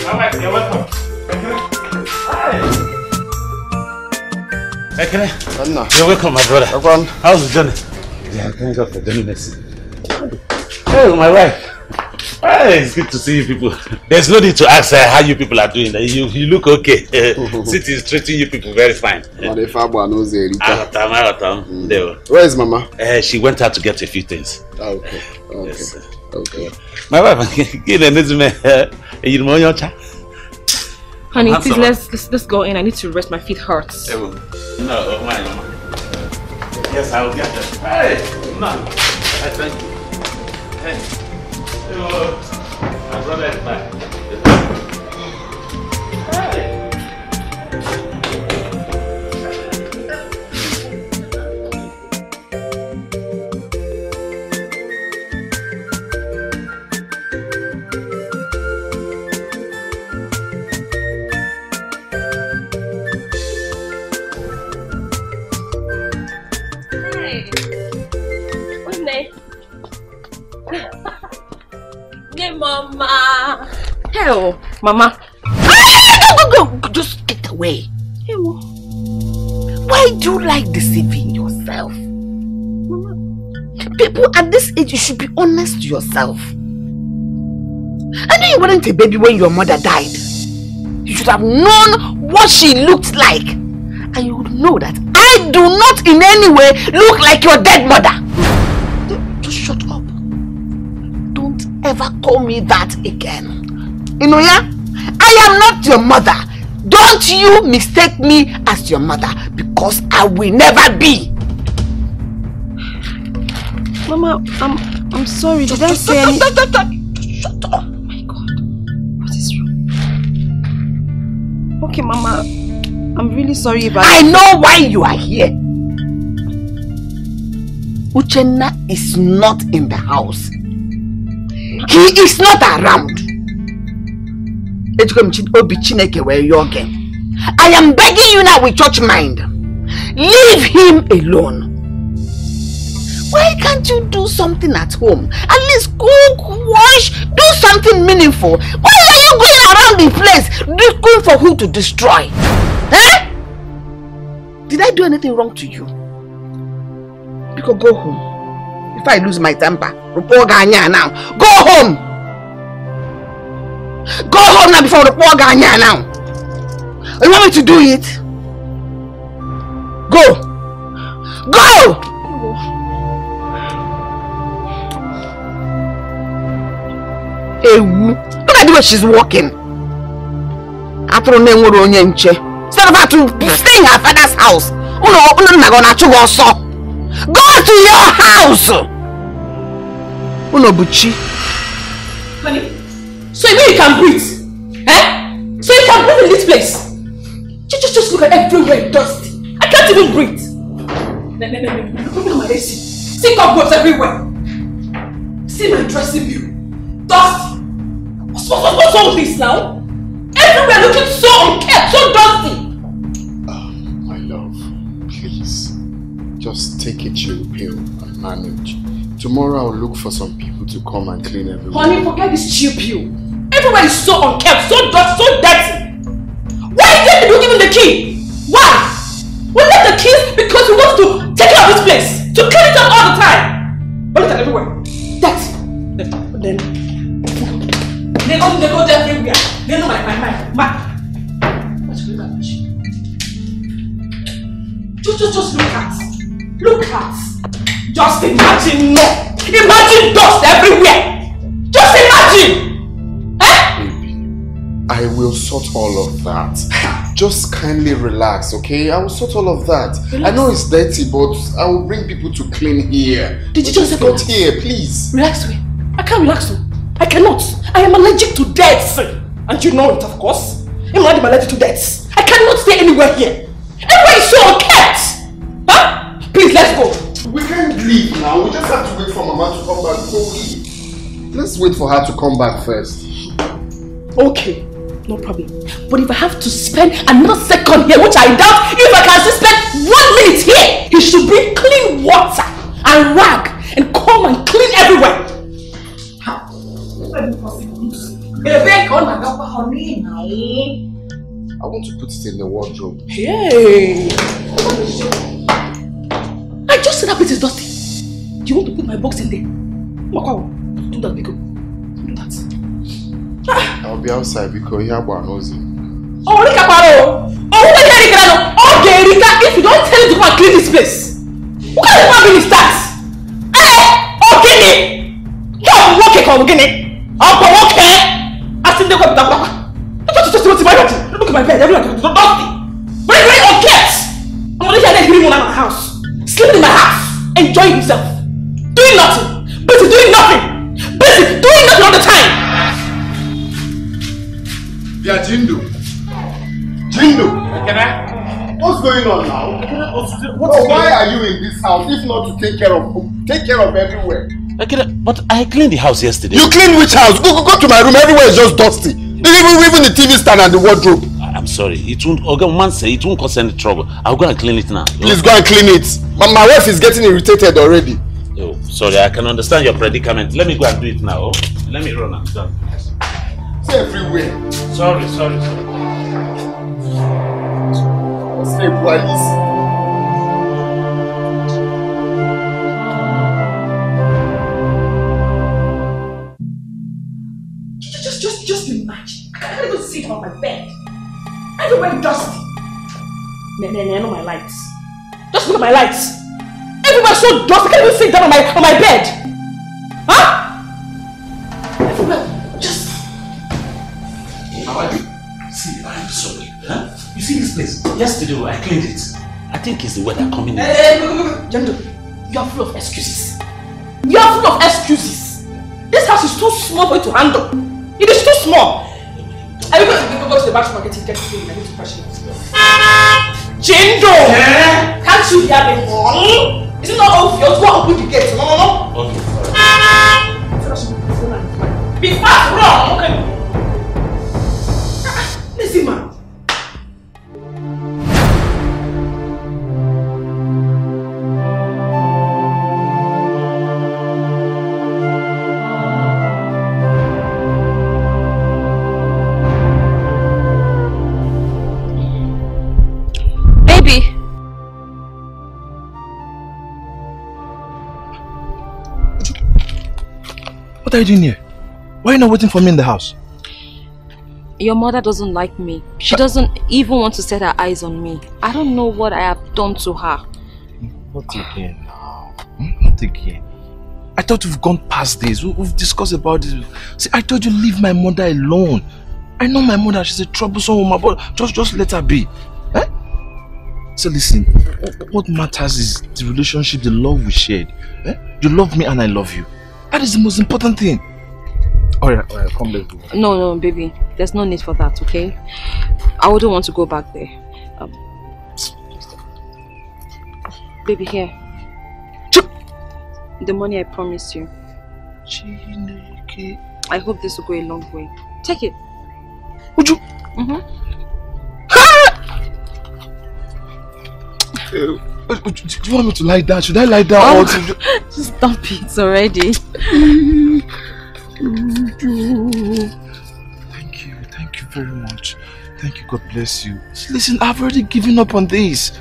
Alright, you're welcome. Hi. Ekene. You're welcome, my brother. How's the journey? Yeah, thank God for journey mercy. Hey, my wife. Hey, it's good to see you people. There's no need to ask how you people are doing. You look okay. City is treating you people very fine. Where is Mama? She went out to get a few things. Okay. Yes, okay. My wife, honey, please let's go in. I need to rest. My feet hurt. No, mine. Yes, I will get them. Hey, no, I thank you. Hey, my brother is back. Hey. Mama. Hell, Mama. Go. Just get away. Hell. Why do you like deceiving yourself? Mama. People at this age, you should be honest to yourself. I know you weren't a baby when your mother died. You should have known what she looked like. And you would know that I do not in any way look like your dead mother. Just shut up. Ever call me that again. Inoya, I am not your mother. Don't you mistake me as your mother, because I will never be. Mama, I'm sorry. Did I say anything? Shut up. Oh my God. What is wrong? Okay, Mama. I'm really sorry about I know why you are here. Uchenna is not in the house. He is not around. I am begging you now with church mind. Leave him alone. Why can't you do something at home? At least cook, wash, do something meaningful. Why are you going around the place looking for who to destroy? Eh? Did I do anything wrong to you? Because go home. If I lose my temper, now. Go home! Go home now before the poor guy now. You want me to do it? Go! Go! Look at the way she's walking. Instead of her to stay in her father's house. Go to your house! Honey, so you mean you can breathe? Eh? So you can breathe in this place? Just look at everywhere dusty. I can't even breathe. Look at my AC. See cobwebs everywhere. See my dressing mirror. Dusty. What's all this now? Everywhere looking so unkempt, so dusty. My love, please. Just take a chill pill and manage. Tomorrow I'll look for some people to come and clean everywhere. Honey, forget this chill pill. Everywhere is so unkempt, so dusty, so dirty. Why didn't you give him the key? Why? We left the keys because we want to take care of this place, to clean it up all the time. But look at everywhere. Dirty. Then they go everywhere. They know my. Just look at. Just imagine, no. Imagine dust everywhere. Just imagine. Eh? Baby, I will sort all of that. Just kindly relax, okay? I will sort all of that. Relax. I know it's dirty, but I will bring people to clean here. Did you just not here, please? Relax, me. I can't relax. I cannot. I am allergic to death. And you know it, of course. I'm allergic to death. I cannot stay anywhere here. Everywhere is so unkempt. Huh? Please, let's go. We can't leave now. We just have to wait for Mama to come back before we leave. Let's wait for her to come back first. Okay, no problem. But if I have to spend another second here, which I doubt, if I can spend 1 minute here, he should bring clean water and rag and come and clean everywhere. How? That's impossible. Baby, come on, honey, now. I want to put it in the wardrobe. Hey! I just said that place is dusty. Do you want to put my box in there? Do that, Biko. Do that. I'll be outside because Yabba knows it. Oh, Rika Paro! Oh, okay, Rika, if you don't tell him to go and clean this place, what kind of man being is that? Okay, I still don't go back. Just look at my bed, everyone is dusty. Very unkept. I'm only here hearing one out of my house. Sleeping in my house, enjoying himself. Doing nothing. Busy doing nothing. Busy doing nothing all the time. Yeah, Jindo. What's going on now? Why are you in this house if not to take care of everywhere? But I cleaned the house yesterday. You clean which house? Go to my room. Everywhere is just dusty. Even the TV stand and the wardrobe. I'm sorry. It won't. Man say it won't cause any trouble. I'll go and clean it now. Please go and clean it. My wife is getting irritated already. Oh, sorry. I can understand your predicament. Let me go and do it now. Oh? Let me run and done. It's everywhere. Sorry. Say please. Just imagine. I can't even sit on my bed. Everywhere dusty. No, my lights. Just look at my lights. Everywhere so dusty. I can't even sit down on my bed. Huh? Everywhere just. How are you? See, I'm sorry. Huh? You see this place? Yesterday I cleaned it. I think it's the weather coming in. Gentlemen, you are full of excuses. You are full of excuses. This house is too small for you to handle. It is too small. Are you going to go to the bathroom and get clean? I need to brush it. Jindo! Can't you hear me? Is it not obvious? Go open the gate. No. Okay. Be fast, run! Okay. Listen, man. What are you doing here? Why are you not waiting for me in the house? Your mother doesn't like me. She doesn't even want to set her eyes on me. I don't know what I have done to her. What again now? What again? I thought we've gone past this. We've discussed about this. See, I told you leave my mother alone. I know my mother, she's a troublesome woman, but just let her be. Eh? So listen, what matters is the relationship, the love we shared. Eh? You love me and I love you. That is the most important thing. Alright, come let's go. No, baby. There's no need for that, okay? I wouldn't want to go back there. Baby, here. The money I promised you. I hope this will go a long way. Take it. Would you? Do you want me to lie down? Should I lie down? Or just stop it already. Thank you very much. Thank you, God bless you. Listen, I've already given up on this.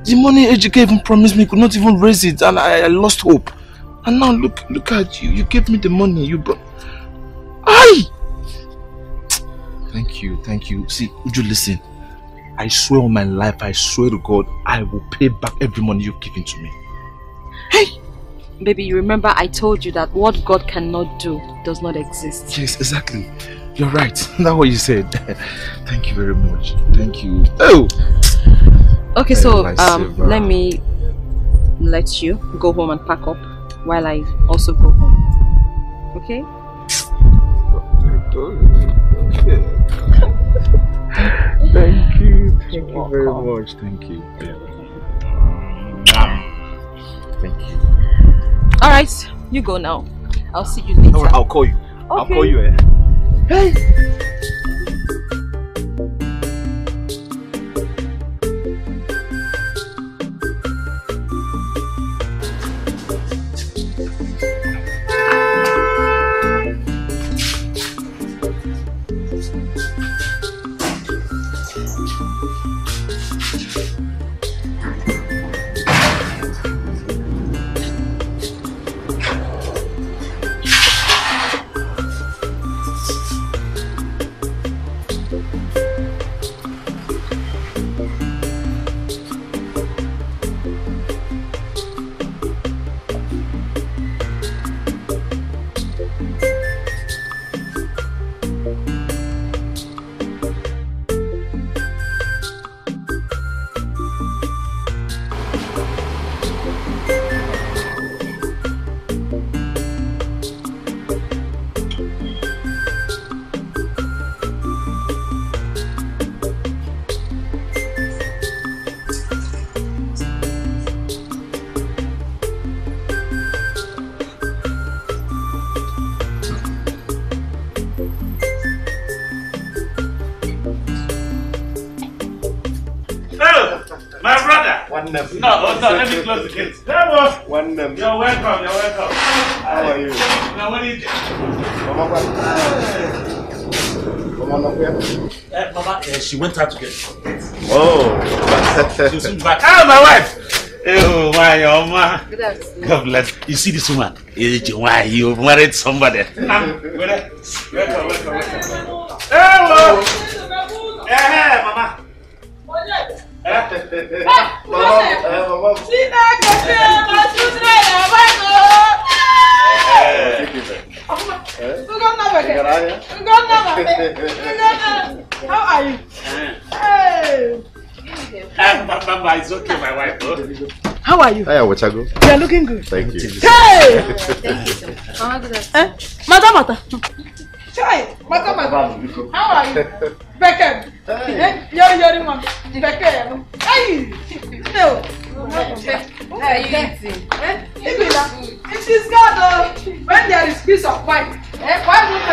The money Ejike even promised me could not even raise it, and I lost hope. And now look at you. You gave me the money. You brought. Aye! Thank you. See, would you listen? I swear on my life, I swear to God, I will pay back every money you've given to me. Hey! Baby, you remember I told you that what God cannot do does not exist. Yes, exactly. You're right. That's what you said. Thank you very much. Thank you. Oh! Okay, so let me let you go home and pack up while I also go home. Okay? Thank you very much. Thank you. Thank you. Alright, you go now. I'll see you later. No, I'll call you. Okay. I'll call you, eh? Hey! No, let me close the gates. You're welcome, you're welcome. How are you? Now, what is it? Mama, she went out to get it. Oh. She'll soon back. Ah, my wife! Oh, my Oma. Good afternoon. God bless. You see this woman? Why you married somebody? Welcome. Hello! Hey, Mama. How are you? Hey. Mama, it's okay, my wife. How are you? Hi, Wachago. You are looking good. Thank you. Hey! Thank you, sir. Mama, good afternoon. Mata. Chai, Mata. How are you? Beckham. You're the one. Beckham. Hey! No. How are you eating? It is God. When there is peace of mind. Why would I?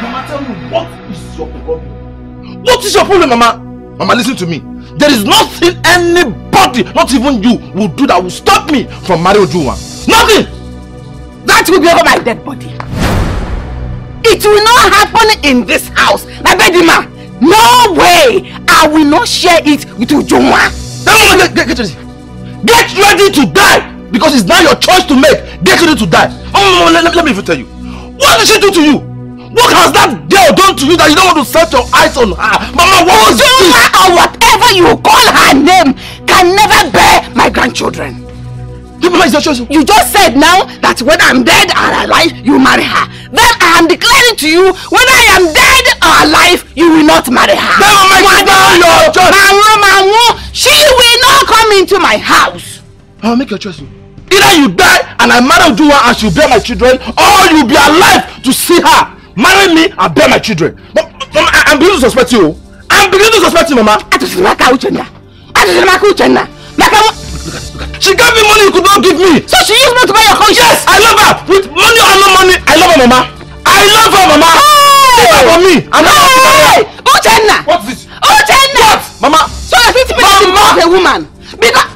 Mama, tell me, what is your problem? What is your problem, Mama? Mama, listen to me. There is nothing anybody, not even you, will do that will stop me from marrying Ojunwa. Nothing! That will be over my dead body. It will not happen in this house. My baby man, no way. I will not share it with Ojunwa. Get ready. Get ready to die! Because it's now your choice to make. Get ready to die. Oh, let me even tell you. What did she do to you? What has that girl done to you that you don't want to set your eyes on her? Mama, what was Ojunwa or whatever you call her name can never bear my grandchildren. You just said now that when I'm dead or alive, you marry her. Then I am declaring to you, when I am dead or alive, you will not marry her. She will not come into my house. I'll make your choice. Either you die and I marry Ojunwa and she'll bear my children, or you'll be alive to see her marry me and bear my children. But I'm beginning to suspect you. I'm beginning to suspect you, Mama. She gave me money you could not give me. So she used me to buy your conscience. Yes, I love her. With money or no money, I love her, Mama. I love her, Mama. Hey! For me. Hey! Uchenna. What's this? Uchenna. What? Mama. So you're 50 minutes involved a woman. Because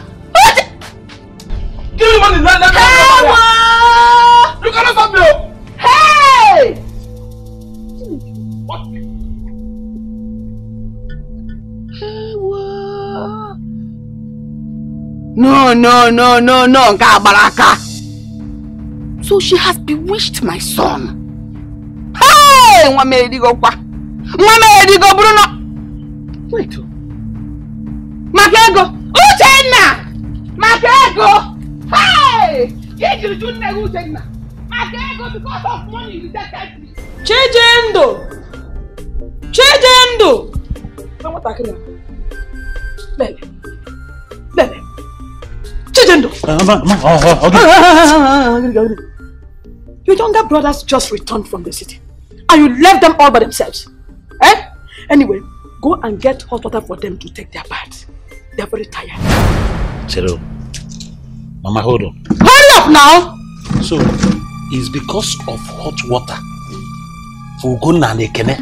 give me money. Let me. You cannot stop me. Hey! What? No, Gabaraka. So she has bewitched my son. Hey! Bruno. Wait. Makego. Uchenna! Makego! Hey! Get you to Uchenna. Makego, because of money you rejected me. Chejendo. No, what are you? Bele. Chejendo. Your younger brothers just returned from the city. And you left them all by themselves. Eh? Anyway, go and get hot water for them to take their bath. They're very tired. Cheryl, Mama, hold on. Hurry up now! So, it's because of hot water for Ugonna and Ekene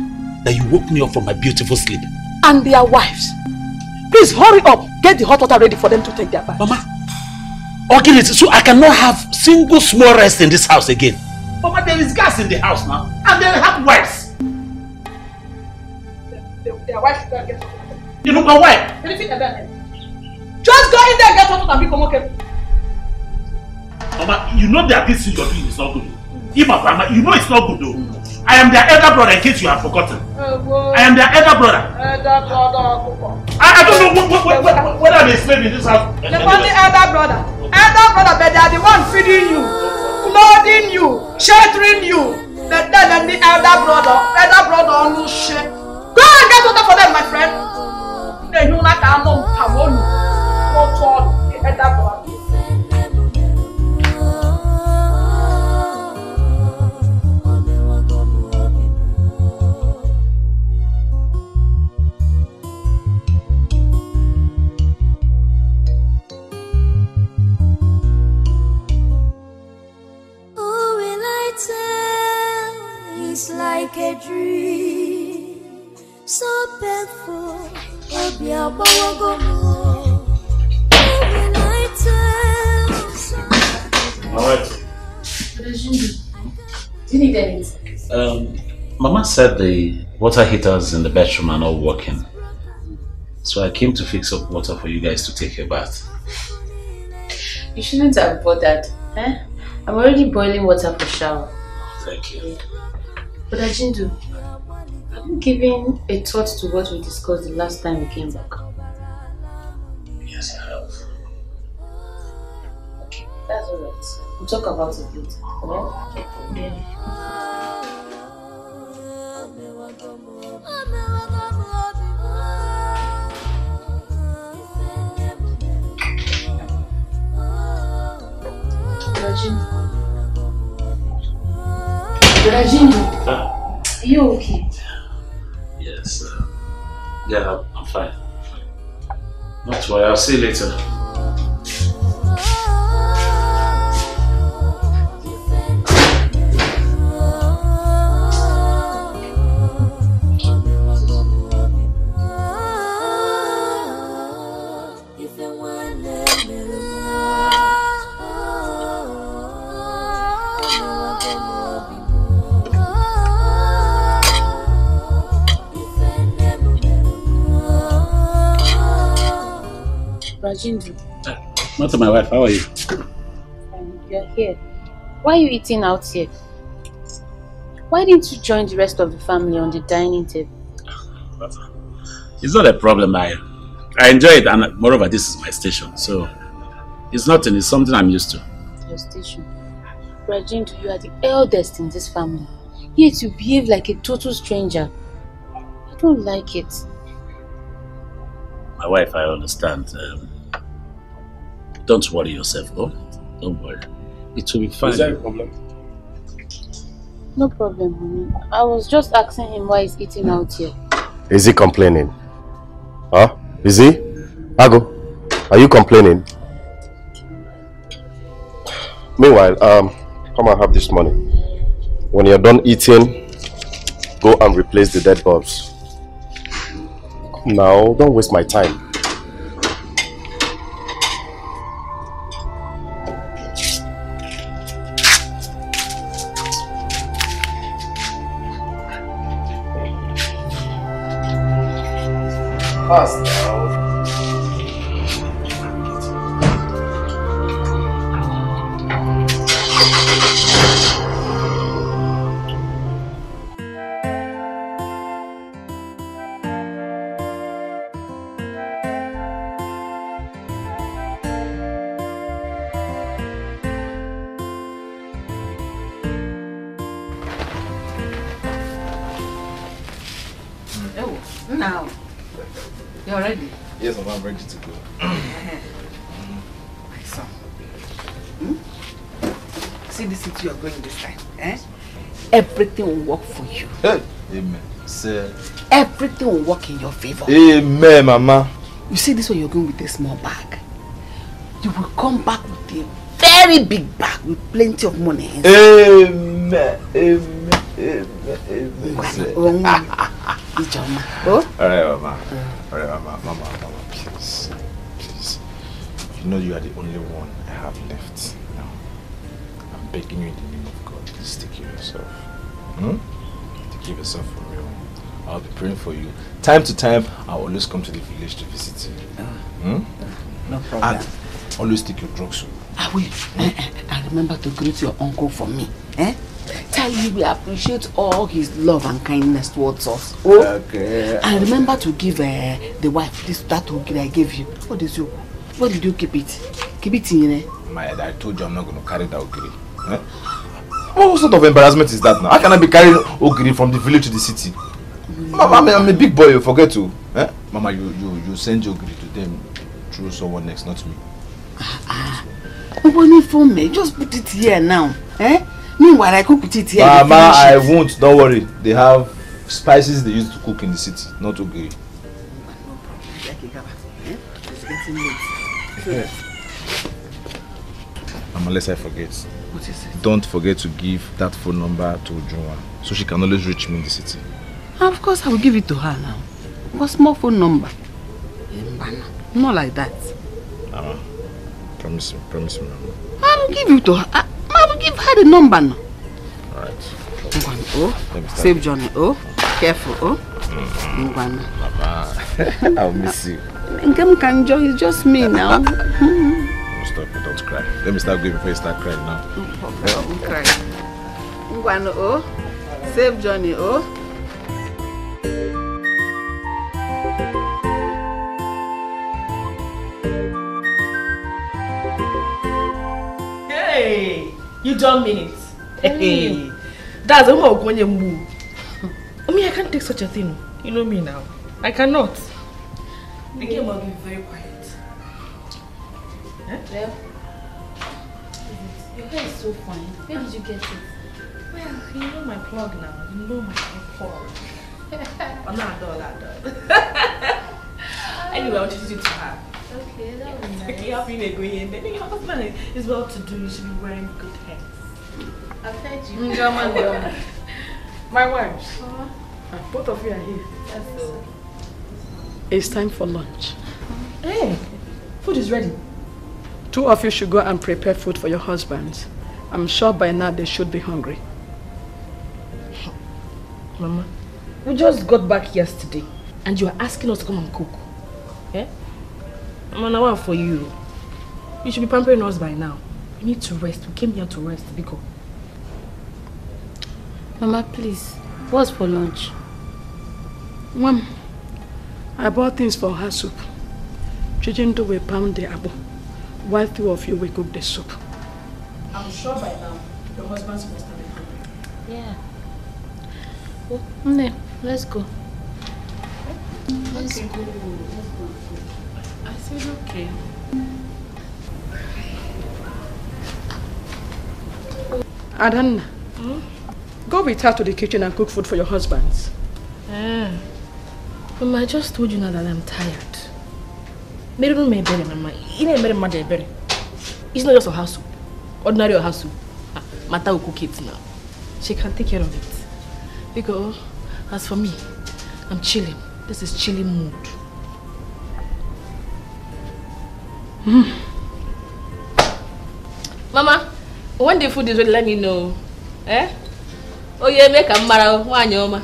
that you woke me up from my beautiful sleep. And their wives. Please hurry up. Get the hot water ready for them to take their bath. Mama, okay, so I cannot have single small rest in this house again. Mama, there is gas in the house now. And they have wives. Their wives should go and get hot water. You know my wife? Just go in there and get hot water and become okay. Mama, you know that this thing you're doing is not good. Mama, you know it's not good though. I am their elder brother in case you have forgotten. I am their elder brother. I don't know whether I'm a slave in this house. The funny elder brother. Elder brother, but they are the one feeding you, clothing you, sheltering you. Then the elder brother Go and get water for them, my friend. Then you not come on. Not all. You head up. It's like a dream, so painful. Alright. Do you need anything? Mama said the water heaters in the bedroom are not working. So I came to fix up water for you guys to take a bath. You shouldn't have bothered. Eh? I'm already boiling water for shower. Thank you. But Ajindu, have you given a thought to what we discussed the last time we came back? Yes, I have. Okay, that's alright. We'll talk about it later. Alright? Yeah. Ajindu, are you okay? Yes. Yeah, I'm fine. Not to worry, I'll see you later. Ajindu. Not my wife, how are you? You're here. Why are you eating out here? Why didn't you join the rest of the family on the dining table? It's not a problem. I enjoy it, and moreover, this is my station, so it's nothing. It's something I'm used to. Your station? Ajindu, you are the eldest in this family, yet you behave like a total stranger. I don't like it. My wife, I understand. Don't worry yourself, oh? Don't worry. It will be fine. Is there a problem? No problem, honey. I was just asking him why he's eating out here. Is he complaining? Huh? Is he? Ago, are you complaining? Meanwhile, come and have this money. When you're done eating, go and replace the dead bulbs. Come now, don't waste my time. Fast now. Now, you're ready? Yes, I'm ready to go. My son. See the city you're going this time, eh? Everything will work for you. Hey. Amen. Sir. Everything will work in your favor. Amen, Mama. You see this one, you're going with a small bag. You will come back with a very big bag with plenty of money inside. Amen. Amen. Amen. Oh? Alright, Mama. Alright, Mama, please. Please. You know you are the only one I have left now. I'm begging you in the name of God, please take care of yourself. Take care of yourself for real. I'll be praying for you. Time to time, I'll always come to the village to visit you. No problem. And always take your drugs. I will. And remember to greet your uncle for me. Tell him we appreciate all his love and kindness towards us. Oh? Okay. And remember to give the wife that ogiri I gave you. What is your? What did you keep it? Keep it in there. I told you I'm not going to carry that ogiri. What sort of embarrassment is that now? How can I be carrying ogiri from the village to the city? Mama, I'm a big boy, you forget to. Eh? Mama, you send your greet to them through someone next, not me. When you phone me, just put it here now. Eh? Meanwhile, I cook it here. Mama, I won't. Don't worry. They have spices they use to cook in the city, not ogiri. Yeah. Mama, unless I forget. What is it? Don't forget to give that phone number to Ujunwa, so she can always reach me in the city. Of course, I will give it to her now. What's small phone number? Not like that. Mama, promise me, Mama. I will give it to her. I will give her the number now. Alright. Oh, save Johnny. Oh, careful. Oh, Mama, I'll miss you. It's just me now. Stop it, don't cry. Let me start going before you start crying now. Don't cry. Oh, save Johnny. Oh. Hey, you don't mean it. Hey, that's a more when you move. I mean, I can't take such a thing. You know me now. I cannot. The game will be very quiet. Huh? Well, your hair is so fine. Where did you get it? Well, you know my plug now. You know my plug. I'm not that. Anyway, I want you to do it to her. Okay, that would be nice. You have been going. Then your husband is well to do. You should be wearing good hair. I've heard you. My wives. Both of you are here. That's so. It's time for lunch. Hey, food is ready. 2 of you should go and prepare food for your husbands. I'm sure by now they should be hungry. Mama, we just got back yesterday and you are asking us to come and cook. Eh? Mama, now for you. You should be pampering us by now. We need to rest. We came here to rest, Biko. Mama, please. What's for lunch? Mom, I bought things for her soup. Chijindo will pound the apple, while 2 of you will cook the soup. I'm sure by now your husband's must have been hungry. Yeah. Oh, Nne, let's go. Let's go. I said okay. Adanna, go with her to the kitchen and cook food for your husbands. Mama, I just told you now that I'm tired. Mama. It's not just a house soup. Ordinary house soup. Mata will cook it now. She can take care of it. Because as for me, I'm chilling. This is chilling mood. Mama, when the food is ready, let me know. Eh? Oh yeah, make a mara. Wanyoma.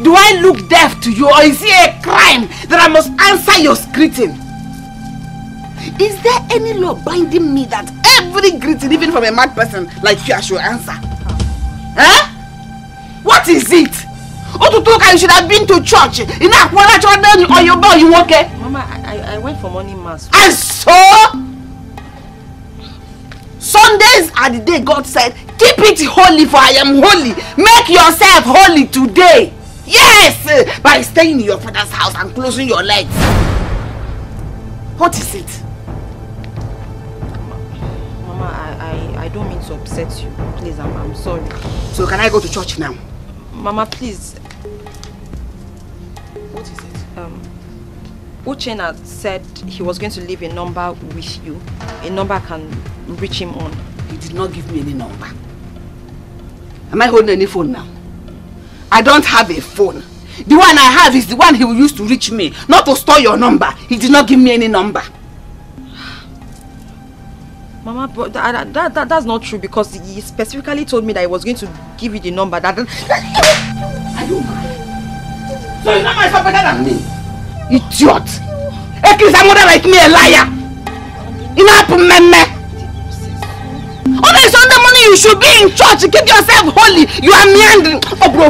Do I look deaf to you, or is it a crime that I must answer your greeting? Is there any law binding me that every greeting, even from a mad person like you, I should answer? Huh? What is it? You should have been to church. You okay? Mama, I went for morning mass. And so? Sundays are the day God said, keep it holy, for I am holy. Make yourself holy today. Yes! By staying in your father's house and closing your legs. What is it? Mama, I don't mean to upset you. Please, I'm sorry. So can I go to church now? Mama, please. What is it? Uchenna said he was going to leave a number with you. A number I can reach him on. He did not give me any number. Am I holding any phone now? I don't have a phone. The one I have is the one he will use to reach me, not to store your number. He did not give me any number. Mama, but that's not true because he specifically told me that he was going to give you the number. Are you mad? So he's not my son better than me? Idiot! Is a mother like me a liar? Enough, meme! On the Sunday morning you should be in church. Keep yourself holy. You are meandering. Oh, bro,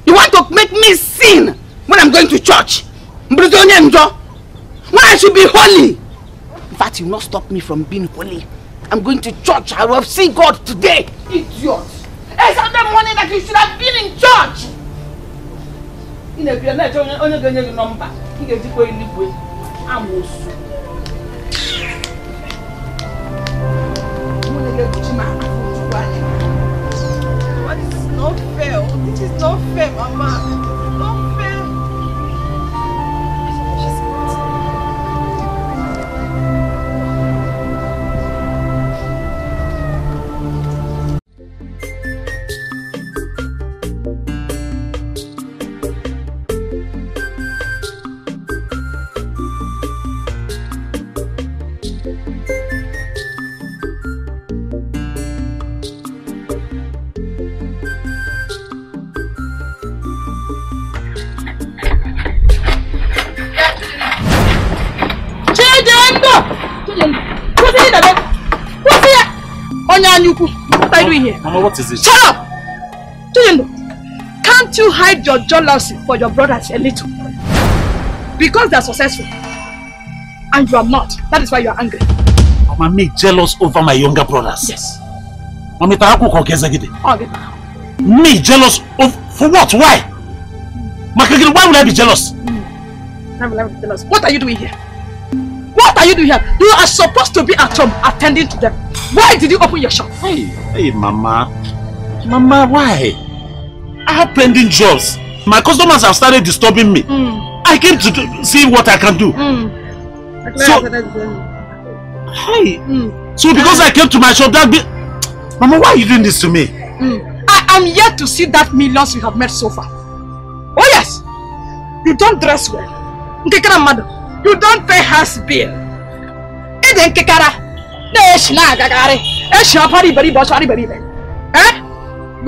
you want to make me sin when I'm going to church? When I should be holy. In fact, you will not stop me from being holy. I'm going to church. I will see God today. Idiot. It's Sunday morning that you should have been in church. This is not fair. This is not fair, Mama. Not fair. What are you doing here? Mama, what is this? Shut up! Can't you hide your jealousy for your brothers a little? Because they're successful and you are not. That is why you are angry. Mama, me jealous over my younger brothers? Yes. Mama, me jealous of for what? Why? Why would I be jealous? What are you doing here? What are you doing here? You are supposed to be at home attending to them. Why did you open your shop? Hey, Mama. Mama, why? I have pending jobs. My customers have started disturbing me. I came to see what I can do. So because I came to my shop, that be... Mama, why are you doing this to me? I am yet to see that millions you have made so far. Oh yes! You don't dress well. You don't pay house bill. You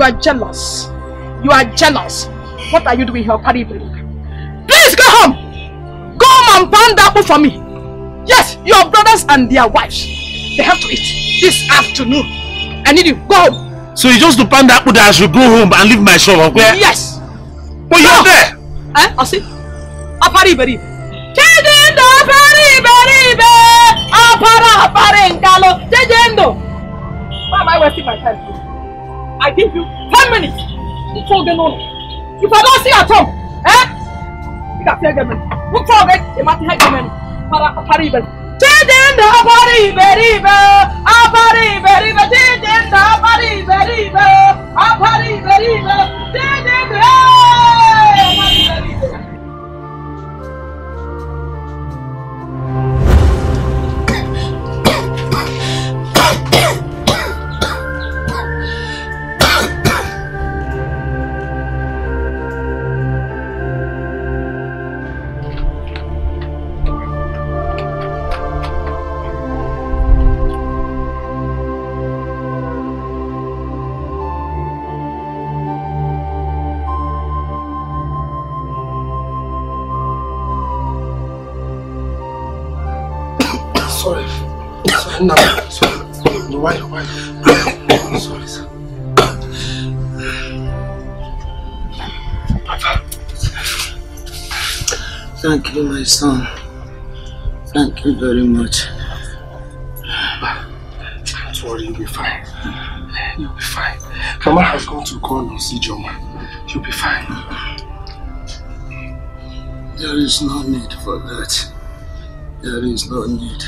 are jealous. You are jealous. What are you doing here, Paribu? Please go home. Go home and pound apple for me. Yes, your brothers and their wives. They have to eat this afternoon. I need you. Go home. So you just to pound apple that I should go home and leave my shop, okay? Yes. But you're there. I'll see. Paribu. Why am I wasting my time? I give you 10 minutes. If I don't see at home, you can take them. Look for it. You must take them. No, sorry. No, why? Sorry, sir. Papa. Thank you, my son. Thank you very much. Don't worry, you'll be fine. You'll be fine. Mama has gone to call and see Joma. You'll be fine. There is no need for that. There is no need.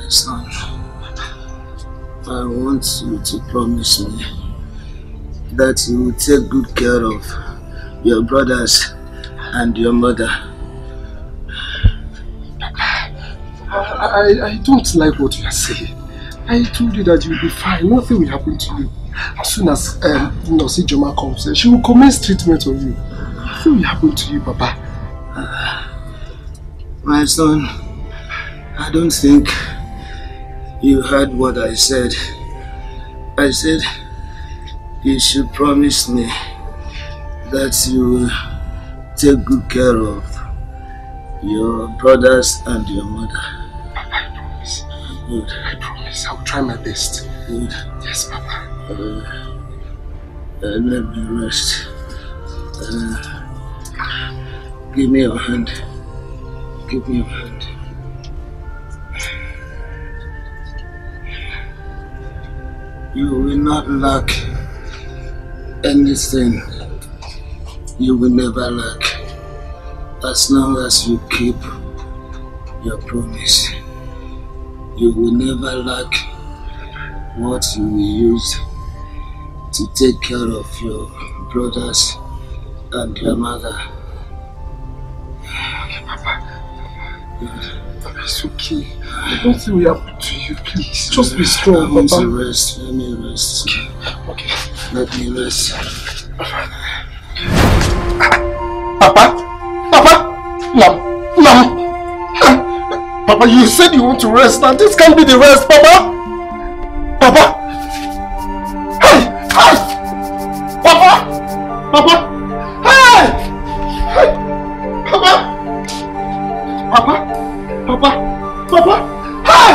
Son, I want you to promise me that you will take good care of your brothers and your mother. I don't like what you are saying. I told you that you will be fine. Nothing will happen to you. As soon as Nurse Joma comes, she will commence treatment on you. Nothing will happen to you, Papa. My son, I don't think you heard what I said. I said you should promise me that you will take good care of your brothers and your mother. Papa, I promise. Good. I promise. I'll try my best. Good. Yes, Papa. Let me rest. Give me your hand. Give me your hand. You will not lack anything. You will never lack as long as you keep your promise. You will never lack what you will use to take care of your brothers and your mother. Papa, it's okay. Nothing will happen to you, please. Just be strong, Papa. Let me rest. Let me rest. Okay. Let me rest. Papa? Papa? No. Papa, you said you want to rest, and this can't be the rest, Papa. Papa? Hey! Papa? Papa? Hey! Papa? Papa? Papa? Hey!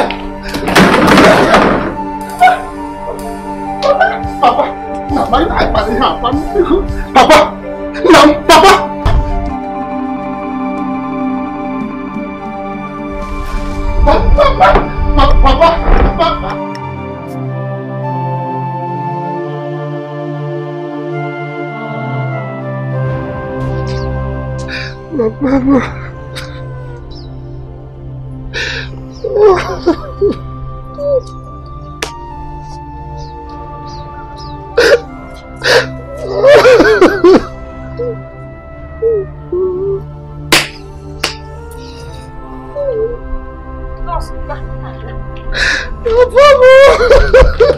Papa? Papa? No, Papa? Papa?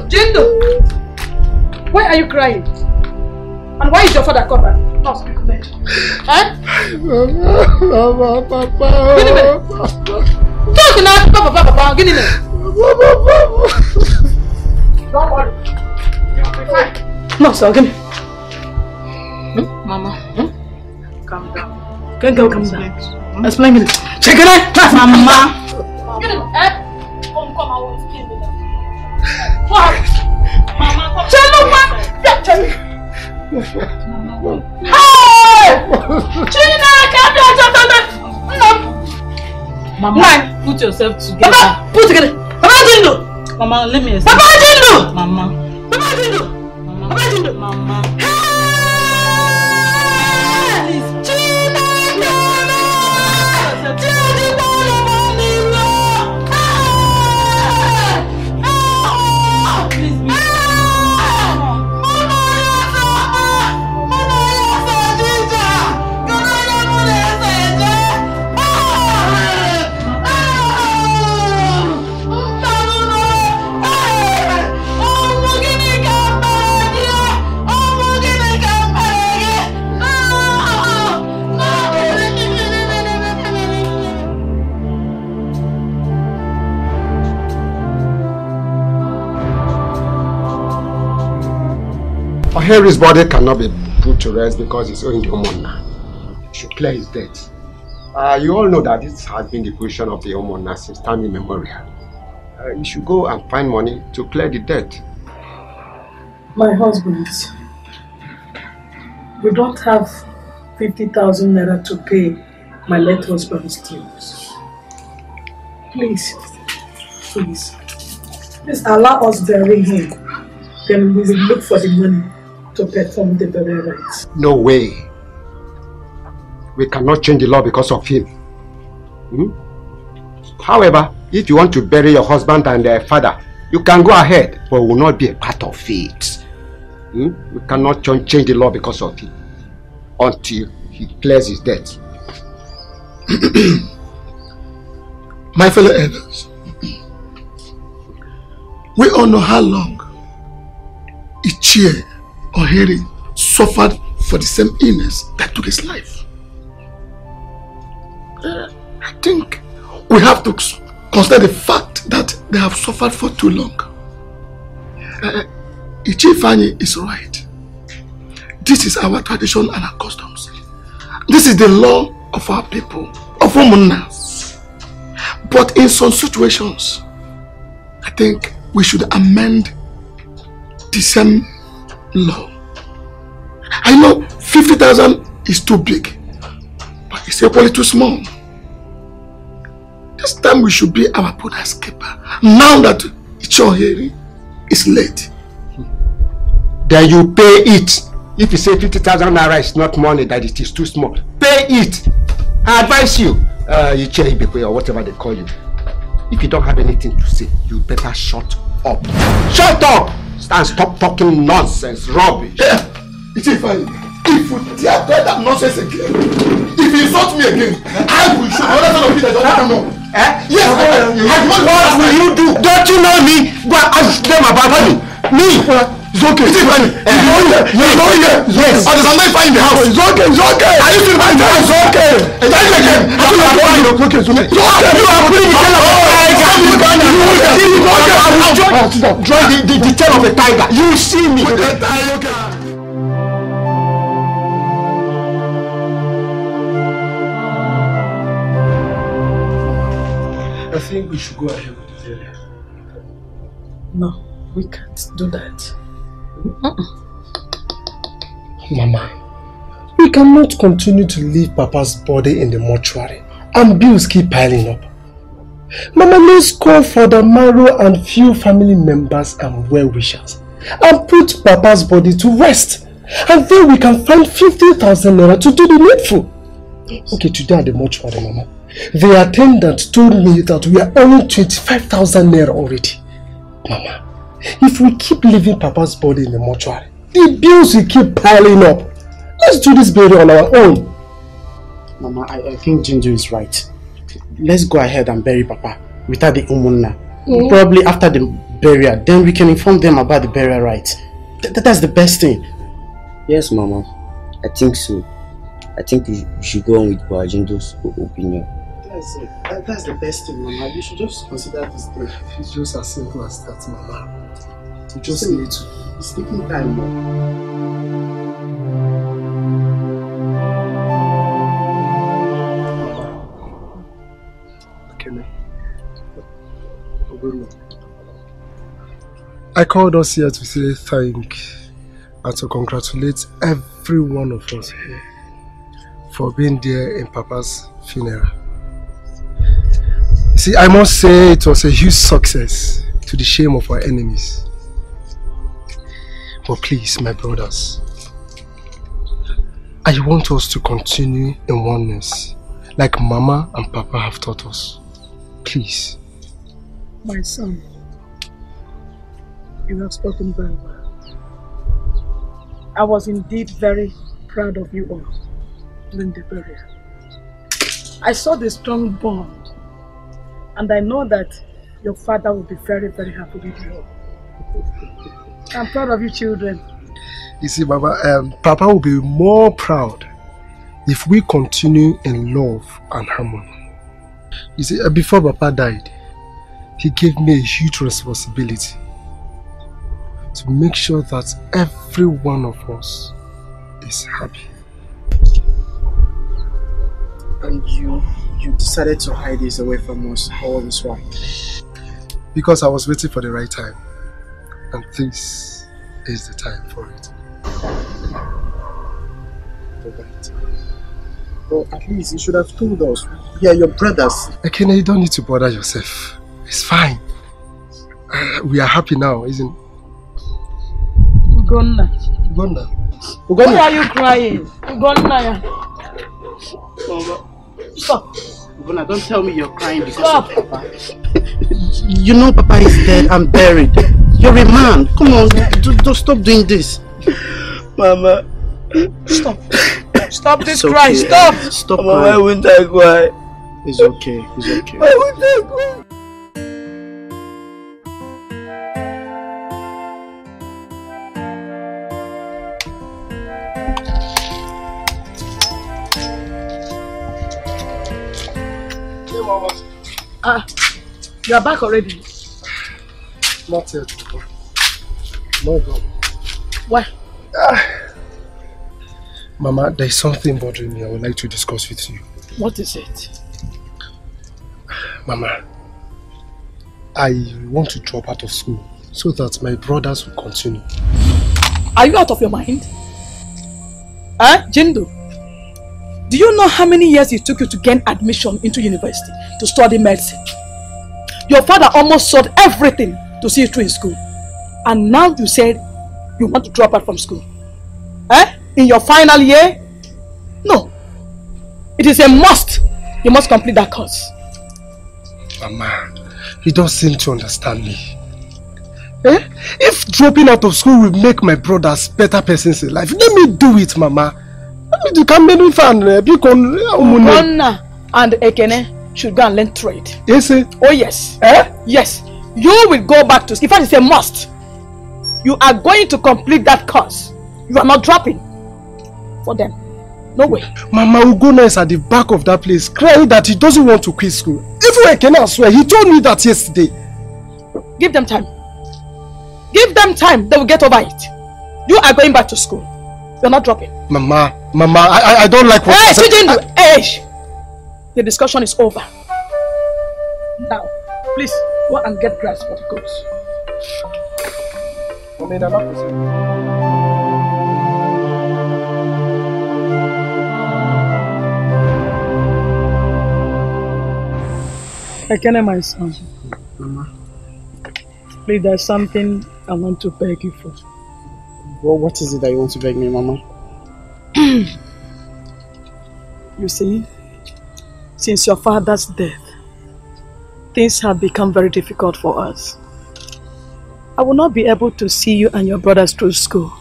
Jindo, why are you crying? And why is your father covered? No, speak to me. Huh? Papa. Talk now, Papa. Give me that. Don't worry. You'll be fine. No, sir, give me. Mama. Calm down. Calm down. Explain me. Check it out. Mama. Get him. Come, I want to kill me now. What? Mama, come. Tell me. Hey! China, come here. Mama, put yourself together. Papa, put together. Papa Jindo. Mama, let me explain. Papa Jindo. Mama. Papa Jindo. Papa Jindo. Mama. Harry's body cannot be put to rest because he's owing the Omona. He should clear his debt. You all know that this has been the position of the Omona since time immemorial. You should go and find money to clear the debt. My husband, we don't have 50,000 naira to pay my late husband's dues. Please allow us bury him. Then we will look for the money to perform the burial rites. No way. We cannot change the law because of him. However, if you want to bury your husband and their father, you can go ahead, but we will not be a part of it. We cannot change the law because of him until he clears his debt. My fellow elders, we all know how long Ichie or Harry suffered for the same illness that took his life. I think we have to consider the fact that they have suffered for too long. Ichifani is right. This is our tradition and our customs. This is the law of our people, of Umunna. But in some situations, I think we should amend the same law. I know 50,000 is too big, but it's equally too small. This time we should be our brother's keeper. Now that Ichoheri is late. Then you pay it. If you say 50,000 naira is not money, that it is too small, pay it. I advise you, Ichehibekwe or whatever they call you. If you don't have anything to say, you better shut up. Shut up! And stop talking nonsense, rubbish. Yeah. Ichefani, if you dare tell that nonsense again, if you insult me again, I will show you other people that don't know. Yes, what will you do? Don't you know me? Go and ask them about me. Me? It's okay. Ichefani, you're not here. Yes. Or there's somebody fine in the house. It's okay, it's okay. Are you still fine? It's okay. Tell me again. It's okay, it's okay. You are putting the tail of a tiger. Draw the tail of a tiger. You see me. I think we should go ahead with this area. No, we can't do that. Mama, we cannot continue to leave Papa's body in the mortuary and bills keep piling up. Mama, let's call for the marrow and few family members and well-wishers and put Papa's body to rest, and then we can find 50,000 naira to do the needful. Okay, today at the mortuary, Mama, the attendant told me that we are owing 25,000 naira already. Mama, if we keep leaving Papa's body in the mortuary, the bills will keep piling up. Let's do this burial on our own. Mama, I think Ginger is right. Let's go ahead and bury Papa without the Umunna. Probably after the burial, then we can inform them about the burial rites. That's the best thing. Yes, Mama. I think so. I think we should go on with Bajindo's opinion. That's it. That's the best thing, Mama. You should just consider this thing. It's just as simple as that, Mama. We just need to. It's taking time, Mama. I called us here to say thank and to congratulate every one of us here for being there in Papa's funeral. See, I must say it was a huge success to the shame of our enemies. But please, my brothers, I want us to continue in oneness like Mama and Papa have taught us. Please. My son, you have spoken very well. I was indeed very proud of you all during the burial. I saw the strong bond, and I know that your father will be very, very happy with you all. I'm proud of you children. You see, Baba, Papa will be more proud if we continue in love and harmony. You see, before Papa died, he gave me a huge responsibility to make sure that every one of us is happy. And you decided to hide this away from us all this while? Because I was waiting for the right time. And this is the time for it. Right. Well, at least you should have told us. We are your brothers. Akene, you don't need to bother yourself. It's fine. We are happy now, isn't it? Ugonna. Why are you crying? Ugonna. Stop. Ugonna, don't tell me you're crying because Stop. of Papa. You know Papa is dead and buried. You're a man. Come on, just stop doing this. Mama. Stop. Stop this It's cry. okay. Stop. Stop Mama, crying. why wouldn't I cry? It's okay. It's okay. Why wouldn't I cry? Hey, Mama. You are back already? Not yet. No, God. Why? Mama, there is something bothering me I would like to discuss with you. What is it? Mama, I want to drop out of school so that my brothers will continue. Are you out of your mind? Jindo? Do you know how many years it took you to gain admission into university to study medicine? Your father almost sold everything to see you through in school. And now you said you want to drop out from school. In your final year? No. It is a must. You must complete that course. Mama, you don't seem to understand me. If dropping out of school will make my brothers better persons in life, let me do it, Mama. Let me do Ugonna and Ekene should go and learn trade. Yes, sir. Oh yes. Yes. You will go back to school. In fact, it's a must. You are going to complete that course. You are not dropping. For them. No way. Mama, Ugonna is at the back of that place crying that he doesn't want to quit school. Even Ekene, I swear, he told me that yesterday. Give them time. Give them time. They will get over it. You are going back to school. You are not dropping. Mama, I don't like what you said. Hey! The discussion is over. Now, please go and get grass for the goats. Ekene, my son. Mama. Please, there's something I want to beg you for. Well, what is it that you want to beg me, Mama? You see, since your father's death, things have become very difficult for us. I will not be able to see you and your brothers through school.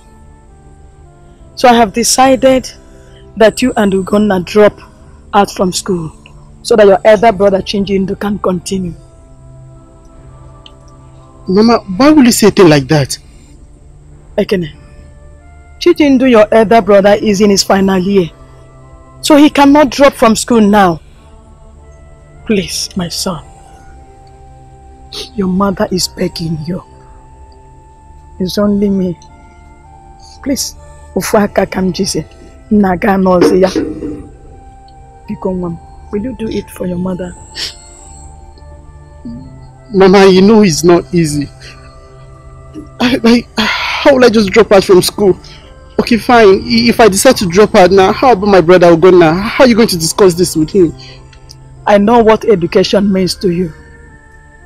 So I have decided that you and Ugonna drop out from school so that your elder brother Chinjindo can continue. Mama, why will you say a thing like that? Ekene, Chinjindo, your elder brother, is in his final year. So he cannot drop from school now. Please, my son. Your mother is begging you. It's only me. Please, Ufaka Kamjise, Naga Noziya. Will you do it for your mother? Mama, you know it's not easy. How will I just drop out from school? Okay, fine. If I decide to drop out now, how about my brother Ugonna? How are you going to discuss this with him? I know what education means to you.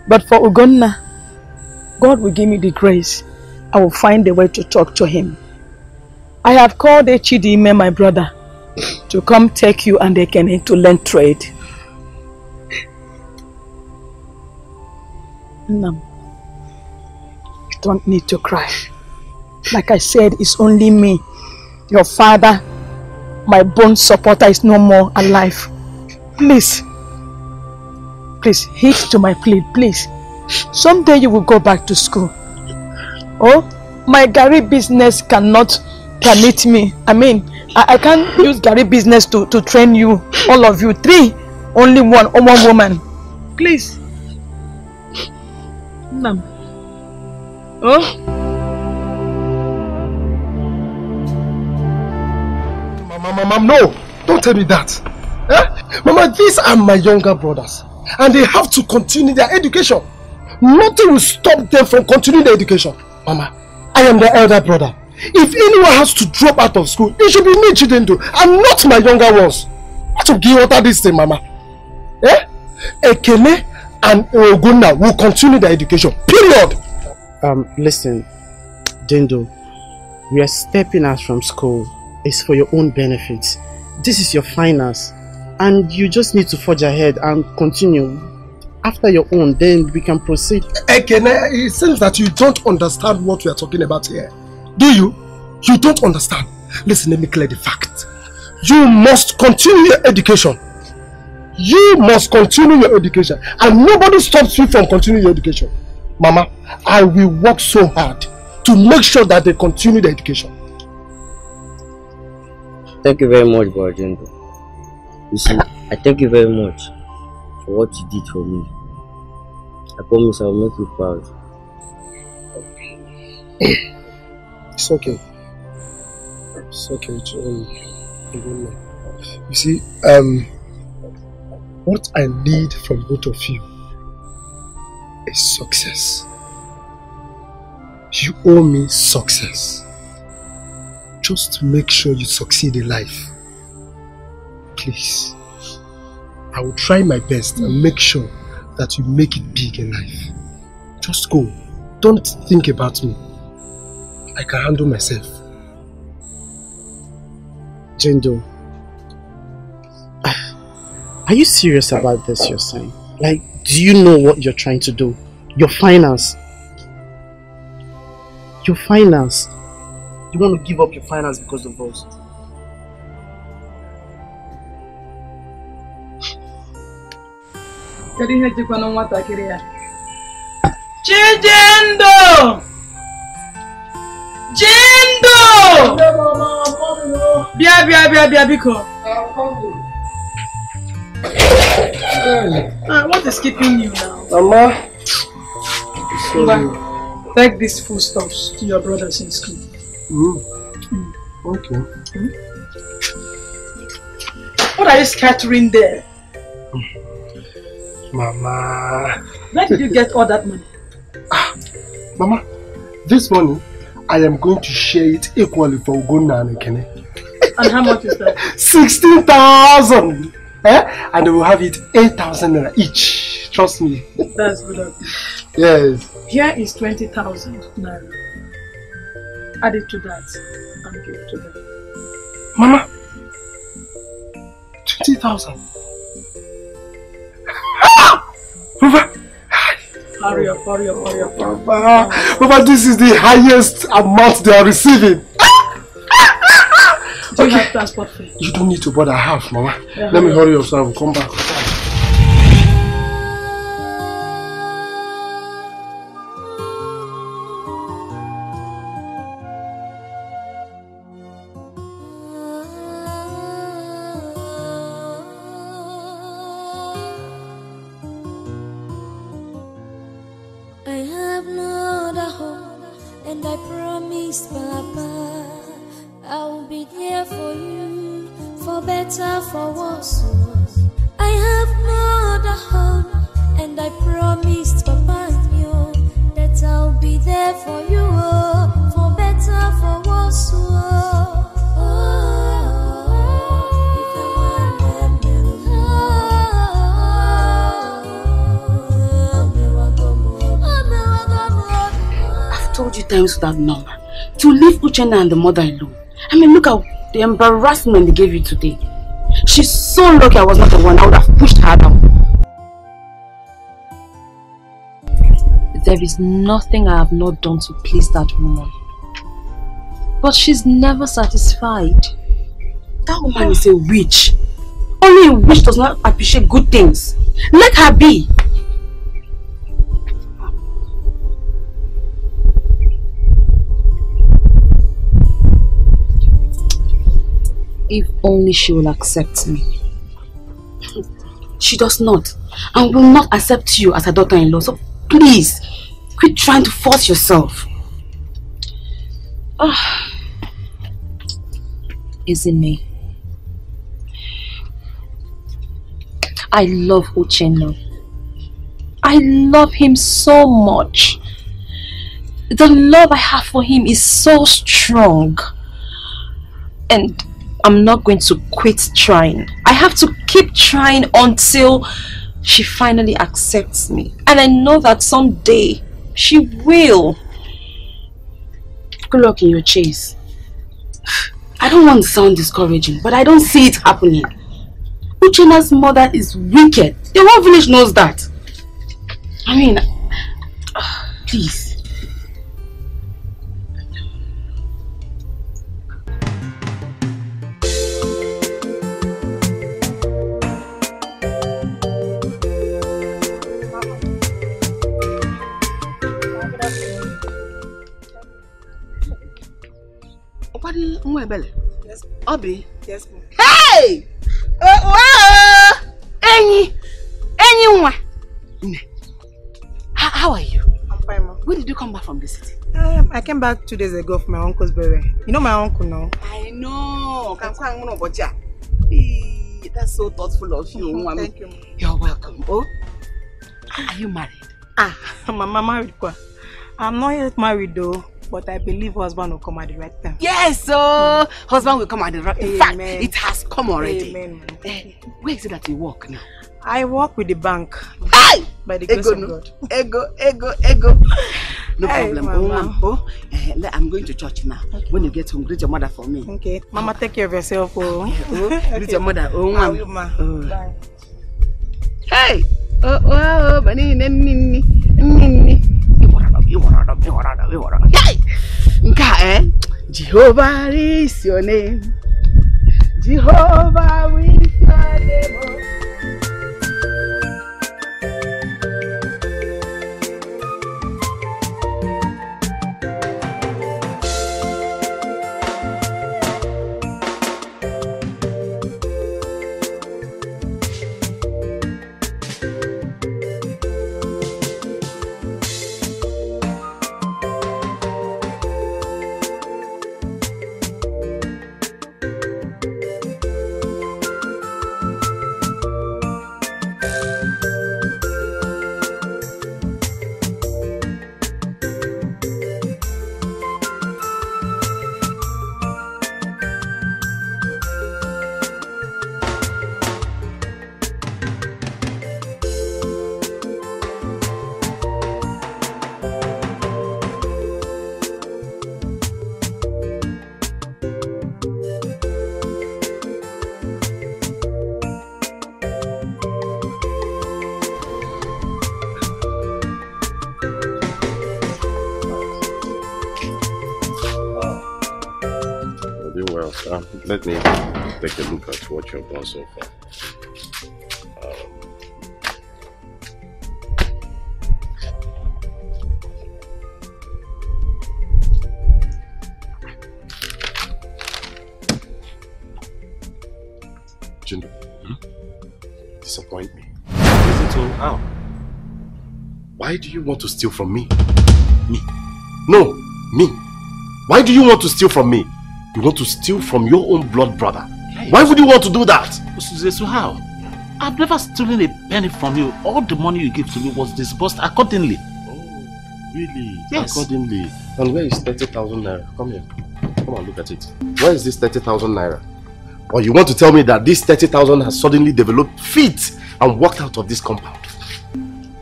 But for Ugonna, God will give me the grace. I will find a way to talk to him. I have called Echidime, my brother, to come take you and Ekene to learn trade. No. You don't need to cry. Like I said, it's only me. Your father, my bone supporter, is no more alive. Please. Please, heed to my plea, please. Someday you will go back to school. Oh, my Gary business cannot permit me. I can't use Gary business to train you, all of you. 3, only one woman. Please. Ma'am. Oh? Mama, no! Don't tell me that. Mama, these are my younger brothers. And they have to continue their education. Nothing will stop them from continuing their education. Mama, I am the elder brother. If anyone has to drop out of school, it should be me, Chidindo, and not my younger ones. What to give out this thing, Mama? Ekene and Ugonna will continue their education. Period. Listen, Dindo, we are stepping out from school. It's for your own benefit. This is your finals, and you just need to forge ahead and continue. After your own, then we can proceed. Ekene, it seems that you don't understand what we are talking about here. Do you? You don't understand. Listen, let me clear the fact. You must continue your education. You must continue your education. And nobody stops you from continuing your education. Mama, I will work so hard to make sure that they continue their education. Thank you very much, Brother Jindo. You see, I thank you very much for what you did for me. I promise I'll make you proud. It's okay. It's okay. You see, what I need from both of you is success. You owe me success. Just make sure you succeed in life. Please. I will try my best and make sure that you make it big in life. Just go. Don't think about me. I can handle myself. Jendo, are you serious about this you're saying? Like, do you know what you're trying to do? Your finance. Your finance. You want to give up your finance because of us? Jendo! Bia, biko. What is keeping you now? Mama. Take these foodstuffs to your brothers in school. Okay. What are you scattering there? Mama. Where did you get all that money? Mama, this money, I am going to share it equally for Ugonna and Ekene. And how much is that? 16,000! And they will have it 8,000 naira each. Trust me. That's good. Yes. Here is 20,000 naira. Add it to that and give it to them. Mama, 20,000. Hurry up. Papa, this is the highest amount they are receiving. Do you have transport fee? You don't need to bother half, Mama. Let me hurry up so I will come back. Times without number to leave Uchenna and the mother alone. I mean, look at the embarrassment they gave you today. She's so lucky I was not the one. I would have pushed her down. There is nothing I have not done to please that woman, but she's never satisfied. That woman is a witch. Only a witch does not appreciate good things. Let her be. If only she will accept me. She does not, and will not accept you as her daughter-in-law. So please, quit trying to force yourself. Isn't I love Uchenna. I love him so much. The love I have for him is so strong. And I'm not going to quit trying. I have to keep trying until she finally accepts me. And I know that someday she will. Good luck in your chase. I don't want to sound discouraging, but I don't see it happening. Uchenna's mother is wicked. The whole village knows that. I mean, please. Yes, Obi. Yes, ma'am. Hey! Any how are you? I'm fine, ma. When did you come back from the city? I came back 2 days ago from my uncle's burial. You know my uncle now? I know. That's so thoughtful of you. Thank you. You're welcome. Oh, are you married? Mama married. I'm not yet married though, but I believe husband will come at the right time. Yes, so husband will come at the right time. In fact, Amen. it has come already. Amen. Where is it that you work now? I work with the bank. Hey! By the grace of God. Ego. No Hey, problem. Mama. I'm going to church now. Okay. When you get home, greet your mother for me. Okay. Mama, take care of yourself. Greet your mother. Bye. Hey! Jehovah is your name. Jehovah is your name. Let me take a look at what you've done so far. Jindo, disappoint me. Is it all out? Why do you want to steal from me? Me? No, me. Why do you want to steal from me? You want to steal from your own blood brother. Yes. Why would you want to do that? So how? I've never stolen a penny from you. All the money you gave to me was disbursed accordingly. Oh, really? Yes. Accordingly. And where is 30,000 naira? Come here. Come and look at it. Where is this 30,000 naira? Or you want to tell me that this 30,000 has suddenly developed feet and walked out of this compound?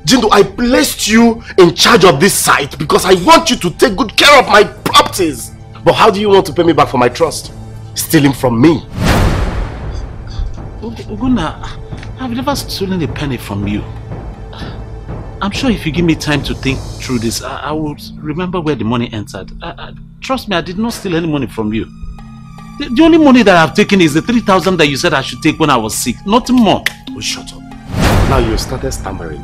Jindo, I placed you in charge of this site because I want you to take good care of my properties. But how do you want to pay me back for my trust? Stealing from me. Oguna, I've never stolen a penny from you. I'm sure if you give me time to think through this, I will remember where the money entered. Trust me, I did not steal any money from you. The only money that I've taken is the 3,000 that you said I should take when I was sick. Nothing more. Oh, shut up. Now you started stammering.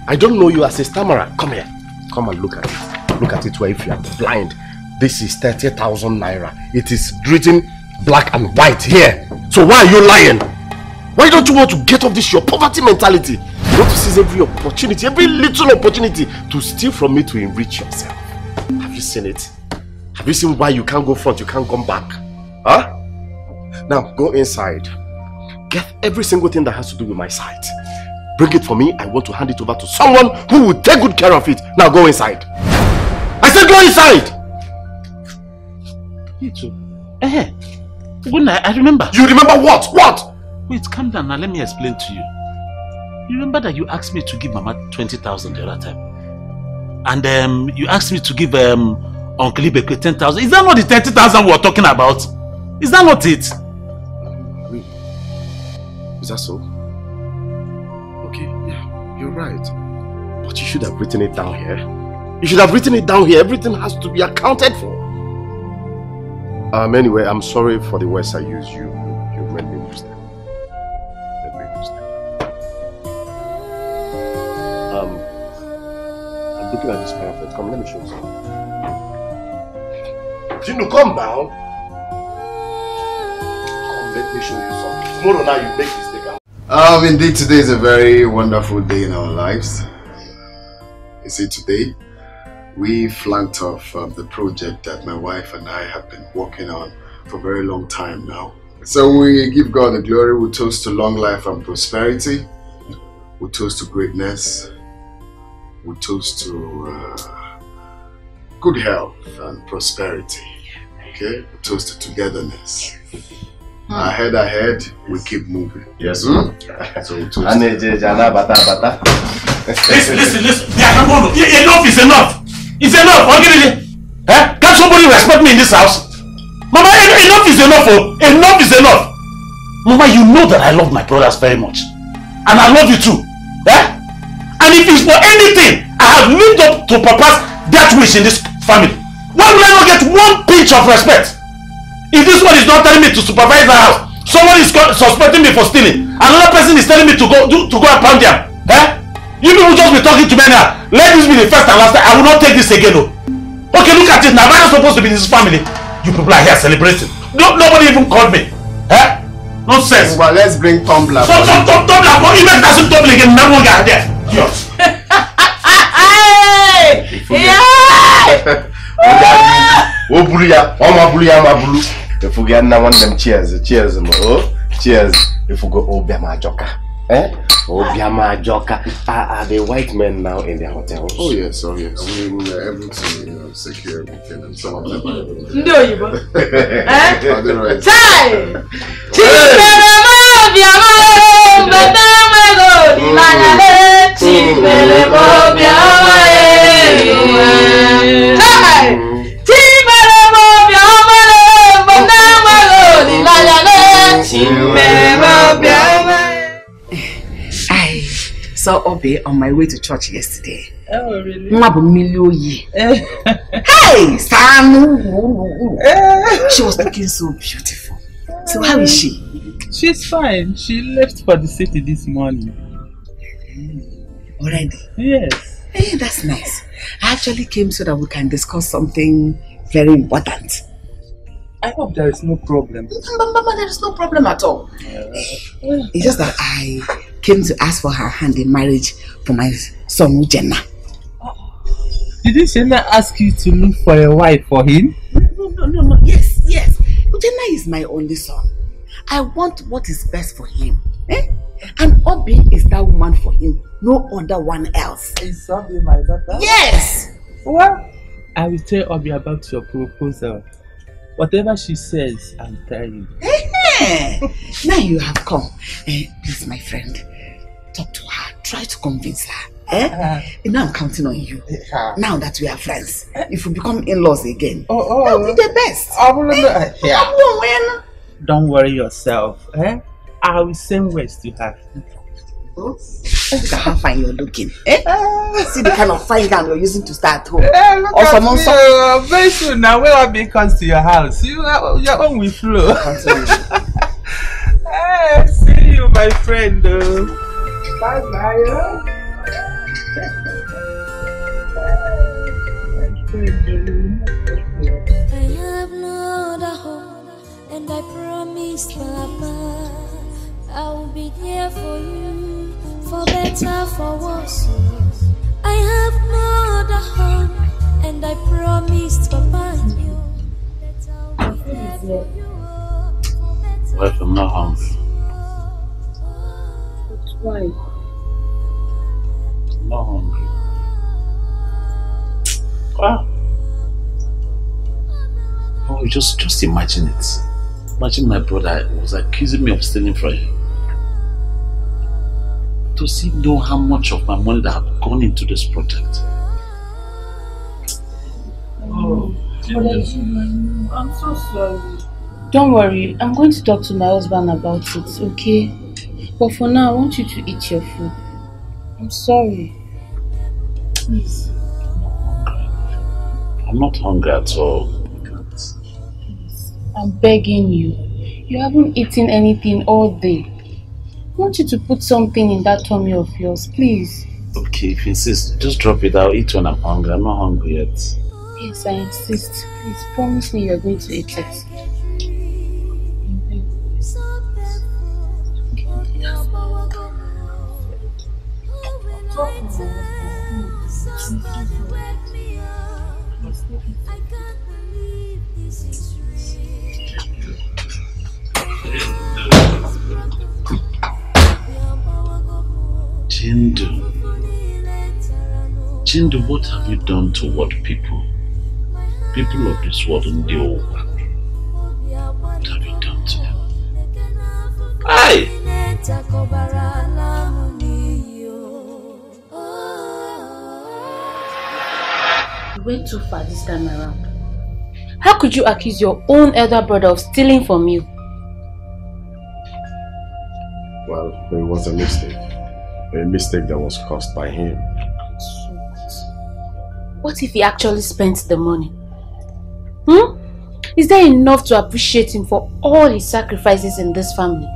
I don't know you as a stammerer. Come here. Come and look at it. Look at it where if you are blind. This is 30,000 naira. It is written black and white here. So why are you lying? Why don't you want to get off this your poverty mentality? You want to seize every opportunity, every little opportunity to steal from me to enrich yourself. Have you seen it? Have you seen why you can't go front, you can't come back? Huh? Now go inside. Get every single thing that has to do with my site. Bring it for me. I want to hand it over to someone who will take good care of it. Now go inside. I said go inside! You too. When I remember. You remember what? What? Wait, calm down now. Let me explain to you. You remember that you asked me to give Mama 20,000 the other time? And you asked me to give Uncle Ibeke 10,000. Is that not the 30,000 we were talking about? Is that not it? Really? Is that so? Okay, yeah, you're right. But you should have written it down here. You should have written it down here. Everything has to be accounted for. Anyway, I'm sorry for the words I used. You made me lose them. I'm looking at this pamphlet. Come, let me show you something. Jindo, come now. Come, let me show you something. Tomorrow now you make this thing out. Indeed, today is a very wonderful day in our lives. You see, today we flanked off the project that my wife and I have been working on for a very long time now. So we give God the glory, we toast to long life and prosperity, we toast to greatness, we toast to good health and prosperity. Okay? We toast to togetherness. Ahead, we keep moving. Yes, So we toast. Listen. Enough is enough. It's enough. Can't somebody respect me in this house? Mama, enough is enough. Oh. Enough is enough. Mama, you know that I love my brothers very much. And I love you too. And if it's for anything, I have lived up to Papa's death wish in this family. Why will I not get one pinch of respect? If this one is not telling me to supervise the house, someone is suspecting me for stealing, another person is telling me to go and pound them. You people just be talking to me now. Let this be the first and last time. I will not take this again. Oh. Okay, look at it now. I'm not supposed to be in this family. You people are here celebrating. Nobody even called me. Nonsense. Well, let's bring tumbler. Tumbler. You make that some tumbling again. No one got there. Yes. Cheers. If we go Obiama Joka. Obiama Joka. Are the white men now in their hotels? Oh yes, oh yes. We are able to secure everything, and some of them are able to. No, you I saw Obi on my way to church yesterday. Oh, really? Hey, Sam! She was looking so beautiful. So how is she? She's fine. She left for the city this morning. Already? Yes. Hey, that's nice. I actually came so that we can discuss something very important. I hope there is no problem. Mama, there is no problem at all. It's just that I came to ask for her hand in marriage for my son Ujenna. Didn't Shenna ask you to look for a wife for him? No. Yes. Ujenna is my only son. I want what is best for him. And Obi is that woman for him. No other one else. Is Obi my daughter? Yes. Well, I will tell Obi about your proposal. Whatever she says, I'll tell you. Now you have come. Please, my friend, talk to her. Try to convince her. You know I'm counting on you. Now that we are friends, if we become in-laws again, that will be the best. Don't worry yourself. I will send words to her. Look at how fine you're looking. See the kind of fine gown you're using to start home. Very soon now, when Obi comes to your house, your own will flow. See you, my friend. Bye-bye. I have no other hope, and I promise Papa I will be there for you, for better, for worse. I have no other hope, and I promised Papa you that I will be there for you. Wife, I'm not hungry. But why? I'm not hungry. Wow. Oh, just imagine it. Imagine my brother was accusing me of stealing from him. Does he know how much of my money that have gone into this project? Oh, I'm so sorry. Don't worry, I'm going to talk to my husband about it, okay? But for now, I want you to eat your food. I'm sorry. Please. I'm not hungry at all. I'm begging you. You haven't eaten anything all day. I want you to put something in that tummy of yours, please. Okay, if you insist, just drop it. I'll eat when I'm hungry. I'm not hungry yet. Yes, I insist. Please promise me you're going to eat it. Chindu, what have you done to what people of this world in the old world? What have you done to them? Aye! You went too far this time around. How could you accuse your own elder brother of stealing from you? Well, it was a mistake. A mistake that was caused by him. What if he actually spent the money? Is there enough to appreciate him for all his sacrifices in this family?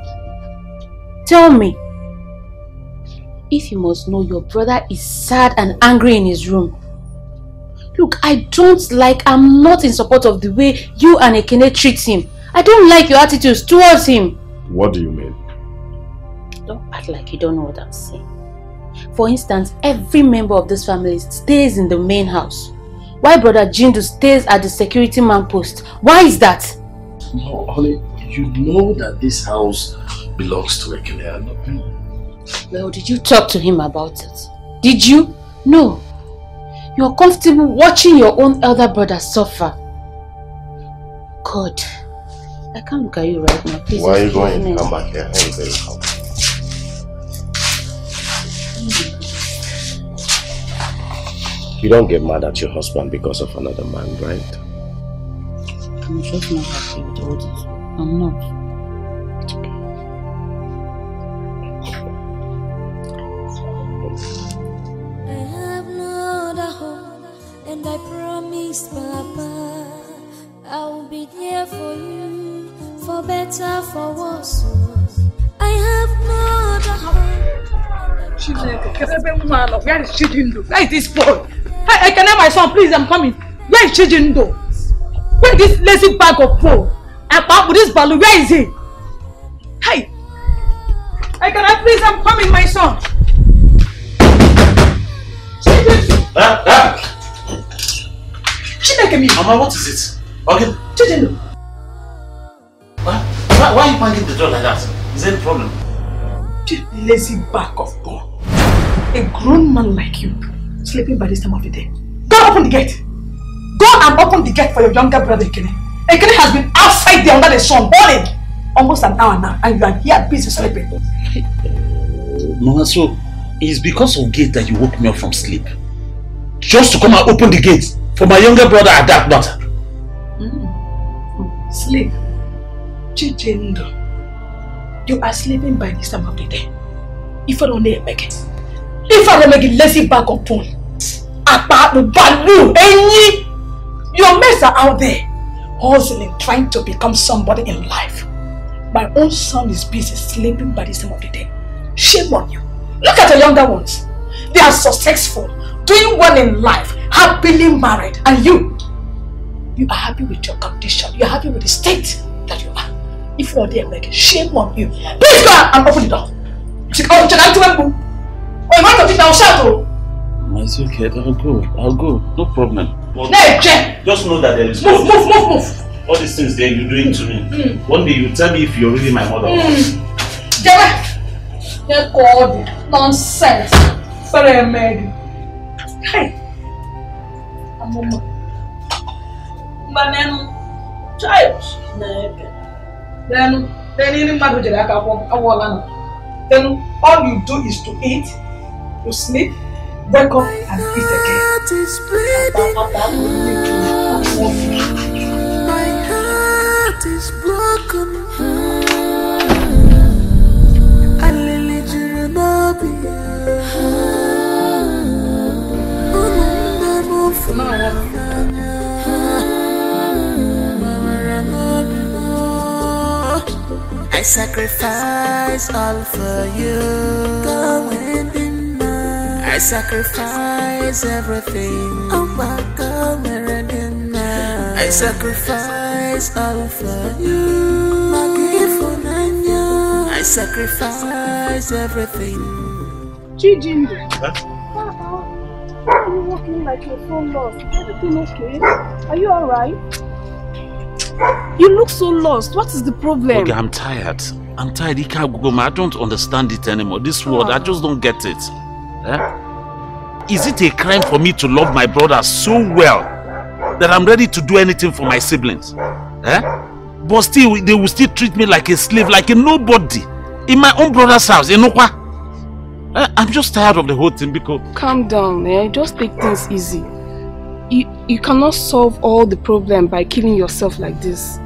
Tell me. If you must know, your brother is sad and angry in his room. Look, I'm not in support of the way you and Ekene treat him. I don't like your attitudes towards him. What do you mean? Don't act like you don't know what I'm saying. For instance, every member of this family stays in the main house, while brother Jindu stays at the security man post. Why is that? No, honey, you know that this house belongs to Ekene. Well, did you talk to him about it? Did you? No. You're comfortable watching your own elder brother suffer. God, I can't look at you right now. Please. Why are you going? Come back here. Come. You don't get mad at your husband because of another man, right? I'm just not happy with all this. I'm not. It's okay. I have no other hope, and I promise, Papa, I'll be there for you, for better, for worse. I have no other hope. Where is Chijindo? Where is this boy? I can hear my son, please, I'm coming. Where is Chijindo? Where is this lazy bag of food? And with this balloon, where is he? Hey! I can hear, please, I'm coming, my son. Chineke me. Mama, what is it? Okay. Chijindo. Why are you banging the door like that? Is there any problem? Lazy bag of bone. A grown man like you, sleeping by this time of the day. Go open the gate. Go and open the gate for your younger brother Ekene. Ekene has been outside there under the sun, burning almost an hour now, and you are here busy sleeping. Mama, so it's because of gate that you woke me up from sleep? Just to come and open the gate for my younger brother and that daughter? Sleep. Chijindo. You are sleeping by this time of the day. If I don't make it. If I don't make it lazy back of phone. Your mates are out there hustling, trying to become somebody in life. My own son is busy sleeping by this time of the day. Shame on you. Look at the younger ones. They are successful, doing well in life, happily married. And you are happy with your condition. You are happy with the state that you are. If you're there, make it, shame on you. Please go and open the door. It's okay, I'll go. No problem. But just know that there is move. All these things that you're doing to me. One day you tell me if you're really my mother. Nonsense. Sorry, Meg. Hey. Child. Then all you do is to eat, to sleep, wake up and eat again. My heart is broken. I sacrifice all for you. I sacrifice everything. I sacrifice all for you. I sacrifice everything. Chijindo. looking like you're so lost. Is everything okay? Are you alright? You look so lost. What is the problem? Okay, I'm tired. I'm tired. I don't understand it anymore. This word, I just don't get it. Is it a crime for me to love my brother so well that I'm ready to do anything for my siblings? But still, they will still treat me like a slave, like a nobody in my own brother's house. I'm just tired of the whole thing because... Calm down, just take things easy. You cannot solve all the problem by killing yourself like this.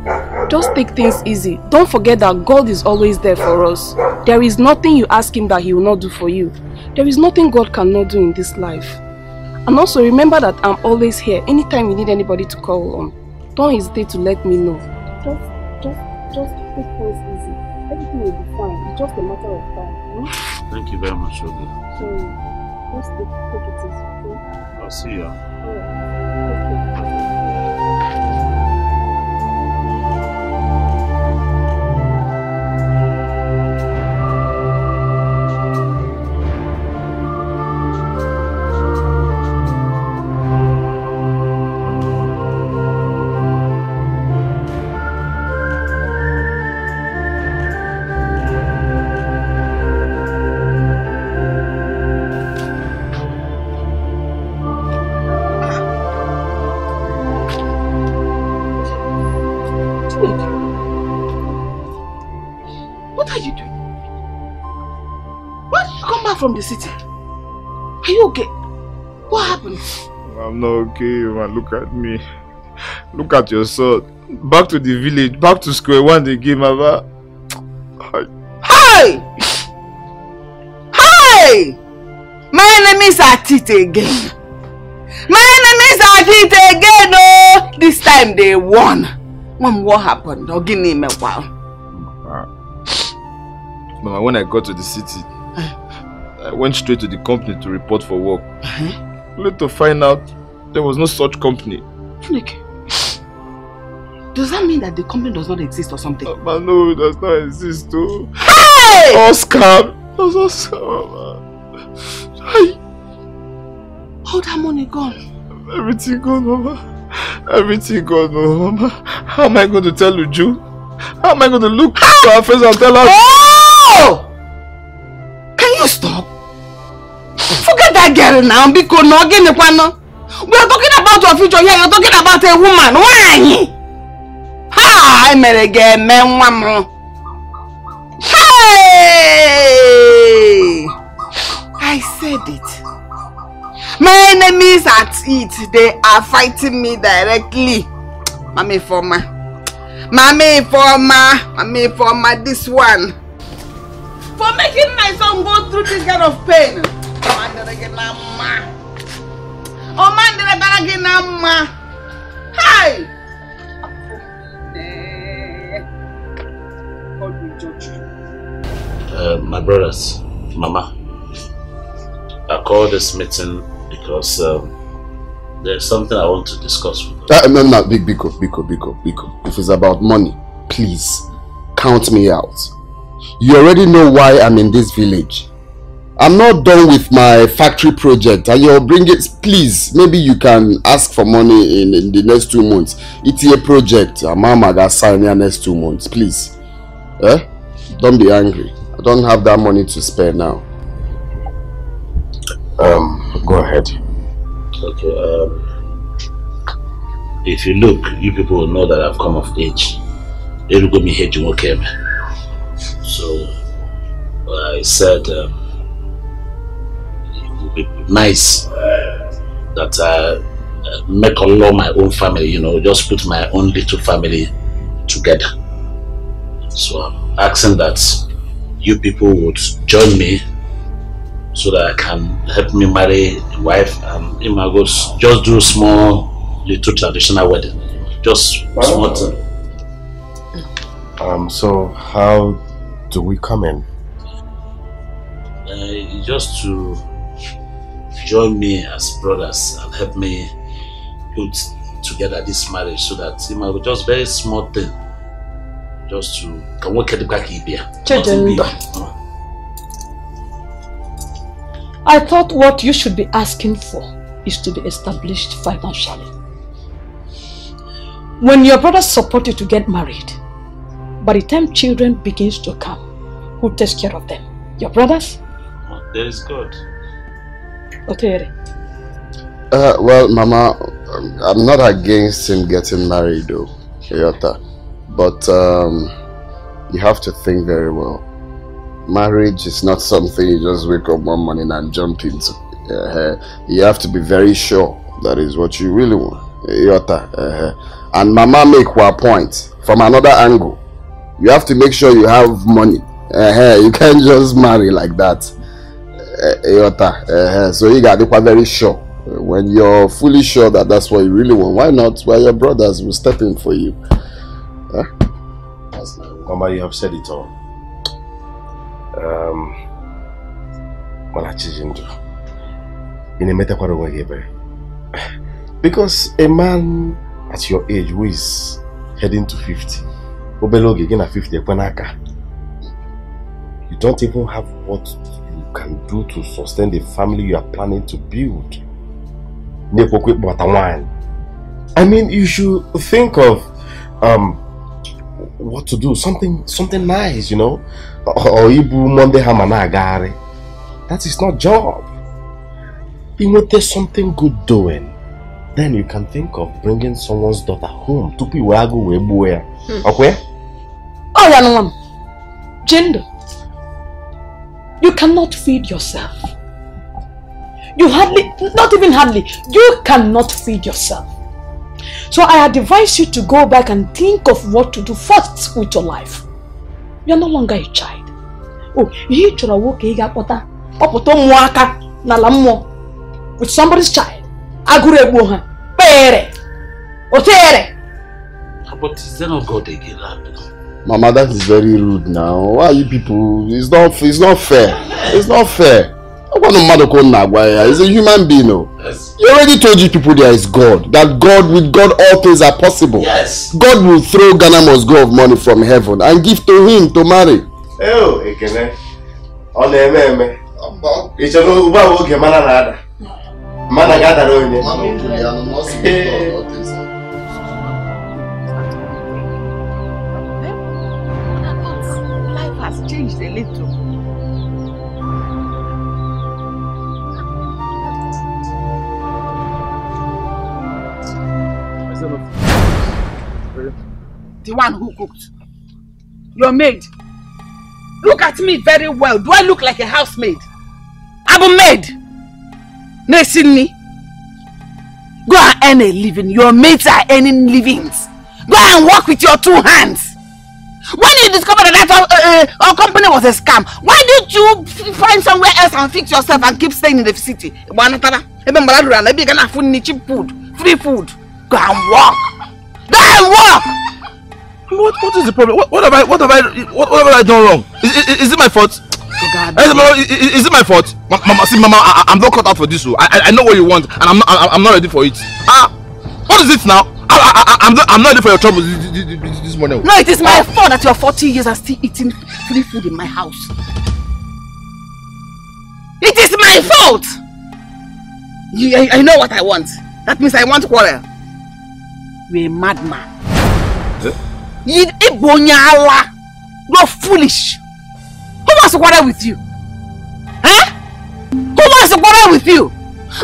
Just take things easy. Don't forget that God is always there for us. There is nothing you ask Him that He will not do for you. There is nothing God cannot do in this life. And also remember that I'm always here. Anytime you need anybody to call on, don't hesitate to let me know. Just take things easy. Everything will be fine. It's just a matter of time. Thank you very much, Obi. So, just take it easy, okay? I'll see you. From the city. Are you okay? What happened? I'm not okay, man. Look at me. Look at your son. Back to the village, back to square one again, Mama. Hey! Hey! My enemies are at it again. My enemies are at it again, oh! This time they won. What happened? I'll give me a while. Mama, when I got to the city, I went straight to the company to report for work. Only to find out there was no such company. Look, does that mean that the company does not exist or something? But no, it does not exist too. Hey! All scam. It was all scam, Mama. Hey! All that money gone? Everything gone, Mama. Everything gone, Mama. How am I going to tell Uju? How am I going to look to her face and tell her? Oh! Can you stop? Forget that girl now, because no again. We are talking about your future here. You're talking about a woman. Why? Ha! I met again, man. Hey! I said it. My enemies at it. They are fighting me directly. Mami forma. This one. For making my son go through this kind of pain. Hey! God will judge you. My brothers, Mama, I called this meeting because there's something I want to discuss with you. No, Biko. If it's about money, please count me out. You already know why I'm in this village. I'm not done with my factory project and you're bringing... Please, maybe you can ask for money in the next 2 months. It's a project. Mama got signed in the next 2 months. Please. Don't be angry. I don't have that money to spare now. Go ahead. Okay, if you look, you people will know that I've come of age. So I said it would be nice that I make all my own family, just put my own little family together. So I'm asking that you people would join me so that I can help me marry a wife and just do small little traditional wedding. Just small thing. So how do we come in? Just to join me as brothers and help me put together this marriage so that just very small thing, just to can work at the back here. I thought what you should be asking for is to be established financially. When your brothers support you to get married, by the time children begins to come, who takes care of them? Your brothers? Oh, there is God. Okay. Well, Mama, I'm not against him getting married though, Yota. But you have to think very well. Marriage is not something you just wake up one morning and jump into. You have to be very sure that is what you really want. Yota. And Mama make one point from another angle. You have to make sure you have money. You can't just marry like that. So you got to be very sure. When you're fully sure that that's what you really want, why not? Why your brothers will step in for you? Mama, you have said it all. Because a man at your age who is heading to 50, you don't even have what you can do to sustain the family you are planning to build. I mean, you should think of what to do, something nice, you know, or Ibu Monday Hamanagari. That is not job. If there's something good doing, then you can think of bringing someone's daughter home. To be where? Okay? Oh, yeah, Gender. You cannot feed yourself. You hardly, not even hardly, you cannot feed yourself. So I advise you to go back and think of what to do first with your life. You are no longer a child. Oh, you should walk with somebody's child. But is there not God again? Mama, that is very rude now. Why are you people? It's not fair. It's not fair. He's a human being. Yes. He already told you people there is God. That with God all things are possible. Yes. God will throw Ghana must go of money from heaven and give to him to marry. Life has changed a little. The one who cooked. Your maid. Look at me very well. Do I look like a housemaid? I'm a maid. Listen me. Go and earn a living. Your maids are earning livings. Go and work with your 2 hands. When you discovered that our company was a scam, why didn't you find somewhere else and fix yourself and keep staying in the city? Cheap food, free food. Go and work. Go and work. What is the problem? What have I done wrong? Is it my fault? Is it my fault? Mama, see, Mama, I'm not cut out for this. I know what you want, and I'm not ready for it. What is it now? I'm not ready for your trouble this morning. No, it is my fault that you're 40 years and still eating free food in my house. It is my fault. I know what I want. That means I want quarrel. You're a madman. You're foolish. Who wants to quarrel with you? Huh? Who wants to quarrel with you?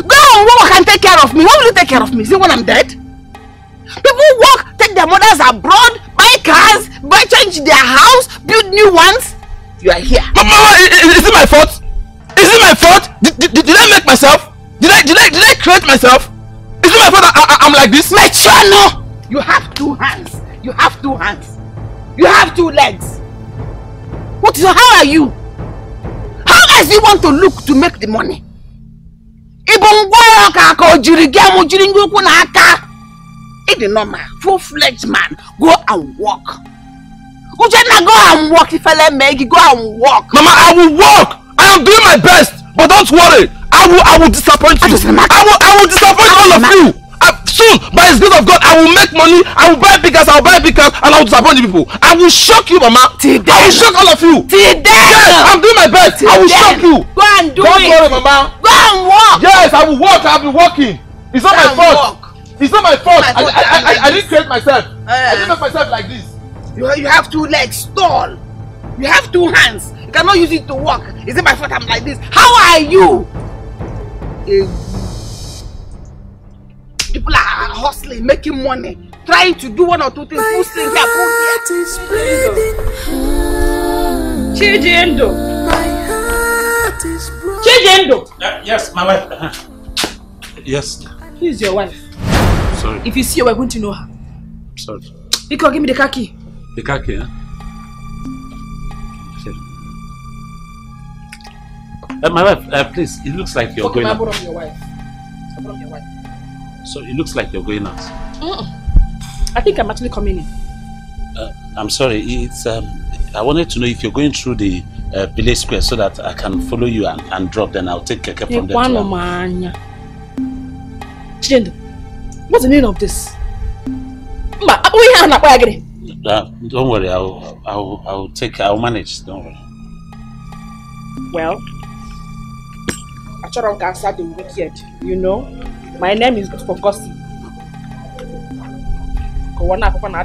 Go and work and take care of me. When will you take care of me? Is it when I'm dead? People work, take their mothers abroad, buy cars, change their house, build new ones. You are here. Mama, is it my fault? Is it my fault? Did I make myself? Did I create myself? Is it my fault that I'm like this? My channel! You have 2 hands. You have 2 hands. You have 2 legs. How are you? How else do you want to look to make the money? It's normal. Full-fledged man. Go and walk. Ujana, go and walk. If I make you go and walk. Mama, I will walk. I am doing my best. But don't worry. I will disappoint you. I will disappoint all of you. Soon, by His grace of God, I will make money, I will buy big house, I will buy big house, and I will disappoint the people. I will shock you, Mama. I will shock all of you. Yes, I'm doing my best. I will shock you. Go and do Don't it. worry, Mama. Go and walk. Yes, I will walk. I'll be walking. It's not my fault. It's not my fault. I didn't create myself. I didn't make myself like this. You have 2 legs, tall. You have 2 hands. You cannot use it to walk. Is it my fault I'm like this? How are you? People are hustling, making money, trying to do 1 or 2 things. Who's thinking about Chijendo. Chijendo. Yes, my wife. Yes. Who is your wife? Sorry. If you see her, we're going to know her. Sorry. Because give me the car key. The car key, huh? My wife, please, it looks like you're going out. Okay, I'm your wife. I'm your wife. So it looks like you're going out. I think I'm actually coming in. I'm sorry, it's I wanted to know if you're going through the village square so that I can follow you and drop, then I'll take Keke from there. Chijendo, what's the meaning of this? Don't worry, I'll manage, don't worry. Well, I try to answer the wicked, you know. My name is good for gossip. Go on, I'm going to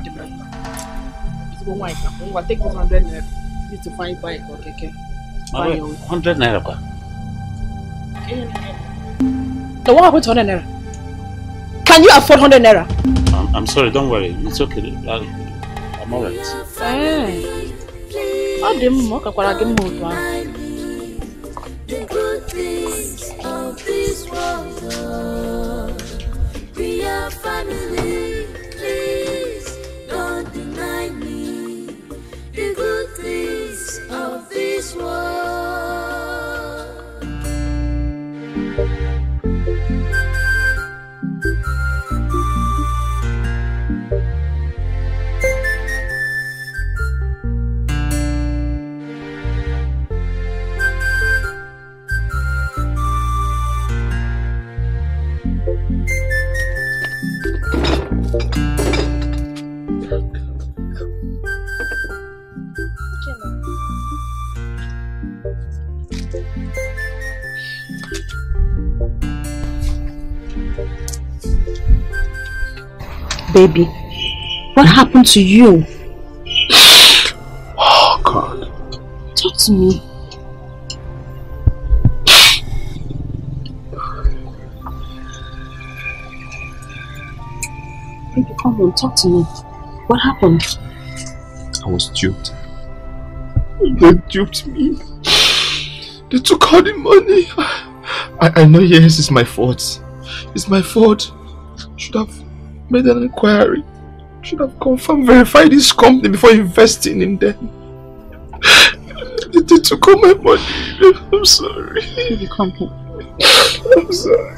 take 100 naira. Need to find bike or Keke. 100 naira. The one happened to 100 naira. Can you afford 100 naira? I'm sorry, don't worry. It's okay. I'm alright. The good things of this world, we are family, please don't deny me. The good things of this world. Baby, what happened to you? Oh God. Talk to me. Baby, come on, talk to me. What happened? I was duped. They duped me. They took all the money. I know, yes, it's my fault. It's my fault. Should have made an inquiry. Should have confirmed, verified this company before investing in them. They took all my money. I'm sorry. Baby, come here. I'm sorry.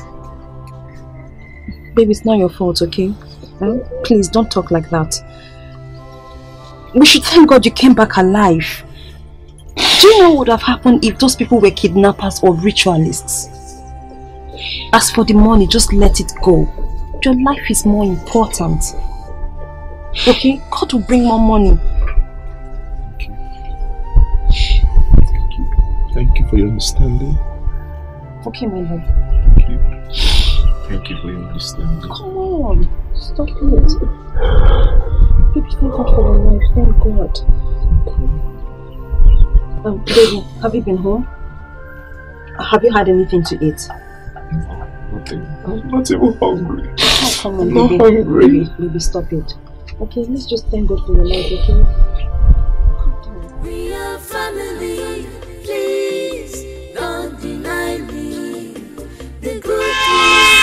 Baby, it's not your fault, okay? Please, don't talk like that. We should thank God you came back alive. Do you know what would have happened if those people were kidnappers or ritualists? As for the money, just let it go. Your life is more important. Okay? God will bring more money. Thank you for your understanding. Okay, my love. Thank you. Thank you for your understanding. Come on. Stop it. Baby, thank God for your life. Thank God. Baby, have you been home? Have you had anything to eat? Nothing. I'm not even hungry. Oh, come on, I'm baby. not hungry. Baby, stop it. Okay, let's just thank God for your life, okay? We are family, please don't deny me. The good things.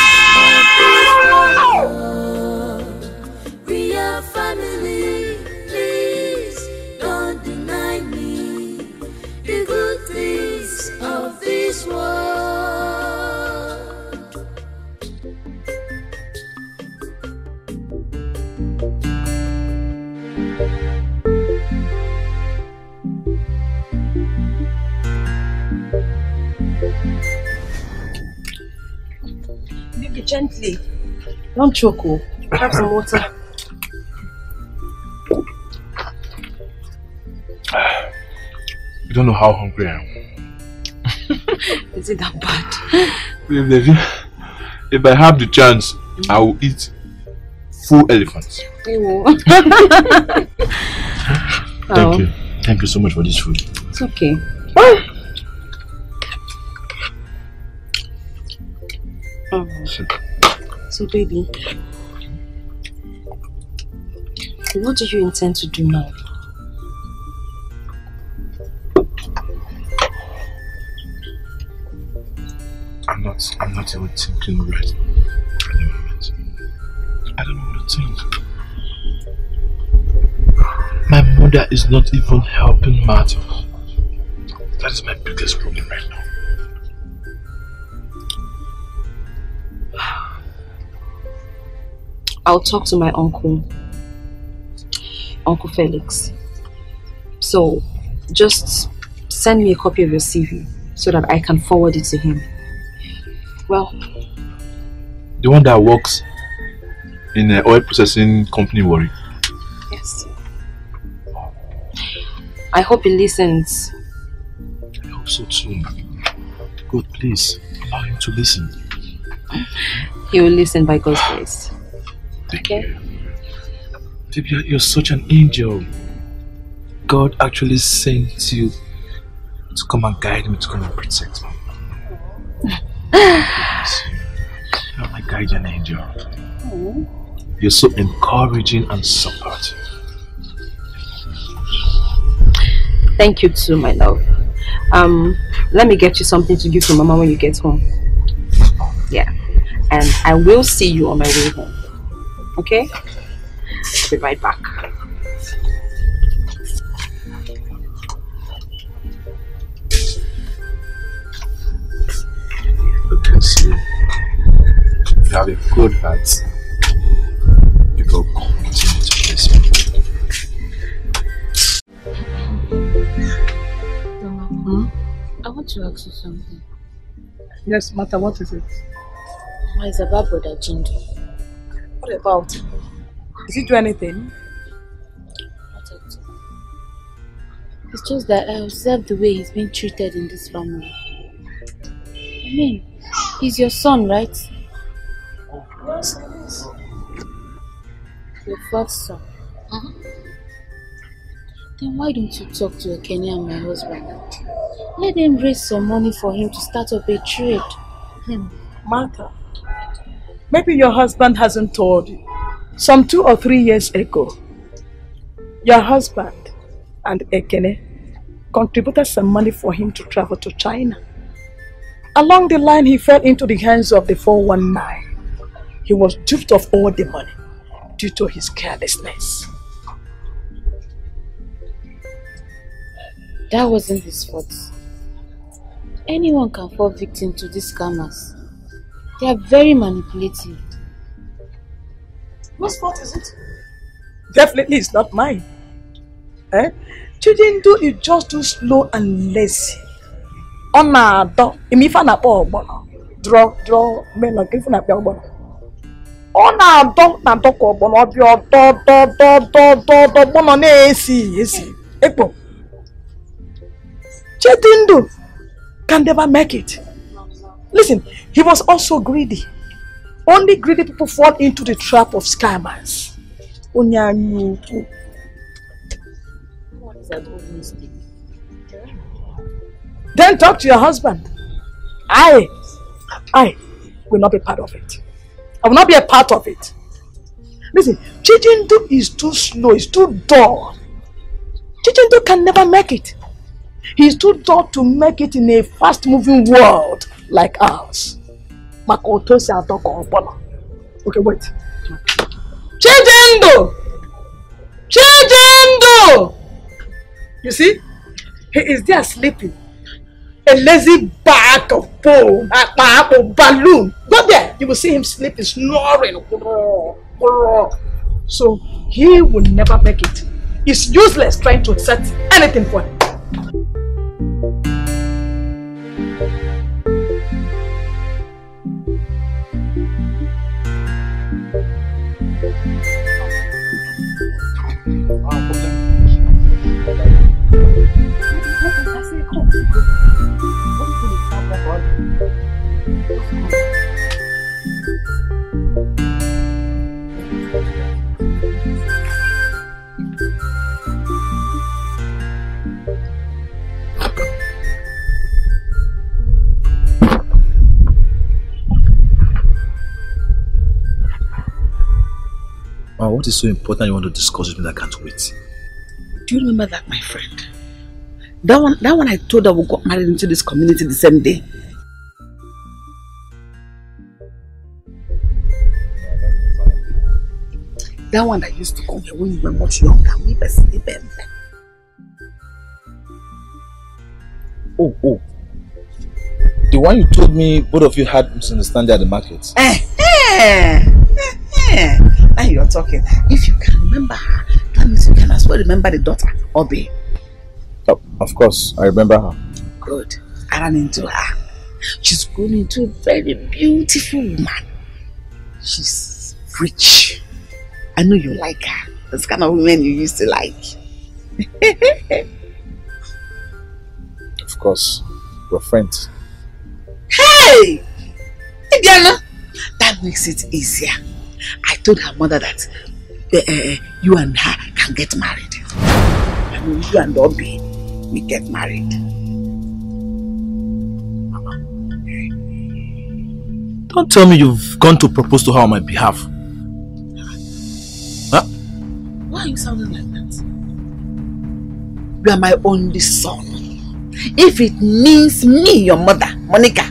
We are family, please don't deny me. The good things of this world. Baby, gently. Don't choke. Have some water. You don't know how hungry I am. Is it that bad? If I have the chance, I will eat full elephants. Thank you. Thank you so much for this food. It's okay. So baby, what do you intend to do now? I'm not even thinking right at the moment. I don't know what to think. My mother is not even helping matters. That is my biggest problem right now. I'll talk to my uncle Felix. So just send me a copy of your CV so that I can forward it to him. Well, the one that works in an oil processing company, Worry. Yes. I hope he listens. I hope so too. God, please allow him to listen. He will listen by God's grace. Thank you. Baby, you're such an angel. God actually sent you to come and guide me, to come and protect me. You're my guardian angel. You're so encouraging and supportive. Thank you too, my love. Let me get you something to give to Mama when you get home. Yeah. And I will see you on my way home. Okay? I'll be right back. Okay, see you. If you have a good heart, you will continue to bless me. I want to ask you something. Yes, Mata, what is it? It's about Brother Jindo. What about him? Does he do anything? It's just that I observe the way he's being treated in this family. I mean, he's your son, right? Yes. Your first son. Then why don't you talk to Ekene and my husband? Let them raise some money for him to start up a trade. Martha, maybe your husband hasn't told you. Some 2 or 3 years ago, your husband and Ekene contributed some money for him to travel to China. Along the line, he fell into the hands of the 419. He was duped of all the money due to his carelessness. That wasn't his fault. Anyone can fall victim to these scammers. They are very manipulative. Whose fault is it? Definitely it's not mine. Chidindo is just too slow and lazy. Draw me like if not be Chidindo can never make it. Listen, he was also greedy. Only greedy people fall into the trap of scammers. What is that old mistake? Then talk to your husband. I will not be part of it. I will not be a part of it. Listen, Chidindo is too slow, he's too dull. Chidindo can never make it. He's too dull to make it in a fast-moving world like ours. Okay, wait. Chidindo! Chidindo! You see? He is there sleeping. A lazy bag of bone, a bag of balloon. Go there, you will see him sleeping, snoring. So he will never make it. It's useless trying to set anything for him. What is so important you want to discuss with me that I can't wait? Do you remember that, my friend? That one I told her we got married into this community the same day. That one that used to come here when you were much younger. We were sleeping. Oh. The one you told me both of you had misunderstanding at the market. Now you're talking. If you can remember her, that means you can as well remember the daughter, Obi. Oh, of course, I remember her. Good. I ran into her. She's grown into a very beautiful woman. She's rich. I know you like her. That's kind of women you used to like. Of course. We're friends. Hey! Diana! That makes it easier. I told her mother that you and her can get married. I mean, you and Obi, we get married. Don't tell me you've gone to propose to her on my behalf. Huh? Why are you sounding like that? You are my only son. If it means me, your mother, Monica,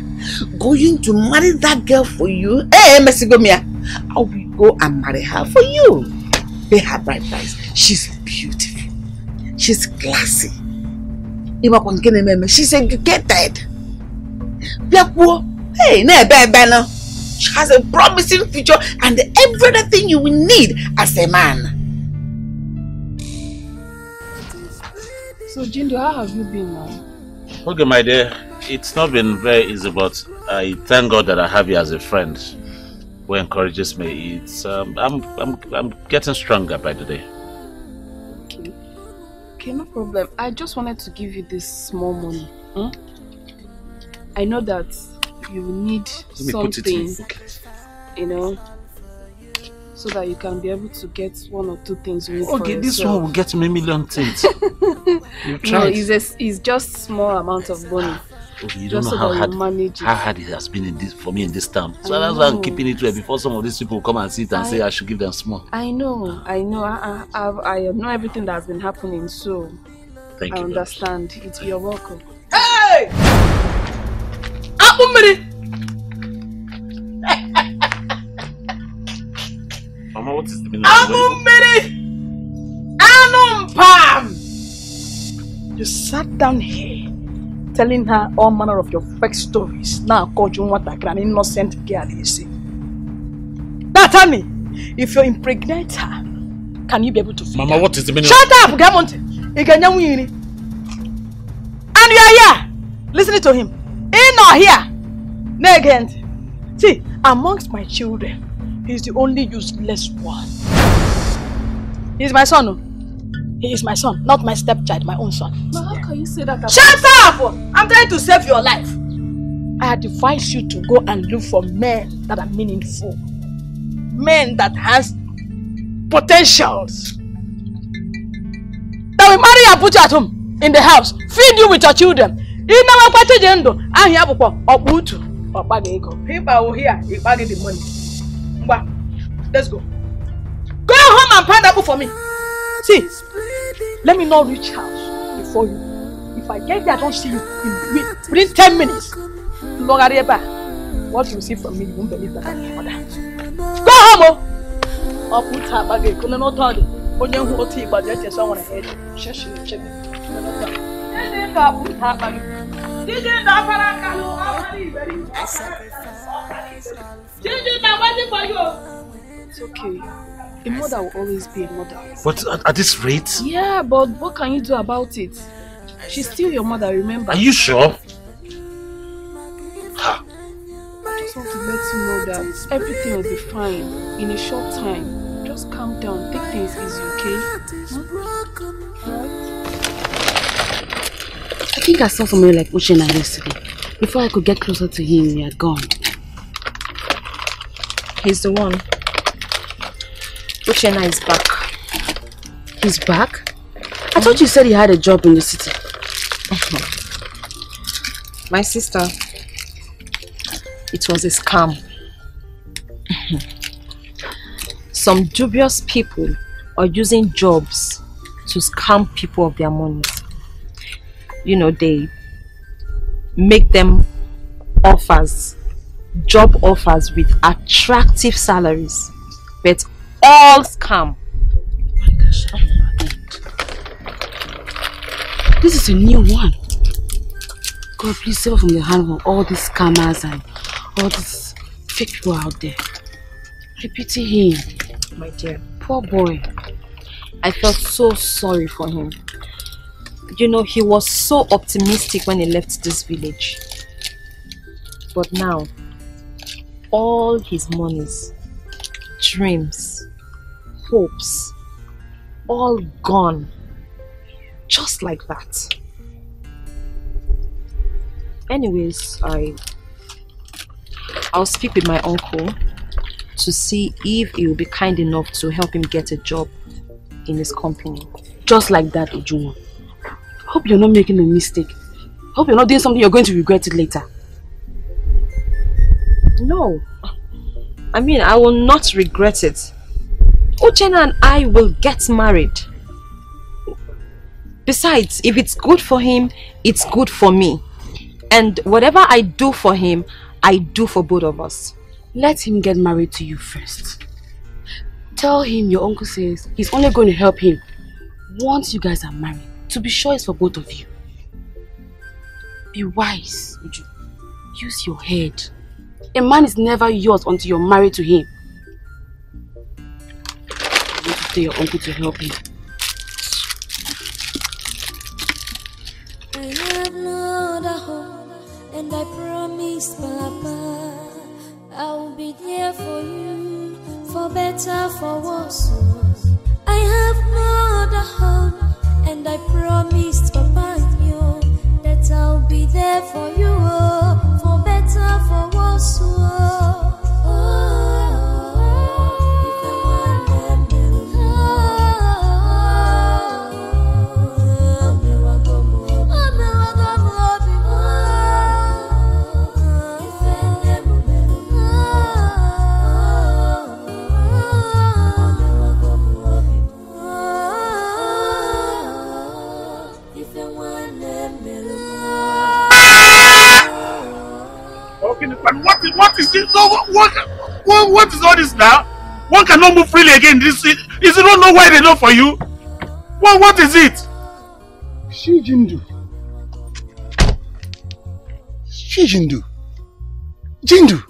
going to marry that girl for you, Mesigomia, I will go and marry her for you. Pay her bride price. She's beautiful. She's classy. She's educated. Hey, she has a promising future and everything you will need as a man. So, Jindo, how have you been now? Okay, my dear, it's not been very easy, but I thank God that I have you as a friend who encourages me. It's I'm getting stronger by the day. Okay, no problem. I just wanted to give you this small money. I know that you need something, you know, so that you can be able to get one or two things you need for yourself. This one will get me a million things. No, it's just small amount of money. Okay, you don't know how hard it has been for me in this town. So that's why I'm keeping it well before some of these people come and sit and say I should give them small. I know. I know everything that has been happening, so thank you. I understand. You're welcome. Hey! Mama, what is the meaning of You sat down here telling her all manner of your fake stories. Now called you what an innocent girl you see. Now tell me, if you impregnate her, can you be able to feed Mama, her? what is the meaning? Shut up, Gamonte! And you are here, listening to him. In or here. Nay again. See, amongst my children, he's the only useless one. He's my son. He is my son, not my stepchild, my own son. But how can you say that? Shut up! I'm trying to save your life. I advise you to go and look for men that are meaningful. Men that has potentials. That will marry and put you at home, in the house, feed you with your children. In our party gendo, I have a butu or bagego. People will hear if I get the money. Let's go. Go home and find apple for me. See, let me not reach house before you. If I get there, I don't see you within 10 minutes. What you see from me, you won't believe that I'm your mother. Go home! I'll put her back in. Couldn't not tell you. When you hold tea, but there's someone ahead. Shush. It's okay. A mother will always be a mother. But at this rate? Yeah, but what can you do about it? She's still your mother, remember? Are you sure? I just want to let you know that everything will be fine in a short time. Just calm down, take things easy, okay? I think I saw somebody like Uchenna yesterday. Before I could get closer to him, he had gone. He's the one. Uchenna is back. He's back? I thought you said he had a job in the city. My sister, it was a scam. some dubious people are using jobs to scam people of their money. You know, they make them offers, job offers with attractive salaries, but all scam. This is a new one. God, please save us from the hand of all these scammers and all these fake people out there. I pity him. My dear. Poor boy. I felt so sorry for him. You know, he was so optimistic when he left this village. But now, all his monies, dreams, hopes, all gone. Just like that. Anyways, I'll speak with my uncle to see if he will be kind enough to help him get a job in his company. Just like that, Ujunwa. Hope you're not making a mistake. Hope you're not doing something you're going to regret it later. No. I mean, I will not regret it. Uchenna and I will get married. Besides, if it's good for him, it's good for me. And whatever I do for him, I do for both of us. Let him get married to you first. Tell him your uncle says he's only going to help him once you guys are married. To be sure it's for both of you. Be wise, Uju. Use your head. A man is never yours until you're married to him. You need to tell your uncle to help him. I have no other hope, and I promise, Papa, I will be there for you, for better, for worse. I have no other hope, and I promised Papa and you that I'll be there for you, for better, for worse. What is this? What is all this now? One cannot move freely again. Is it not know why they know for you? What is it? Jindu. Jindu,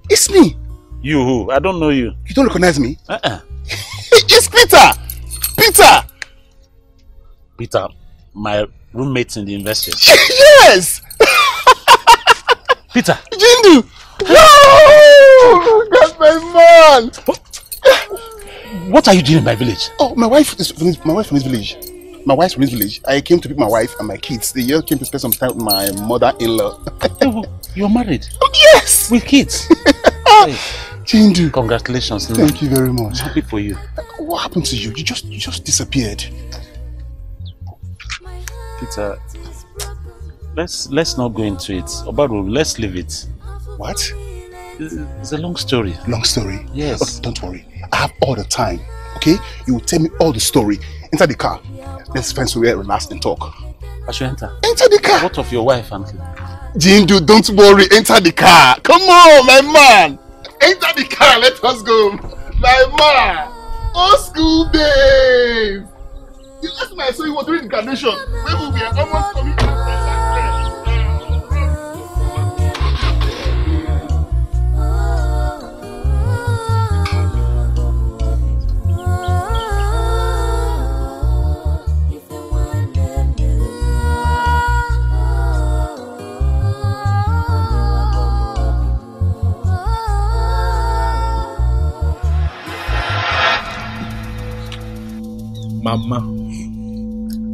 it's me. You who? I don't know you. You don't recognize me? It's Peter. Peter, my roommate in the university. Yes. Peter. Jindu. Oh, that's my man. What are you doing in my village? Oh, my wife from this village. My wife's from this village. I came to pick my wife and my kids. They just came to spend some time with my mother-in-law. You're married? Yes. With kids? Jindu. Congratulations. Thank you very much. I'm happy for you. What happened to you? You just disappeared. Peter, let's not go into it. Obaru, let's leave it. What? It's a long story. Long story? Yes. Okay, don't worry. I have all the time. Okay? You will tell me all the story. Enter the car. Let's find somewhere, relax and talk. I should enter. Enter the car. What of your wife and kid? Jindu, don't worry. Enter the car. Come on, my man. Enter the car. Let us go. My man. Old school days. The last time I saw you was during the graduation. Where will we are almost coming out.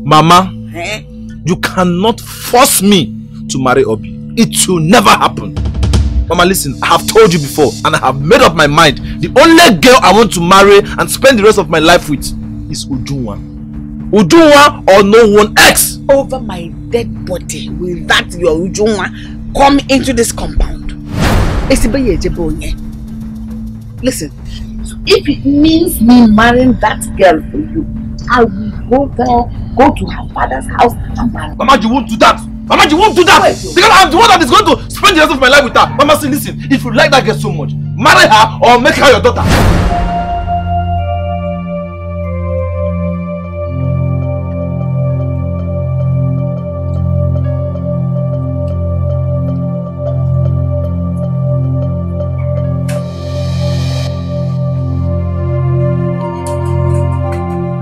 Mama, you cannot force me to marry Obi. It will never happen. Mama, listen, I have told you before and I have made up my mind. The only girl I want to marry and spend the rest of my life with is Ujunwa. Ujunwa or no one else. Over my dead body will that your Ujunwa come into this compound. Listen, If it means me marrying that girl for you, I will go there, go to her father's house and marry. Mama, you won't do that. Mama, you won't do that. Because I'm the one that is going to spend the rest of my life with her. Mama, see, listen. If you like that girl so much, marry her or make her your daughter.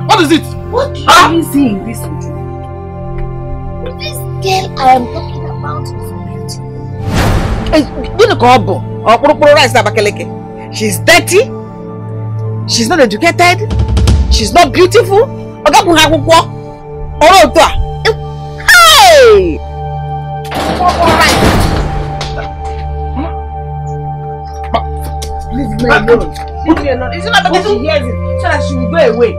What is it? What do you see in this video? This girl I am talking about is beautiful. She's dirty. She's not educated. She's not beautiful. Hey! Leave me alone. Leave me alone. It's not better she hears it so that she will go away.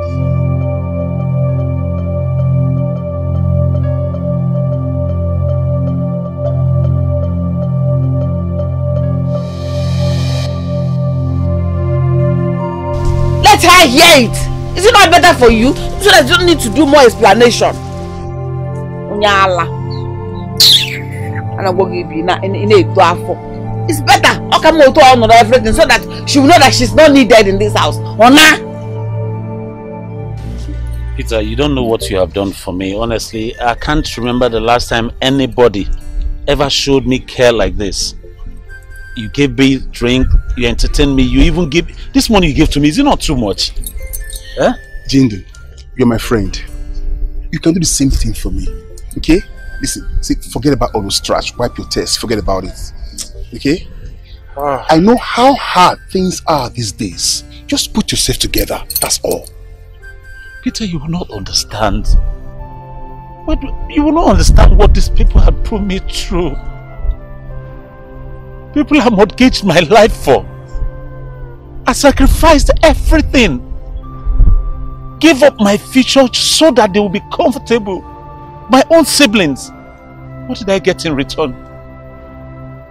Let her hear it. Is it not better for you so that you don't need to do more explanation? It's better. Everything so that she will know that she's not needed in this house. Peter, you don't know what you have done for me. Honestly, I can't remember the last time anybody ever showed me care like this. You gave me drink, you entertained me, you even give this money you gave to me. Is it not too much? Eh? Jindu, you're my friend. You can do the same thing for me. Okay? Listen, see, forget about all those trash. Wipe your tears. Forget about it. Okay? I know how hard things are these days. Just put yourself together. That's all. Peter, you will not understand. But you will not understand what these people have put me through. People have mortgaged my life for. I sacrificed everything. Gave up my future so that they will be comfortable. My own siblings. What did I get in return?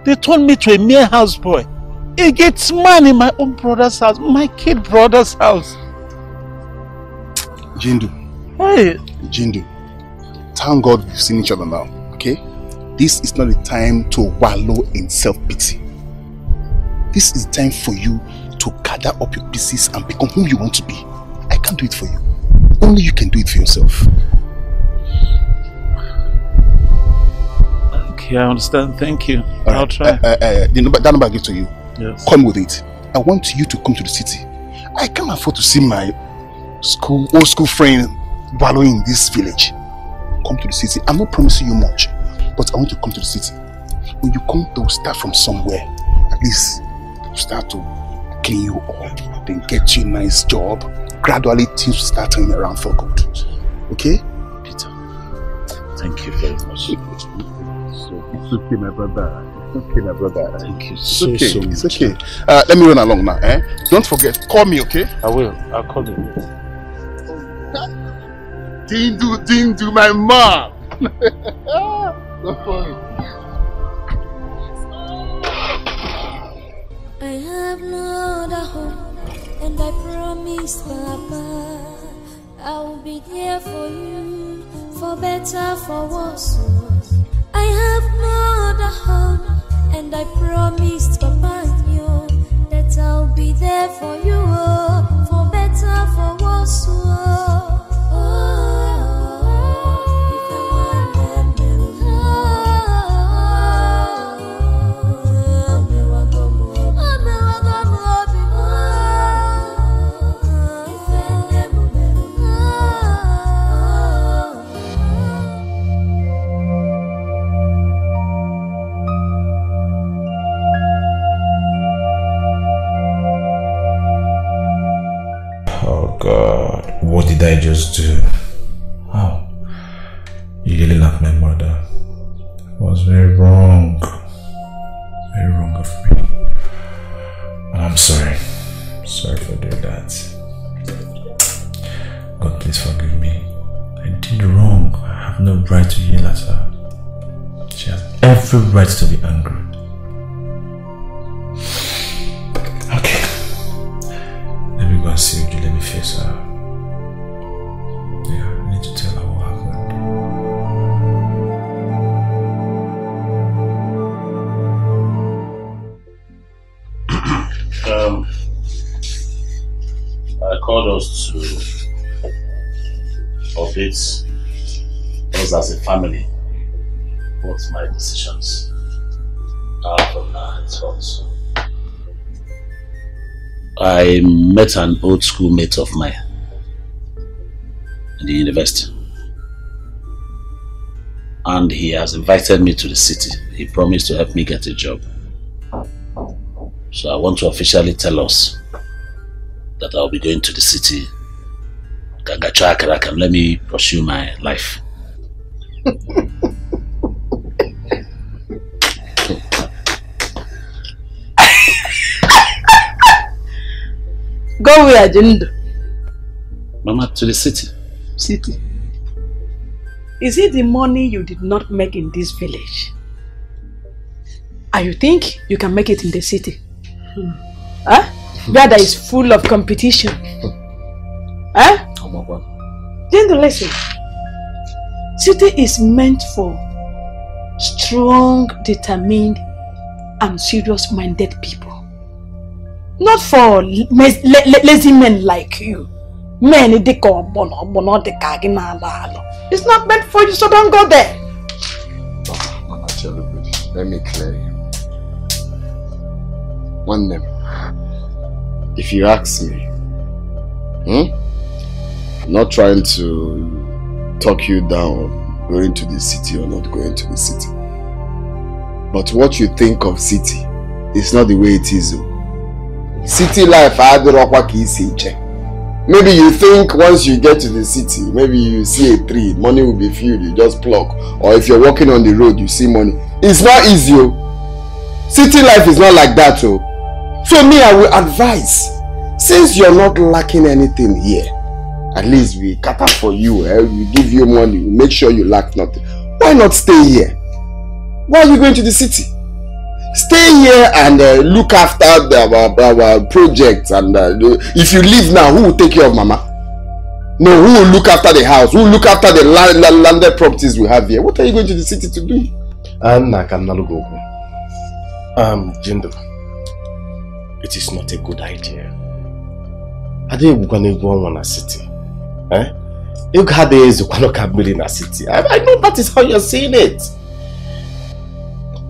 They turned me to a mere houseboy. A gets man in my own brother's house. My kid brother's house. Jindu. Hey. Jindu. Thank God we've seen each other now. Okay? This is not the time to wallow in self-pity. This is the time for you to gather up your pieces and become who you want to be. I can't do it for you. Only you can do it for yourself. Okay, I understand. Thank you. I'll try. That number I give to you. Yes. Come with it. I want you to come to the city. I can't afford to see my old school friend wallowing in this village. Come to the city. I'm not promising you much, but I want you to come to the city. When you come, they will start from somewhere. At least start to clean you up, then get you a nice job. Gradually things will start turning around for good. Okay? Peter, thank you very much. It's okay, my brother. It's okay, my brother. Thank you so much. It's okay. Let me run along now. Don't forget, call me, okay? I will. I'll call you. Dindu, my mom. Don't worry. I have no other hope, and I promise, Papa, I will be there for you, for better, for worse. I have no other hope, and I promised, Papa, that I'll be there for you, for better, for worse. God, what did I just do? How? You really love my mother. It was very wrong. Very wrong of me. And I'm sorry. Sorry for doing that. God, please forgive me. I did wrong. I have no right to yell at her. She has every right to be angry. Let go and see Uju. Let me face her. Yeah, I need to tell her what happened. I called us to update us as a family what my decisions are from now henceforth. I met an old schoolmate of mine in the university, and he has invited me to the city. He promised to help me get a job. So I want to officially tell us that I'll be going to the city. And let me pursue my life. Go where, Jindo? Mama, to the city. City? Is it the money you did not make in this village? And you think you can make it in the city? Huh? Where there is full of competition. Huh? Jindo, listen. City is meant for strong, determined, and serious-minded people. Not for lazy men like you. Men, it's not meant for you, so don't go there. Mama, let me clear you. One name. If you ask me, I'm not trying to talk you down going to the city or not going to the city. But what you think of city is not the way it is. City life, maybe you think once you get to the city, maybe you see a tree, money will be filled, you just pluck. Or if you're walking on the road, you see money. It's not easy. City life is not like that. So me, I will advise, since you're not lacking anything here, at least we cater for you, we give you money, we make sure you lack nothing. Why not stay here? Why are you going to the city? Stay here and look after our projects. And if you leave now, who will take care of Mama? No, who will look after the house? Who will look after the landed properties we have here? What are you going to the city to do? Jindo, it is not a good idea. I didn't go to a city. You had in a city. I know that is how you're saying it.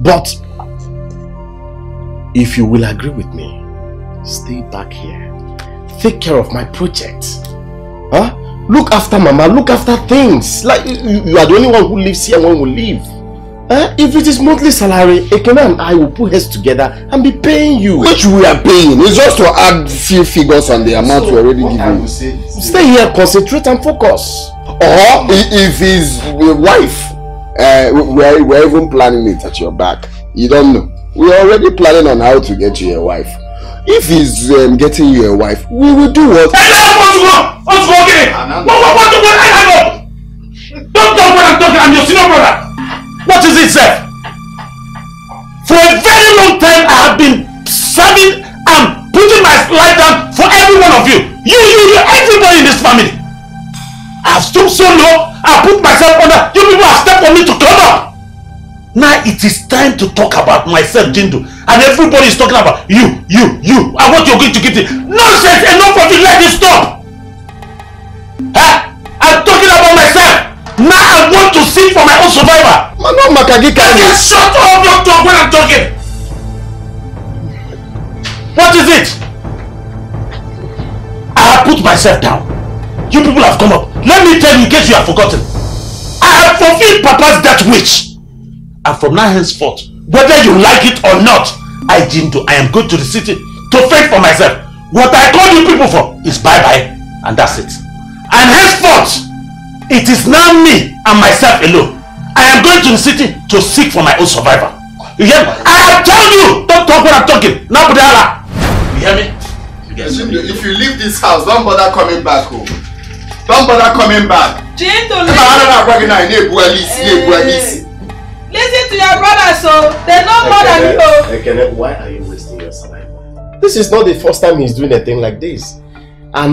But if you will agree with me, stay back here. Take care of my project. Look after Mama, look after things. Like you are the only one who lives here and one will leave. If it is monthly salary, Ekene and I will put heads together and be paying you. Which we are paying. It's just to add few figures on the amount we already given. Stay here, concentrate and focus. Or if his wife, we're even planning it at your back. You don't know. We're already planning on how to get you a wife. If he's getting you a wife, we will do what? What's wrong? What? Don't talk when I'm talking. I'm your senior brother. What is it, sir? For a very long time, I have been serving and putting my life down for every one of you. You, everybody in this family. I have stooped so low. I put myself under. You people have stepped on me to come up. Now it is time to talk about myself, Jindo. And everybody is talking about you, and what you're going to get in. Nonsense! Enough of it, let it stop! I'm talking about myself! Now I want to seek for my own survivor! Shut up, don't talk when I'm talking! What is it? I have put myself down. You people have come up. Let me tell you in case you have forgotten. I have fulfilled Papa's death wish. And from now henceforth, whether you like it or not, I am going to the city to fend for myself. What I call you people for is bye-bye, and that's it. And henceforth, it is now me and myself alone. I am going to the city to seek for my own survivor. You hear me? I have told you, don't talk when I'm talking. Now, Budala. You hear me? If you leave this house, don't bother coming back home. Don't bother coming back. Listen to your brother, so they know more than you. Ekene, why are you wasting your saliva? This is not the first time he's doing a thing like this. My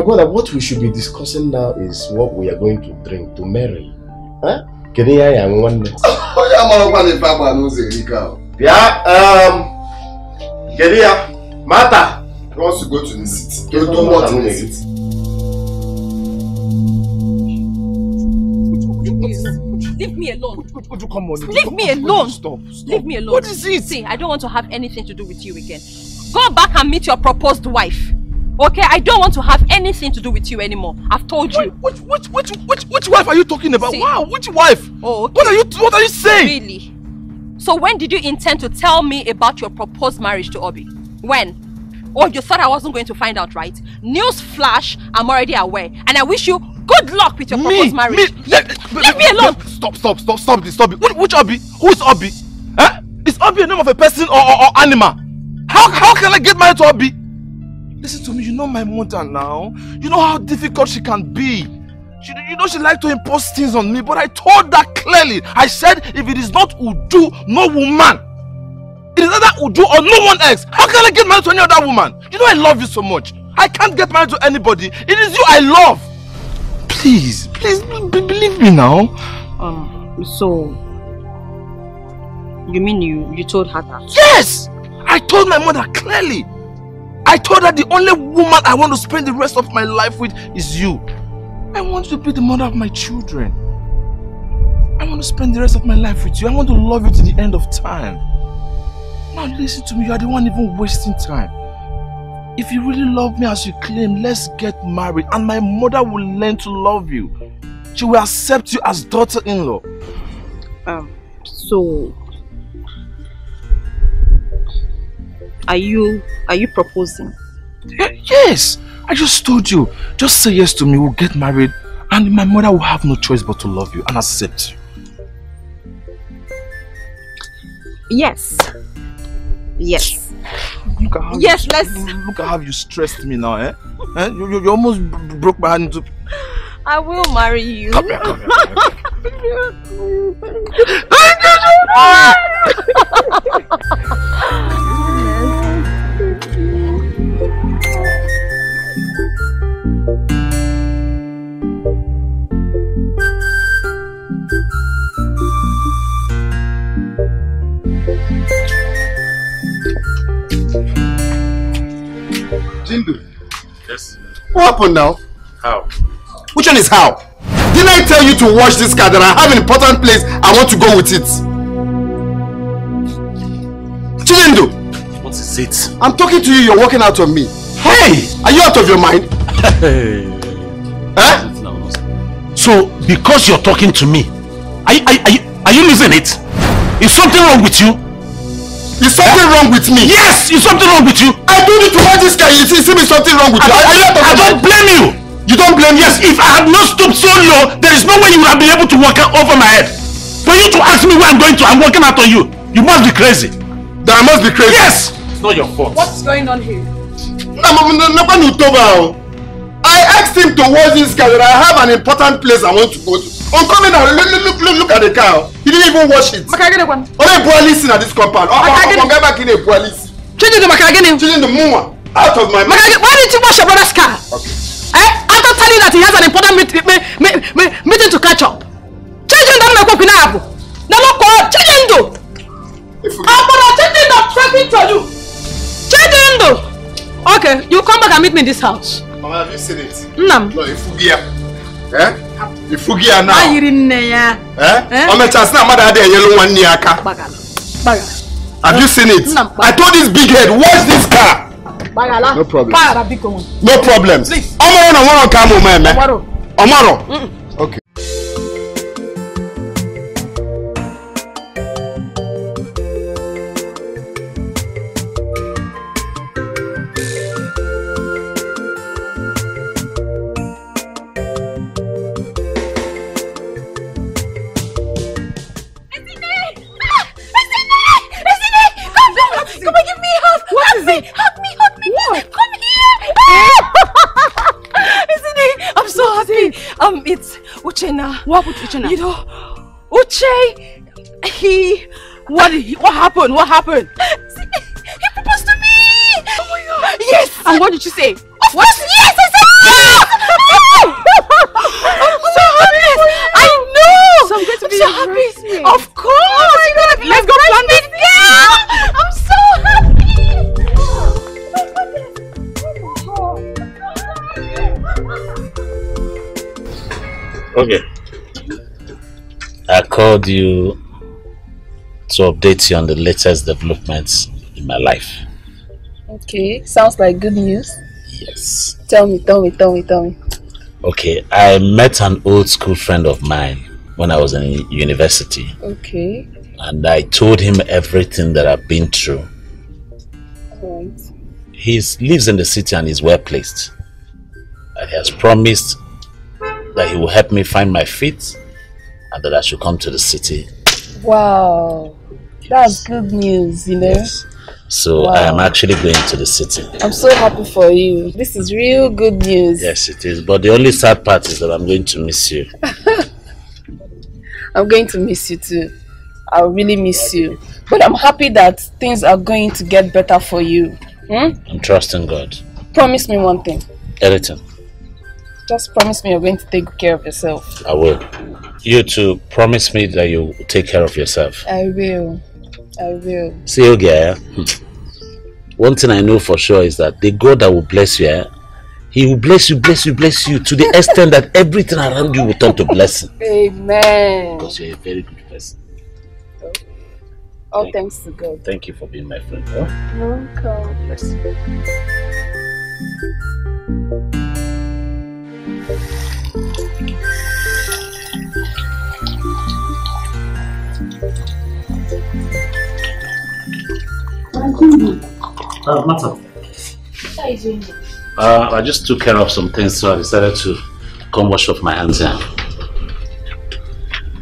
brother, what we should be discussing now is what we are going to drink to marry. Huh? Yeah, Martha wants to go to the city. You don't want to visit. Leave me alone. Come on. Leave me alone. Stop. Leave me alone. What is it? See, I don't want to have anything to do with you again. Go back and meet your proposed wife. Okay, I don't want to have anything to do with you anymore. I've told you. Which wife are you talking about? See, wow, which wife? Oh, okay. What are you saying? Really? So when did you intend to tell me about your proposed marriage to Obi? When? Oh, you thought I wasn't going to find out, right? News flash, I'm already aware. And I wish you good luck with your proposed marriage. Leave me alone! Stop this. Which Obi? Who is Obi? Huh? Is Obi a name of a person or animal? How can I get married to Obi? Listen to me, you know my mother now. You know how difficult she can be. You know she likes to impose things on me, but I told her clearly. I said if it is not Uju, no woman. It is either Uju or no one else. How can I get married to any other woman? You know I love you so much. I can't get married to anybody. It is you I love. Please, believe me now. So you mean you told her that? Yes! I told my mother clearly. I told her the only woman I want to spend the rest of my life with is you. I want you to be the mother of my children. I want to spend the rest of my life with you. I want to love you to the end of time. Now listen to me, you are the one even wasting time. If you really love me as you claim, let's get married and my mother will learn to love you. She will accept you as daughter-in-law. So Are you proposing? Yes! I just told you. Just say yes to me, we'll get married and my mother will have no choice but to love you and accept you. Yes. Yes. Look at how look at how you stressed me now, eh? You almost broke my heart into... I will marry you. Come here. Jindu. Yes. What happened now? How? Which one is how? Didn't I tell you to wash this car that I have an important place I want to go with it? Jindu. What is it? I'm talking to you, you're walking out on me. Hey! Are you out of your mind? Hey. Huh? So, because you're talking to me, are you losing it? Is something wrong with you? Is something wrong with me? Yes! Is something wrong with you? I told you to watch this car, you see something wrong with you. I don't blame you! You don't blame me? Yes, if I had not stooped so low, there is no way you would have been able to walk over my head. For you to ask me where I'm going to, I'm walking out on you. You must be crazy. That I must be crazy? Yes! It's not your fault. What's going on here? I asked him to wash this car that I have an important place I want to go to. I'm coming now, look at the car. He didn't even wash it. Only police in this compound. I'm going back in a police. Changing the moon. Out of my mind. Why didn't you wash your brother's car? Okay. After telling you that he has an important meeting to catch up. Changing them like Okinabu. Now look what changing do. I'm gonna changing the traffic to you. Changing do. Okay, you come back and meet me in this house. Mama, have you seen it? Nam. No, Ifugia. Ifugia now. Why you in there? I'm a chance now, mother, the yellow one near car. Bagala. Have you seen it? I told this big head, wash this car. Bagala. No problem. Bagala, no problems. Please. Omaro, come on, man. Omaro. Okay. It's Uchenna. What with Uchenna? You know, Uche, what happened? What happened? He proposed to me! Oh my God. Yes. And what did you say? Of course, yes, I said yes. I'm so happy. I know. So I'm going to be so happy. Of course. Let's go plan this. Yeah. I'm so happy. Okay. I called you to update you on the latest developments in my life. Okay, sounds like good news. Yes. Tell me. Okay, I met an old school friend of mine when I was in university. Okay. And I told him everything that I've been through. Alright. He lives in the city and is well placed. And he has promised that he will help me find my feet and that I should come to the city. Wow, that's good news, you know. Yes. So wow. I am actually going to the city. I'm so happy for you. This is real good news. Yes, it is. But the only sad part is that I'm going to miss you. I'm going to miss you too. I'll really miss you. But I'm happy that things are going to get better for you. I'm trusting God. Promise me one thing. Everything. Just promise me you're going to take good care of yourself. I will. You too, promise me that you will take care of yourself. I will. See you, girl. One thing I know for sure is that the God that will bless you, He will bless you to the extent that everything around you will turn to blessing. Amen. Because you're a very good person. All thanks to God. Thank you for being my friend. Welcome. Bless you. Mata. I just took care of some things, so I decided to come wash off my hands here.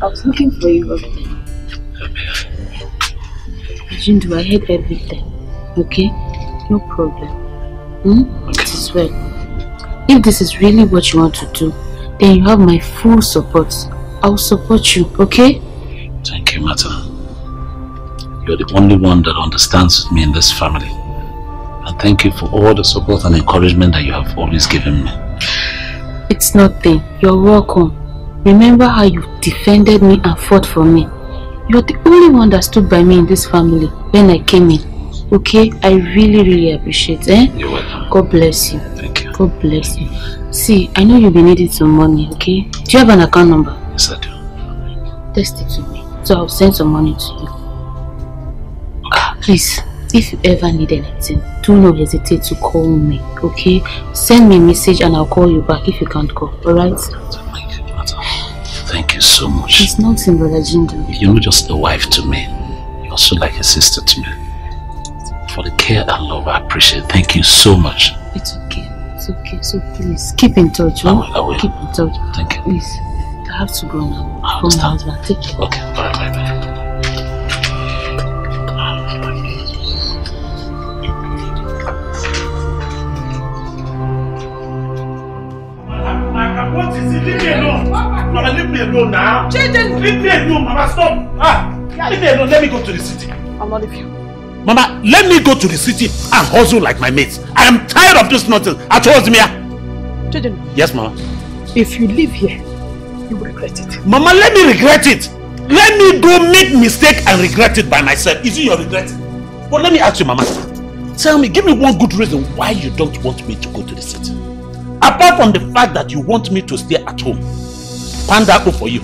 I was looking for you. Jindu, I heard everything. Okay? No problem. Okay. It is well. If this is really what you want to do, then you have my full support. I will support you, okay? Thank you, Mata. You're the only one that understands me in this family. And thank you for all the support and encouragement that you have always given me. It's nothing. You're welcome. Remember how you defended me and fought for me. You're the only one that stood by me in this family when I came in. Okay? I really appreciate it. You're welcome. God bless you. Thank you. God bless you. See, I know you'll be needing some money, okay? Do you have an account number? Yes, I do. Text it to me. So I'll send some money to you. Please, if you ever need anything, do not hesitate to call me, okay? Send me a message and I'll call you back if you can't call, alright? Thank you so much. It's nothing, Brother Jindu. You're not just a wife to me. You're also like a sister to me. For the care and love I appreciate. Thank you so much. It's okay. It's okay. So please, keep in touch, I will. Keep in touch. Thank you. Please. I have to go now. I understand. For my husband. Take care. Okay. Bye. What is it? Leave me alone. Mama, leave me alone now. Leave me alone, Mama. Stop. Leave me alone. Let me go to the city. I'll not leave you. Mama, let me go to the city and hustle like my mates. I am tired of this nonsense. I told me. Yes, Mama. If you live here, you will regret it. Mama, let me regret it. Let me go make mistake and regret it by myself. Is it your regret? But let me ask you, Mama. Tell me, give me one good reason why you don't want me to go to the city. Apart from the fact that you want me to stay at home, pound apple for you,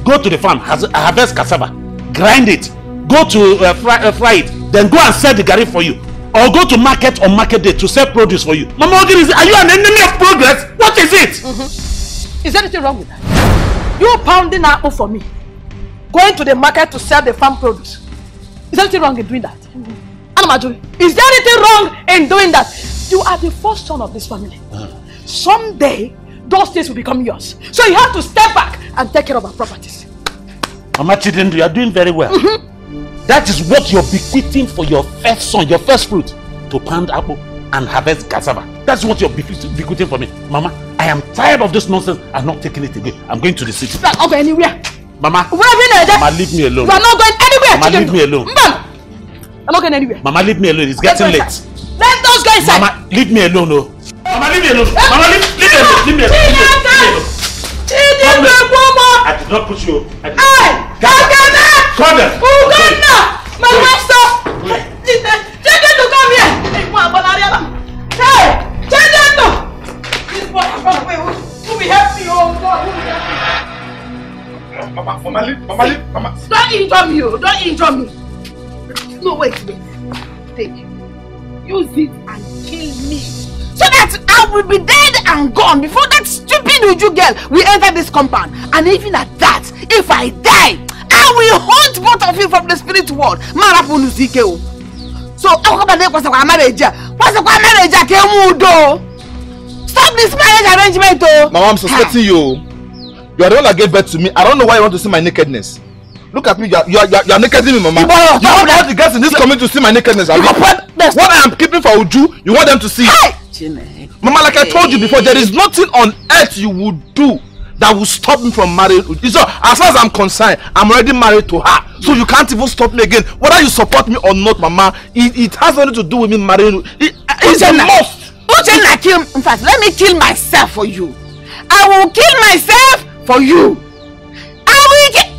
go to the farm, harvest cassava, grind it, go to fry it, then go and sell the garri for you, or go to market on market day to sell produce for you. Mama, are you an enemy of progress? What is it? Is there anything wrong with that? You pounding apple for me, going to the market to sell the farm produce. Is there anything wrong in doing that? Is there anything wrong in doing that? You are the first son of this family. Someday, those things will become yours. So you have to step back and take care of our properties. Mama Chidendu, you are doing very well. That is what you're bequeathing for your first son, your first fruit, to pound apple and harvest cassava. That's what you're bequeathing for me. Mama, I am tired of this nonsense. I'm not taking it again. I'm going to the city. I'm not going anywhere. Mama, Mama, leave me alone. You are not going anywhere. Mama, leave me alone. I'm not going anywhere. Mama, leave me alone. It's getting late. Let's go. Go inside. Mama, leave me alone, oh. Mama, leave me alone. Mama, leave me alone. Leave me alone. I did not push you. I did not. Come there. Mama, stop. Tell them to come here. Hey, hey, tell them to. This boy has gone away. Who will help me? Oh God, who will help me? Mama, leave. Mama. Don't injure me. Don't injure me. No, wait. Take it. Use it and kill me. So that I will be dead and gone before that stupid Uju girl will enter this compound. And even at that, if I die, I will hunt both of you from the spirit world. So, stop this marriage arrangement, oh! Mama, I'm suspecting you. You are the one that gave birth to me. I don't know why you want to see my nakedness. Look at me, you are nakeding me, Mama. You want the girls in this community to see my nakedness. What I am keeping for Uju, you want them to see. Hey. Mama, like I told you before, there is nothing on earth you would do that will stop me from marrying Uju. So, as far as I'm concerned, I'm already married to her. So you can't even stop me again. Whether you support me or not, Mama, it has nothing to do with me marrying Uju. It's a must. In fact, let me kill myself for you. I will kill myself for you. I will kill.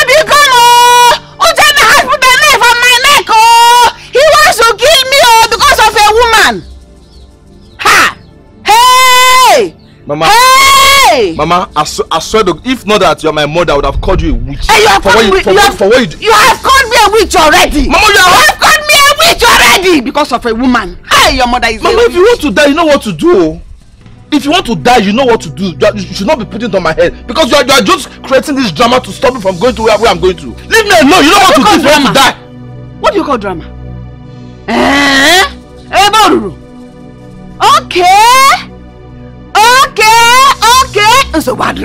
You come, oh! Ujana has put a knife on my neck, oh! He wants to kill me, oh, because of a woman. Ha! Hey! Mama. Hey! Mama, I swear to, if not that you're my mother, I would have called you a witch. Hey, you have called me a witch already. Mama, you have called me a witch already because of a woman. Hey, your mother is Mama, if you want to die, you know what to do. If you want to die, you know what to do. You should not be putting it on my head. Because you are just creating this drama to stop me from going to where I'm going to. Leave me alone. You know what to do if you want to die. What do you call drama? Okay. So bad.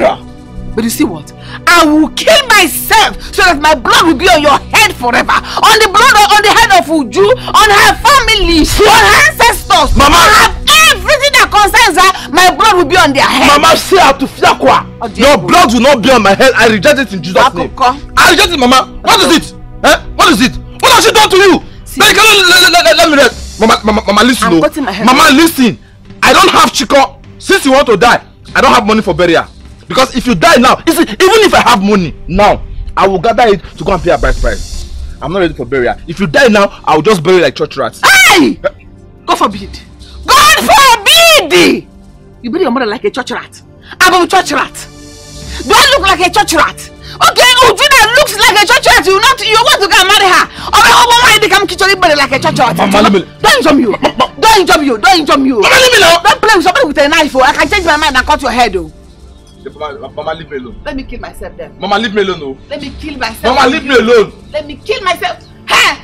But you see what? I will kill myself so that my blood will be on your head forever. On the blood, on the head of Uju, on her family, on her ancestors. Mama, everything that concerns her, my blood will be on their head. Mama, say how to fiakwa. Your blood will not be on my head. I reject it in Jesus' name. I reject it, Mama. What is it? What is it? What has she done to you? Let me rest. Mama, listen. Mama, listen. I don't have chico. Since you want to die, I don't have money for burial. Because if you die now, even if I have money now, I will gather it to go and pay a bride price. I'm not ready for burial. If you die now, I will just bury like church rats. Hey! God forbid. God forbid! You bury your mother like a church rat. I'm a church rat. Do I look like a church rat? Okay, Ujuna looks like a church rat. You want to go and marry her. Like a church rat. Don't injure me. Don't play with somebody with a knife. I can change my mind and cut your head. Mama, leave me alone. Let me kill myself then. Mama, leave me alone. No. Let me kill myself. Mama, leave me alone. Let me kill myself. Hey!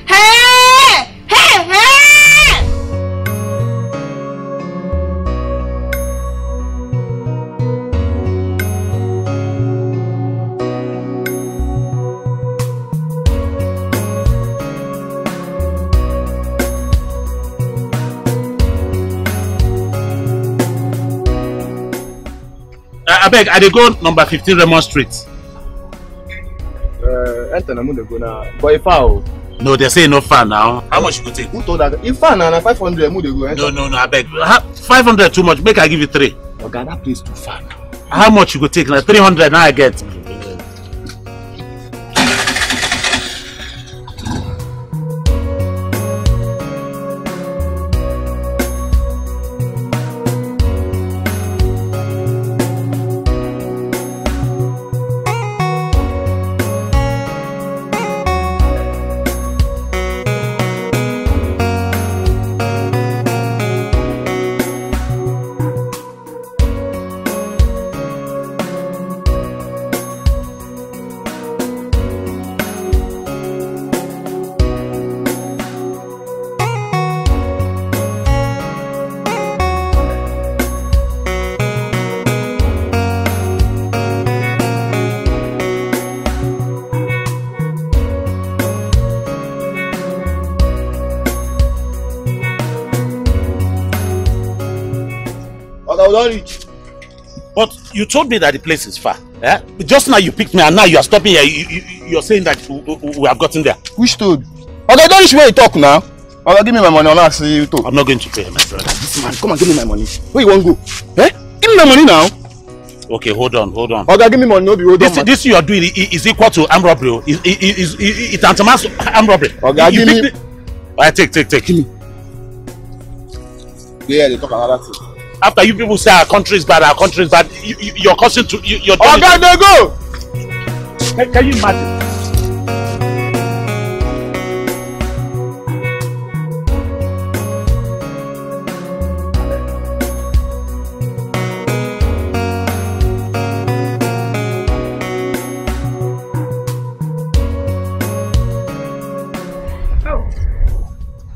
I beg, I dey go number 15 Raymond Street. Enter na go now. But if I no, they say no far now. How much you go take? Who told that? If I na 500, go. No, I beg. 500 too much. Make I give you 3. Okay, that place too far. How much you go take? Like 300 now I get. But you told me that the place is far. Eh? Just now you picked me and now you are stopping here. You're saying that we have gotten there. Which told? Okay, don't reach where you talk now. Oga, give me my money, I'll not see you too. I'm not going to pay, my brother. This man, come and give me my money. Where you want to go? Eh? Give me my money now. Okay, hold on. Oga, give me money, no be hold on. This you are doing is equal to armed robbery. It's tantamount to armed robbery. Oga, give me. Alright, take. Give me. Yeah, they talk another thing. After you people say our country is bad, you're causing to you're doing Oga, they go! Can you imagine?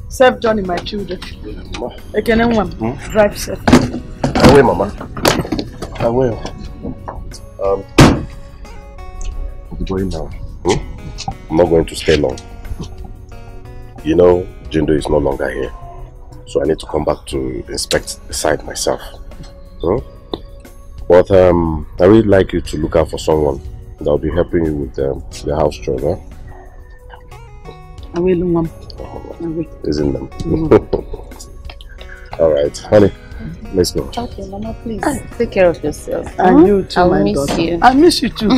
Safe journey, my children. Drive safe. I will, Mama. I will. I'm going now. I'm not going to stay long. You know, Jindo is no longer here. So I need to come back to inspect the site myself. But I really like you to look out for someone that will be helping you with the house chores, huh? I will, Mom. Isn't them? Alright, honey, let's go. Okay, Mama, please take care of yourself. And you too, I miss you. I miss you too.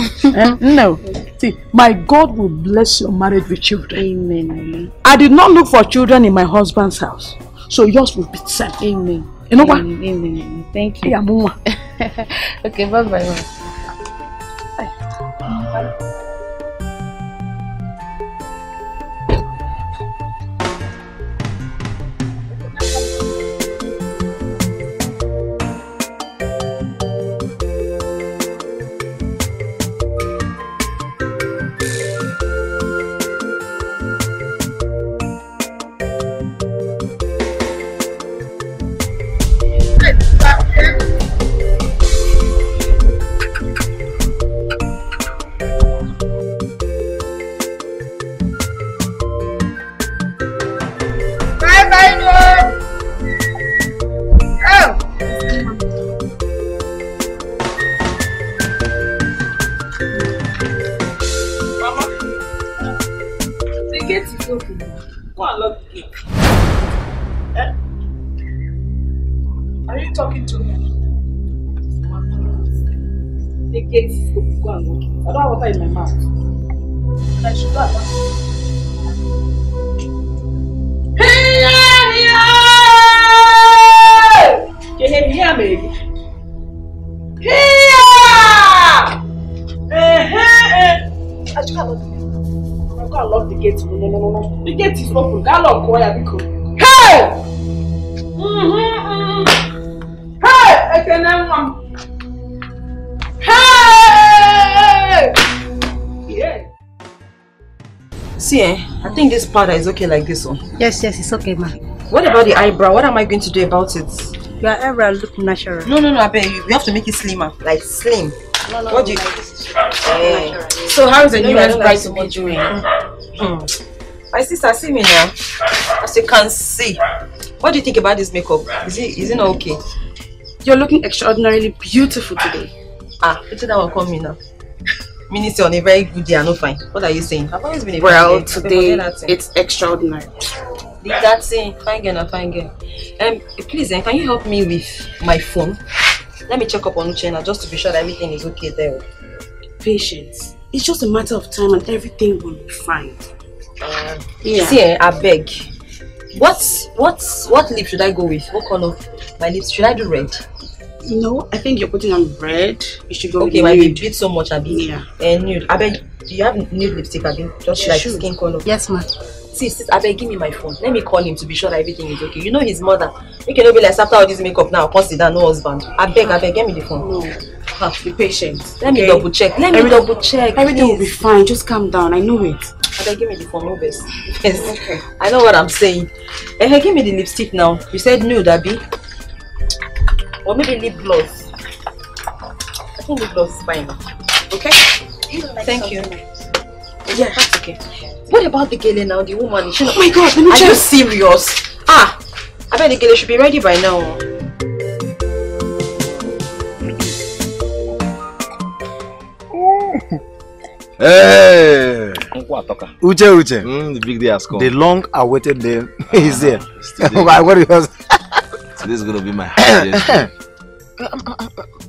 No, see, my God will bless your marriage with children. Amen. I did not look for children in my husband's house, so yours will be the same. Amen. You know what? Amen. Thank you. Yeah, Mama. Okay, bye bye. In my mouth. I should go. Can you hear me? I can't lock the gate. No. The gate is open. Gallop, hey! Hey! I can have one. See, I think this powder is okay like this one. Yes, it's okay, ma. What about the eyebrow? What am I going to do about it? Your eyebrow look natural. No, I beg you. We have to make it slimmer, like slim. No. What do you? Like So how is the newest bride to be doing? My sister, see me now. As you can see. What do you think about this makeup? Is it not okay? You're looking extraordinarily beautiful today. Put that one come in now. Minister on a very good day, no fine. What are you saying? I've always been a today it's extraordinary. That thing, fine girl. Please, can you help me with my phone? Let me check up on Uchenna just to be sure that everything is okay there. Patience. It's just a matter of time and everything will be fine. See, I beg. What lip should I go with? What color? My lips, should I do red? No, I think you're putting on red. You should go with my nude. beat so much, Abi. Yeah. Nude. I beg, do you have nude lipstick, Abi? Just like skin color. Yes, ma'am. Sis, I beg, give me my phone. Let me call him to be sure that everything is okay. You know his mother. We cannot be like, after all this makeup now, consider no husband. I beg, get me the phone. No. Be patient. Let me double check. Everything will be fine. Just calm down. I know it. I beg, give me the phone, no best. Yes. Okay. I know what I'm saying. Hey, give me the lipstick now. You said nude, Abi. Or maybe lip gloss. I think lip gloss is fine. Okay? Thank you. Yeah, that's okay. What about the girl now, the woman? Oh my God, let me check. Are you serious? I bet the girl should be ready by now. Hey! Uche. The big day has come. The long-awaited day is here. What else? This is going to be my happiest.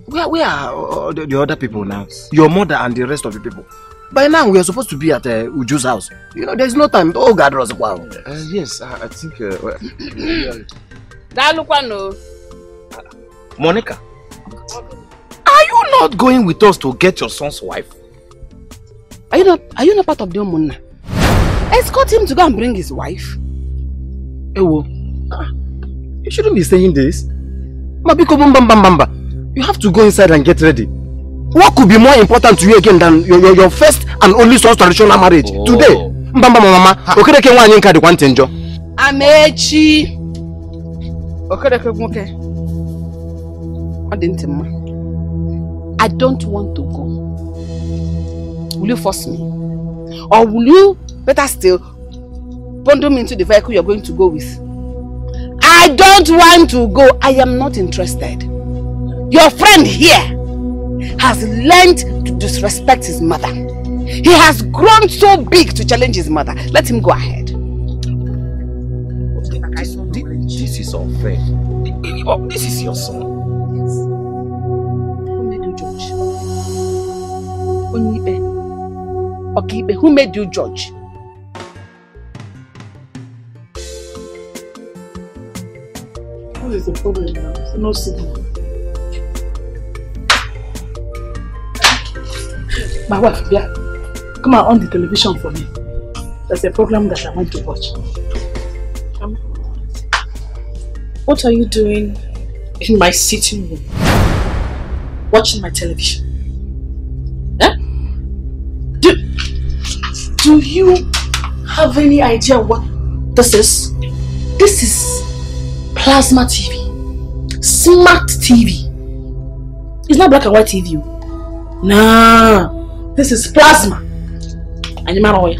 Where are the other people now? Your mother and the rest of the people. By now, we are supposed to be at Uju's house. You know, there's no time. Oh, God, wow. Yes, I think... Monica, are you not going with us to get your son's wife? Are you not part of the Omunna? Escort him to go and bring his wife. Ewo, you shouldn't be saying this. You have to go inside and get ready. What could be more important to you again than your first and only son's traditional marriage? Today. Amechi. I don't want to go. Will you force me? Or will you, better still, bundle me into the vehicle you're going to go with? I don't want to go. I am not interested. Your friend here has learned to disrespect his mother. He has grown so big to challenge his mother. Let him go ahead. This is unfair. This is your son. Yes. Who made you judge? Okibe, who made you judge? What is the problem now? No signal. My wife, yeah. Come on the television for me. There's a program that I want to watch. What are you doing in my sitting room? Watching my television? Eh? Do you have any idea what this is? This is plasma TV. Smart TV. It's not black and white TV. Nah. This is plasma. And you man away.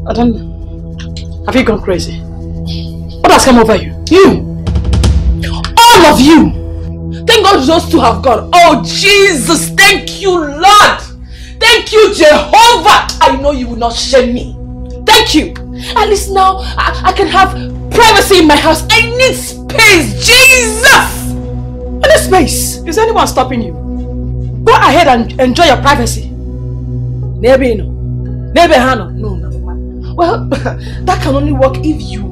I don't know. Have you gone crazy? What has come over you? You! All of you! Thank God those two have gone. Oh Jesus! Thank you, Lord! Thank you, Jehovah! I know you will not shame me. Thank you! At least now I can have privacy in my house. I need space! Jesus! What is space? Is anyone stopping you? Go ahead and enjoy your privacy. Maybe no. Maybe no. No. Well, that can only work if you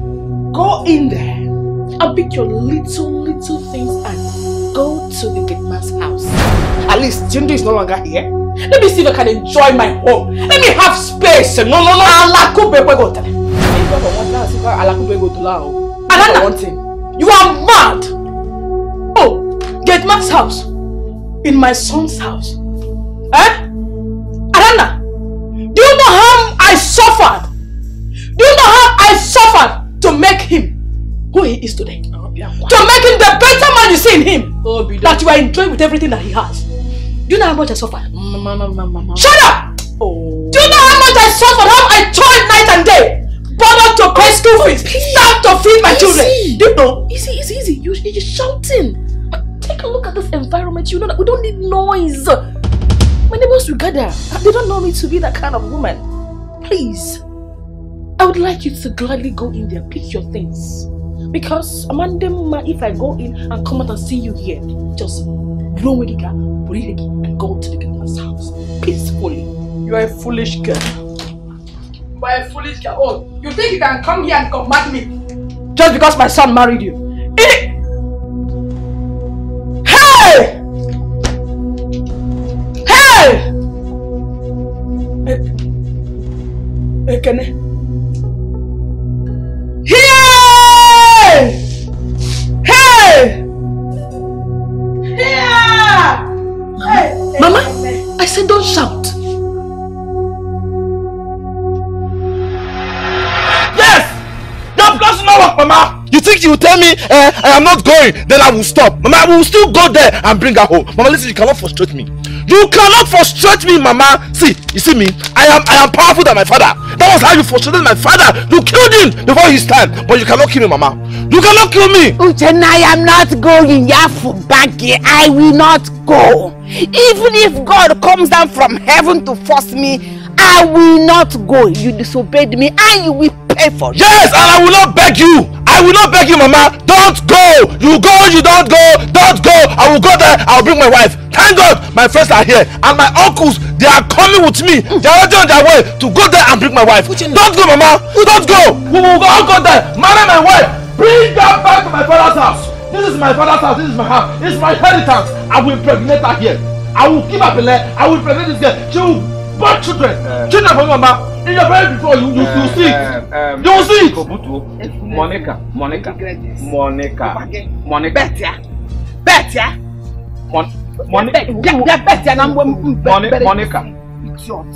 go in there and pick your little things and go to the gate man's house. At least Jindu is no longer here. Let me see if I can enjoy my home. Let me have space. No. Another one thing. You are mad. Oh, gate man's house. In my son's house. Eh? Arana, do you know how I suffered? Do you know how I suffered to make him who he is today? To make him the better man you see in him. That you are enjoying with everything that he has. Do you know how much I suffered? Shut up! Oh. Do you know how much I suffered? How I toiled night and day? Bothered to pay school fees. Starved to feed my children. Do you know? Easy. You're shouting. Take a look at this environment. You know that we don't need noise. My neighbors will gather. They don't know me to be that kind of woman. Please. I would like you to gladly go in there, pick your things. Because Amanda, if I go in and come out and see you here, just blow and go to the girl's house peacefully. You are a foolish girl. You are a foolish girl. Oh, you think you can come here and command me just because my son married you? Hey! Ekene. Here! Mama, I said don't shout. Yes! That does not work, Mama! You think you will tell me I am not going, then I will stop. Mama, I will still go there and bring her home. Mama, listen, you cannot frustrate me. You cannot frustrate me, Mama. See, you see me? I am powerful than my father. That was how you frustrated my father. You killed him before his time. But you cannot kill me, Mama. You cannot kill me. Uchenna, I am not going. Yafubaki, I will not go. Even if God comes down from heaven to force me, I will not go. You disobeyed me and you will pay for it. Yes, and I will not beg you. I will not beg you, Mama. Don't go. You go, you don't go. Don't go. I will go there. I will bring my wife. Thank God my friends are here. And my uncles, they are coming with me. They are already on their way to go there and bring my wife. Don't go, Mama. Don't go. We will all go there. Marry my wife. Bring her back to my father's house. This is my father's house. This is my house. This is my inheritance. I will impregnate her here. I will give her belay. I will impregnate this girl. She will born children. Children for you, Mama. In your belly before you see it. You will see it. Monica. Betia.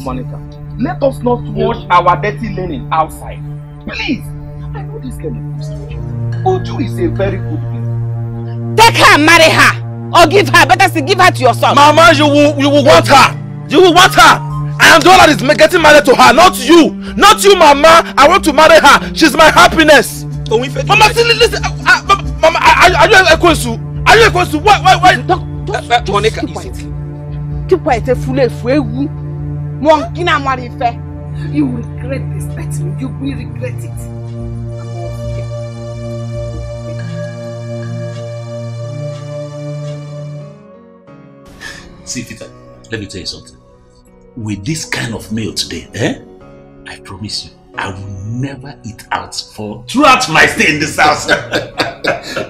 Monica. Let us not watch our dirty linen outside. Please. I know this kind of situation. Uju is a very good girl. Take her, marry her, or give her. Better to give her to your son. Mama, you will want her. You will want her. I am the one that is getting married to her, not you. Not you, Mama. I want to marry her. She's my happiness. Mama, listen. Mama, are you a question? Are you a question? Why? Monica, keep quiet. You will regret this, Betty. You will regret it. See, Peter, let me tell you something. With this kind of meal today, I promise you, I will never eat out throughout my stay in this house.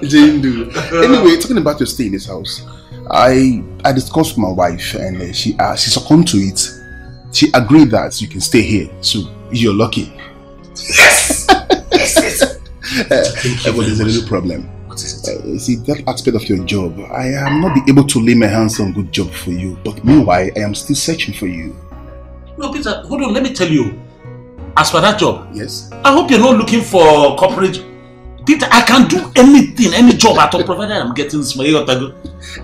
Jindu. Anyway, talking about your stay in this house, I discussed with my wife and she succumbed to it. She agreed that you can stay here, so you're lucky. Yes! Yes! But there's a little problem. What is it? See, that aspect of your job, I am not be able to lay my hands on good job for you. But meanwhile, I am still searching for you. No, Peter, hold on, let me tell you. As for that job, yes, I hope you're not looking for corporate. Peter, I can do anything, any job at all, provided I'm getting small.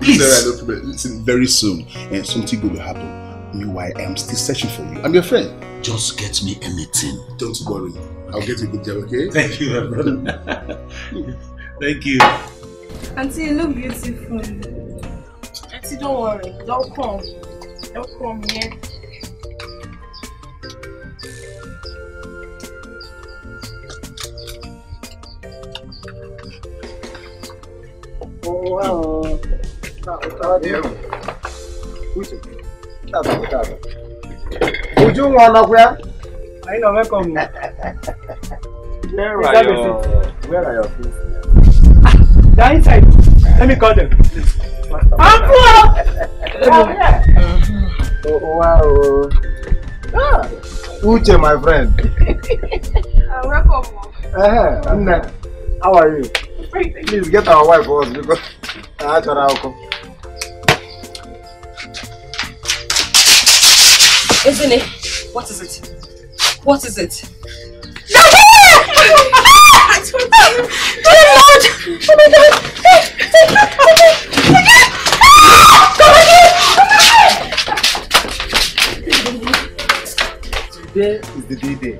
Please. Listen, very soon, and something good will happen. Meanwhile, I am still searching for you. I'm your friend. Just get me anything. Don't worry. I'll get you a good job, okay? Thank you, my brother. Thank you. Auntie, you look beautiful. Auntie, don't worry. Don't come. Don't come here. Oh, wow. Would you want to wear? I know, welcome. Where are your things? They're inside. Let me call them. Oh, wow. Uche, my friend. Welcome. How are you? Please get our wife for us because I have to. Isn't it? What is it? What is it? Oh my God! Today is the D-Day.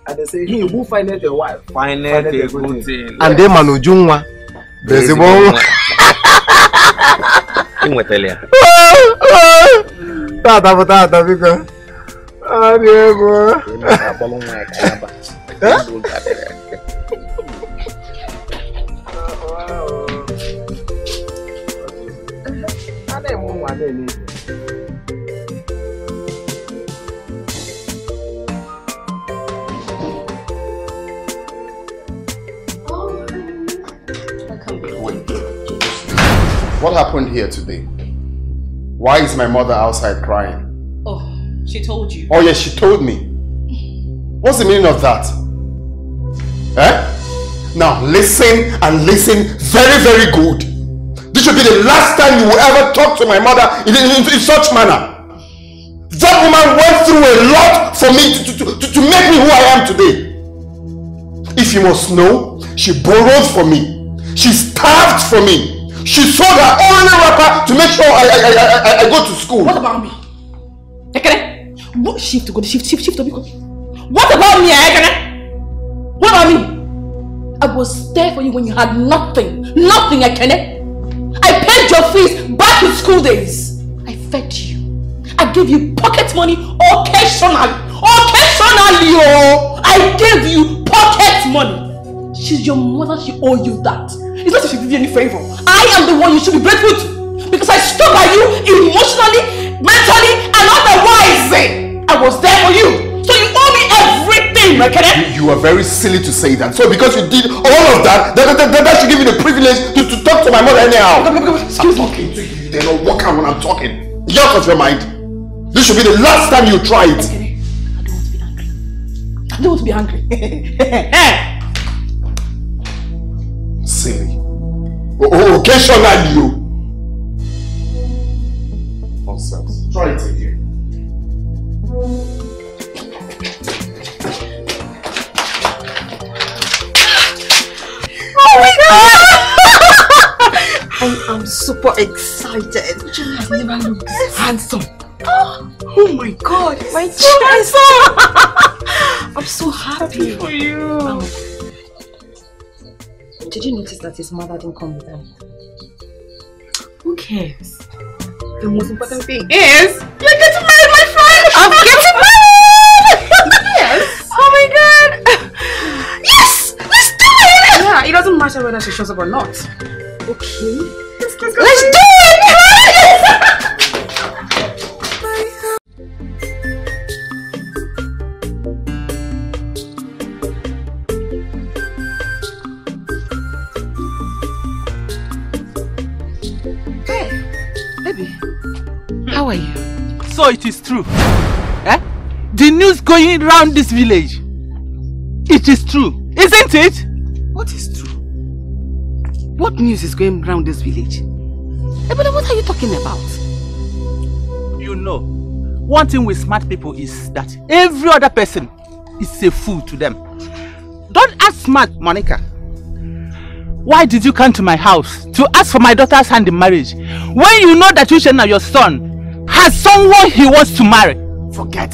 And they say, he will find out your wife. Find out a good thing. And then Manu Jungwa. There's a bone. Tata, because. Oh, dear boy. What happened here today? Why is my mother outside crying? Oh, she told you. Oh yes, she told me. What's the meaning of that? Now listen and listen very, very good. This should be the last time you will ever talk to my mother in such manner. That woman went through a lot for me to make me who I am today. If you must know, she borrowed for me. She starved for me. She sold her only wrapper to make sure I go to school. What about me? Ekene? What shift to go? Shift to go? What about me, Ekene? What about me? I was there for you when you had nothing. Nothing, Ekene. I paid your fees back in school days. I fed you. I gave you pocket money occasionally. Occasionally, I gave you pocket money. She's your mother, she owes you that. It's not if she did you any favor. I am the one you should be grateful to. Because I stood by you emotionally, mentally, and otherwise. I was there for you. So you owe me everything, okay? You are very silly to say that. So because you did all of that, that should give you the privilege to talk to my mother anyhow. Excuse me. Okay, they don't walk out when I'm talking. You're out of your mind. This should be the last time you try it. Okay. I don't want to be angry. Silly. Occasionally you. Nonsense. Try it again. Oh my God! I am super excited. Junior has never looked this handsome. Oh my God, my chest! I'm so happy for you. Did you notice that his mother didn't come with him? Who cares? The most important thing is you're getting married, my friend! I'm getting married! Yes! Oh my God! Yes! Let's do it! Yeah, it doesn't matter whether she shows up or not. Okay. Let's do it! How are you? So it is true. Eh? The news going around this village. It is true, isn't it? What is true? What news is going around this village? But what are you talking about? You know, one thing with smart people is that every other person is a fool to them. Don't ask smart, Monica. Why did you come to my house to ask for my daughter's hand in marriage when you know that Uchenna, your son, has someone he wants to marry? Forget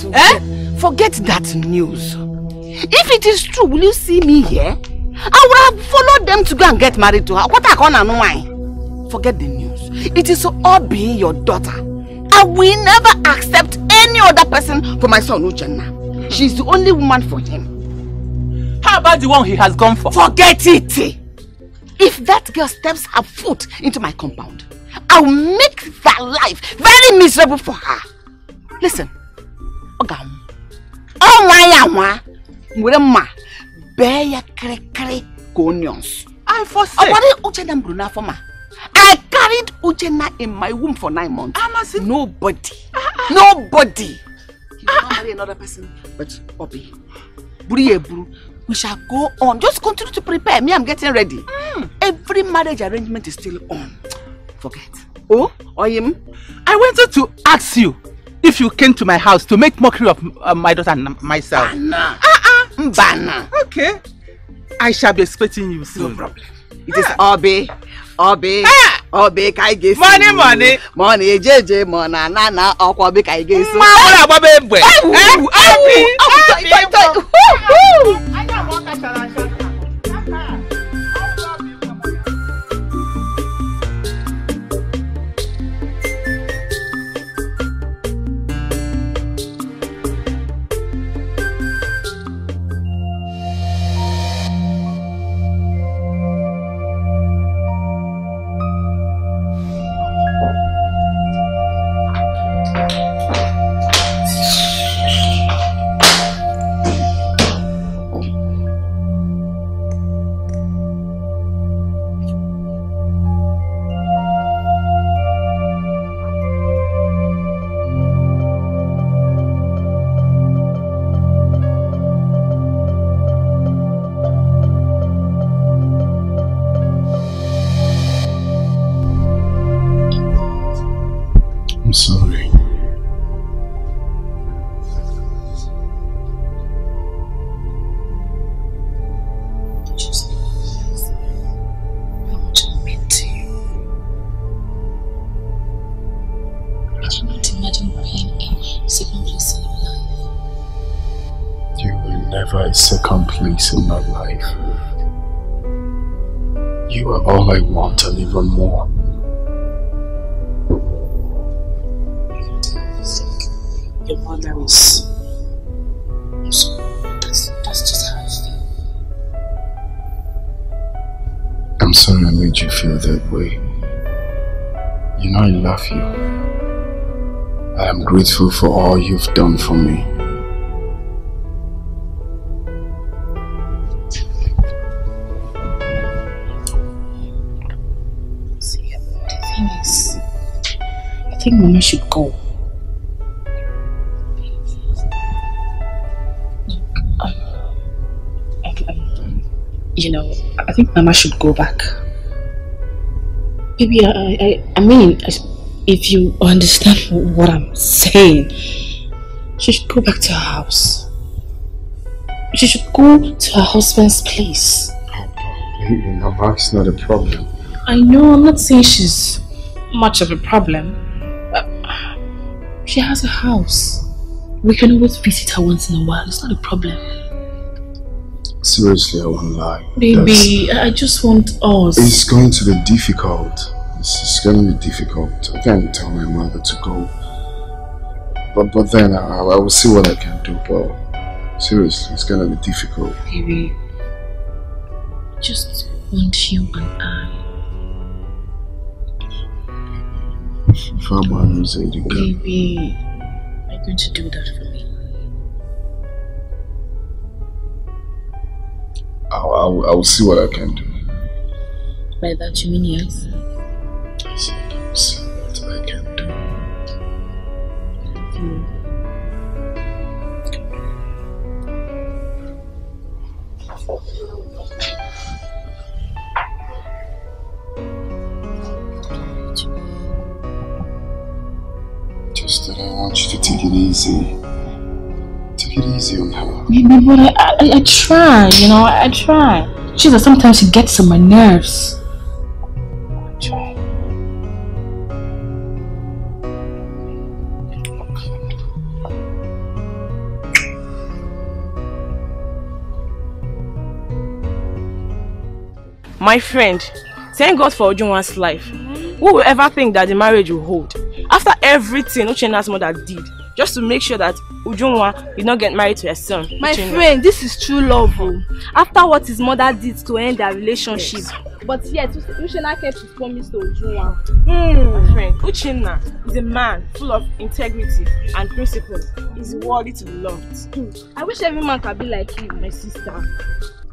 that news. If it is true, will you see me here? I would have followed them to go and get married to her. What I can't know why? Forget the news. It is all being your daughter. I will never accept any other person for my son Uchenna. She's the only woman for him. How about the one he has gone for? Forget it! If that girl steps her foot into my compound, I'll make that life very miserable for her. Listen, Ogam, I forsake. I carried Uchenna in my womb for 9 months. Nobody. He will not marry another person, but Obi. We shall go on. Just continue to prepare. Me, I'm getting ready. Every marriage arrangement is still on. Forget. Oh, Oyim, I wanted to ask you if you came to my house to make mockery of my daughter and myself. Bana. Okay. I shall be expecting you soon. No problem. It is Obi, kai gesi. Money, JJ, mona, nana, Obi, kai gesi. I'm sorry. Just how much I meant to you. I cannot imagine being in a second place in your life. You were never a second place in my life. You are all I want and even more. Your mother is So that's just how I feel. I'm sorry I made you feel that way. You know I love you. I am grateful for all you've done for me. See, the thing is, I think Mama should go. You know, I think Mama should go back. Baby, I mean, if you understand what I'm saying, she should go back to her house. She should go to her husband's place. Mama, it's not a problem. I know, I'm not saying she's much of a problem. She has a house. We can always visit her once in a while. It's not a problem. Seriously, I won't lie. Baby, I just want us. It's going to be difficult. It's going to be difficult. I can't tell my mother to go. But then I will see what I can do. But seriously, it's going to be difficult. Baby, I just want you and I. If I want to say it again. Baby, are you going to do that for me? I will see what I can do. By that you mean yes? I will see what I can do. Just that I want you to take it easy. Take it easy on her. Maybe, but I try, you know, I try. She says sometimes she gets on my nerves. I try. My friend, thank God for Ujunwa's life. Who will ever think that the marriage will hold? After everything Uchenna's mother did, just to make sure that Ujunwa did not get married to her son. My Uchenna. friend, this is true love. After what his mother did to end their relationship. Yes. But yet, Uchenna kept his promise to Ujunwa. My friend, Uchenna is a man full of integrity and principle. He's worthy to be loved. I wish every man could be like you, my sister.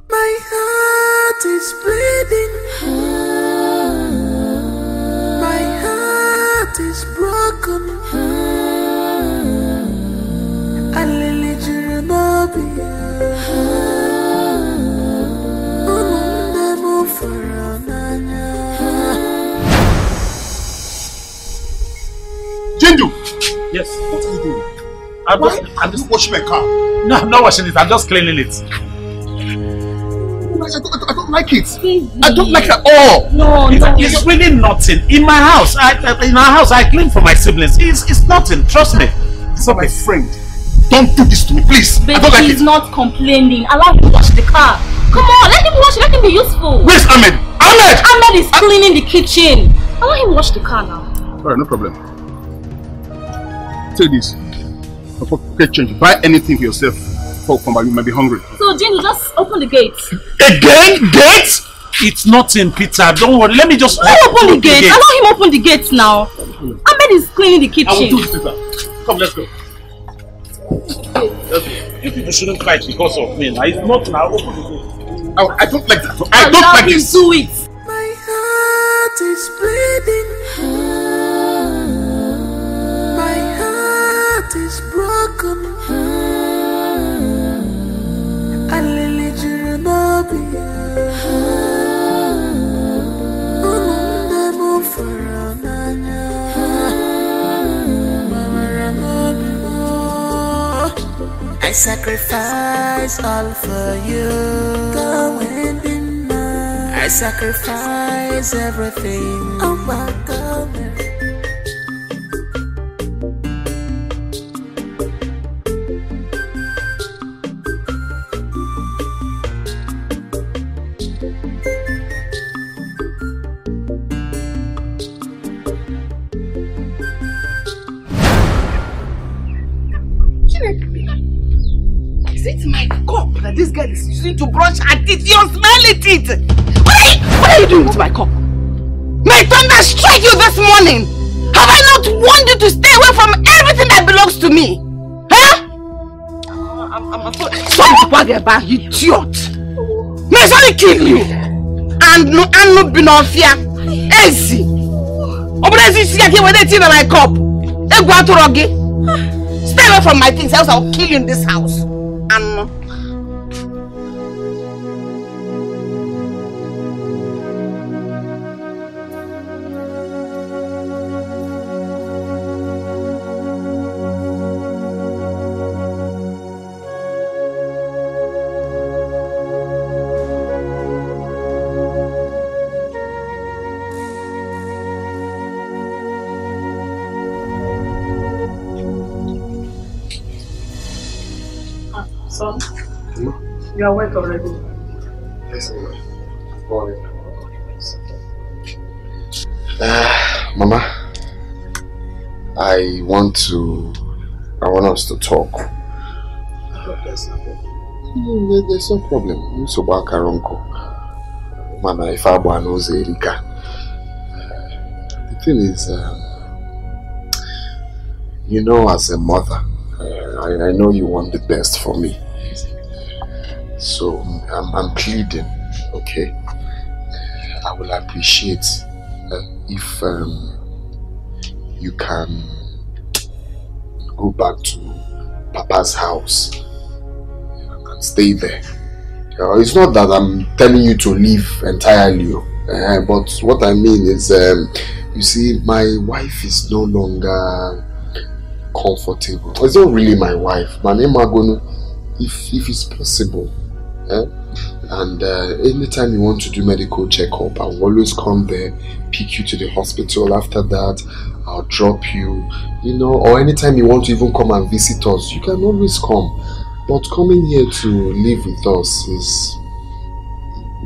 My heart is bleeding. My heart is broken. Jindu! Yes. What are you doing? I'm just washing my car. No, I'm not washing it. I'm just cleaning it. I don't like it. I don't like it at all. No, it's really nothing. In my house, I clean for my siblings. It's nothing. Trust me. It's not my friend. Don't do this to me, please. Baby, I don't like he's it. not complaining. Allow him to wash the car. Come on, let him wash it. Let him be useful. Where's Ahmed? Ahmed! Ahmed is cleaning the kitchen. Allow him wash the car now. Alright, no problem. Take this. Okay, change. Buy anything for yourself. You might be hungry. So, Jane, just open the gate. Again? Gate? It's nothing, Peter. Don't worry. Let me just open the gate. Allow him open the gate now. Ahmed is cleaning the kitchen. I will do it, Peter. Come, let's go. You people shouldn't fight because of me. It's not now. Open the gate. I don't like that. I don't like this. Do it. My heart is bleeding. My heart is broken. I sacrifice all for you. I sacrifice everything. Oh my God. that this girl is using to brush her teeth, your smelly teeth. What are you doing with my cup? May thunder strike you this morning. Have I not warned you to stay away from everything that belongs to me? Huh? Stop your back, you idiot. May I only kill you. And no be no fear. Easy. Obrezi see again when they tea in my cup. Stay away from my things, else I'll kill you in this house. And son, you are awake already. Yes, morning. Mama, I want us to talk. There's no problem. So Mama, if I knows Erika. The thing is, you know, as a mother, I know you want the best for me. So I'm pleading, okay? I will appreciate if you can go back to Papa's house and stay there. It's not that I'm telling you to leave entirely, but what I mean is, you see, my wife is no longer comfortable. It's not really my wife. My name Magono, if it's possible. And anytime you want to do medical checkup, I'll always come there, pick you to the hospital. After that, I'll drop you, you know, or anytime you want to even come and visit us, you can always come. But coming here to live with us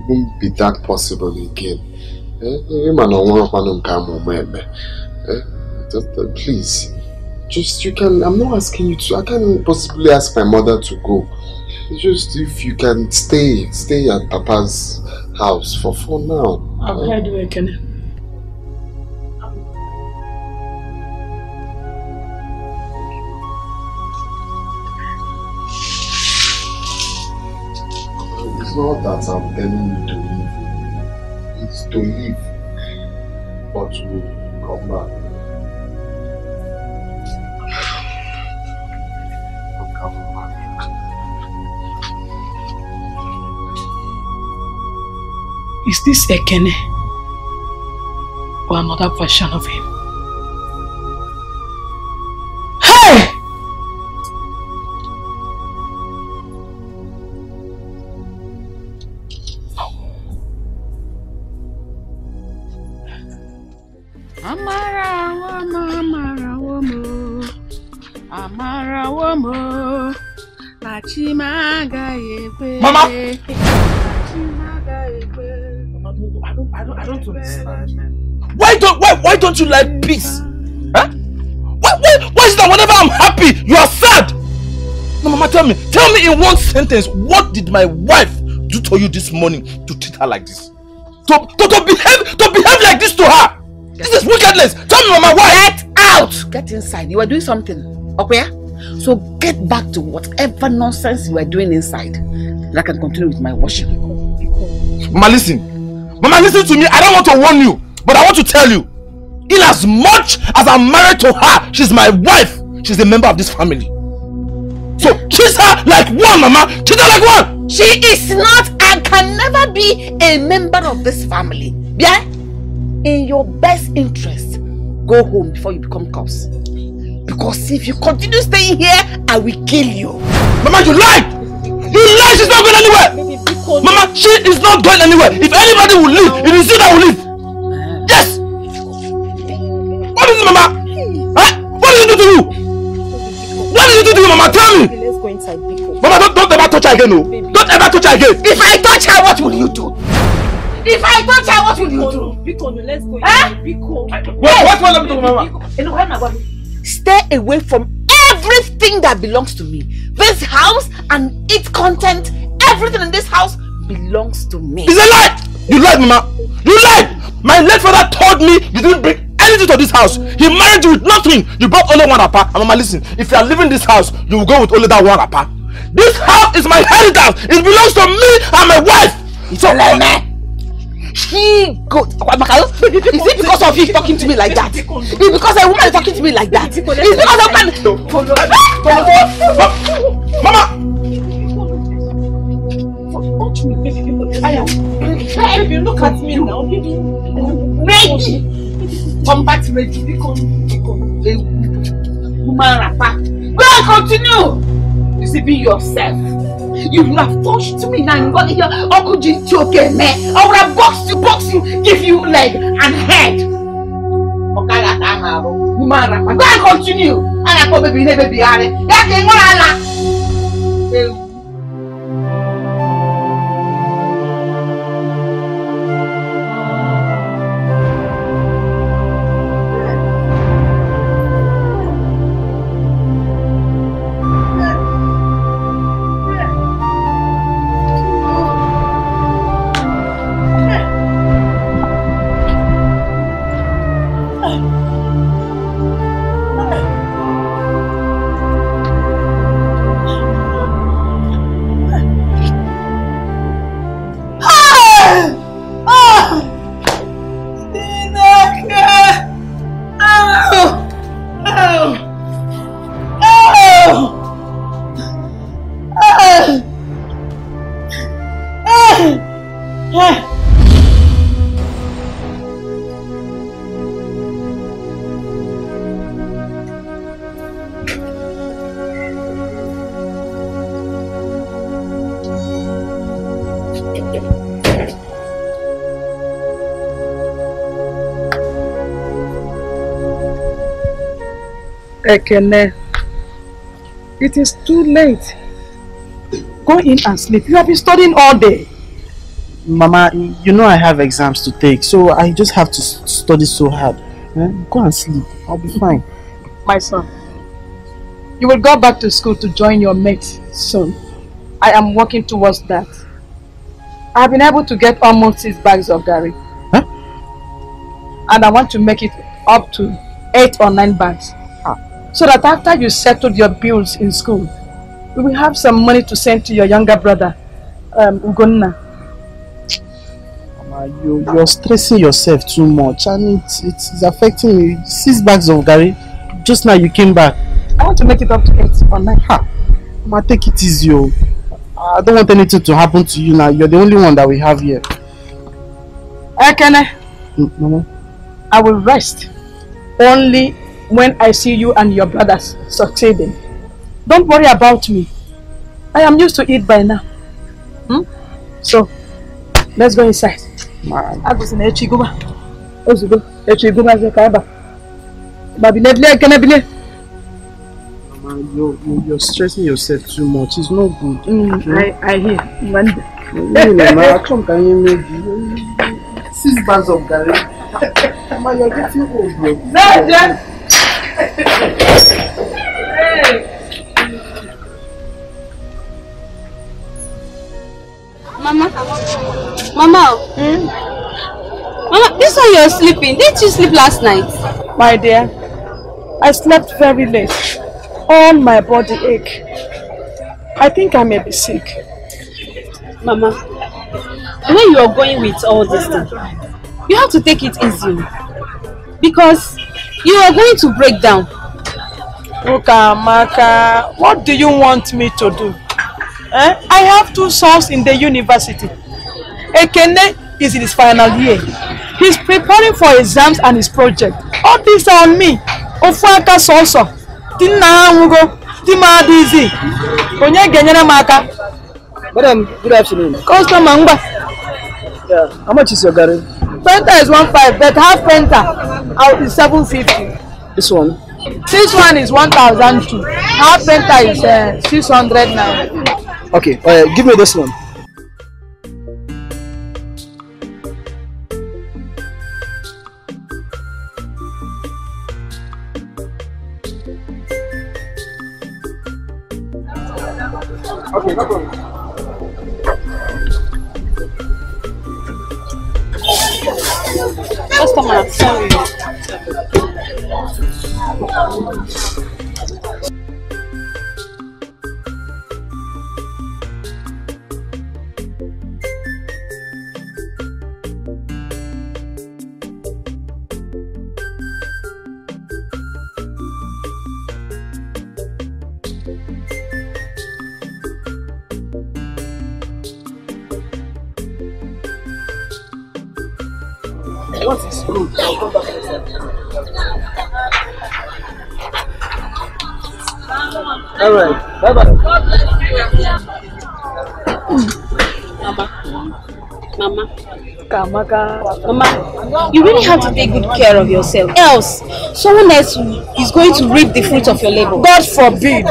won't be that possible again. Please, just you can. I'm not asking you to. I can't possibly ask my mother to go. Just if you can stay at Papa's house for now. I've heard you, Ekene. It's not that I'm telling you to leave. It's to leave, but to come back. Is this Ekene or another version of him? Hey! Mama! I don't understand. Why don't you like peace? Huh? Why is it that whenever I'm happy, you are sad? No, Mama, tell me in one sentence, what did my wife do to you this morning to treat her like this? To behave like this to her? This is wickedness. Tell me, Mama, why? Get out! Get inside. You are doing something. Okay? So get back to whatever nonsense you are doing inside. And I can continue with my worship. Mama, listen. Mama, listen to me. I don't want to warn you, but I want to tell you. In as much as I'm married to her, she's my wife. She's a member of this family. So treat her like one, Mama. Treat her like one. She is not and can never be a member of this family. Yeah? In your best interest, go home before you become cops. Because if you continue staying here, I will kill you. Mama, you lied! You lied! She's not going anywhere! Mama, she is not going anywhere. If anybody will leave, it is you that will leave. Yes! What is it, Mama? Huh? What did you do to you? What did you do to you, Mama? Tell me! Let's go inside, Biko. Mama, don't ever touch her again, no. Don't ever touch her again. If I touch her, what will you do? If I touch her, what will you do? Biko, let's go inside, Biko. What will happen to Mama? Stay away from everything that belongs to me. This house and its content Everything in this house belongs to me. It's a lie! You lied, Mama! You lied! My late father told me you didn't bring anything to this house. He married you with nothing. You brought only one apart. And Mama, listen, if you are leaving this house, you will go with only that one apart. This house is my inheritance. It belongs to me and my wife. So let me. She goes. Is it because of you talking to me like that? Is it because a woman is talking to me like that? Is it because of man? Mama! Baby, look at me now. Ready. Combat ready. Woman rapper. Go and continue. Deceiving yourself. You have touched me now. You got here. Uncle Jin choke me. I would have boxed you, give you leg and head. Woman rapper. Go and continue. And I come baby, baby, Ekene, it is too late. Go in and sleep. You have been studying all day. Mama, you know I have exams to take, so I just have to study so hard. Go and sleep. I'll be fine. My son, you will go back to school to join your mates soon. I am working towards that. I have been able to get almost 6 bags of garri. Huh? And I want to make it up to 8 or 9 bags. So that after you settled your bills in school, we will have some money to send to your younger brother, Ugonna. Mama, you're stressing yourself too much and it's affecting me. 6 bags of garri. Just now you came back. I want to make it up to 8 or 9. Mama, take it easy. I don't want anything to happen to you now. You're the only one that we have here. Ekene, Mama, I will rest only when I see you and your brothers succeeding. Don't worry about me. I am used to it by now. So, let's go inside. I go in Echiguba. Mama, you're stressing yourself too much. It's not good. I hear. Mama, come, can you make 6 bags of garri? Mama, you're getting old, bro. Mama, Mama, this one you're sleeping. Didn't you sleep last night? My dear, I slept very late. All my body ache. I think I may be sick. Mama, where you are going with all this thing, you have to take it easy. Because you are going to break down. Ukamaka, what do you want me to do? I have 2 sons in the university. Ekene is in his final year. He's preparing for exams and his project. All this on me. Ofuaka soso. Tina Mugo. Tima Dizi. Onye genyere maka. Madam, good afternoon. Customer Ngba. Yeah, how much is your garri? Penta is 1.5, but half penta out is 750. This one? This one is 1,002. Half penta is 600 now. Okay, give me this one. Okay, no problem. Customer, sorry. What is good? I'll come back later. Alright, bye bye. Mama, you really have to take good care of yourself. Else, someone else is going to reap the fruit of your labor. God forbid.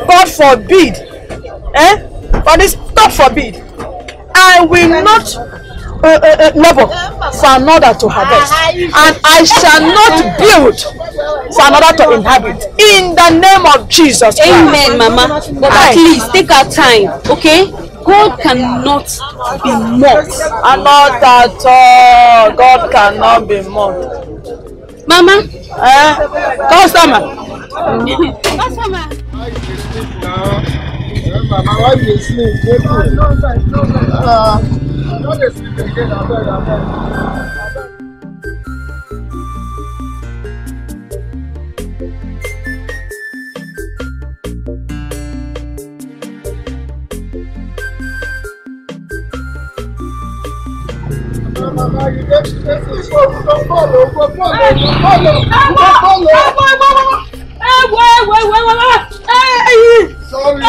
God forbid. For this, God forbid. I will not labor for another to harvest, and I shall not build for another to inhabit. In the name of Jesus Christ. Amen, Mama. But at least take our time, okay? God cannot be mocked. Not at all. God cannot be mocked. Mama. Customer. Customer. Mama, why you sleep? Don't sleep again. Mama, you don't follow. Sorry.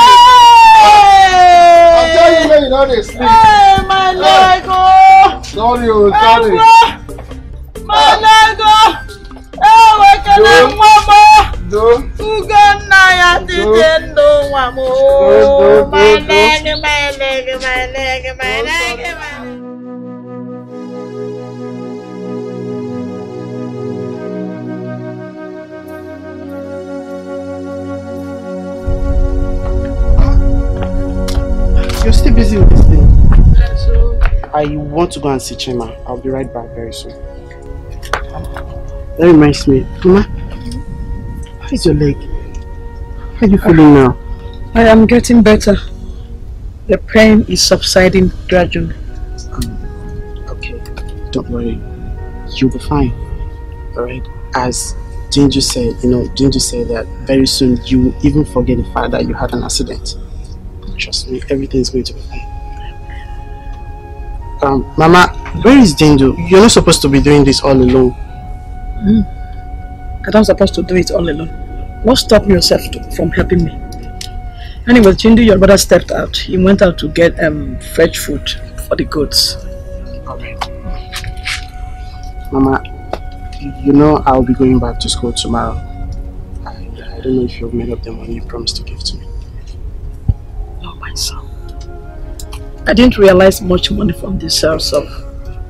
I'm telling you, you know they sleep. Hey, my leg, oh. Sorry. My leg, oh. What can I mama? Do. Uganaya didn't know mama. My leg. You're still busy with this thing. I want to go and see Chima. I'll be right back very soon. That reminds me, Mama, how is your leg? How are you feeling now? I am getting better. The pain is subsiding gradually. Okay, don't worry. You'll be fine. Alright? As Jinju said, Jinju said that very soon you will even forget the fact that you had an accident. Trust me, everything's going to be fine. Mama, where is Jinju? You're not supposed to be doing this all alone. I'm not supposed to do it all alone. Don't stop yourself from helping me. Anyway, Jindu, your brother stepped out. He went out to get fresh food for the goats. Alright. Mama, you know I'll be going back to school tomorrow. I don't know if you've made up the money you promised to give to me. Oh, my son. I didn't realize much money from the sales of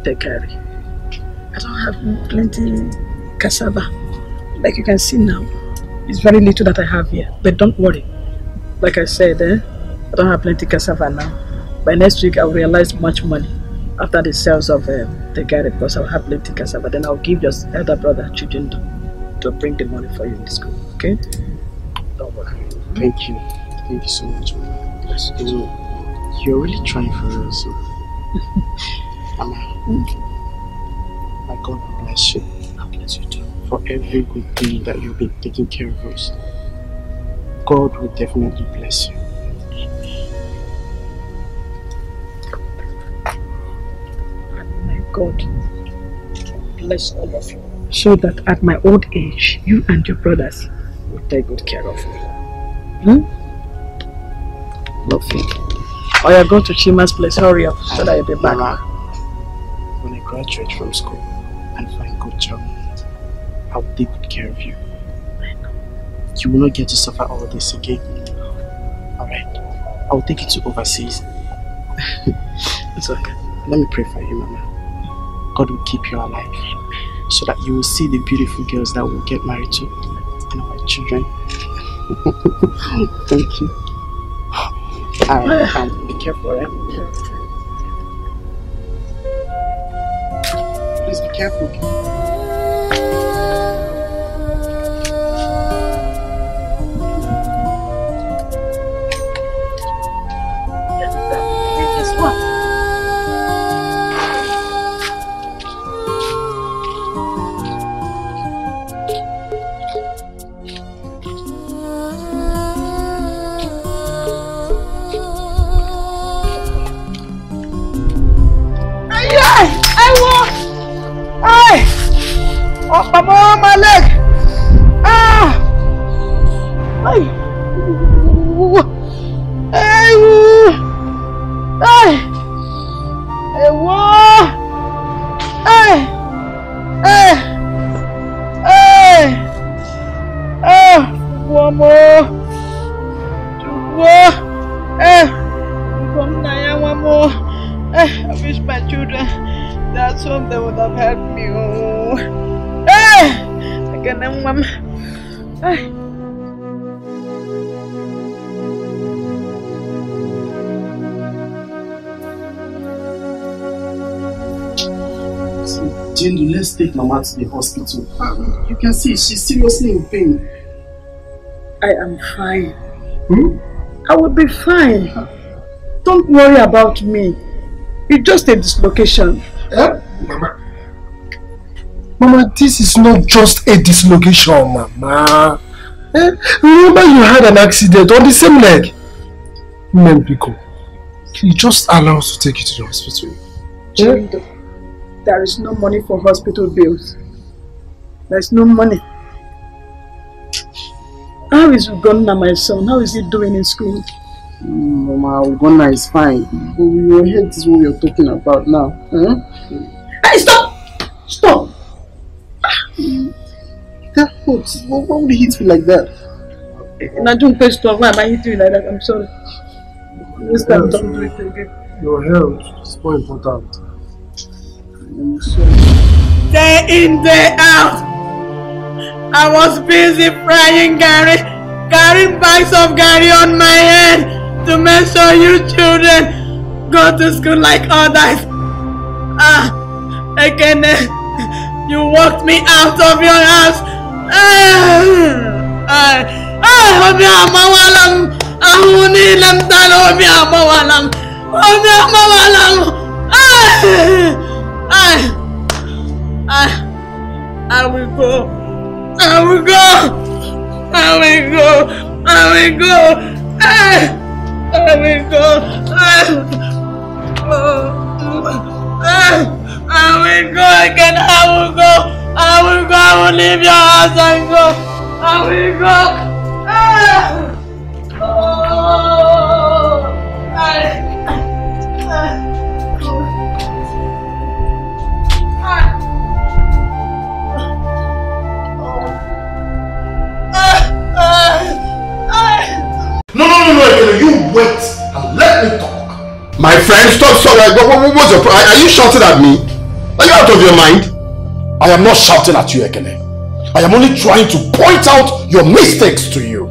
Dikeh. I don't have plenty cassava. Like you can see now, it's very little that I have here. But don't worry. Like I said, I don't have plenty cassava now. By next week, I'll realize much money after the sales of Dikeh, because I'll have plenty cassava. Then I'll give your elder brother Chijindo to bring the money for you in the school. Okay? Don't worry. Thank you. Thank you so much, Mama. You're really trying for us. So. Mama, my God will bless you. God bless you too. For every good thing that you've been taking care of us. God will definitely bless you. My God bless all of you, so that at my old age, you and your brothers will take good care of me. Lovely. Or you're going to Chima's place, hurry up so that you'll be back. Mama, when I graduate from school and find a good job, I'll take good care of you. You will not get to suffer all this again. Alright? I'll take you to overseas. It's okay. Let me pray for you, Mama. God will keep you alive so that you will see the beautiful girls that will get married to and our children. Thank you. Alright, be careful, right? careful. My leg! Ah! Ay! Ay! Ay! Ay! Ay! Ay! Ah! One more! Two more! One more! I wish my children, that's home they would have helped me. Oh. I can't mom. Jindu, let's take Mama to the hospital. You can see she's seriously in pain. I am fine. I will be fine. Don't worry about me. It's just a dislocation. Mama, this is not just a dislocation, Mama. Remember you had an accident on the same leg. Pico, can you just allow us to take you to the hospital? Chindo, there is no money for hospital bills. There is no money. How is Ugonna, my son? How is he doing in school? Mama, Ugonna is fine. Your head is what we are talking about now. Hey, stop! Stop! That hurts. Why would he hit me like that? Why am I hitting you like that? I'm sorry. This time, don't do it again. Your health is more important. I'm sorry. Day in, day out, I was busy frying Gary, carrying bags of Gary on my head to make sure you children go to school like others. Again, you walked me out of your house. I will go. I will go. I will go. I will go. I will go. I will go again. I will go. I will go. I will leave your house and go. I will go. No, you wait and let me talk. My friend, stop. What's your problem? Are you shouting at me? Are you out of your mind? I am not shouting at you, Ekene. I am only trying to point out your mistakes to you.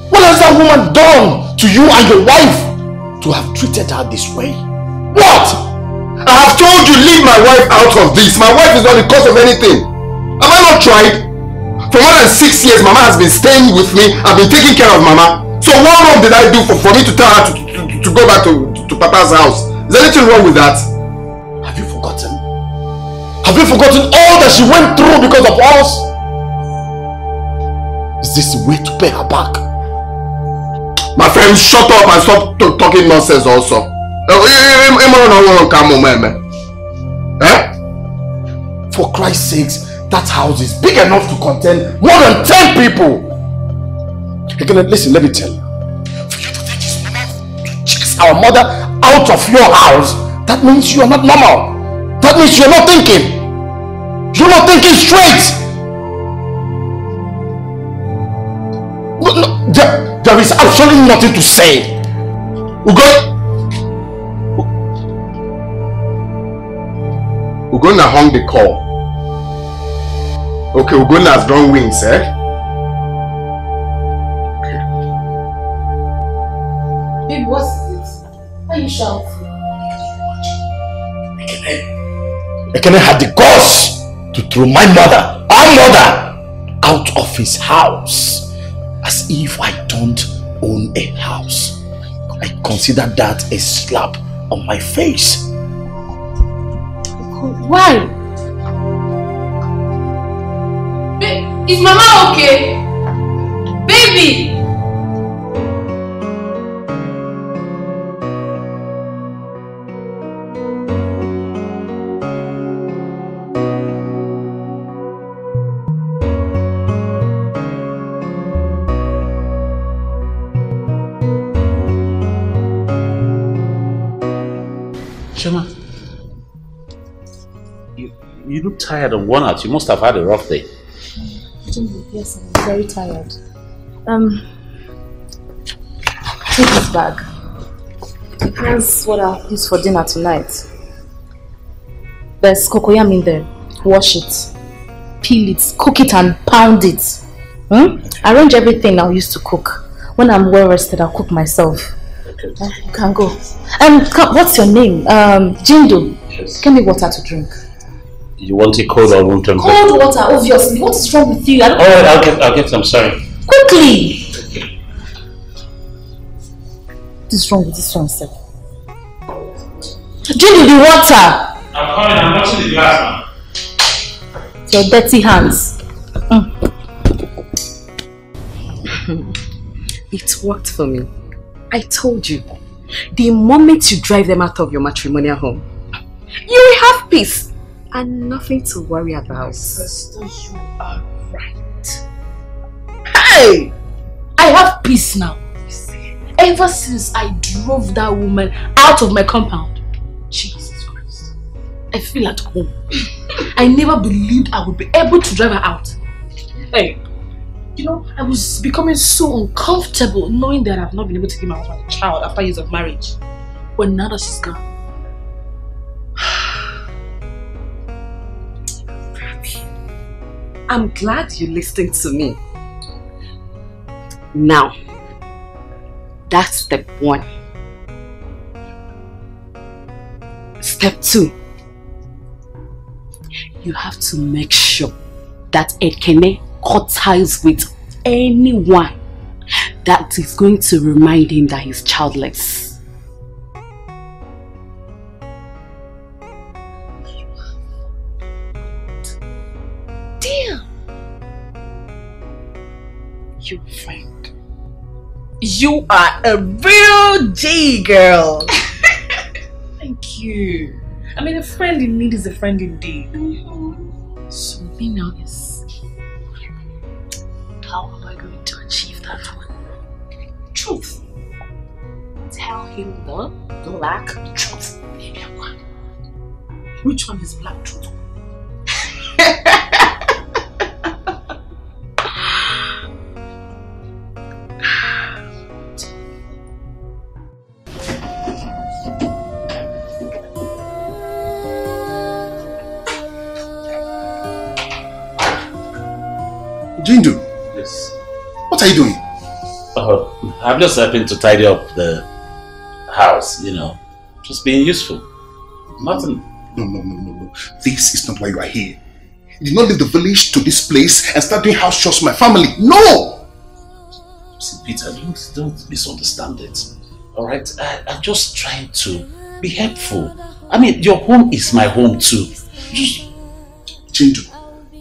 What has that woman done to you and your wife to have treated her this way? What? I have told you, leave my wife out of this. My wife is not the cause of anything. Have I not tried? For more than 6 years, Mama has been staying with me. I've been taking care of Mama. So what wrong did I do for me to tell her to go back to Papa's house? Is there anything wrong with that? Have you forgotten? Have you forgotten all that she went through because of us? Is this the way to pay her back? My friend, shut up and stop talking nonsense also. For Christ's sakes, that house is big enough to contain more than 10 people. Listen, let me tell you. For you to take his mama to chase our mother out of your house, that means you are not normal. That means you're not thinking. You're not thinking straight. No, there is absolutely nothing to say. Ugonna hung the call. Okay, Ugonna has grown wings, eh? Baby, what is it? Why are you shouting? Ekene had the guts to throw my mother, our mother, out of his house as if I don't own a house. I consider that a slap on my face. Why? Is Mama okay? Baby! Shema, you look tired and worn out. You must have had a rough day. Yes, I'm very tired. Take this bag. Here's what I'll use for dinner tonight. There's cocoyam in there. Wash it, peel it, cook it and pound it. Arrange everything I'll use to cook. When I'm well rested, I'll cook myself. Okay. You can go. What's your name? Jindo. Yes. Give me water to drink. You want it cold or room temperature? Cold water, obviously. What is wrong with you? Alright, I'll get some. Sorry. Quickly. What is wrong with this one, sir? Jindo, the water. I'm coming. I'm washing the glass now. Your dirty hands. It worked for me. I told you, the moment you drive them out of your matrimonial home, you will have peace and nothing to worry about. Sister, you are right. Hey! I have peace now. Ever since I drove that woman out of my compound, Jesus Christ, I feel at home. I never believed I would be able to drive her out. Hey! You know, I was becoming so uncomfortable knowing that I've not been able to give my husband a child after years of marriage. But now that she's gone. I'm glad you listened to me. Now, that's step 1. Step 2. You have to make sure that Ekene cut ties with anyone that is going to remind him that he's childless. Damn! You friend. You are a real G girl. Thank you. I mean, a friend in need is a friend indeed. So me now is, how am I going to achieve that one? Truth. Tell him the black truth. Which one is black truth? Jindu. Yes. What are you doing? I'm just helping to tidy up the house, you know. Just being useful. Nothing. No. This is not why you are here. You did not leave the village to this place and start doing house chores for my family. No! See, Peter, don't misunderstand it. Alright? I'm just trying to be helpful. I mean, your home is my home too. Jindu,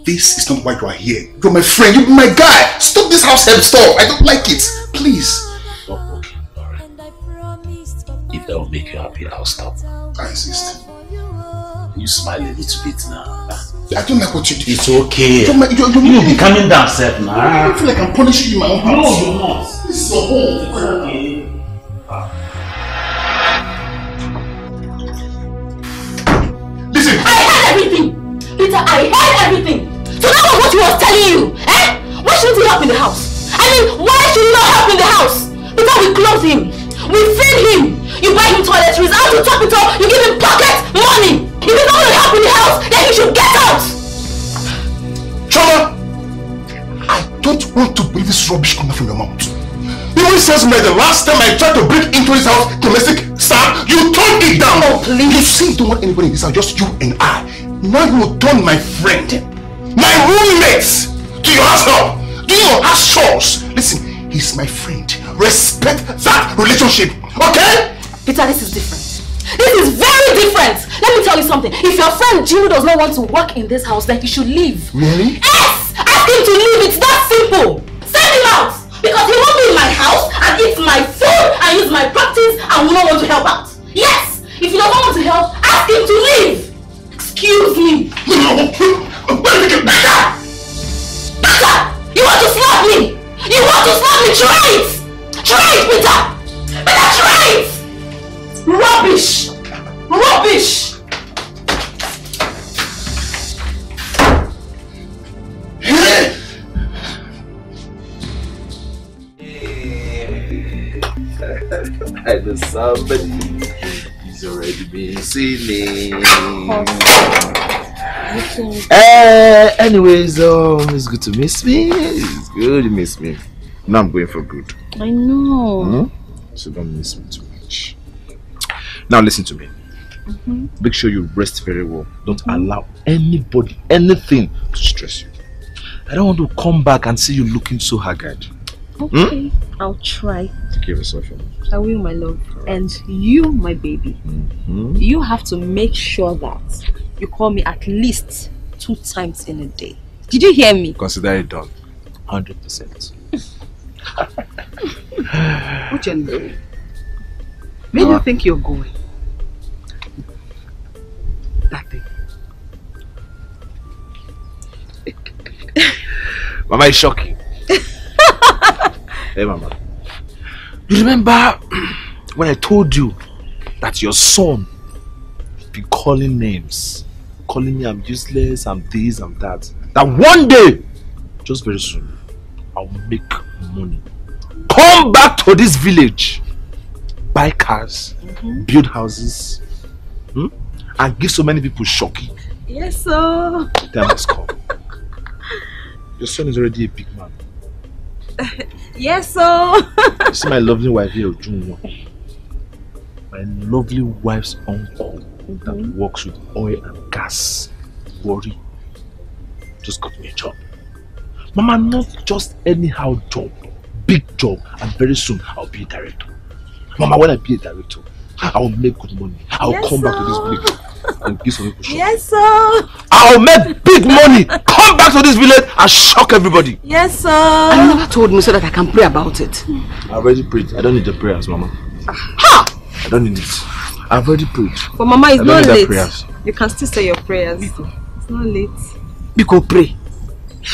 this is not why you are here. You're my friend, you're my guy. Stop this house help stuff. I don't like it. Please. Oh, okay, alright. If that will make you happy, I'll stop. I insist. You smile a little bit now. I don't like what you do. It's okay. You'll be coming down, Seth, now. I feel like I'm punishing you in my own house. No, you're not. This is your home. It's okay. Listen. I heard everything! Peter, I heard everything! So that was what he was telling you, eh? Why shouldn't he help in the house? I mean, why should he not help in the house? Peter, we clothe him. We feed him. You buy him toiletries, out to top it all, you give him pocket money. If he's not going to help in the house, then he should get out! Choma! I don't want to believe this rubbish coming from your mouth. You know, it says me the last time I tried to break into this house, domestic staff, you turned it down. Oh, please. You see, you don't want anybody in this house, just you and I. Now you turn my friend, my roommates, to your house help, do your house chores. Listen, he's my friend. Respect that relationship, okay? Peter, this is different. This is very different. Let me tell you something. If your friend Jimmy does not want to work in this house, then he should leave. Really? Yes! Ask him to leave. It's that simple. Send him out. Because he won't be in my house and eat my food and use my practice and will not want to help out. Yes! If he doesn't want to help, ask him to leave. Excuse me. No. Where did you get that? Peter! You want to slap me? You want to slap me? Try it! Try it, Peter! Peter, try it! Rubbish! Rubbish! I know somebody is already missing me. Anyways, it's good to miss me. It's good to miss me. Now I'm going for good. I know. So don't miss me too much. Now listen to me. Make sure you rest very well. Don't allow anybody, anything to stress you. I don't want to come back and see you looking so haggard. Okay, I'll try. Take care of yourself. I will, my love. And you, my baby, you have to make sure that you call me at least 2 times in a day. Did you hear me? Consider it done. 100%. Uchendu, where do you think you're going? That thing. Mama is shocking. Hey, Mama. You remember when I told you that your son be calling names, calling me I'm useless, I'm this, I'm that. That one day, just very soon, I'll make money. Come back to this village, buy cars, build houses, and give so many people shocking. Yes, sir. The time has come. Your son is already a big man. Yes, sir. You see my lovely wife here, Junior. My lovely wife's uncle that works with oil and gas. Worry. Just got me a job. Mama, not just anyhow job. Big job. And very soon I'll be a director. Mama, when I be a director, I will make good money. I will come back to this village and give some people shock. Yes, sir. I'll make big money. Come back to this village and shock everybody. Yes, sir. You never told me so that I can pray about it. I already prayed. I don't need the prayers, Mama. I don't need it. I've already prayed. But Mama, it's not late. Prayers. You can still say your prayers. It's not late. Because pray.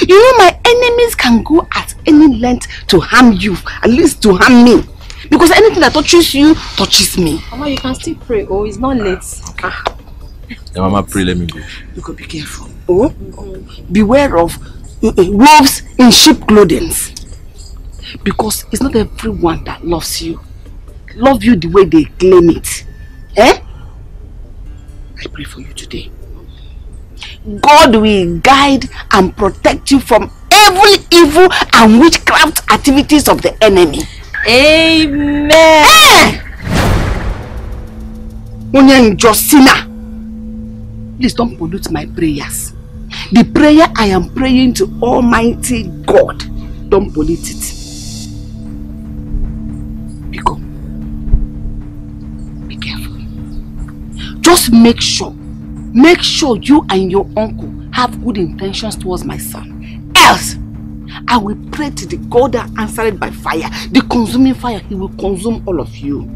You know my enemies can go at any length to harm you. At least to harm me. Because anything that touches you, touches me. Mama, you can still pray. Oh, it's not late. Yeah, Mama, pray, let me go. You could be careful. Oh? Beware of wolves in sheep clothing. Because it's not everyone that loves you. Love you the way they claim it. Eh? I pray for you today. God will guide and protect you from every evil and witchcraft activities of the enemy. Amen. Josina, please don't pollute my prayers. The prayer I am praying to Almighty God, don't pollute it. Be careful. Just make sure you and your uncle have good intentions towards my son. Else, I will pray to the God that answered by fire, the consuming fire. He will consume all of you.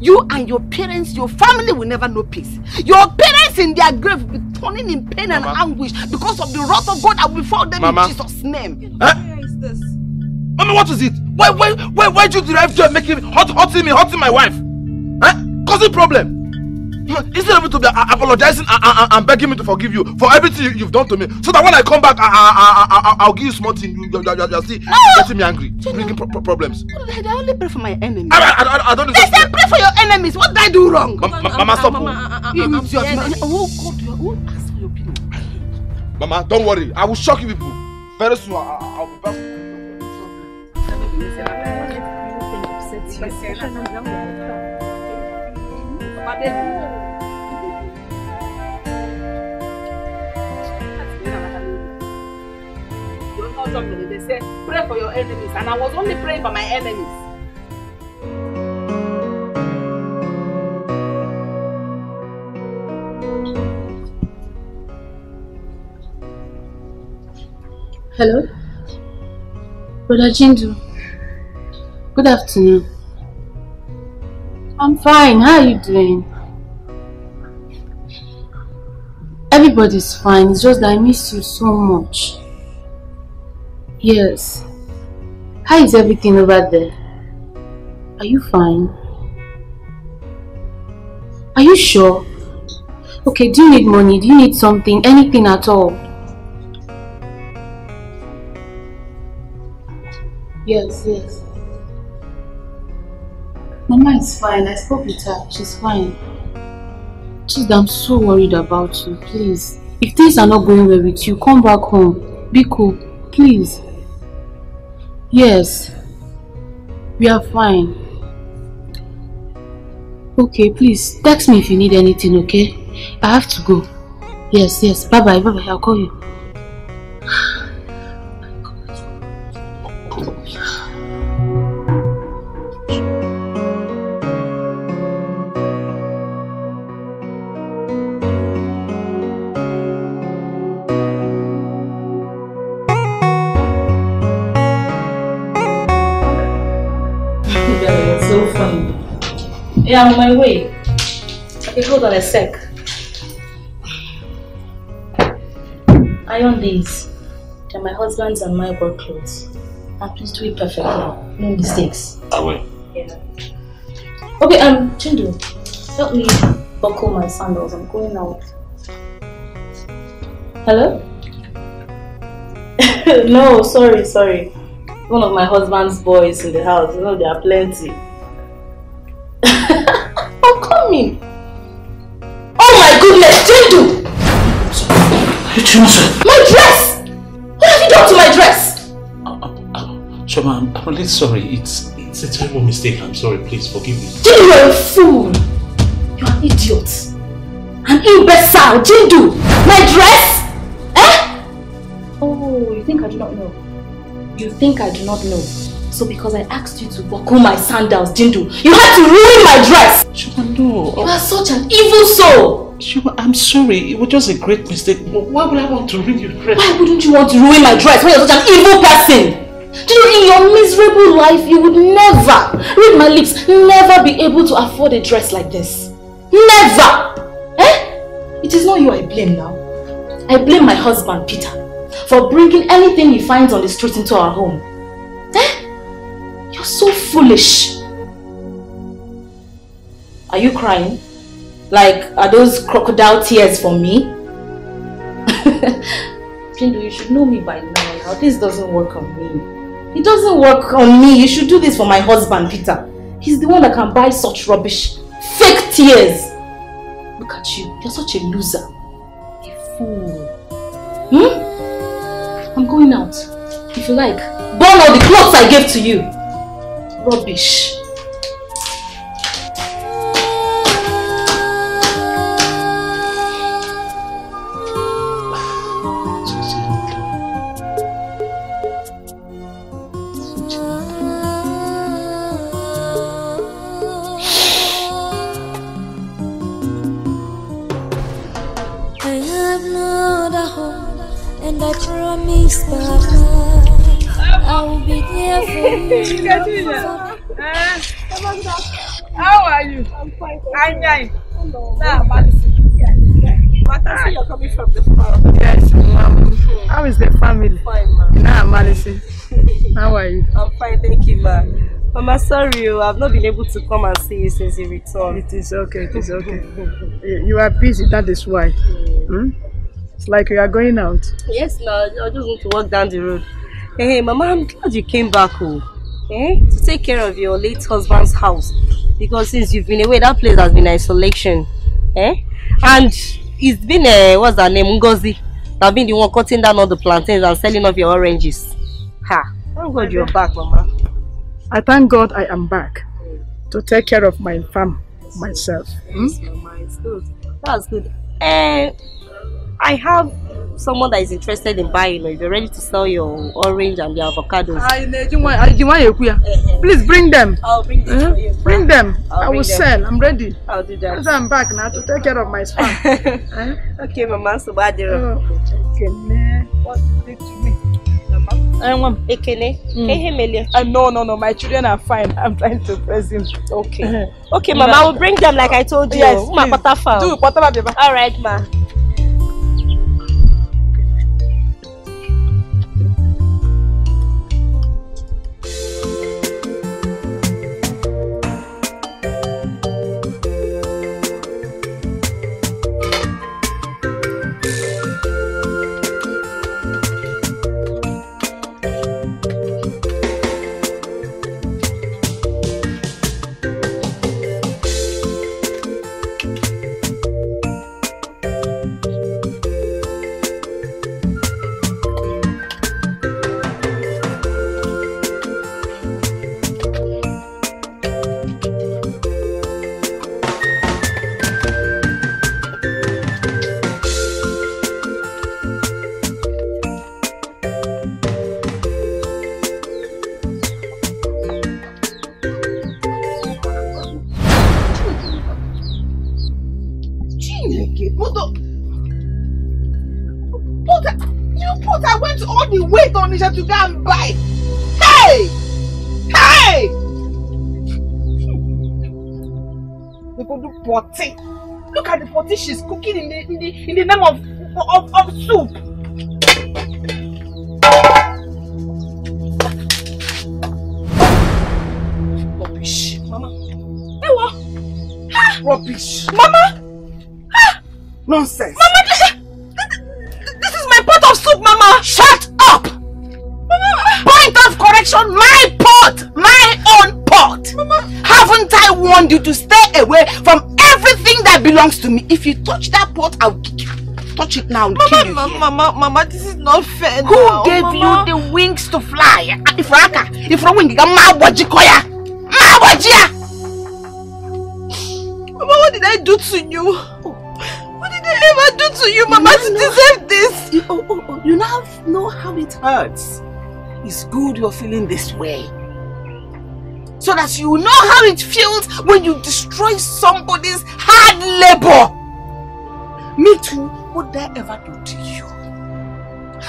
You and your parents, your family will never know peace. Your parents in their grave will be turning in pain and anguish because of the wrath of God that will fall them in Jesus' name. Where is this? Mama, what is it? Why do you derive joy making hurting my wife? Causing problem? Instead of you to be apologizing and begging me to forgive you for everything you've done to me, so that when I come back, I'll give you small things. You're still getting me angry, bringing problems. I only pray for my enemies. I don't. They said pray for your enemies. What did I do wrong? Mama, stop. Oh God, who asked for your opinion? Mama, don't worry. I will shock you people. Very soon, I'll be back. not talking. They say, pray for your enemies. And I was only praying for my enemies. Hello? Brother Jindu. Good afternoon. I'm fine. How are you doing? Everybody's fine. It's just that I miss you so much. Yes. How is everything over there? Are you fine? Are you sure? Okay, do you need money? Do you need something? Anything at all? Yes. Mama is fine. I spoke with her. She's fine. Just that I'm so worried about you. Please. If things are not going well with you, come back home. Be cool. Please. Yes. We are fine. Okay, please. Text me if you need anything, okay? I have to go. Yes. Bye-bye. I'll call you. Yeah, I'm on my way. Okay, hold on a sec. Iron these. They're my husband's and my work clothes. And please do it perfectly. No mistakes. I will. Yeah. Okay, Chindu, help me buckle my sandals. I'm going out. Hello? No, sorry. One of my husband's boys in the house. You know, there are plenty. I'm coming. Oh my goodness, Jindu! My dress! What have you done to my dress? Shoma, I'm really sorry. It's a terrible mistake. I'm sorry. Please forgive me. Jindu, you're a fool. You're an idiot. An imbecile. Jindu! My dress? Eh? Oh, you think I do not know? You think I do not know? So because I asked you to buckle my sandals, Jindu, you had to ruin my dress! Shoma, no. You are such an evil soul! Shoma, I'm sorry. It was just a great mistake. Why would I want to ruin your dress? Why wouldn't you want to ruin my dress when you're such an evil person? Jindu, in your miserable life, you would never, read my lips, never be able to afford a dress like this. Never! Eh? It is not you I blame now. I blame my husband, Peter, for bringing anything he finds on the street into our home. Eh? You're so foolish. Are you crying? Like, are those crocodile tears for me? Jindu, you should know me by now. This doesn't work on me. It doesn't work on me. You should do this for my husband, Peter. He's the one that can buy such rubbish. Fake tears. Look at you. You're such a loser. A fool. I'm going out. If you like, burn all the clothes I gave to you. Rubbish. I have no other home, and I promise, Papa, I will be there for you. How are you? I'm fine. I'm fine. Now, Madison, you're coming from the farm. Yes, Mom. How is the family? Fine, Mom. Now, Madison. How are you? I'm fine, thank you, Ma. Mama, sorry, I've not been able to come and see you since you returned. It is okay, it is okay. You are busy, that is why. It's like you are going out. Yes, no, I just want to walk down the road. Hey, Mama, I'm glad you came back home. To take care of your late husband's house. Because since you've been away, that place has been isolation. And it's been, what's her name, Ngozi, that been the one cutting down all the plantains and selling off your oranges. Ha! Thank God you're back, Mama. I thank God I am back to take care of my farm myself. Yes, Mama, it's good. That's good. I have someone that is interested in buying, or if you're ready to sell your orange and the avocados. Please bring them. I'll bring them for you. Bring them. I will bring them. sell. I'm ready. I'll do that. Once I'm back now to take care of my spam. Okay, Mama. So bad. What did you mean? Ekene. No. My children are fine. I'm trying to press him. Okay. Okay, Mama. I will bring them like I told you. Yes, Do all right, Ma. I went all the way to Onisha to go and buy. Hey! Hey! We go do potty. Look at the potty she's cooking in the name of soup. Rubbish, Mama. Hey, what? Ha! Rubbish, Mama. Ha! Nonsense, Mama. This is my pot of soup, Mama. Shut up, Mama. Point of correction, my pot, my own pot. Mama, haven't I warned you to stay away from everything that belongs to me? If you touch that pot, I'll kick you. Touch it now, Mama, kill you. Mama, this is not fair. Who now, gave Mama? You the wings to fly? If you're winging, Mama, what did I do to you? What did I ever do to you, Mama, to deserve this? You now know how it hurts. It's good you're feeling this way, so that you know how it feels when you destroy somebody's hard labor. Me too. What did I ever do to you?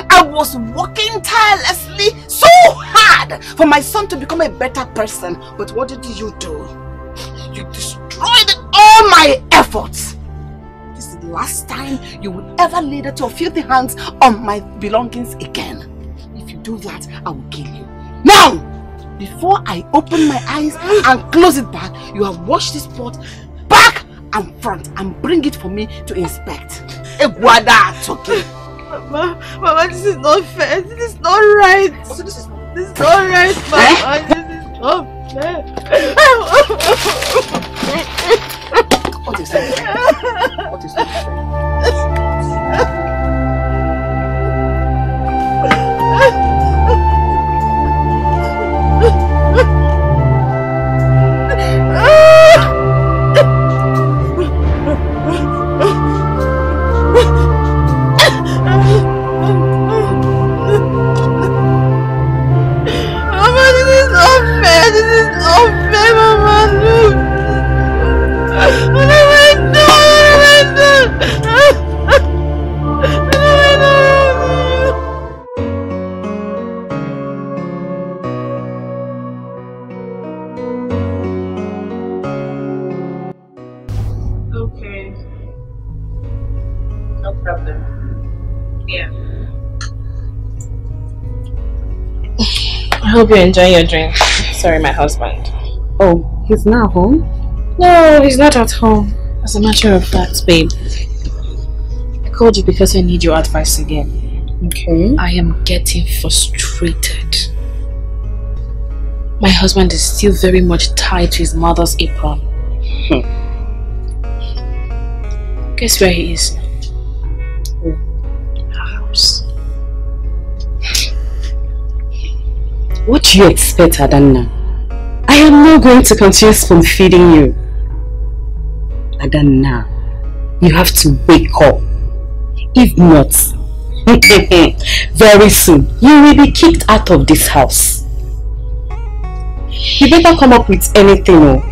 I was working tirelessly so hard for my son to become a better person, but what did you do? You destroyed all my efforts. This is the last time you will ever lay that your filthy hands on my belongings again. If you do that, I will kill you. Now, before I open my eyes and close it back, you have washed this pot back and front and bring it for me to inspect. Eguada, it's okay. Mama, this is not fair. This is not right. So this is not right, Mama. This is not fair. What is that? What is that? I hope you're enjoying your drink. Sorry, my husband. Oh, he's not home? No, he's not at home. As a matter of fact, babe, I called you because I need your advice again. Okay. I am getting frustrated. My husband is still very much tied to his mother's apron. Guess where he is? Her house. What do you expect, Adanna? I am not going to continue spoon feeding you. Adanna, you have to wake up. If not, very soon, you will be kicked out of this house. You better come up with anything, or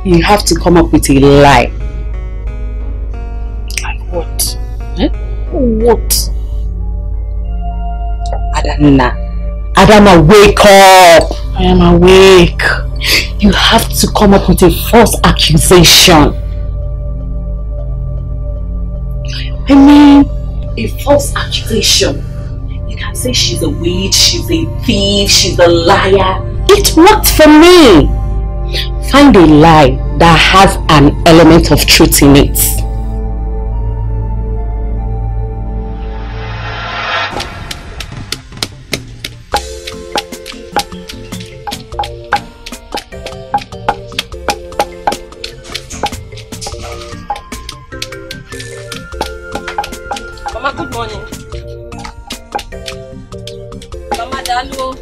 you have to come up with a lie. Like what? Eh? What? Adama, wake up! I am awake. You have to come up with a false accusation. I mean, a false accusation. You can say she's a witch, she's a thief, she's a liar. It worked for me. Find a lie that has an element of truth in it. Mama, good morning. Mama, hello.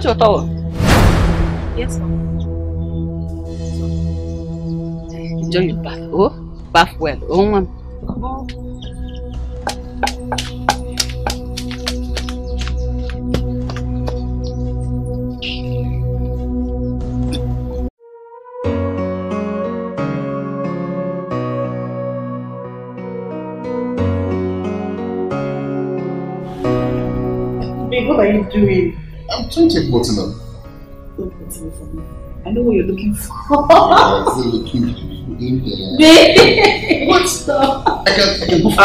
Your towel? Yes, ma'am. Enjoy your bath. Oh, bath well. Oh, ma'am. Babe, what are you doing? I'm trying to take button up. Don't put it for me. I know what you're looking for. Yeah, I'm still looking in there. Babe! What's up? I can go for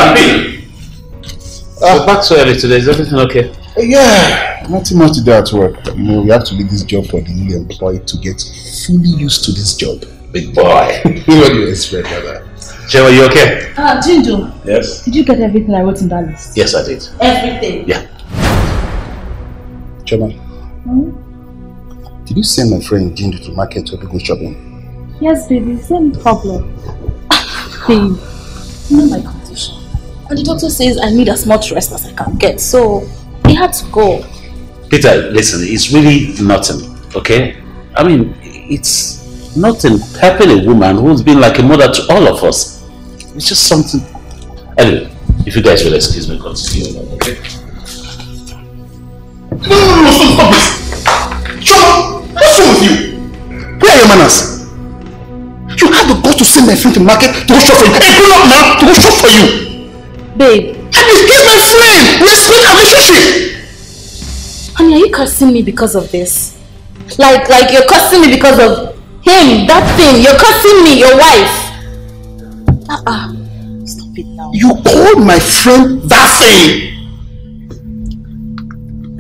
Back so early today. Is everything okay? Yeah, nothing much to do at work. You know, we have to leave this job for the new employee to get fully used to this job. Big boy. What do you expect, brother? Joe, are you okay? Jinjo. Yes? Did you get everything I wrote in that list? Yes, I did. Everything? Yeah. Choma, did you send my friend Jinjo to market to go shopping? Yes, baby. Same problem. Babe, you know my condition. And the doctor says I need as much rest as I can get, so he had to go. Peter, listen, it's really nothing, okay? I mean, it's nothing helping a woman who's been like a mother to all of us. It's just something. Anyway, if you guys will excuse me, continue, okay? No, stop this! Choma, what's wrong with you? Where are your manners? You had the guts to send my friend to market to go shop for you. Hey, grown up now to go shop for you. Babe. And he's my friend! Respect our relationship! Honey, are you cursing me because of this? Like you're cursing me because of him, that thing. You're cursing me, your wife. Stop it now. You called my friend that thing.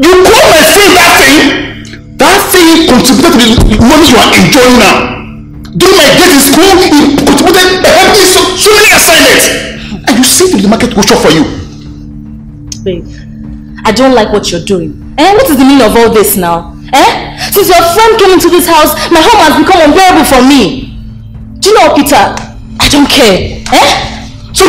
You call my friend that thing? That thing contributed to the money you are enjoying now. During my days in school, he contributed to help me so many assignments. And you sent him to the market to go shop for you. Babe, I don't like what you're doing. What is the meaning of all this now? Since your friend came into this house, my home has become unbearable for me. Do you know, Peter? I don't care. So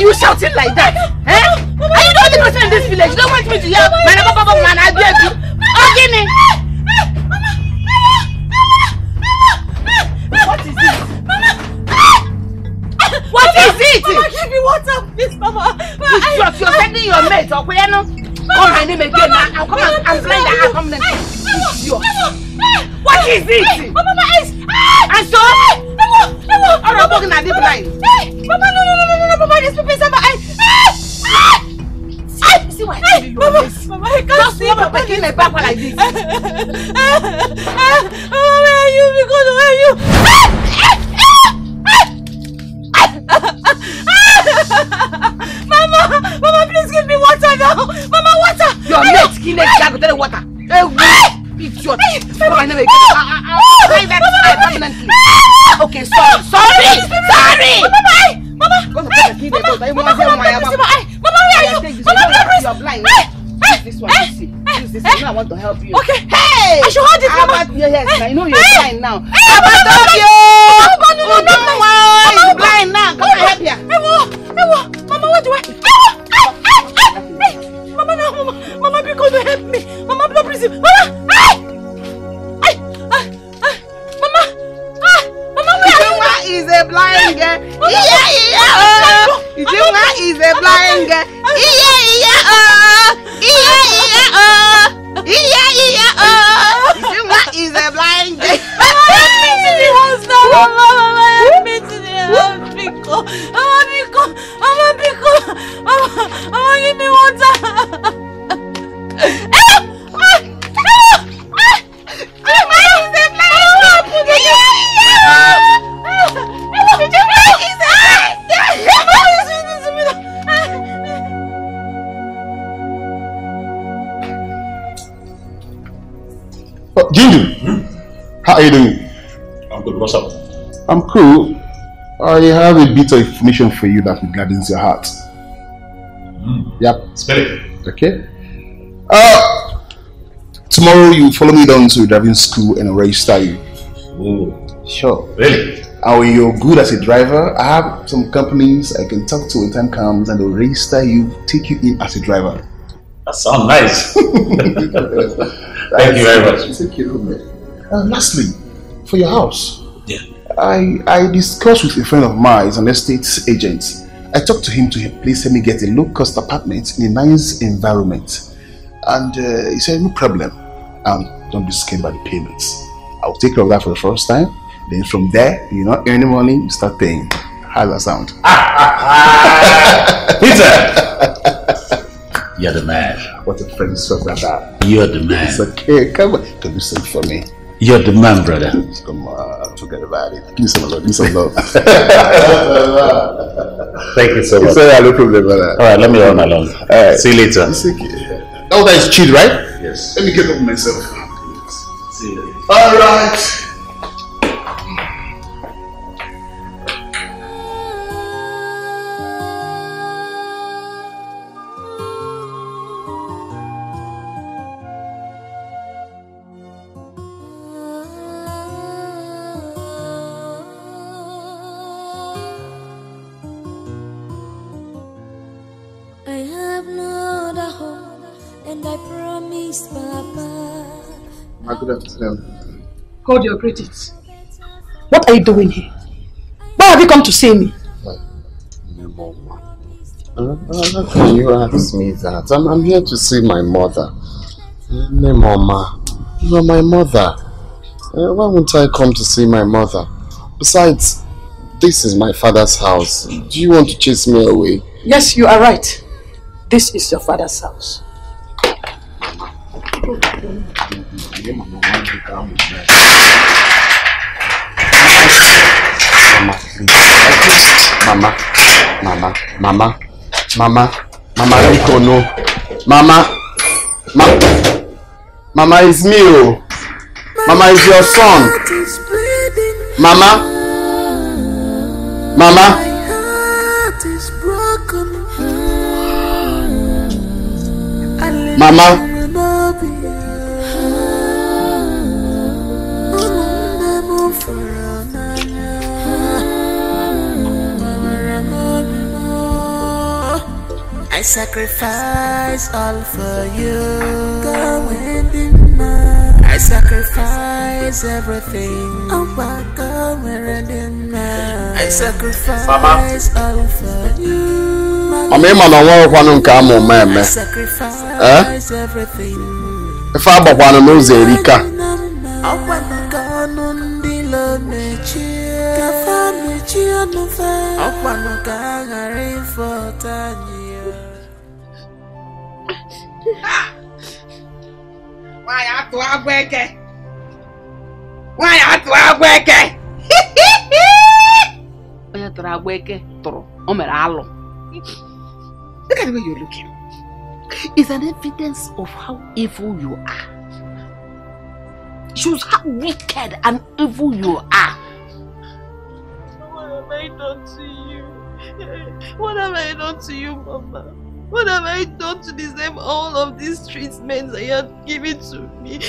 you are shouting like that? Are you the only person in this village? You don't want me to yell, man, I beg you. Give me. What is this? What is Call my name again now. I'll come and blind that permanently. What is it? Mama eyes. And so? Or I'm walking at the blind. Mama, no, Mama, this people inside my eyes. See what I do? Mama, I can't see. Mama, making a back like this. Mama, where are you? Because where are you? Mama, please give me water now. Mama, water. Your mate, skinny, I go tell you water. Idiot. Mama, never again. I'll try that permanently. Okay, sorry. Mama, where are you? You're blind. This one, use this one. I want to help you. Okay. Hey! I should hold it, Mama. Yes, I know you're blind now. I want to help you. You're blind now. Come and help you. Mama, what do I? Mama, no, Mama, because you help me. Mama, please. Mama, Ijunwa is a blind girl. Ijunwa is a blind girl. Ijunwa is a blind girl. Mama, give me water. Jindu, how are you doing? I'm good. What's up? I'm cool. I have a bit of information for you that gladdens your heart. Yep. Spell it. Okay. Tomorrow you follow me down to driving school and register you. Oh. Sure. Really? And when you're good as a driver, I have some companies I can talk to when time comes and they'll register you, take you in as a driver. That sounds nice. Thank you very much. Thank you. Lastly, for your house. Yeah. I discussed with a friend of mine, an estate agent. I talked to him to please help me get a low-cost apartment in a nice environment. And he said, no problem. Don't be scared by the payments. I'll take care of that for the first time. Then from there, you know, earning money, you start paying. How does that sound? Peter! You're the man. What a friend stuff like that. You're the man. It's okay. Come on. Can you sing for me? You're the man, brother. Come on. Forget about it. Give me some love. Give me some love. Thank you so much. No problem, brother. Alright, let me run along. Alright. See you later. It's okay. Oh, that is cheat, right? Yes. Let me get up myself. See you later. Alright. Good afternoon. Hold your greetings. What are you doing here? Why have you come to see me? How can you ask me that? I'm here to see my mother. Mama, you are my mother. Why won't I come to see my mother? Besides, this is my father's house. Do you want to chase me away? Yes, you are right. This is your father's house. Mama, please. Mama, don't know. Mama is me, oh. Mama is your son. Mama. I sacrifice all for you. Going in my. I sacrifice everything. Oh my God, we're in my. I sacrifice all for you. Mama no one kwanu nka mo meme. If I ba kwanu no zerika. Why to agweke? Why to agweke? Oya to agweke toro o mere alo. Look at the way you're looking. It's an evidence of how evil you are. Shows how wicked and evil you are. What have I done to you? What have I done to you, Mama? What have I done to deserve all of these treatments that you have given to me?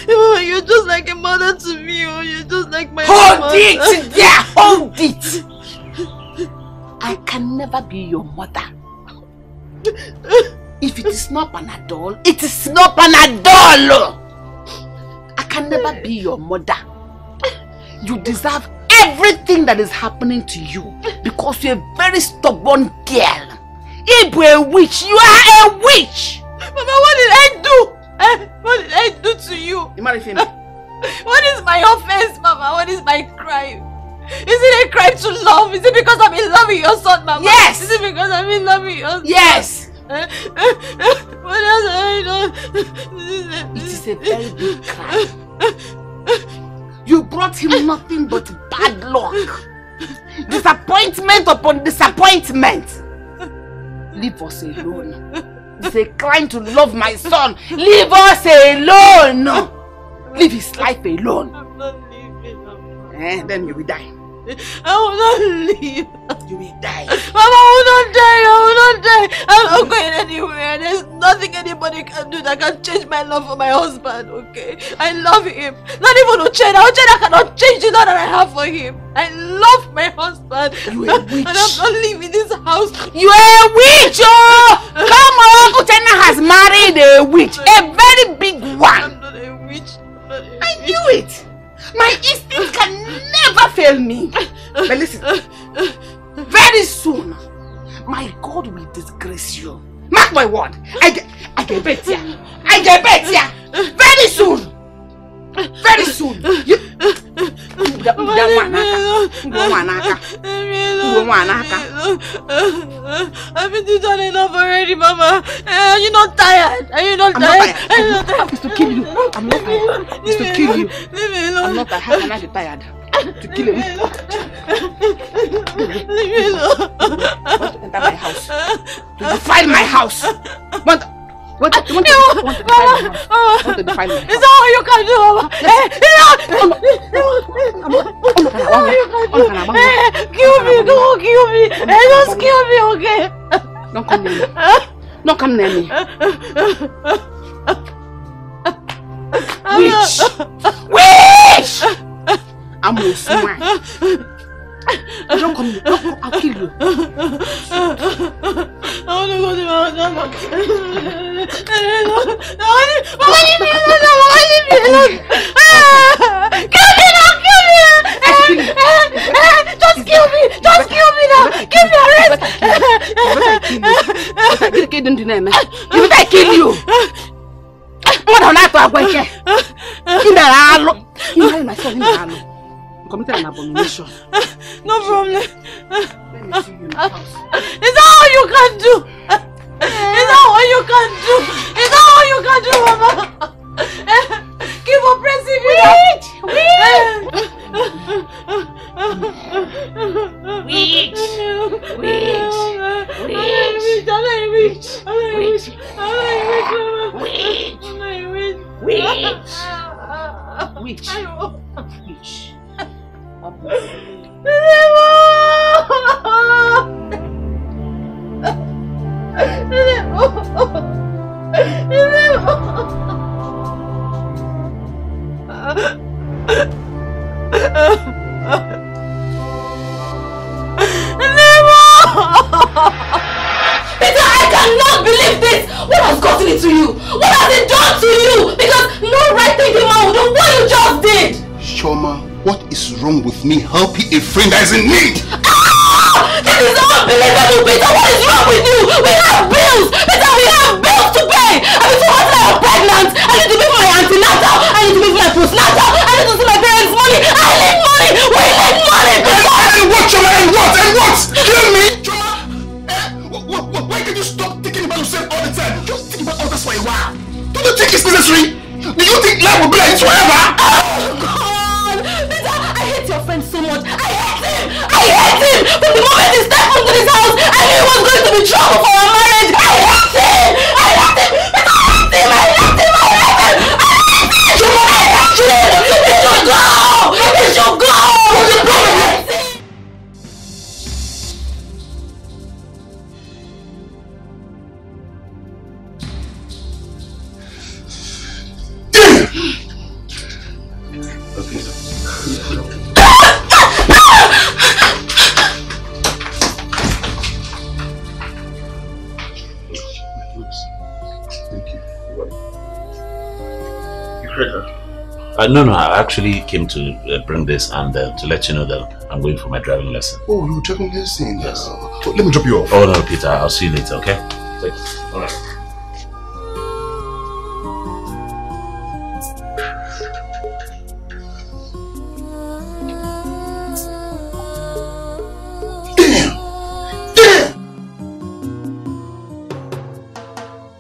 Mama, you're just like a mother to me, or you're just like my Hold mother. it! Yeah, hold it! I can never be your mother. If it is not Panadol, it is not Panadol! I can never be your mother. You deserve everything that is happening to you because you're a very stubborn girl. Ibu a witch, you are a witch! Mama, what did I do? What did I do to you? What is my offense, Mama? What is my crime? Is it a crime to love? Is it because I'm in love with your son, Mama? Yes! Is it because I'm in love with your son? Yes! What else have I done? It is a very big crime. You brought him nothing but bad luck. Disappointment upon disappointment. Leave us alone. It's a crime to love my son. Leave us alone. Leave his life alone. I'm not leaving. Then you will die. I will not leave. You will die. Mama, I will not die. I will not die. I'm not going anywhere. There's nothing anybody can do that can change my love for my husband, okay? I love him. Not even Uchenna. Uchenna cannot change the love that I have for him. I love my husband. You are a witch. And I'm not leaving this house. You are a witch! Oh! Come on! Uchenna has married a witch. A very big one. I'm not a witch. I knew it. My instinct can never fail me. But listen, very soon, my God will disgrace you. Mark my word. I get better. I get better. Very soon. Very soon. I've been done enough already, Mama. Are you not tired? Are you not tired? I'm not tired. It's to kill you. I'm not tired. It's to kill you. Leave me alone. I'm not tired. How can I be tired? To kill him. Leave me alone. Want to enter my house? To defile my house? Want to defile my house? Want to defile my house? It's all you can do, Mama. Kill me, don't kill me. Just kill me, okay? Don't come near me. Don't come near me. Witch! Witch! I'm a swine. Don't come near me. I'll kill you. I want to go to my house. Leave me alone. Kill me now, kill me. Just kill me. Just kill me now. Give me a rest. You better kill you. What on earth are you? In my son, you committed an abomination. No problem. Let me see you in the house. Is that all you can do? Is that all you can do? Is that all you can do, Mama? Keep oppressing me. Peter, I cannot believe this! What has gotten into you? What has it done to you? Because no right thinking man would do what you just did! Shoma, what is wrong with me helping a friend that is in need? Ah! This is all Elizabeth, Peter, what is wrong with you? We have bills! Peter, we have bills to pay! I mean, so once I am pregnant, I need to pay for my antenatal, I need to pay for my postnatal, I need to see my parents' money! I need money! We need money! And what, Choma? And what? And what? Kill me? Choma? Why can't you stop thinking about yourself all the time? Just think about others for a while. Don't you think it's necessary? Do you think life will be like this forever? Oh, God! Peter, I hate your friend so much. I hate him! I hate him! From the moment he stepped into this house, I knew he was going to be trouble for our marriage. I hate him! I hate him! Peter, I hate him! I hate him! I hate him! I hate him! Choma, I hate him! He should go! He should go! What's the problem? No, I actually came to bring this and to let you know that I'm going for my driving lesson. Oh, you're driving lesson? Yes. So let me drop you off. Oh no, Peter, I'll see you later, okay? All right.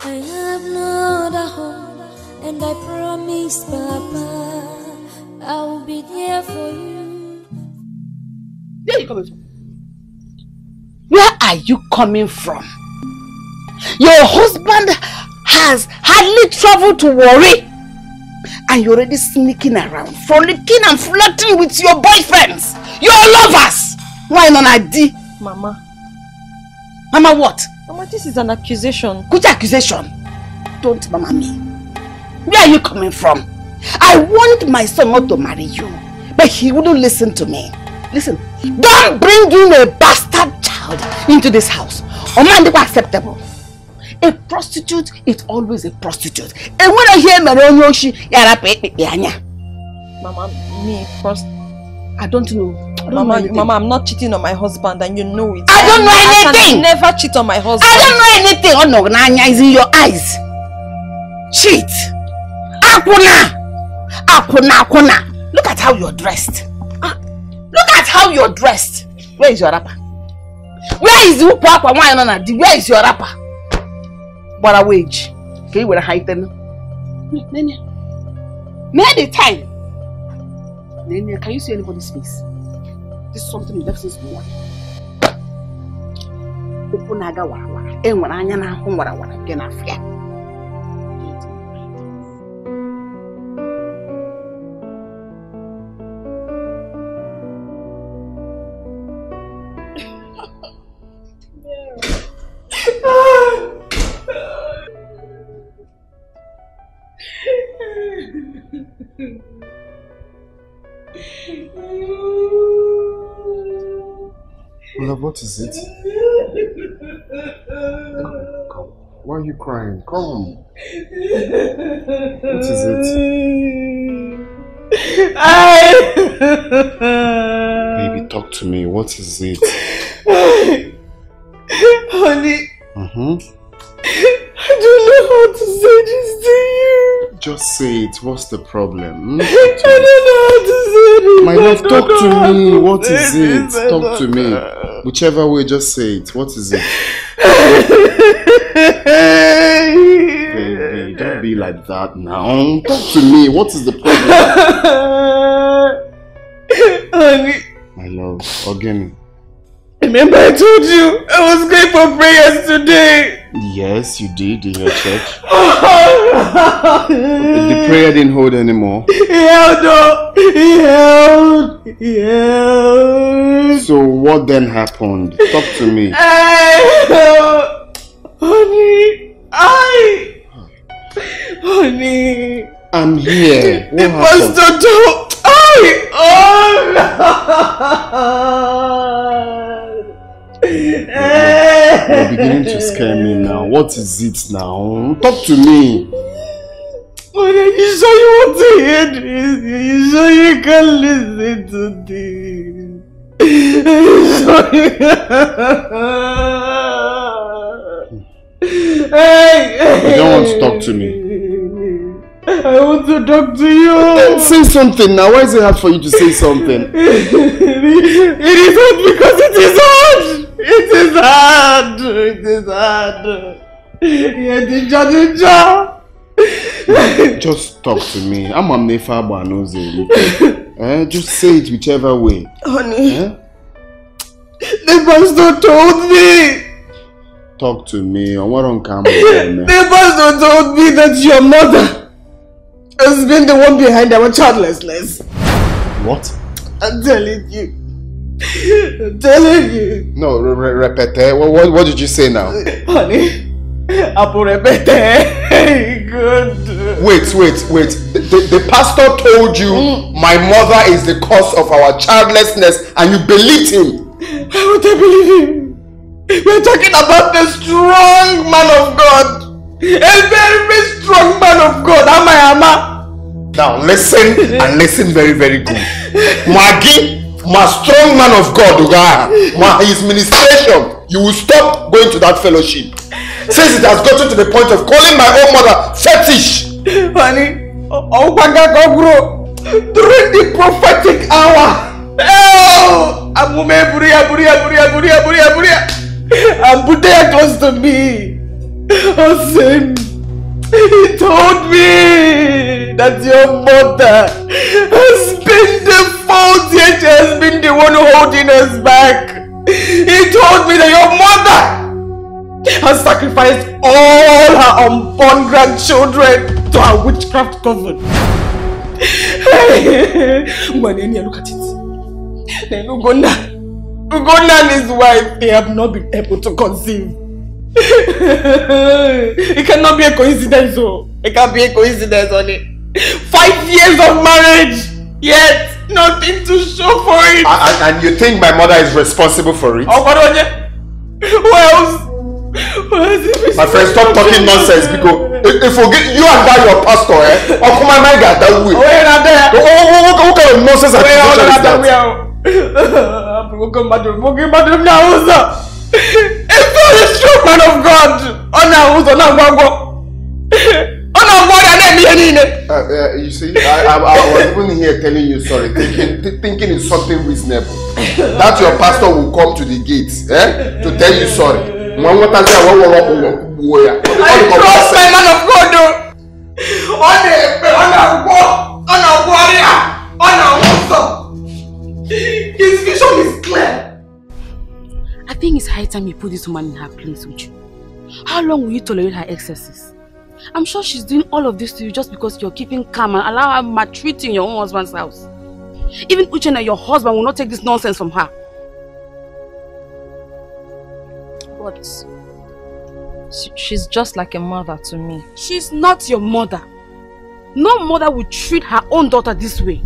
I have no other home, and I promise, Papa, I will be there for you. Where are you coming from? Where are you coming from? Your husband has hardly traveled to Warri, and you're already sneaking around, frolicking and flirting with your boyfriends, your lovers. Why not ID? Mama. Mama what? Mama, this is an accusation. Which accusation? Don't mama me. Where are you coming from? I want my son not to marry you, but he wouldn't listen to me. Listen, don't bring in a bastard child into this house. Omandiko acceptable. A prostitute is always a prostitute. And when I hear Maronyoshi, Mama, me first. I don't know. Mama, I'm not cheating on my husband, and you know it. I don't know anything. I never cheat on my husband. I don't know anything. Oh no, Nanya is in your eyes. Cheat. Akuna. Look at how you're dressed. Look at how you're dressed. Where is your rapper? Where is your papa? Where is your rapper? What a wage. Okay, we're hiding. Near the time. Nene, can you see anybody's face? This is something you left since morning. Opunaga wara. Enwara anya na ahụ wara nke na afia. Love, what is it? Come. Why are you crying? Come. What is it? Baby, talk to me. What is it? Honey. I don't know how to say this to you. Just say it. What's the problem? I don't know how to say this. My love, talk to me. What is it? Talk to me. Whichever way, just say it. What is it? Baby, don't be like that now. Talk to me. What is the problem? Honey. My love, again. Remember I told you I was going for prayers today. Yes, you did in your church. The prayer didn't hold anymore. He held. So what then happened? Talk to me. Honey. I'm here. The pastor told. You're beginning to scare me now. What is it now? Talk to me. Are you sure you want to hear this? Are you sure you can listen to this? You don't want to talk to me. I want to talk to you. Then say something now. Why is it hard for you to say something? It is hard because it is hard. It is hard. It is hard. Just talk to me. I'm a Nefa Banoze. Just say it whichever way. Honey, the pastor told me. Talk to me. The pastor told me that your mother has been the one behind our childlessness. What? I'm telling you. I'm telling you. No, repete. What did you say now? Honey, Apo repete. Good. Wait. The pastor told you my mother is the cause of our childlessness and you believed him. Why would I believe him? We're talking about the strong man of God. A very, very strong man of God. Ama. Now listen and listen very, very good. My strong man of God, his ministration, you will stop going to that fellowship. Since it has gotten to the point of calling my own mother fetish. Honey, during the prophetic hour. And put her close to me. Osim, he told me that your mother has been the fault, yet she has been the one holding us back. He told me that your mother has sacrificed all her unborn grandchildren to her witchcraft coven. Hey, look at it. Then Ugonna and his wife, they have not been able to conceive. It cannot be a coincidence, it can't be a coincidence, honey. 5 years of marriage, yet nothing to show for it. And you think my mother is responsible for it? Who else? My friend, stop talking nonsense because if you and that your pastor, how come my got that way? What kind of nonsense accusation is that? A very strong man of God. You see, I was even here telling you sorry, thinking it's something reasonable. That your pastor will come to the gates to tell you sorry. I trust my man of God though. His vision is clear. I think it's high time you put this woman in her place with you. How long will you tolerate her excesses? I'm sure she's doing all of this to you just because you're keeping calm and allow her maltreating your own husband's house. Even Uchenna, your husband, will not take this nonsense from her. But she's just like a mother to me. She's not your mother. No mother would treat her own daughter this way.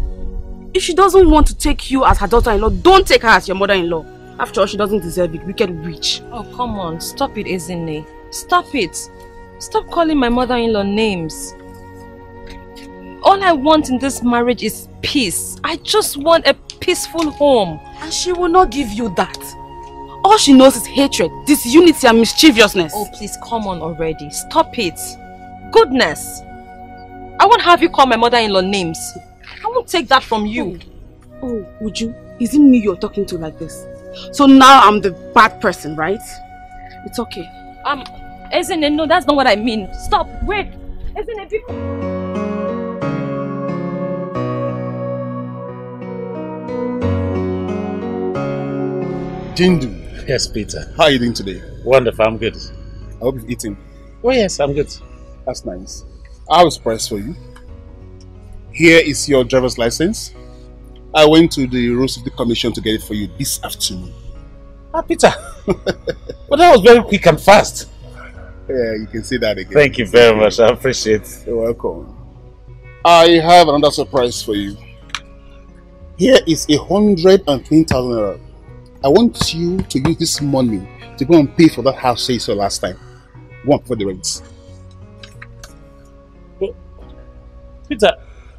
If she doesn't want to take you as her daughter-in-law, don't take her as your mother-in-law. After all, she doesn't deserve it. Wicked witch. Oh, come on. Stop it, Ezinne. Stop it. Stop calling my mother-in-law names. All I want in this marriage is peace. I just want a peaceful home. And she will not give you that. All she knows is hatred, disunity and mischievousness. Oh, please, come on already. Stop it. Goodness. I won't have you call my mother-in-law names. I won't take that from you. Oh, would you? Is it me you're talking to like this? So now I'm the bad person, right? It's okay. Ezinne, no, that's not what I mean. Stop, wait. Ezinne, Jindu. Yes, Peter. How are you doing today? Wonderful, I'm good. I hope you've eaten. Oh yes, I'm good. That's nice. I have a surprise for you. Here is your driver's license. I went to the Road Safety Commission to get it for you this afternoon. Peter. But that was very quick and fast. Yeah, you can see that again. Thank you very much. I appreciate it. You're welcome. I have another surprise for you. Here is 120,000 naira. I want you to use this money to go and pay for that house you saw last time. Go and pay for the rent. Peter,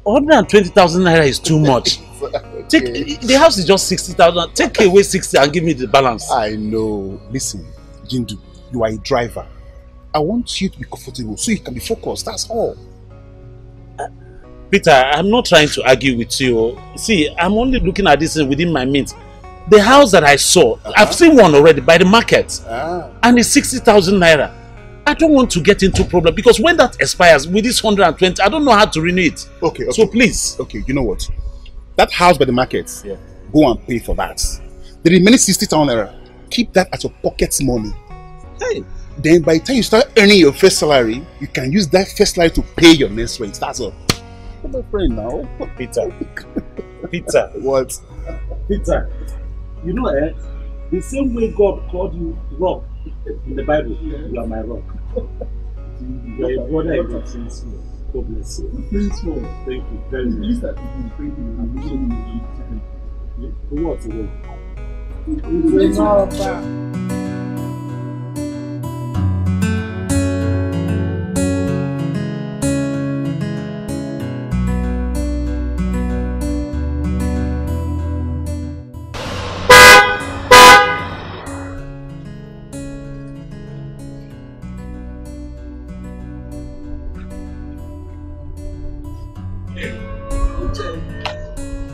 120,000 naira is too much. Take the house is just 60,000. Take away 60 and give me the balance. I know. Listen, Jindu, you are a driver. I want you to be comfortable so you can be focused. That's all. Peter, I'm not trying to argue with you. See, I'm only looking at this within my means. The house that I saw, I've seen one already by the market, and it's 60,000 naira. I don't want to get into problem because when that expires with this 120, I don't know how to renew it. Okay. So please. Okay, you know what? That house by the market, go and pay for that. The remaining 60,000 naira, keep that as your pocket money. Hey. Then by the time you start earning your first salary, you can use that first salary to pay your next rent. That's all. My friend now. Peter. Peter. What? Peter. You know, the same way God called you rock in the Bible, you are my rock. You are a brother in God since God bless you. Thank you very much. For what?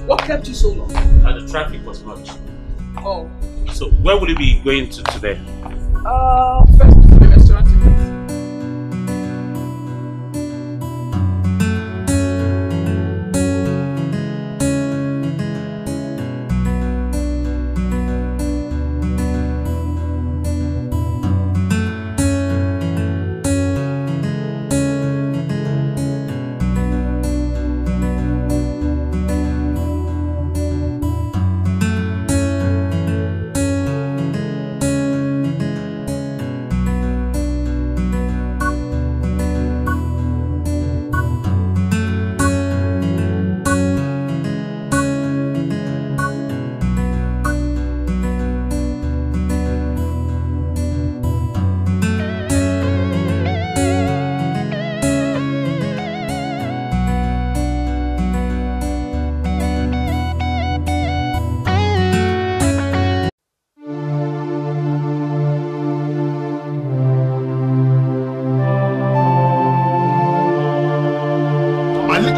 What kept you so long? The traffic was much. Oh. So where will you be going to today? First to the restaurant.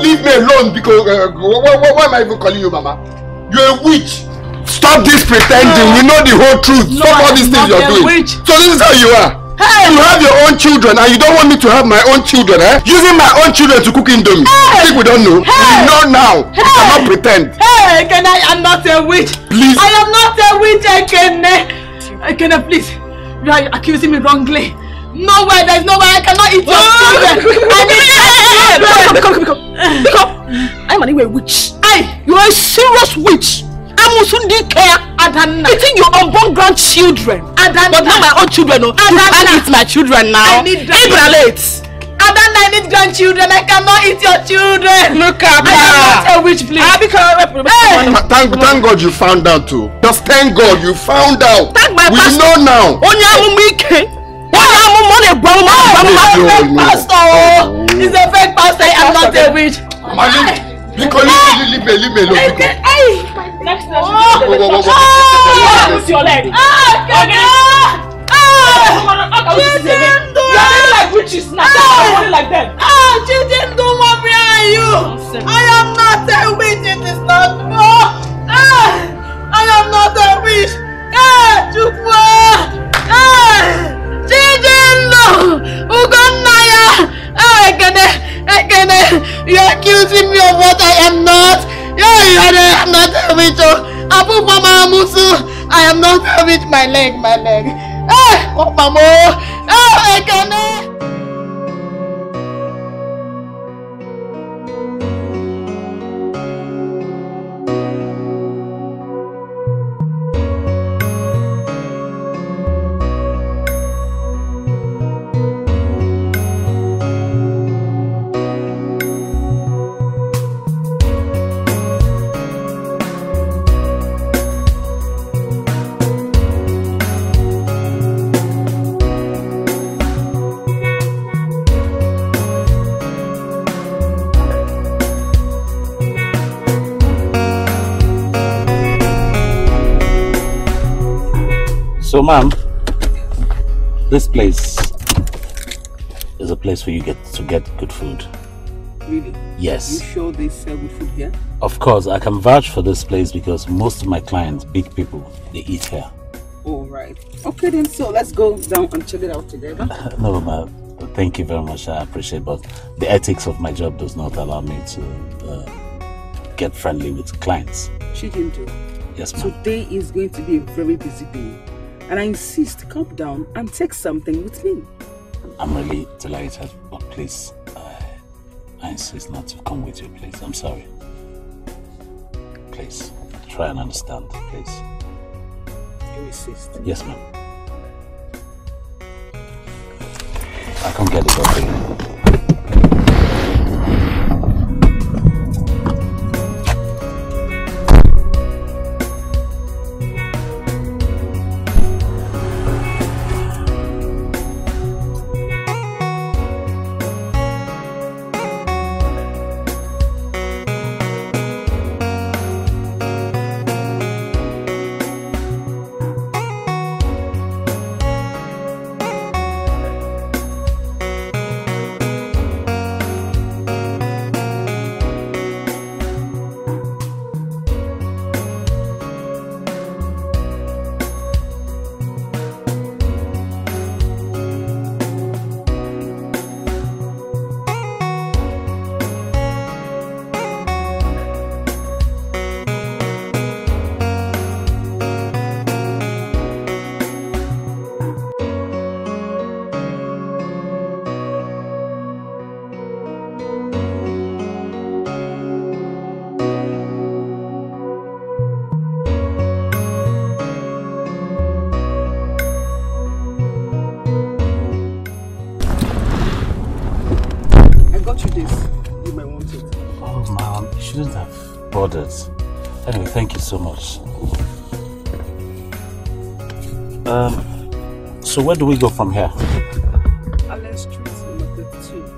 Leave me alone because why am I even calling you Mama? You're a witch. Stop this pretending. We know the whole truth. No, Stop all these things you're doing. Witch. So this is how you are. Hey. You have your own children and you don't want me to have my own children, eh? Using my own children to cook indomie. I think we don't know. We know now. You cannot pretend. Hey, Ekene, I am not a witch. Please. I am not a witch, Ekene. Ekene, please. You are accusing me wrongly. No way, there's no way I cannot eat your children. I need Come. I'm a witch. You are a serious witch. I'm also Dikeh Adana. Eating your unborn grandchildren. Adana. But not my own children. No. You can't eat my children now. I need grandchildren. Adana, I need grandchildren. I cannot eat your children. Look at me. I am not a witch, please. Thank God you found out too. Just thank God you found out. Thank my we know now. He's a fake pastor. I am not a witch. Leave me alone. Next What's your leg? You are like witches now. Like them. Children, don't want me. Are you? I am not a witch. It is not. I am not a witch. You are accusing me of what I am not. I am not a witch. I am not a witch. My leg. Oh, Mama. I can't. So, ma'am, this place is a place where you get good food. Really? Yes. You sure they sell good food here? Of course, I can vouch for this place because most of my clients, big people, they eat here. All right. Okay then, so let's go down and check it out together. No, ma'am. Thank you very much. I appreciate it, but the ethics of my job does not allow me to get friendly with clients. Chijindu. Yes, ma'am. Today is going to be a very busy day, and I insist, come down and take something with me. I'm really delighted, but please, I insist not to come with you, please. I'm sorry. Please, try and understand, please. You insist? Yes, ma'am. I can't get it okay. Anyway, thank you so much. So where do we go from here? Allen Street, number 32.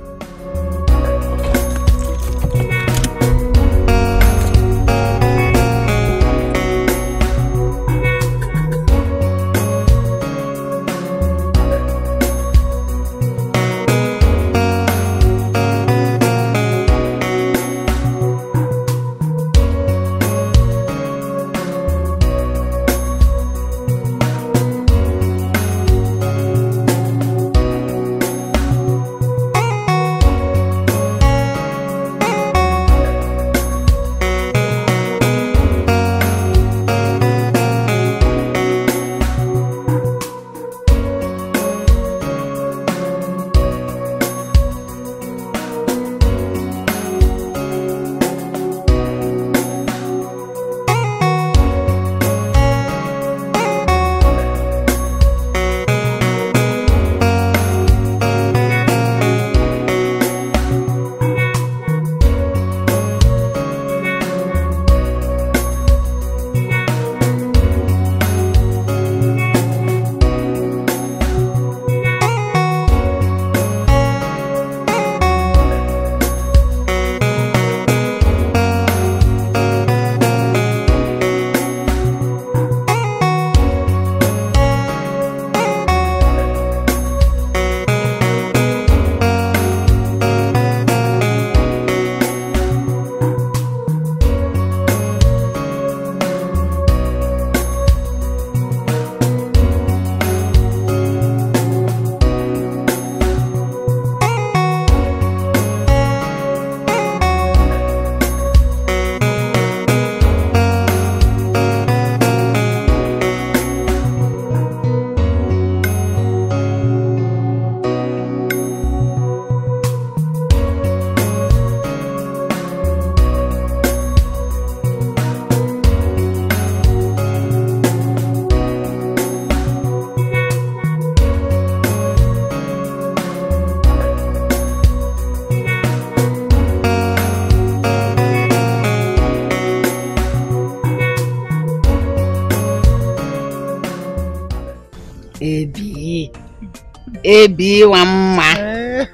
Ebi wamma.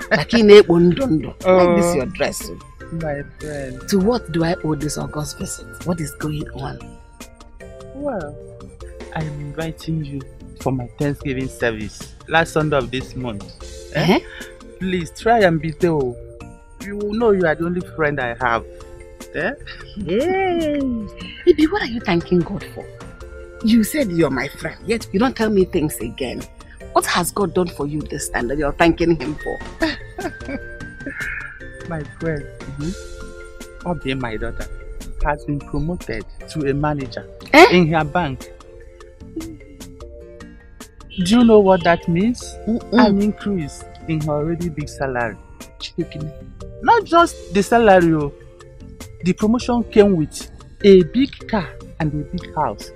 Lakini ekpo ndondo. Like this your dress. My friend. To what do I owe this August visit? What is going on? Well, I'm inviting you for my Thanksgiving service last Sunday of this month. Please try and be there. You will know you are the only friend I have. Baby, what are you thanking God for? You said you're my friend, yet you don't tell me things again. What has God done for you this time that you're thanking him for? My friend, Obi, my daughter, has been promoted to a manager in her bank. Do you know what that means? An increase in her already big salary. Not just the salary, the promotion came with a big car and a big house.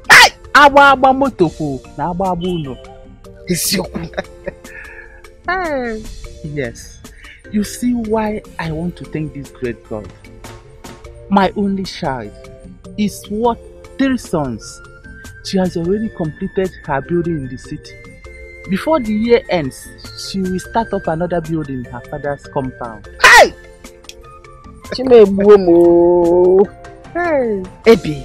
Yes. You see why I want to thank this great God. My only child is worth 3 sons. She has already completed her building in the city. Before the year ends, she will start up another building in her father's compound. Hey! Ebi,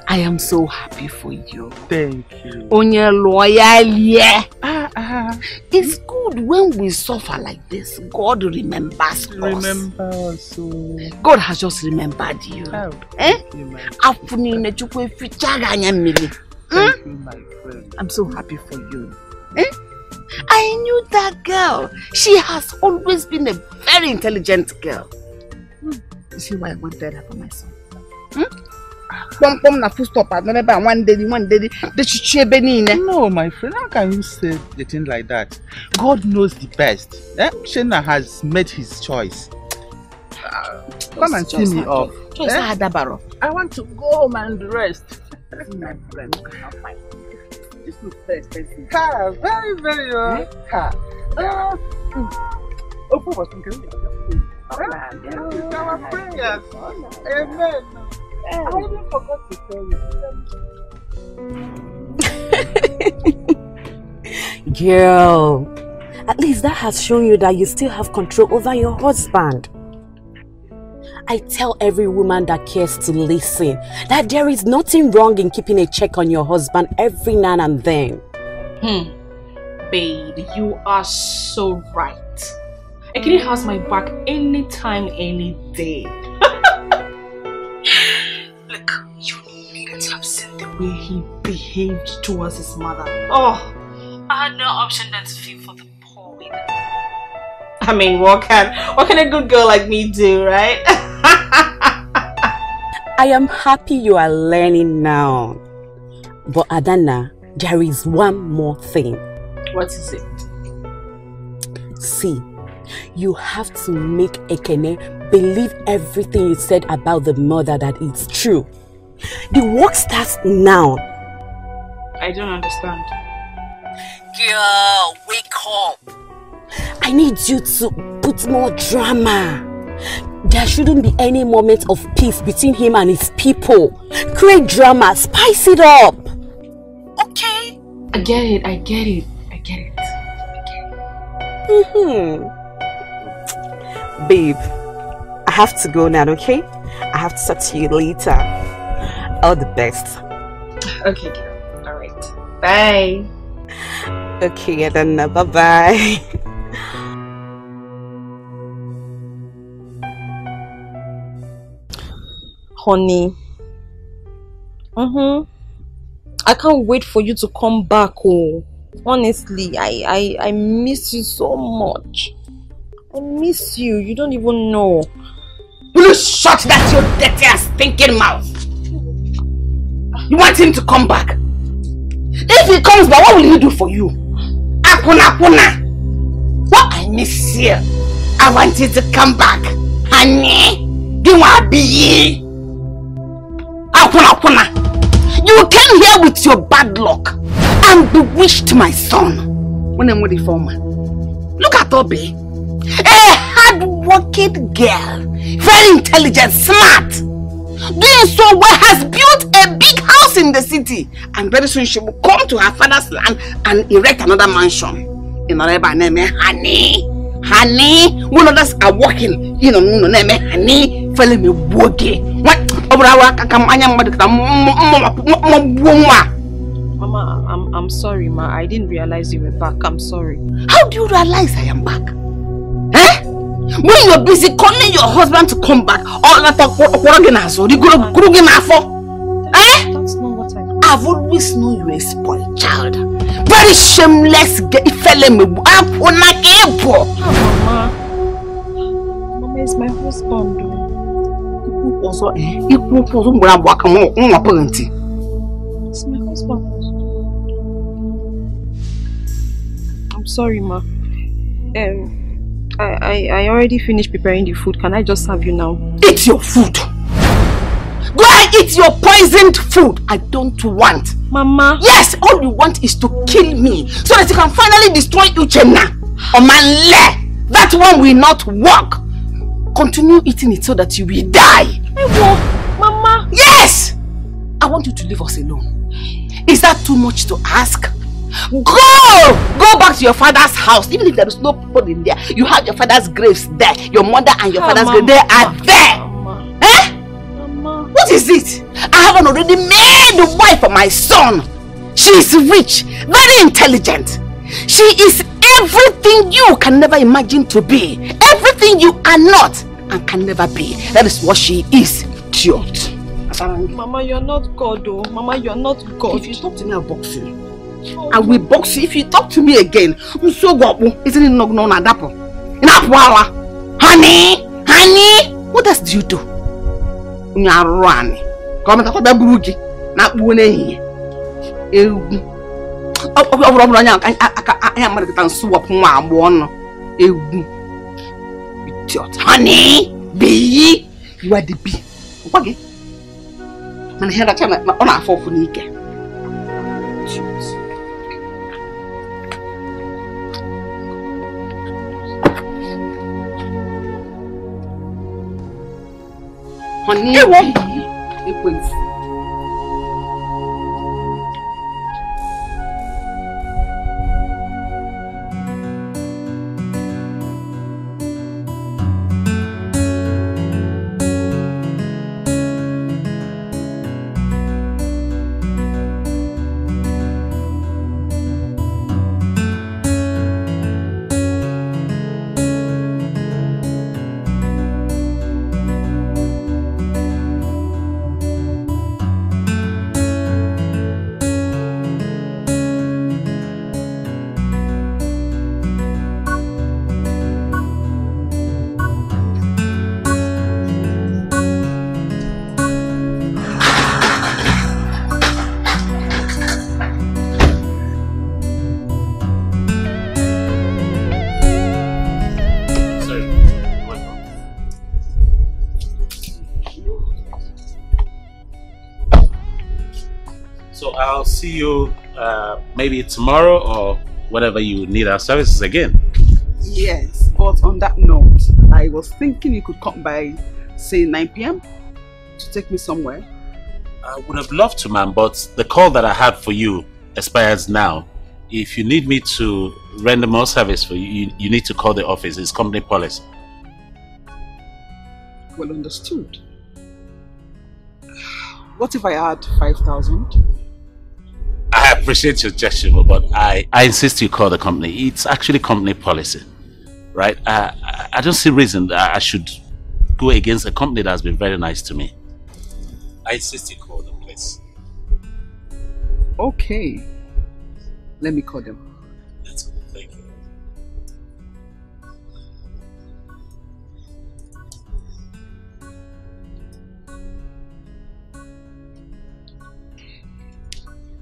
I am so happy for you. Thank you. Onye loyal, yeah. It's good when we suffer like this. God remembers us. Remember us. God has just remembered you. Thank you, my friend. I'm so happy for you. I knew that girl. She has always been a very intelligent girl. You see why I wanted her for my son? Na full stop. One day. No, my friend, how can you say a thing like that? God knows the best. Shena has made his choice. Come and see me off. I want to go home and rest. My friend, this looks very expensive. Car, very, very well. Car. Our prayers. Amen. I even forgot to tell you. Girl, at least that has shown you that you still have control over your husband. I tell every woman that cares to listen that there is nothing wrong in keeping a check on your husband every now and then. Babe, you are so right. Ekene has my back anytime, any day. Look, you needed to have seen the way he behaved towards his mother. Oh, I had no option than to feel for the poor woman. I mean, what can a good girl like me do, right? I am happy you are learning now. But Adana, there is one more thing. What is it? See, you have to make Ekene believe everything you said about the mother that it's true. The work starts now. I don't understand. Girl, wake up. I need you to put more drama. There shouldn't be any moment of peace between him and his people. Create drama, spice it up. Okay? I get it. Babe, I have to go now, okay? I have to talk to you later. All the best. Okay, girl. Alright. Bye. Okay, then bye-bye. Honey. I can't wait for you to come back. Oh, honestly, I miss you so much. I miss you. You don't even know. Will you shut that your dirty and stinking mouth? You want him to come back? If he comes back, what will he do for you? Akuna. What I miss you. I want you to come back. Honey, you want to be Akuna. You came here with your bad luck and bewitched my son. Look at Obi. A hard-working girl, very intelligent, smart. Doing so well, has built a big house in the city, and very soon she will come to her father's land and erect another mansion. In Araba name Honey. One of us are working. You know, name Honey. Follow me, woge. What? Mama, I'm sorry, Ma. I didn't realize you were back. I'm sorry. How do you realize I am back? Eh? When you're busy calling your husband to come back, all that talk, That's not what I do. I've always known you a spoiled child. Very shameless fella. Mama, it's my husband. Also, it's my husband. I'm sorry, Ma. I already finished preparing the food. Can I just serve you now? Eat your food. Go and eat your poisoned food. I don't want. Mama. Yes, all you want is to kill me so that you can finally destroy Uchenna. Omanle. That one will not work. Continue eating it so that you will die. Mama. Yes. I want you to leave us alone. Is that too much to ask? Go back to your father's house. Even if there is no people in there, you have your father's graves there. Your mother and your father's grave, they are there. Eh? Mama. What is it? I haven't already made a wife for my son. She is rich, very intelligent. She is everything you can never imagine to be. Everything you are not and can never be. That is what she is. Idiot. Mama, you're not God, oh. Mama, you're not God. If you talk to me, I'll box you. I will box you if you talk to me again. Isn't it not known at Dapo? Honey, what else do you do? Come and talk about Buruji. Not one. I am going to swap one. Idiot. Honey, bee, you are the bee. Okay. And I heard that I'm on our phone for Nike. Honey, it was. I'll see you maybe tomorrow or whenever you need our services again. Yes, but on that note, I was thinking you could come by, say, 9 p.m. to take me somewhere. I would have loved to, ma'am, but the call that I had for you expires now. If you need me to render more service for you, you need to call the office. It's company policy. Well understood. What if I add 5,000? I appreciate your gesture, but I insist you call the company. It's actually company policy, right? I don't see reason that I should go against a company that has been very nice to me. I insist you call them, please. Okay. Let me call them. That's good. Thank you.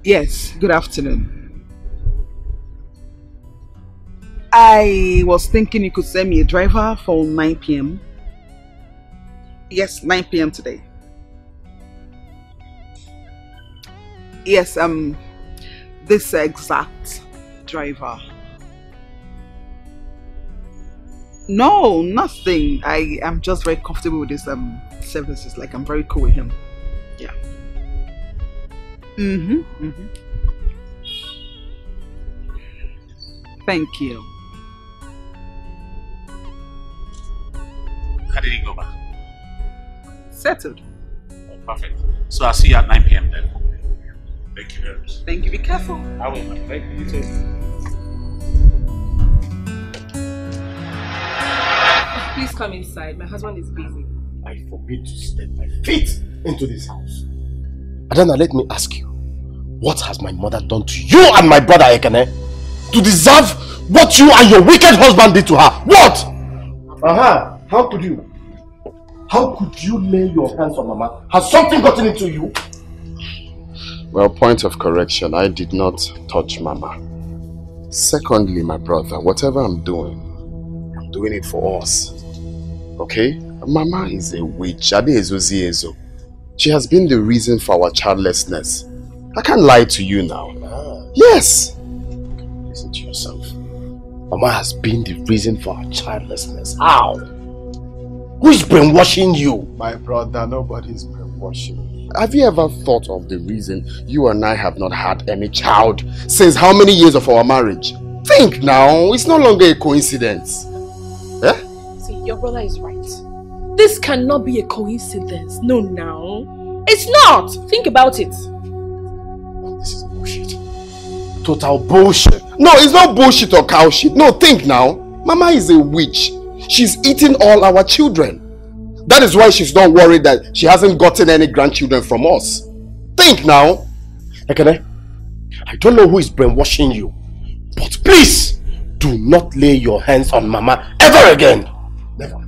Yes, good afternoon. I was thinking you could send me a driver for 9 p.m. Yes, 9 p.m. today. Yes, this exact driver. No, nothing. I am just very comfortable with his services. Like, I'm very cool with him. Yeah. Thank you. How did he go back? Settled. Oh, perfect. So I'll see you at 9 p.m. then. Thank you very much. Thank you. Be careful. I will, my friend. You too. Please come inside. My husband is busy. I forbid to step my feet into this house. Adana, let me ask you, what has my mother done to you and my brother Ekene to deserve what you and your wicked husband did to her? What? How could you? How could you lay your hands on Mama? Has something gotten into you? Well, point of correction, I did not touch Mama. Secondly, my brother, whatever I'm doing it for us. Okay? Mama is a witch. She has been the reason for our childlessness. I can't lie to you now. Yes! Listen to yourself. Mama has been the reason for our childlessness. How? Who is brainwashing you? My brother, nobody's brainwashing you. Have you ever thought of the reason you and I have not had any child since how many years of our marriage? Think now, it's no longer a coincidence. Eh? See, your brother is right. This cannot be a coincidence. No, now. It's not! Think about it. This is bullshit. Total bullshit. No, it's not bullshit or cow shit. No, think now. Mama is a witch. She's eating all our children. That is why she's not worried that she hasn't gotten any grandchildren from us. Think now. Ekene, I don't know who is brainwashing you, but please do not lay your hands on Mama ever again. Never.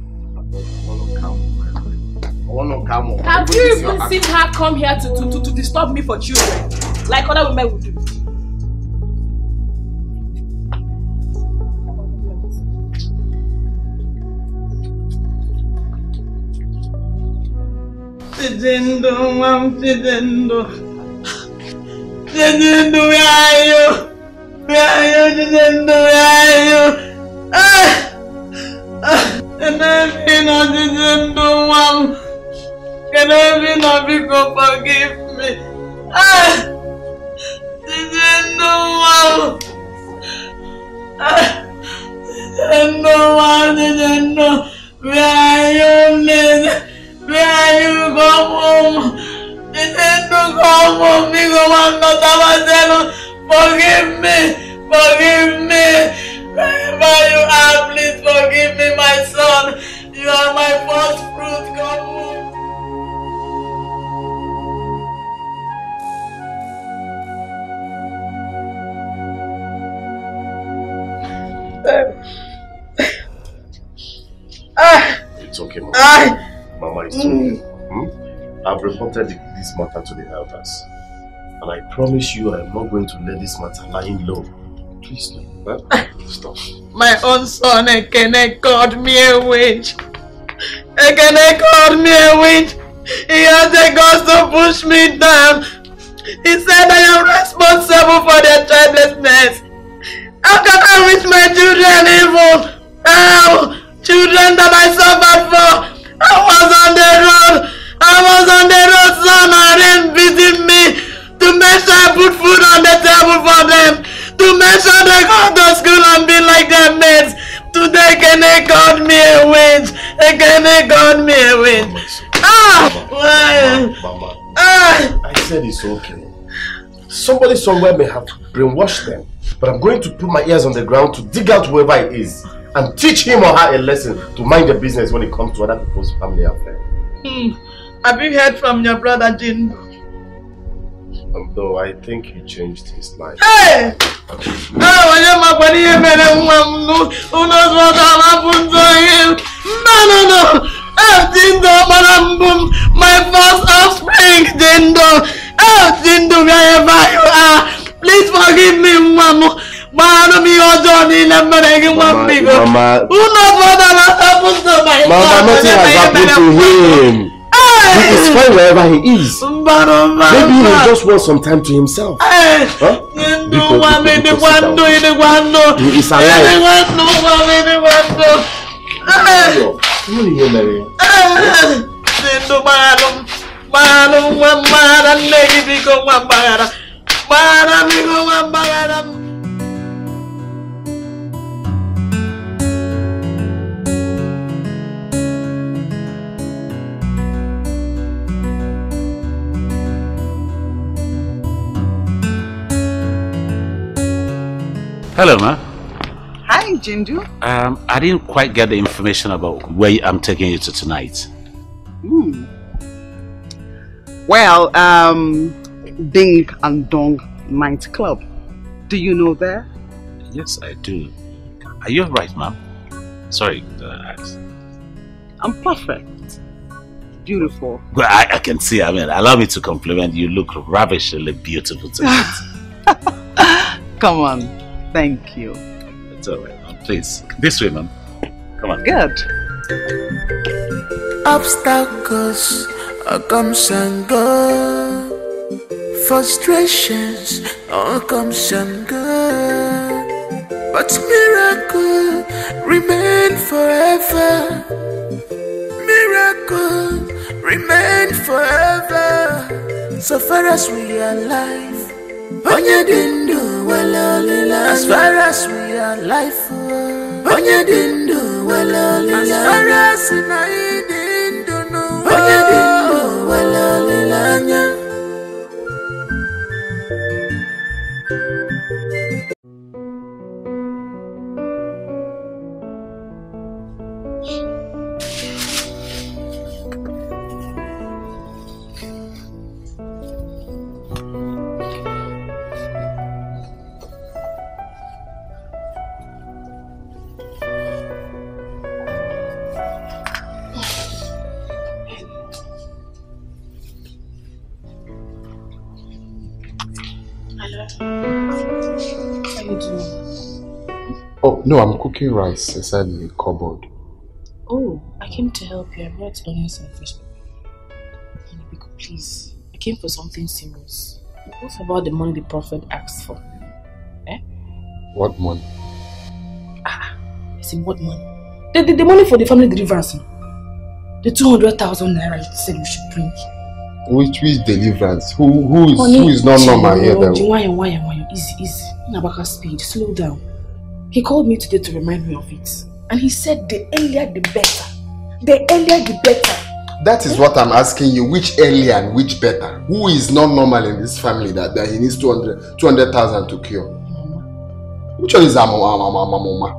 Have you even seen her come here to disturb me for children? Like other women would do. Tidendo, Tidendo, where are you? Where are you, Tidendo, where are you? And I've been on Tidendo, can I be not because forgive me? Tidendo, Tidendo, where are you, Ned? Where are you? Come home. Tidendo, come home. Because I'm not myself. Forgive me. Forgive me. Wherever you are, please forgive me, my son. You are my first fruit. Come home. It's okay, Mama. Mama is okay. I've reported this matter to the elders. And I promise you I'm not going to let this matter lying low. Please, no. Stop. My own son, Ekene, called me a witch. Ekene called me a witch. He has the guts to push me down. He said I am responsible for their childlessness. How can I wish my children evil? How? Children that I suffered for. I was on the road, son, and then beating me to make sure I put food on the table for them, to make sure they go to school and be like their mates. Today, Kene called me a witch. Kene called me a witch. Mama, I said it's okay. Somebody somewhere may have brainwashed them, but I'm going to put my ears on the ground to dig out whoever it is and teach him or her a lesson to mind the business when it comes to other people's family affairs. Have you heard from your brother Jindo? Though I think he changed his life. Hey! Who knows what happened to him? No! Jindo, my first offspring, Jindo. Jindo, wherever you are, please forgive me, Mama. Mama, who knows what happened to my son? Mama, nothing has happened to him. He is fine wherever he is. Maybe he just wants some time to himself. He is alive. Hello, ma. Hi, Jindu. I didn't quite get the information about where I'm taking you to tonight. Well, Ding and Dong nightclub. Do you know that? Yes, I do. Are you alright, ma'am? Sorry, I'm perfect. Beautiful. Well, I can see. I mean, allow me to compliment you. Look ravishingly beautiful tonight. Come on. Thank you. It's alright, ma'am. Please, this way, ma'am. Come on. Good. Obstacles comes and go. Frustrations all comes and go. But miracle remain forever. Miracle remain forever. So far as we are alive, Onye dindu walolila. As far as we are alive, Onye dindu walolila. As far as I dindu no, Onye dindu walolila. Oh, no, I'm cooking rice inside the cupboard. Oh, I came to help you. I brought onions and fish. Please, I came for something serious. What about the money the prophet asked for? Eh? What money? I said, what money? The money for the family deliverance. The 200,000 naira you said you should bring. Which deliverance? Who is not normal here? Why? Easy. Nabaka speed, slow down. He called me today to remind me of it. And he said the earlier the better. The earlier the better. That is what I'm asking you. Which earlier and which better? Who is not normal in this family that he needs 200,000 to cure? Which one is mama?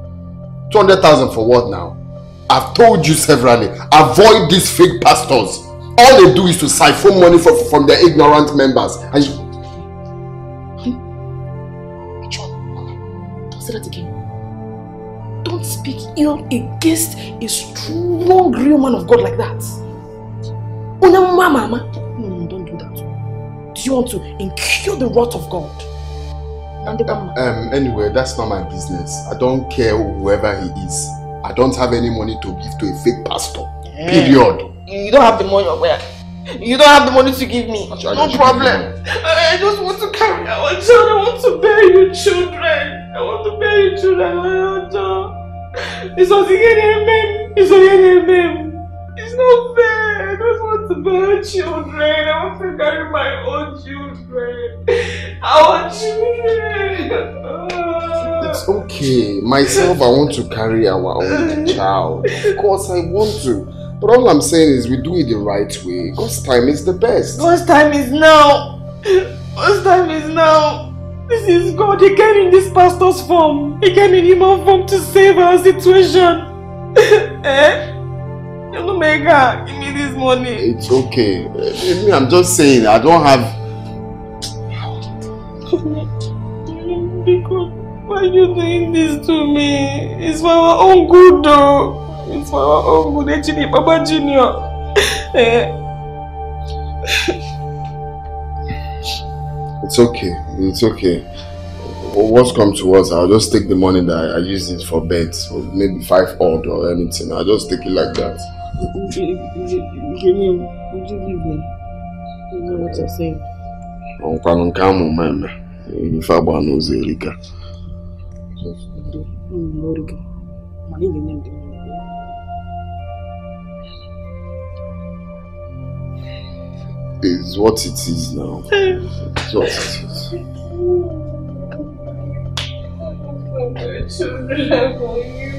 200,000 for what now? I've told you severally, avoid these fake pastors. All they do is to siphon money from their ignorant members. And don't say that again. Don't speak ill against a strong, real man of God like that. Mama. No, don't do that. Do you want to incur the wrath of God? Anyway, that's not my business. I don't care whoever he is. I don't have any money to give to a fake pastor. Period. You don't have the money where? You don't have the money to give me. No problem. I just want to carry our child. I want to bear your children. It's not fair. I just want to bear children. I want to carry my own children. It's okay. Myself, I want to carry our own child. Of course, I want to. But all I'm saying is we do it the right way. God's time is the best. God's time is now. This is God. He came in this pastor's form. He came in human form to save our situation. Omega, give me this money. It's okay. I'm just saying, I don't have... Because why are you doing this to me? It's for our own good though. It's for our own good. Actually, Papa Junior. It's okay. What's come to us, I'll just take the money that I use it for beds, or maybe 5 odd or anything. I'll just take it like that. Would you give me? You know what I'm saying? It's what it is now. It's what it is. Children for you.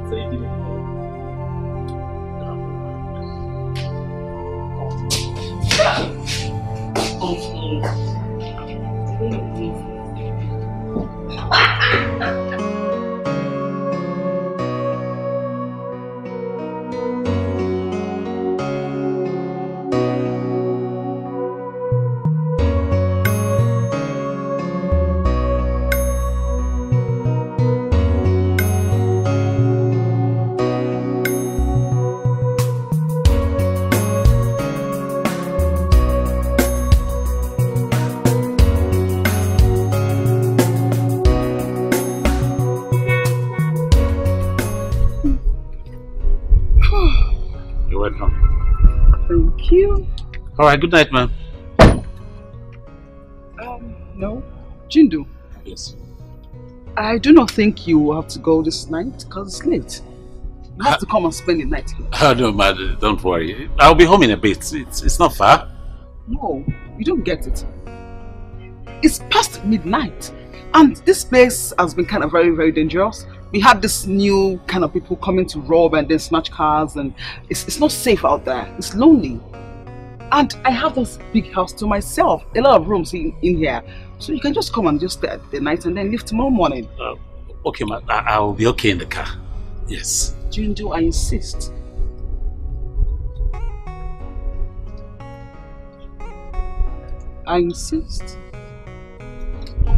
Thank you. Thank you. Alright, good night, ma'am. No. Jindu. Yes. I do not think you will have to go this night because it's late. You have to come and spend the night here. Oh, no, man, don't worry. I'll be home in a bit. It's not far. No, you don't get it. It's past midnight. And this place has been kind of very, very dangerous. We have this new kind of people coming to rob and then snatch cars, and it's not safe out there. It's lonely. And I have this big house to myself, a lot of rooms in here. So you can just come and just stay at the night and then leave tomorrow morning. Okay, man, I'll be okay in the car. Yes. Jindu, I insist. I insist.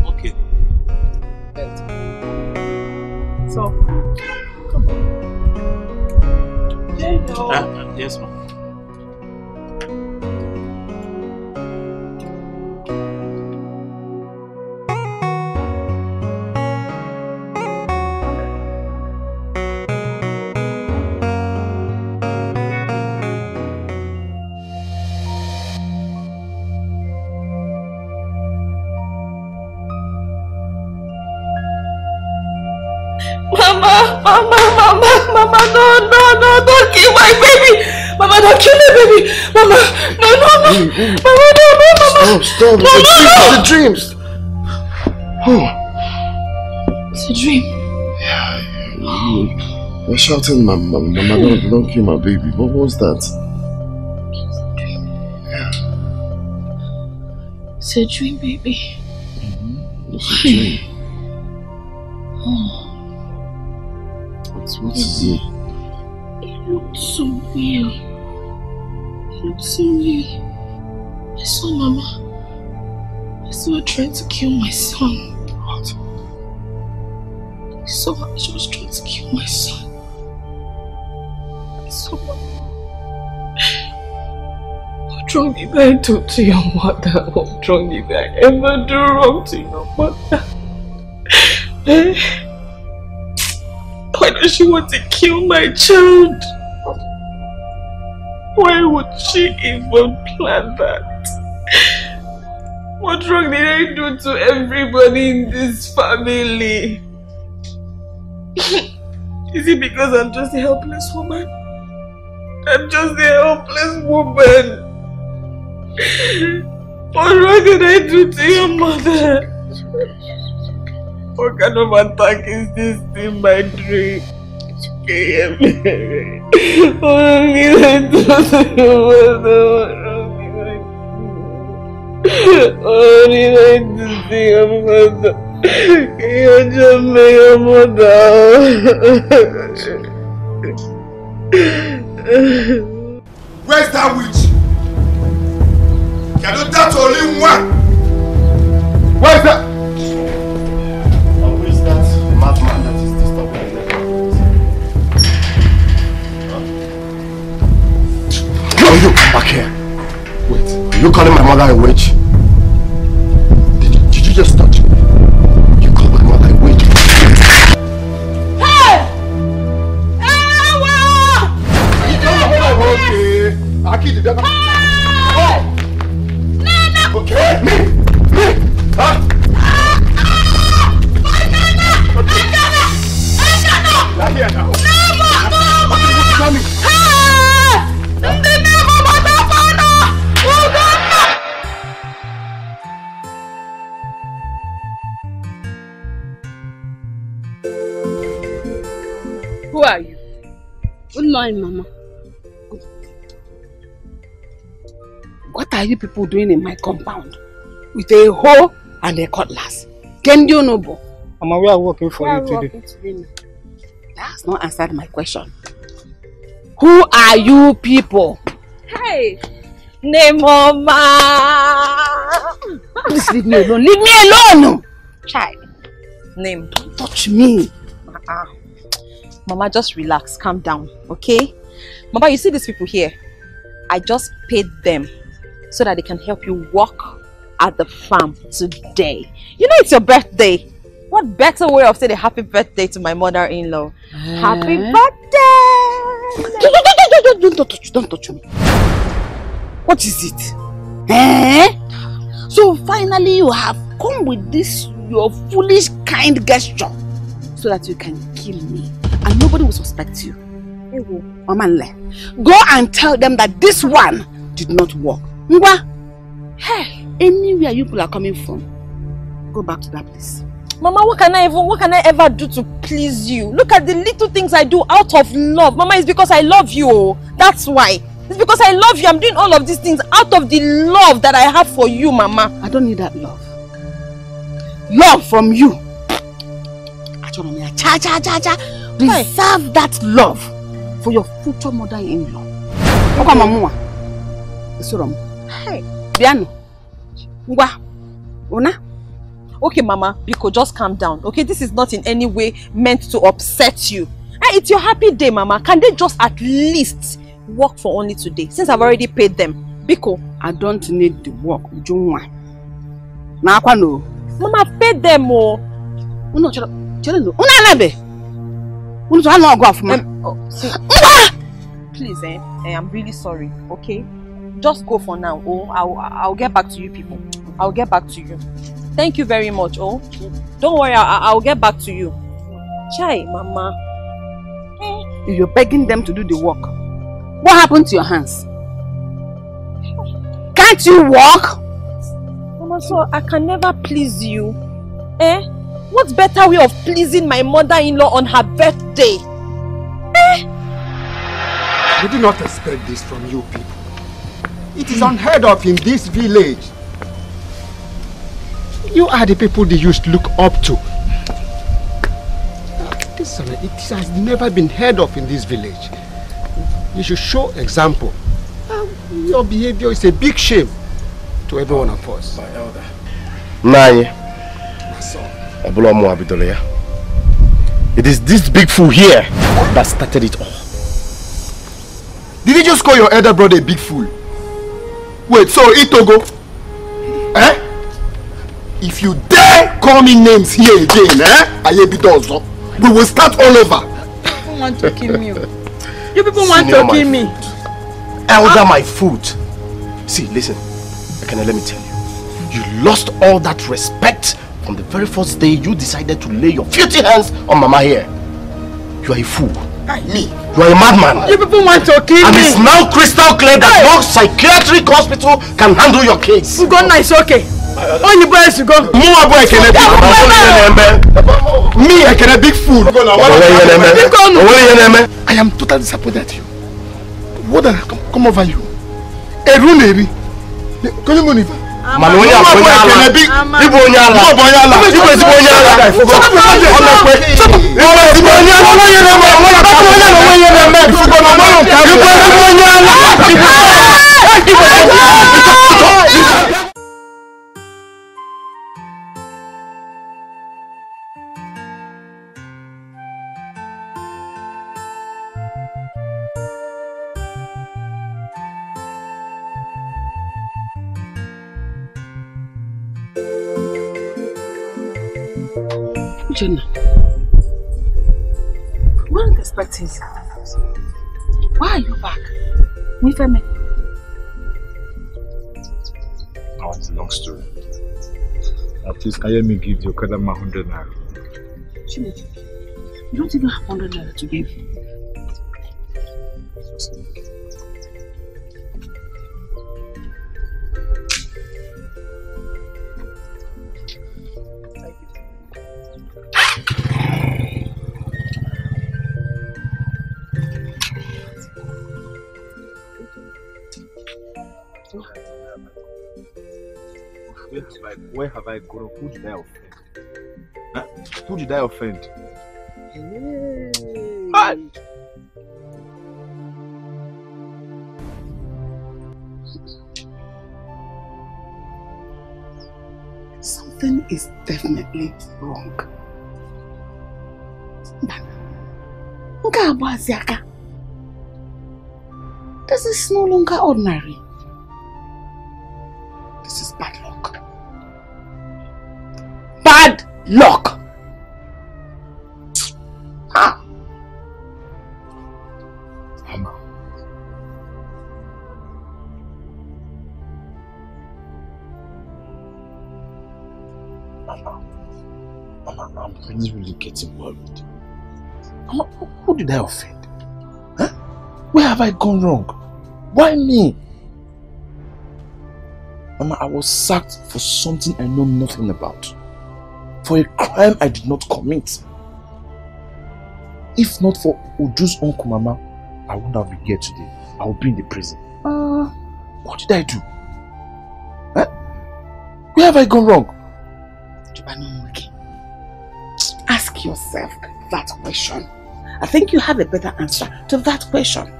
Okay. So, come on. Yes, ma'am. Mama, no, don't kill my baby. Mama, don't kill my baby. Mama, no. Mama, no, Mama. Stop. No. The dreams. Oh. It's a dream. Yeah. You're shouting, Mama, don't kill my baby. What was that? It's a dream, baby. It's a dream. Oh. What is it? It looked so real. I saw Mama. I saw her trying to kill my son. What? I saw her. She was trying to kill my son. I saw Mama. What wrong did I do to your mother? What wrong did I ever do wrong to your mother? Why does she want to kill my child? Why would she even plan that? What wrong did I do to everybody in this family? Is it because I'm just a helpless woman? I'm just a helpless woman. What wrong did I do to your mother? What kind of attack is this in my dream? What did I do to your mother? What did I do to your mother? Can you just make your mother? Where's that witch? Can you touch only one? Where's that? Madman that is disturbing me. Girl, you come back here. Wait, are you calling my mother a witch? Did you just touch me? You call my mother a witch? Hey! Okay. Aki did that. Oh! Okay. Me. Huh? Here now. Who are you? Good morning, Mama. What are you people doing in my compound with a hoe and a cutlass? Can you know? Mama, we are working for you today. That has not answered my question. Who are you people? Hey, Mama. Please leave me alone. Leave me alone. Child. Name. Don't touch me. Mama, just relax. Calm down. Okay? Mama, you see these people here? I just paid them so that they can help you work at the farm today. You know it's your birthday. What better way of saying a happy birthday to my mother-in-law? Happy birthday! Don't touch me. What is it? Eh? So finally you have come with this your foolish kind gesture so that you can kill me and nobody will suspect you. Go and tell them that this one did not work. Hey, anywhere you people are coming from, go back to that place. Mama, what can I ever do to please you? Look at the little things I do out of love. Mama, it's because I love you. That's why. It's because I love you. I'm doing all of these things out of the love that I have for you, Mama. I don't need that love. Love from you. Reserve that love for your future mother-in-law. Hey, Biano. Okay, Mama, Biko, just calm down. Okay, this is not in any way meant to upset you. Hey, it's your happy day, Mama. Can they just at least work for only today? Since I've already paid them. Biko. I don't need the work. Mama, I've paid them. Please, I'm really sorry, okay? Just go for now. Oh, I'll get back to you people. I'll get back to you. Thank you very much. Oh, don't worry, I'll get back to you. Chai, Mama. You're begging them to do the work. What happened to your hands? Can't you walk? Mama, so I can never please you. What better way of pleasing my mother-in-law on her birthday? We do not expect this from you people. It is unheard of in this village. You are the people they used to look up to. It has never been heard of in this village. You should show example. Your behavior is a big shame to every one of us. My elder. My son. It is this big fool here that started it all. Did you just call your elder brother a big fool? Wait, so Itogo? If you dare call me names here again, we will start all over. You want to kill me? You people want to kill me? Elder, my foot. See, listen. Let me tell you. You lost all that respect from the very first day you decided to lay your filthy hands on Mama here. You are a fool. Me? You are a madman. You people want to kill me. And it's now crystal clear that no psychiatric hospital can handle your case. Ugonna is okay. Only boys to go. Me, I can a big fool. I am totally disappointed at you. What come over you? Eruneri. Kolimuniva. Manoya Bonyala. Ibo Onyala. Ibo Onyala. Ibo Onyala. Jenna, we weren't expecting you. Why are you back? Nifeme. Oh, it's a long story. At least can you give your Kadama 100 naira? You don't even have 100 naira to give. Where have I gone? Who did I offend? Huh? Who did I offend? Hey. Something is definitely wrong. This is no longer ordinary. This is bad luck. Bad luck! I'm really getting worried. Mama, who did I offend? Huh? Where have I gone wrong? Why me? Mama, I was sacked for something I know nothing about. For a crime I did not commit. If not for Uju's uncle, Mama, I wouldn't have been here today. I would be in the prison. What did I do? Huh? Where have I gone wrong? Ask yourself that question. I think you have a better answer to that question.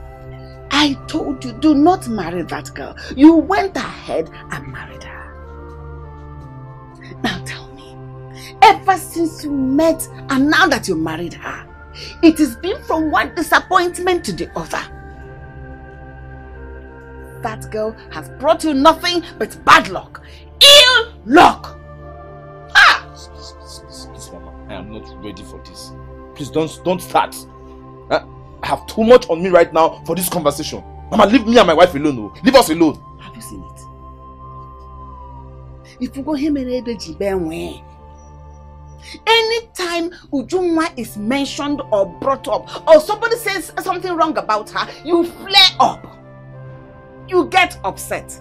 I told you, do not marry that girl. You went ahead and married her. Now tell me, ever since you met and now that you married her, it has been from one disappointment to the other. That girl has brought you nothing but bad luck. Ill luck. Please, Mama, I am not ready for this. Please don't start. I have too much on me right now for this conversation. Mama, leave me and my wife alone. Oh. Leave us alone. Have you seen it? If you go him anytime Ujunwa is mentioned or brought up, or somebody says something wrong about her, you flare up. You get upset.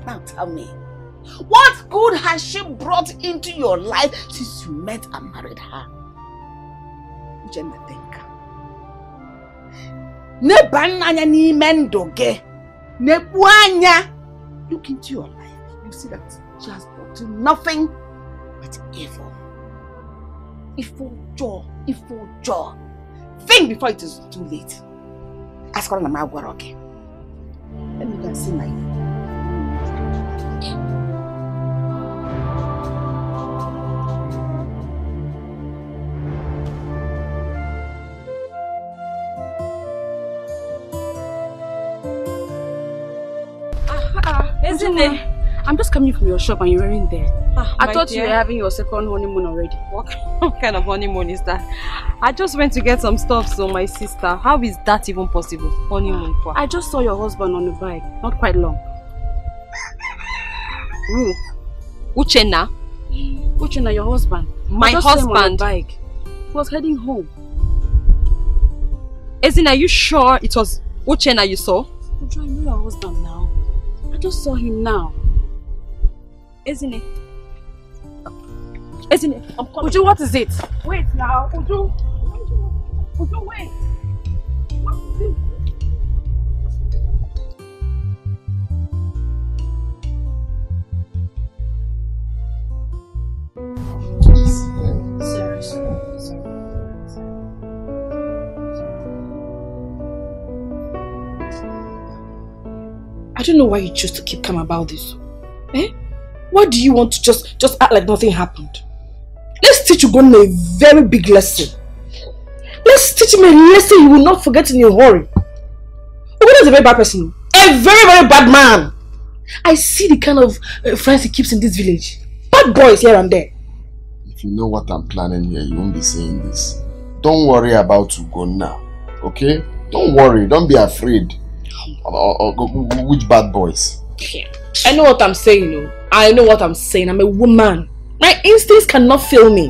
Now tell me, what good has she brought into your life since you met and married her? Ujembe think. Nebananya ni mendoge. Nebuanya. Look into your life. You see that she has brought you nothing but evil. Ifo jaw. Think before it is too late. Ask her na okay. Let me go and see my. Isn't it? I'm just coming from your shop and you're wearing there. I thought you were having your second honeymoon already. What kind of honeymoon is that? I just went to get some stuff, so my sister. How is that even possible? Honeymoon. I just saw your husband on the bike, not quite long. Who? Uchenna? Uchenna, your husband. My husband? On the bike. He was heading home. Ezine, are you sure it was Uchenna you saw? Uju, I know your husband now. I just saw him now. Ezine, I'm coming. Uju, what is it? Wait now, Uju, wait. What is it? I don't know why you choose to keep calm about this. Eh? Why do you want to just act like nothing happened? Let's teach Ugonna a very big lesson. Let's teach him a lesson he will not forget in a hurry. Ugonna is a very bad person. A very, very bad man. I see the kind of friends he keeps in this village. Bad boys here and there. If you know what I'm planning here, you won't be saying this. Don't worry about Ugonna, okay? Don't worry, don't be afraid. Which bad boys? I know what I'm saying, I know what I'm saying. I'm a woman. My instincts cannot fail me.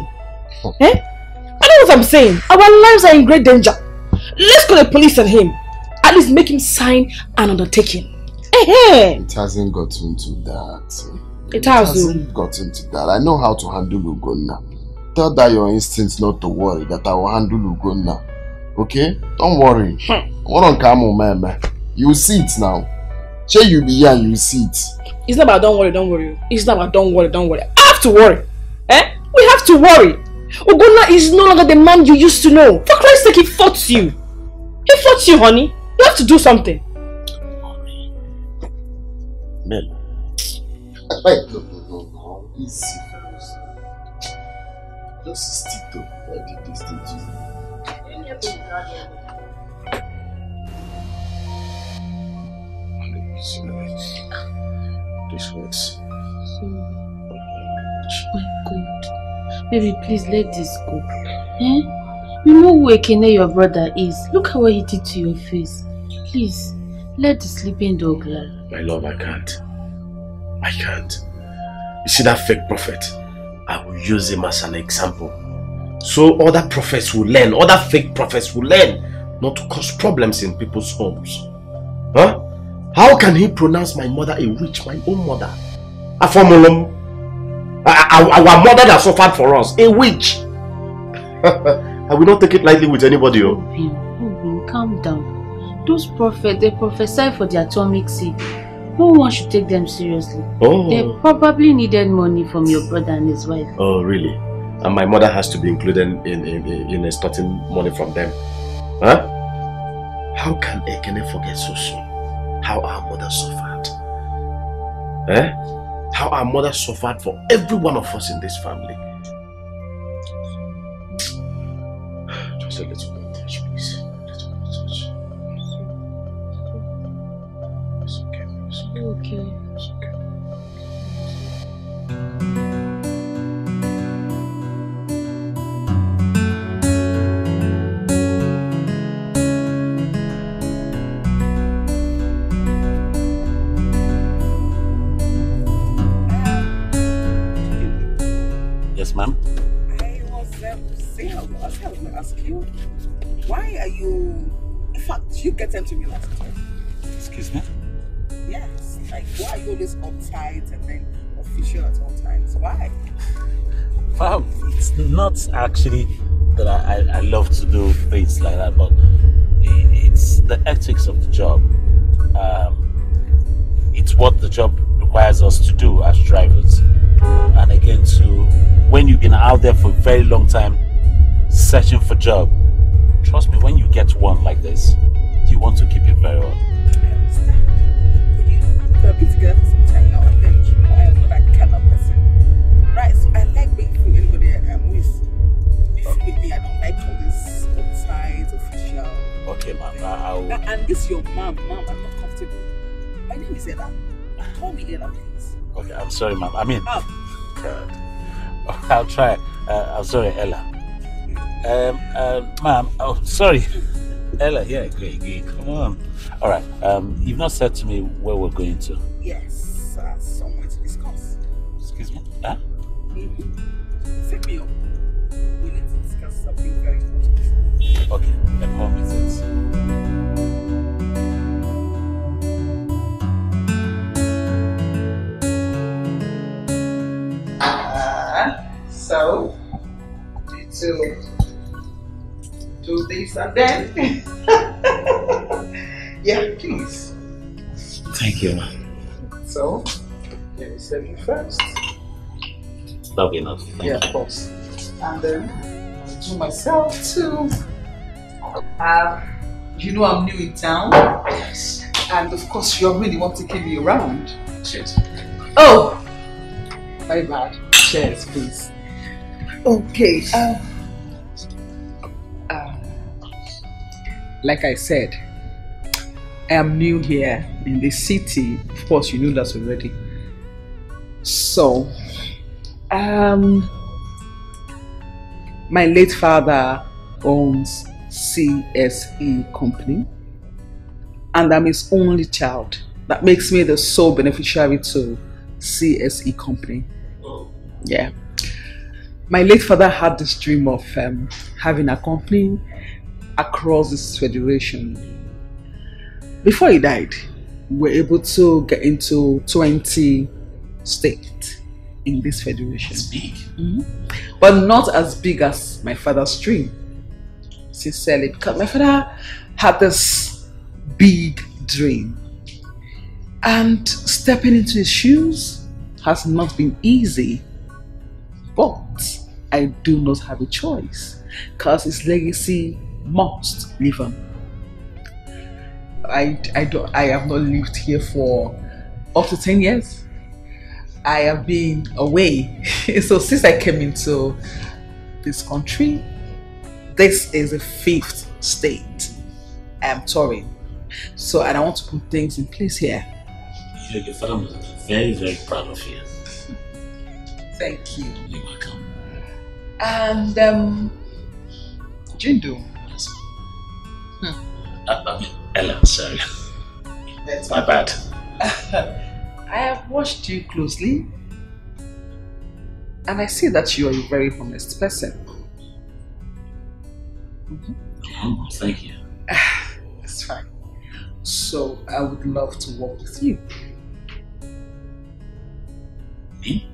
Eh? I know what I'm saying. Our lives are in great danger. Let's call the police on him. At least make him sign an undertaking. It hasn't gotten to that. It hasn't gotten to that. I know how to handle Ugonna. Tell that your instincts not to worry, that I will handle Ugonna. Okay? Don't worry. What on come man? You see it now. Say you be here and you see it. It's not about don't worry. It's not about don't worry. I have to worry. Eh? We have to worry. Ugonna is no longer the man you used to know. For Christ's sake, he fought you. He fought you, honey. You have to do something. Mel. No. Easy. Just stick to what did this thing to you? This hurts. My God. Baby, please let this go. Eh? You know who Ekene, your brother, is. Look at what he did to your face. Please, let the sleeping dog lie. My love, I can't. You see that fake prophet? I will use him as an example So other prophets will learn, other fake prophets will learn not to cause problems in people's homes. Huh? How can he pronounce my mother a witch, my own mother? Our mother that suffered for us, a witch. I will not take it lightly with anybody. Obin, calm down. Those prophets, they prophesy for the atomic seed. No one should take them seriously. Oh. They probably needed money from your brother and his wife. Oh, really? And my mother has to be included in extorting money from them. Huh? How can Ekene forget so soon? How our mother suffered. Eh? How our mother suffered for every one of us in this family. Just a little bit of touch, please. A little bit of touch. It's okay. It's okay. Okay. It's okay. Yes, ma'am. I was saying, I was going to ask you, why are you, in fact, you get them to me last time. Excuse me? Yes, like why are you always uptight and then official at all times? Why? Well, it's not actually that I love to do things like that, but it's the ethics of the job. It's what the job requires us to do as drivers. And again, when you've been out there for a very long time searching for a job, trust me, when you get one like this, you want to keep it very well. I understand. We've been together for some time now, and then you know I am not that kind of person. Right, so I like being with anybody I am with. If with me, I don't like all this outside, official. Okay, ma'am, and this your mom, I'm not comfortable. My name is Ella. Call me Ella, please. Okay, I'm sorry, ma'am. I mean, God. I'll try. I'm sorry, Ella. Ma'am, oh, sorry. Ella, yeah, great. Come on. All right. You've not said to me where we're going to. Yes, somewhere to discuss. Excuse me? Huh? Set me up. We need to discuss something very important. Okay, then home is it. So, need to do this and then. Yeah, please. Thank you, ma'am. So, let me serve you first. That'll be enough. Thank you. Of course. And then I'll do myself too. You know I'm new in town. Yes. And of course you really want to keep me around. Cheers. Oh! Very bad. Cheers, please. Okay. Like I said, I am new here in the city. Of course, you know that already. So, my late father owns CSE company, and I'm his only child. That makes me the sole beneficiary to CSE company. Yeah. My late father had this dream of having a company across this federation. Before he died, we were able to get into 20 states in this federation. It's big. But not as big as my father's dream. Sincerely, because my father had this big dream. And stepping into his shoes has not been easy. But I do not have a choice, because his legacy must live on. I have not lived here for up to 10 years. I have been away. So since I came into this country, this is the 5th state I am touring. So and I want to put things in place here. Your father was very, very proud of you. Thank you. You're welcome. And Jindo. Yes. Ella, sorry. That's my bad. I have watched you closely, and I see that you are a very honest person. Thank you. It's fine. So I would love to work with you. Me?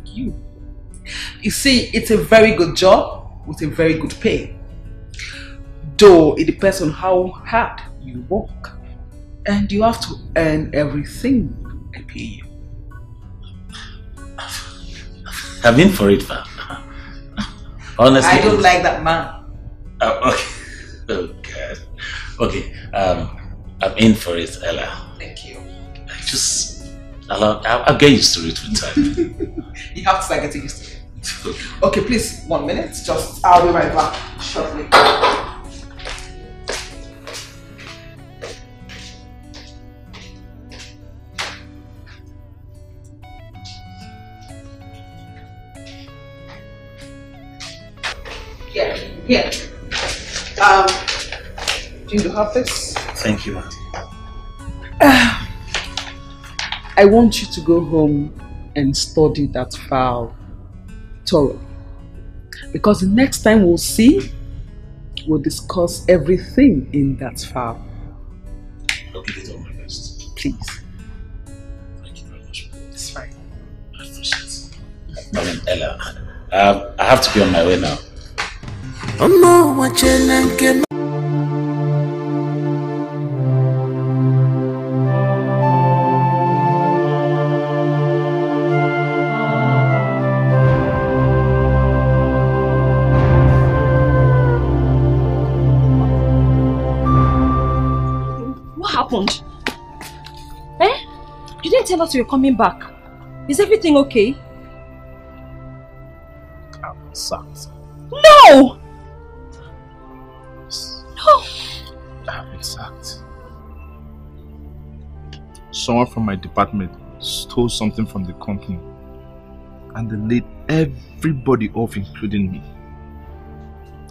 You. You see, it's a very good job with a very good pay. Though it depends on how hard you work. And you have to earn everything I pay you. I'm in for it, fam. Honestly. I don't like that man. Okay. Oh, God. Okay. I'm in for it, Ella. Thank you. I'll get used to it with time. You have to start getting used to it. Okay, please, 1 minute. I'll be right back shortly. Here. Do you have this? Thank you, ma'am. I want you to go home and study that file thorough. Because the next time we'll see, we'll discuss everything in that file. I'll give it all my best. Please. Thank you very much. It's fine. I appreciate it. I mean, Ella, I have to be on my way now. What happened? You didn't tell us you were coming back. Is everything okay? I'm sacked. No! No! I've been sacked. Someone from my department stole something from the company and they laid everybody off, including me.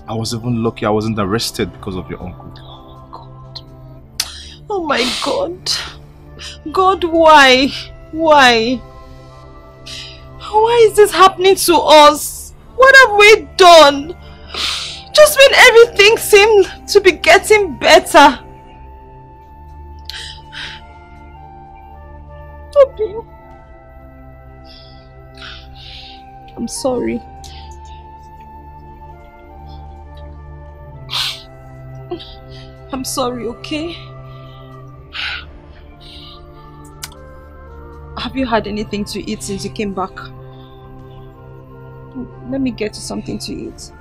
I was even lucky I wasn't arrested because of your uncle. Oh God. Oh my God. God, why? Why? Why is this happening to us? What have we done? Just when everything seemed to be getting better. Obi, I'm sorry. I'm sorry, okay? Have you had anything to eat since you came back? Let me get you something to eat.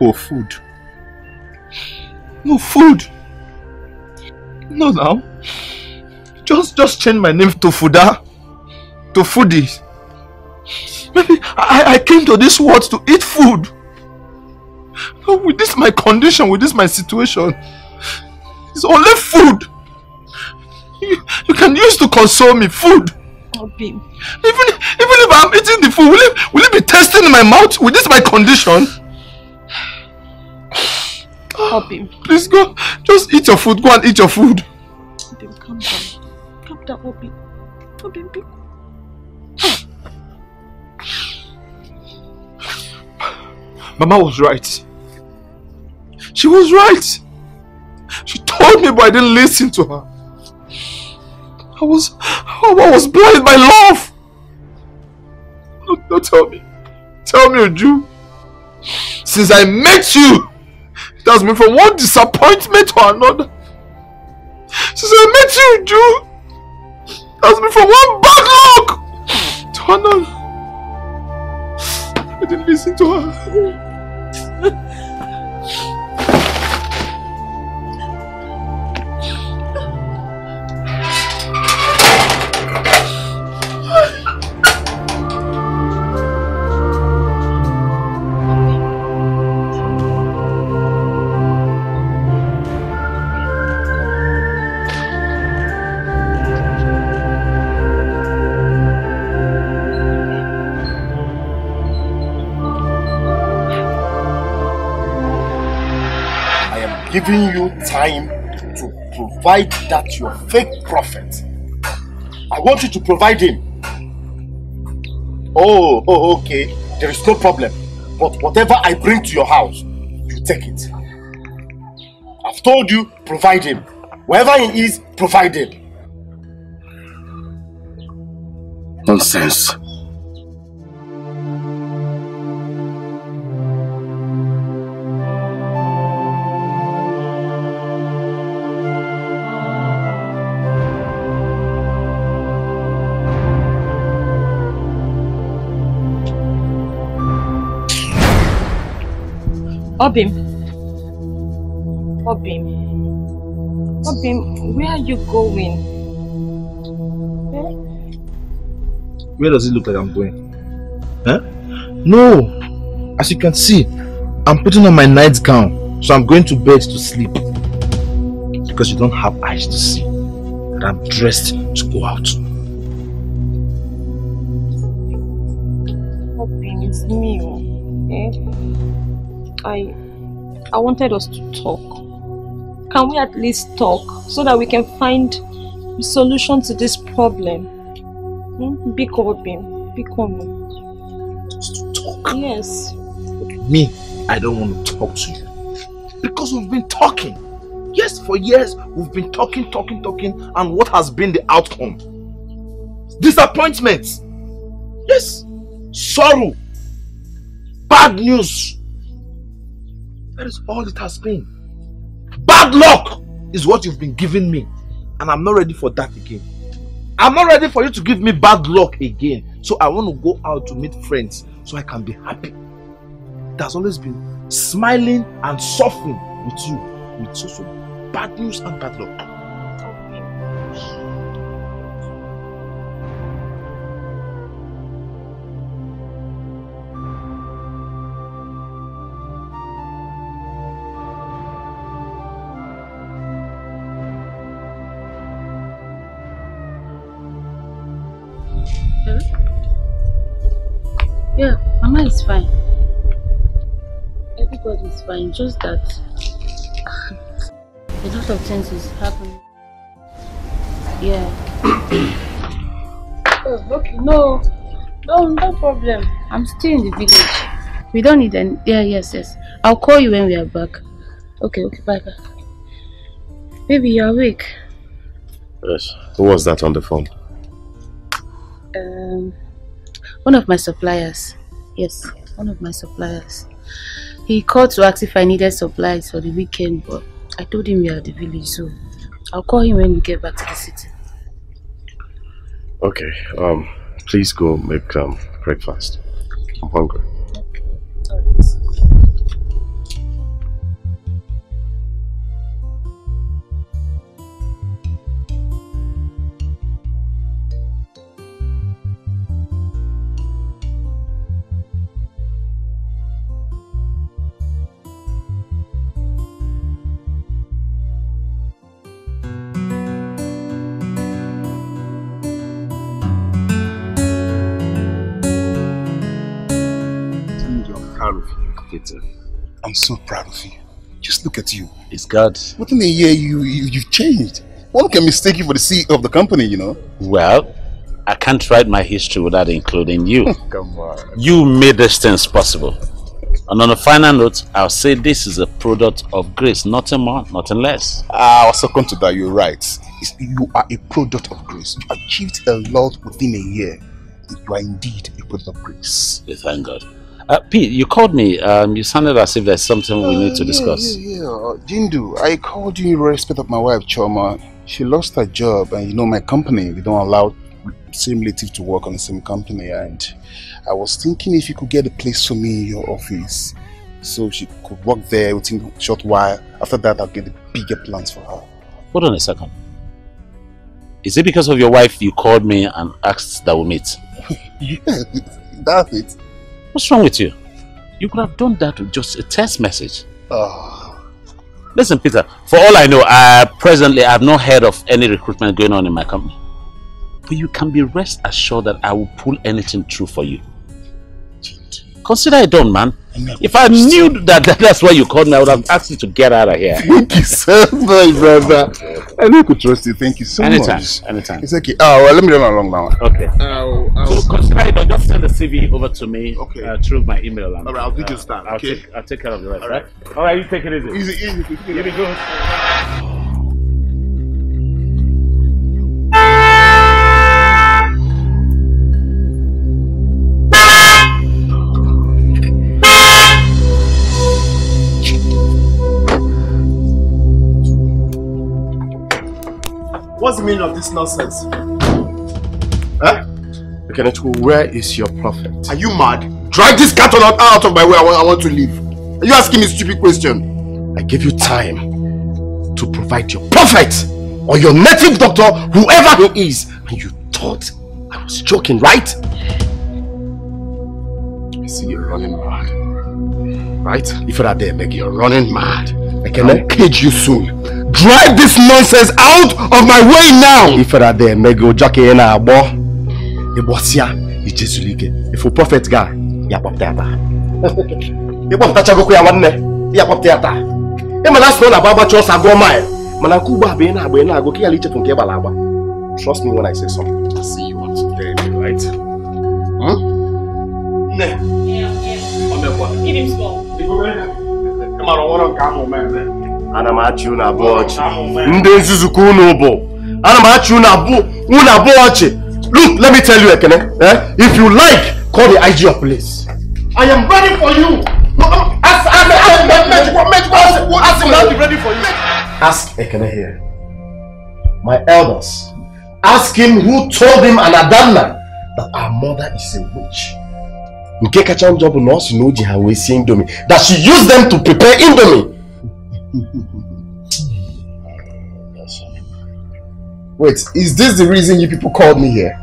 Oh, food. No food. No, now. Just change my name to Fuda. To Foodie. Maybe I came to this world to eat food. No, with this my condition, with this my situation, it's only food. You can use to console me, food. Obi. Even if I'm eating the food, will it be tasting in my mouth with this my condition? Obi. Please go, just eat your food. Go and eat your food. Obi, calm down. Calm down, Obi. Obi. Mama was right. She was right. She told me, but I didn't listen to her. I was blinded by love. No, tell me. Tell me, Uju. Since I met you, it has been from one disappointment to another. Since I met you, Uju, it has been from one bad luck to another. I didn't listen to her. Giving you time to provide that your fake prophet. I want you to provide him. Oh, okay. There is no problem. But whatever I bring to your house, you take it. I've told you, provide him. Wherever he is, provide him. Nonsense. Obim, where are you going? Where does it look like I'm going? Huh? No! As you can see, I'm putting on my nightgown, so I'm going to bed to sleep. Because you don't have eyes to see that I'm dressed to go out. Obim, it's me. I wanted us to talk. Can we at least talk so that we can find a solution to this problem? Big Obim, big Obim. Just to talk? Yes. Me, I don't want to talk to you. Because we've been talking. Yes, for years we've been talking, and what has been the outcome? Disappointment. Yes. Sorrow. Bad news. That is all it has been. Bad luck is what you've been giving me. And I'm not ready for that again. I'm not ready for you to give me bad luck again. So I want to go out to meet friends so I can be happy. It has always been smiling and suffering with you. With so bad news and bad luck. Yeah, Mama is fine. Everybody is fine, just that a lot of things is happening. Yeah. Oh, okay, no problem. I'm still in the village. We don't need any. Yeah, yes. I'll call you when we are back. Okay, bye. Baby, you're awake. Yes. Who was that on the phone? One of my suppliers. Yes, one of my suppliers. He called to ask if I needed supplies for the weekend, but I told him we are at the village, so I'll call him when we get back to the city. Okay, please go make breakfast. I'm hungry. Okay, alright. I'm so proud of you. Just look at you. It's God. Within a year, you've changed. One can mistake you for the CEO of the company, you know. Well, I can't write my history without including you. Come on. You made these things possible. And on a final note, I'll say this is a product of grace, nothing more, nothing less. I'll second to that. You're right. You are a product of grace. You achieved a lot within a year. You are indeed a product of grace. Yeah, thank God. Pete, you called me. You sounded as if there's something we need to discuss. Yeah. Jindu, I called you in respect of my wife, Choma. She lost her job, and you know my company, we don't allow same relative to work on the same company, and I was thinking if you could get a place for me in your office so she could work there within a short while. After that, I'll get the bigger plans for her. Hold on a second. Is it because of your wife you called me and asked that we meet? Yeah, that's it. What's wrong with you? You could have done that with just a text message. Listen, Peter, for all I know, presently I have not heard of any recruitment going on in my company. But you can be rest assured that I will pull anything through for you. Consider it done, man. If I knew that that's why you called me, I would have asked you to get out of here. Thank you so much, brother. I know I could trust you. Thank you so much. Anytime. It's okay. Well, let me run along now. Okay. So consider it, just send the CV over to me through my email. All right, I'll do just that. Okay. I'll take care of the rest. All right, you take it easy. Easy. Here we go. What's the meaning of this nonsense? Huh? Ekenechukwu, where is your prophet? Are you mad? Drag this cat out of my way. I want to leave. Are you asking me a stupid question? I gave you time to provide your prophet or your native doctor, whoever he is, and you thought I was joking, right? I see you're running mad. Right? If you're there, Meg, you're running mad. I cannot cage you soon. Drive this nonsense out of my way now! If you're there, Meg, you're joking in a boy. If you prophet guy, you are there. You want to go to one. You are there. You must know about your Sagoma. Manakuba Bena Bena go kill each from Kebalaba. Trust me when I say something. I see you want to tell me, right? Yeah. Give him small. Come on, come on, man. And I'm at you now, watch. Look, let me tell you, Ekene. If you like, call the IG of police. I am ready for you. I'm ready for you. Ask Ekene here. My elders. Ask him who told him and Adana that our mother is a witch. That she used them to prepare Indomie. Wait, is this the reason you people called me here?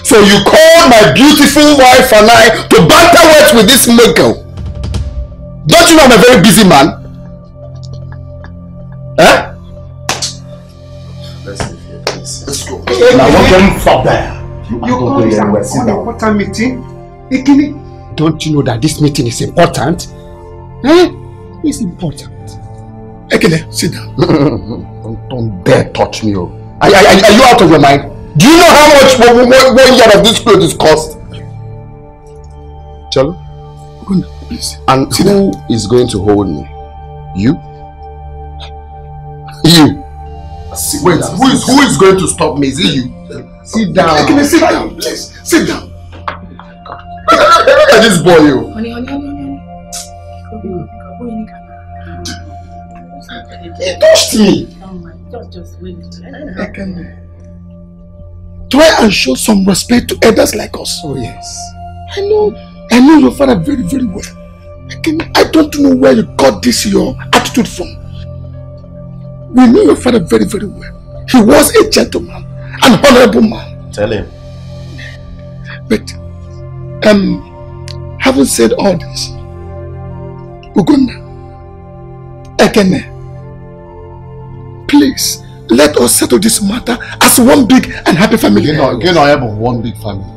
So you called my beautiful wife and I to banter words with this Michael? Don't you know I'm a very busy man? Let's go. Now don't stop there. You called this an important meeting? Don't you know that this meeting is important? It's important. Ekene, sit down. Don't dare touch me. Are you out of your mind? Do you know how much one yard of this clothes cost? Chalo? Please. And who is going to hold me? You? You. Wait, who is going to stop me? Is it you? Sit down. Ekene, sit down, please. Sit down. Look at this boy, you. Honey. He touched me. Just wait. Try and show some respect to elders like us. Oh yes. I know your father very, very well. I don't know where you got this your attitude from. We know your father very, very well. He was a gentleman, an honorable man. Tell him. But having said all this, Ugonna, Ekene, please let us settle this matter as one big and happy family. Again, I have one big family.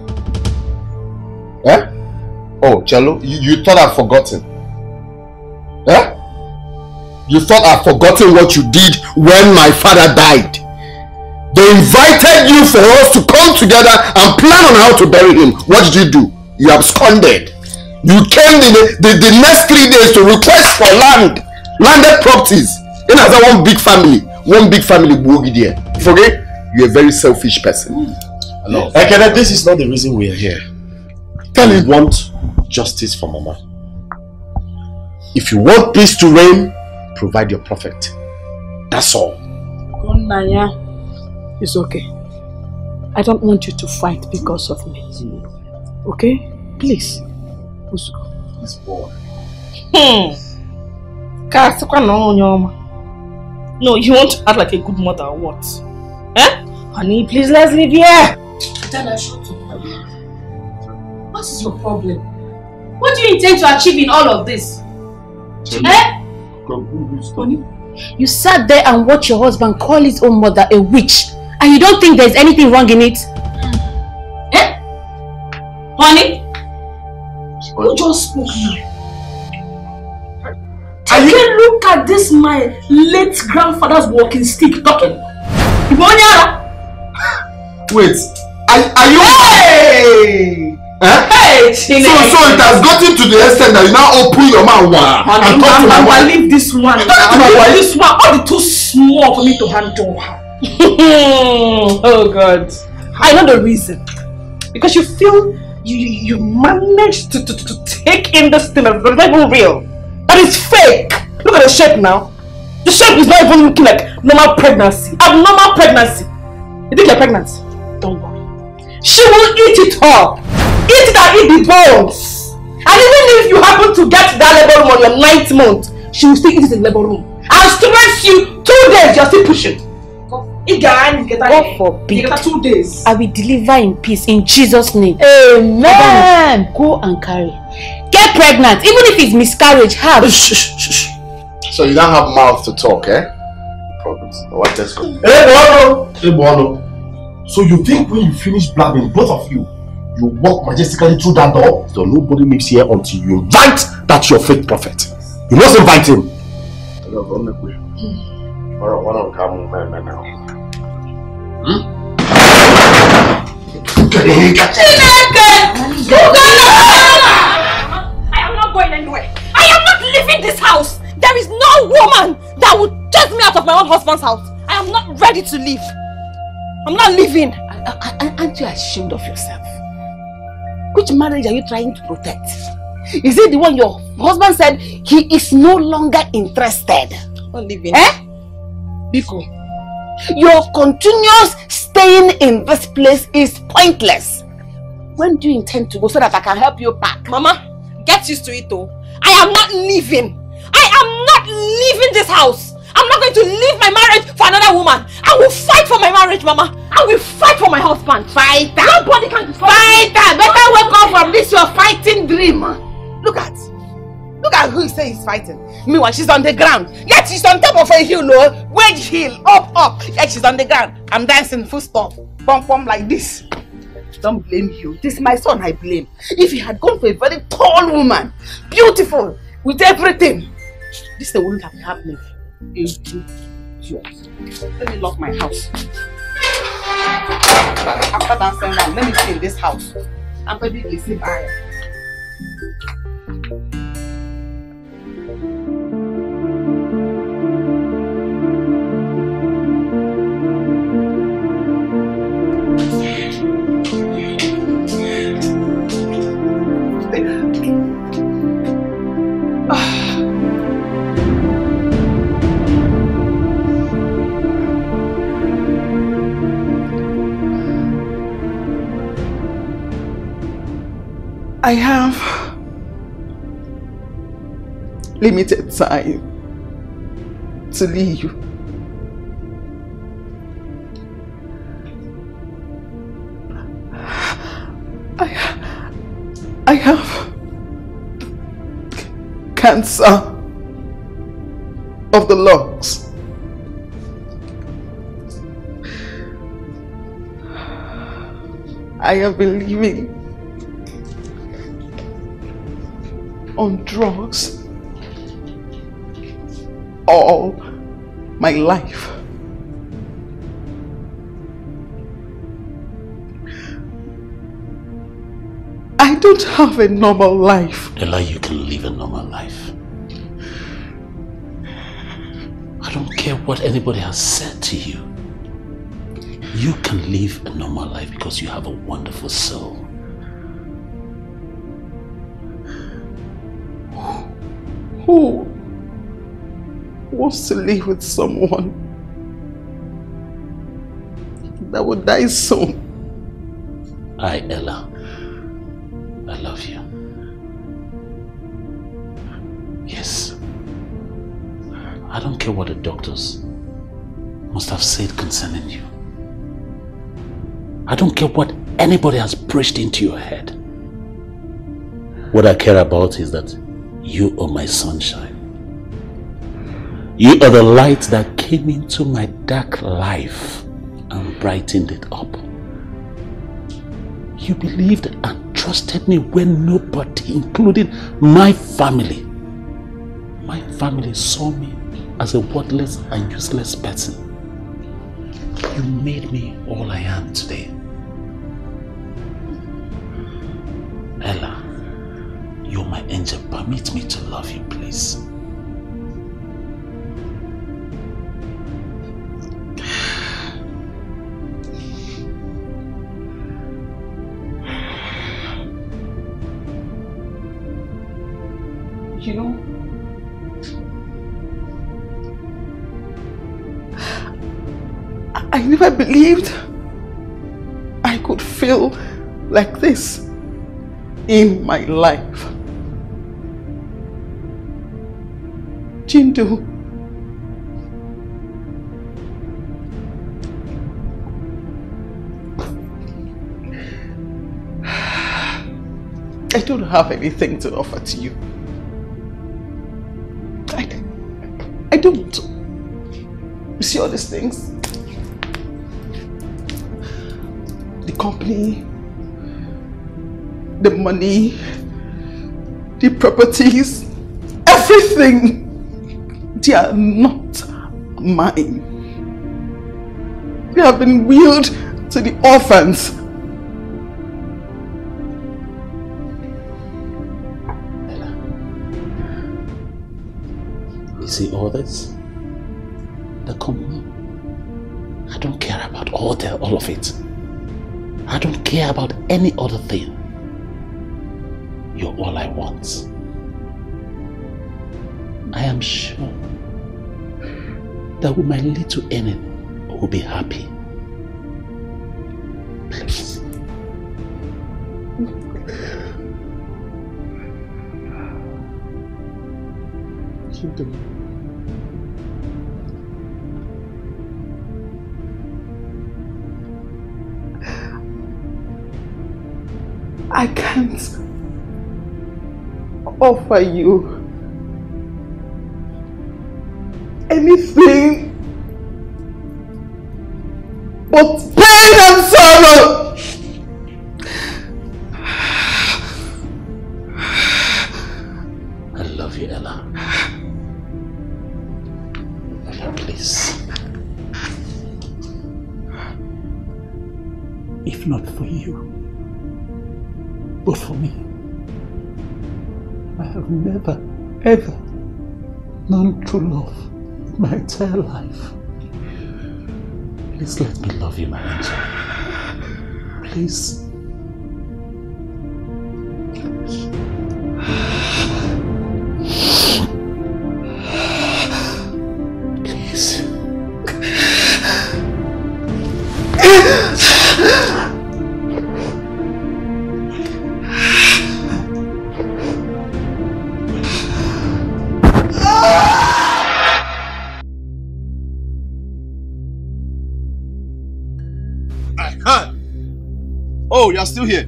Oh, Chalo, you thought I'd forgotten? You thought I'd forgotten what you did when my father died? They invited you for us to come together and plan on how to bury him. What did you do? You absconded. You came in the next 3 days to request for landed properties. In as one big family. One big family boogie there. Forget? You're a very selfish person. Hello. Okay, this is not the reason we are here. Tell him. We want justice for Mama. If you want peace to reign, provide your prophet. That's all. Nanya, it's okay. I don't want you to fight because of me. Okay? Please. Let's go. This boy. No, you want to act like a good mother or what? Honey, please, let's leave here. Dana, shut up. What is your problem? What do you intend to achieve in all of this? Honey, you sat there and watched your husband call his own mother a witch, and you don't think there's anything wrong in it? Honey? Who just spoke now? Are Okay, look at this, my late grandfather's walking stick talking. Wait, are you? Hey! Hey, so it has gotten to the extent that you now open your mouth and talk to my wife. Leave this one. Leave this one. All the too small for me to handle her. Oh God! I know the reason. Because you feel you managed to take in this thing that's not even real. That is fake. Look at the shape now. The shape is not even looking like normal pregnancy. Abnormal pregnancy. You think you're pregnant? Don't worry. She will eat it up. Eat it and eat the bones. And even if you happen to get that labor room on your 9th month, she will still eat it in the labor room. I'll stress you 2 days, you're still pushing. God forbid. 2 days. I will deliver in peace in Jesus' name. Amen. Go and carry. Get pregnant. Even if it's miscarriage, have. So you don't have mouth to talk, eh? Problems. What this one? Hey, Bono. So you think when you finish blabbing, both of you, you walk majestically through that door? So nobody lives here until you invite that your fake prophet. You must invite him. I am not going anywhere. I am not leaving this house. There is no woman that would chase me out of my own husband's house. I am not ready to leave. I'm not leaving. Aren't you ashamed of yourself? Which marriage are you trying to protect? Is it the one your husband said he is no longer interested? Not leaving. Biko, your continuous staying in this place is pointless. When do you intend to go so that I can help you pack? Mama, get used to it though. I am not leaving. I am not leaving this house. I'm not going to leave my marriage for another woman. I will fight for my marriage, Mama. I will fight for my husband. Fight that. Nobody can fight that. Better wake up from this your fighting dream. Look at who you say is fighting. Meanwhile, she's on the ground. Yet she's on top of a hill, no? Wedge hill, up. Yet she's on the ground. I'm dancing full stop. Pom like this. Don't blame you. This is my son I blame. If he had gone for a very tall woman, beautiful, with everything, this thing wouldn't have been happening. Let me lock my house. After dancing around, let me stay in this house. I'm ready to sleep. I have limited time to leave. I have cancer of the lungs. I have been living on drugs all my life. I don't have a normal life. Ella, you can live a normal life. I don't care what anybody has said to you. You can live a normal life because you have a wonderful soul. Who wants to live with someone that will die soon? Ella, I love you. Yes. I don't care what the doctors must have said concerning you. I don't care what anybody has pushed into your head. What I care about is that you are my sunshine. You are the light that came into my dark life and brightened it up. You believed and trusted me when nobody, including my family, My family saw me as a worthless and useless person. You made me all I am today. Ella, you're my angel. Permit me to love you, please. You know, I never believed I could feel like this in my life. Chindu, I don't have anything to offer to you. I don't. You see all these things? The company, the money, the properties, everything, they are not mine. They have been willed to the orphans. You see all this? The company? I don't care about all of it. I don't care about any other thing. You're all I want. I am sure that with my little earning, I will be happy. Please. I can't offer you anything but pain and sorrow. I love you, Ella. Ella, please. If not for you, but for me, I have never, ever known true love in my entire life. Please let me love you, my angel. Please. Please. Oh, you're still here?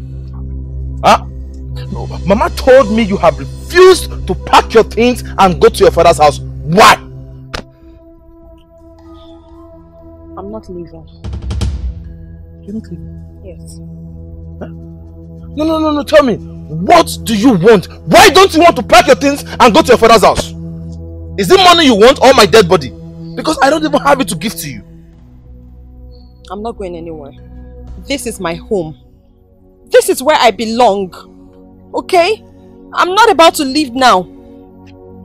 Huh? Mama told me you have refused to pack your things and go to your father's house. Why? I'm not leaving. You're not leaving? Yes. No, tell me. What do you want? Why don't you want to pack your things and go to your father's house? Is it money you want or my dead body? Because I don't even have it to give to you. I'm not going anywhere. This is my home. This is where I belong. Okay? I'm not about to leave now.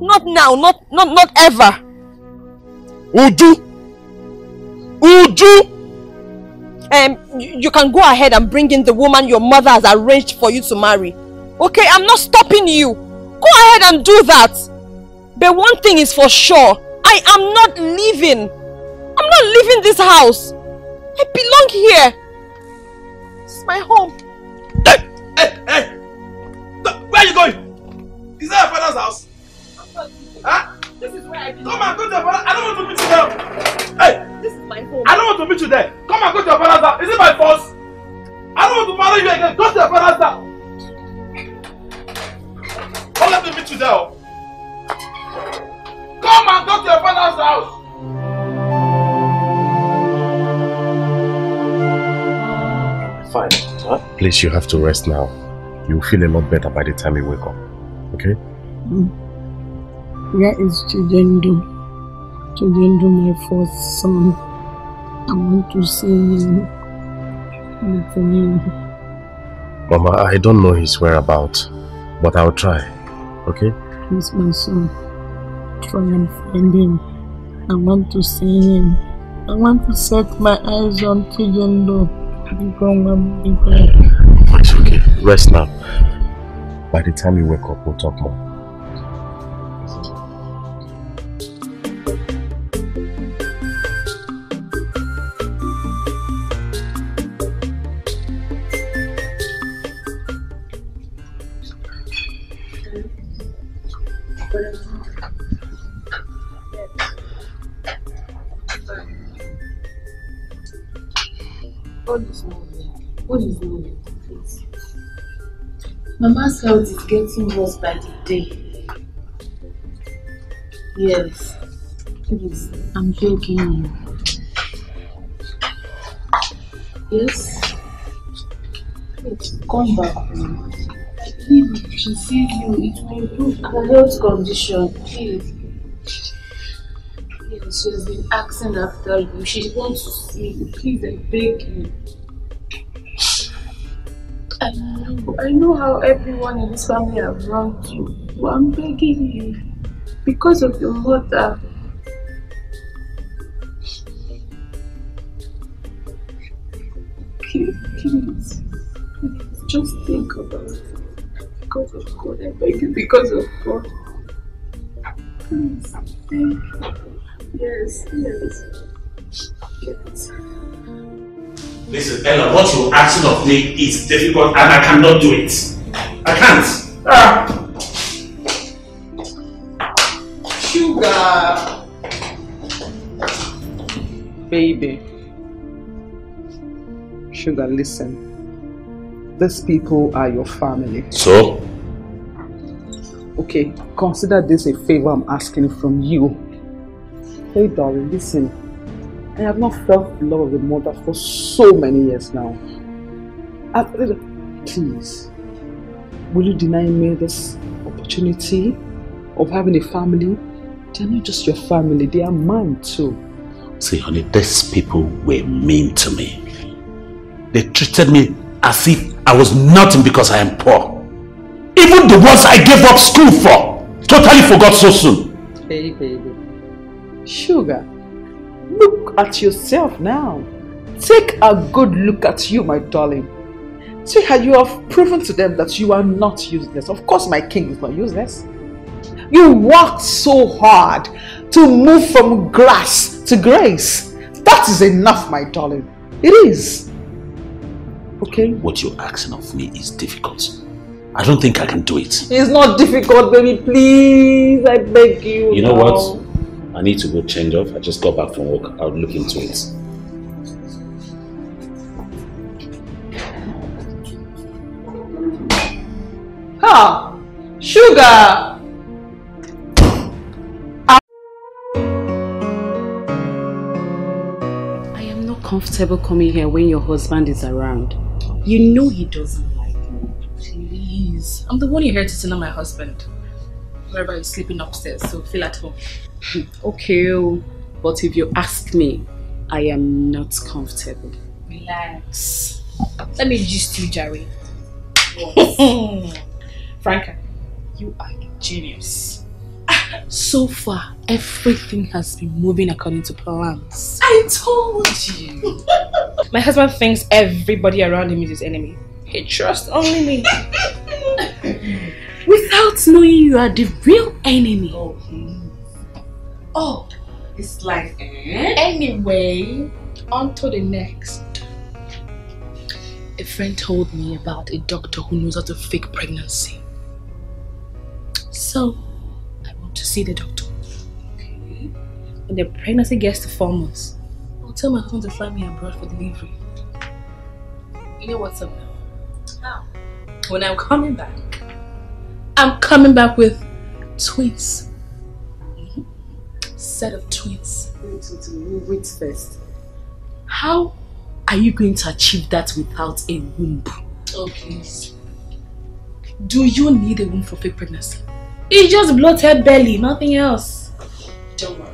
Not now, not ever. Uju! You can go ahead and bring in the woman your mother has arranged for you to marry. Okay? I'm not stopping you. Go ahead and do that. But one thing is for sure. I am not leaving. I'm not leaving this house. I belong here. This is my home. Hey! Where are you going? Is that your father's house? Huh? This is where I belong. Come and go to your father's house. I don't want to meet you there. Hey! This is my home. I don't want to meet you there. Come and go to your father's house. Is it my fault? I don't want to marry you again. Go to your father's house. Don't let me meet you there. Come and go to your father's house. Fine. Huh? Please, you have to rest now. You'll feel a lot better by the time you wake up. Okay? Where is Chijendo? Chijendo, my first son. I want to see him. For you. Mama, I don't know his whereabouts, but I'll try. Okay? He's my son. Try and find him. I want to see him. I want to set my eyes on Chijendo. It's okay. Rest now. By the time you wake up, we'll talk more. What is moving, please? Mama's health is getting worse by the day. Yes. Please, I'm begging you. Yes? Please, come back home. I believe if she sees you, it will improve her health condition. Please. Yes, she has been asking after you. She wants to see you. Please, I beg you. I know how everyone in this family have wronged you, but I'm begging you, because of your mother. Please, just think about it. Because of God, I beg you, because of God. Please, thank you. Yes. Listen, Ella, what you're asking of me is difficult and I cannot do it. I can't. Sugar! Baby. Sugar, listen. These people are your family. So? Okay, consider this a favor I'm asking from you. Hey darling, listen. I have not felt the love of a mother for so many years now. Please, will you deny me this opportunity of having a family? They're not just your family, they are mine too. See honey, these people were mean to me. They treated me as if I was nothing because I am poor. Even the ones I gave up school for, totally forgot so soon. Hey baby, Sugar, look at yourself now. Take a good look at you, my darling. See how you have proven to them that you are not useless. Of course my king is not useless. You worked so hard to move from grass to grace. That is enough, my darling. It is. Okay? What you're asking of me is difficult. I don't think I can do it. It's not difficult, baby. Please, I beg you. You know what? I need to go change off. I just got back from work. I'll look into it. Ha! Sugar! I am not comfortable coming here when your husband is around. You know he doesn't like me. Please. I'm the one you're here to tell my husband. Wherever he's sleeping upstairs, so feel at home. Okay, but if you ask me, I am not comfortable. Relax. Let me gist you, Jerry. Franca, you are a genius. So far, everything has been moving according to plans. I told you. My husband thinks everybody around him is his enemy. He trusts only me. Without knowing you are the real enemy. Oh, it's like anyway, on to the next. A friend told me about a doctor who knows how to fake pregnancy. So, I want to see the doctor. Okay. When the pregnancy gets to 4 months, I'll tell my husband to fly me abroad for delivery. You know what's up now? How? When I'm coming back with twins. Set of twins. Wait first. How are you going to achieve that without a womb? Oh please. Do you need a womb for fake pregnancy? It's just bloated belly, nothing else. Don't worry.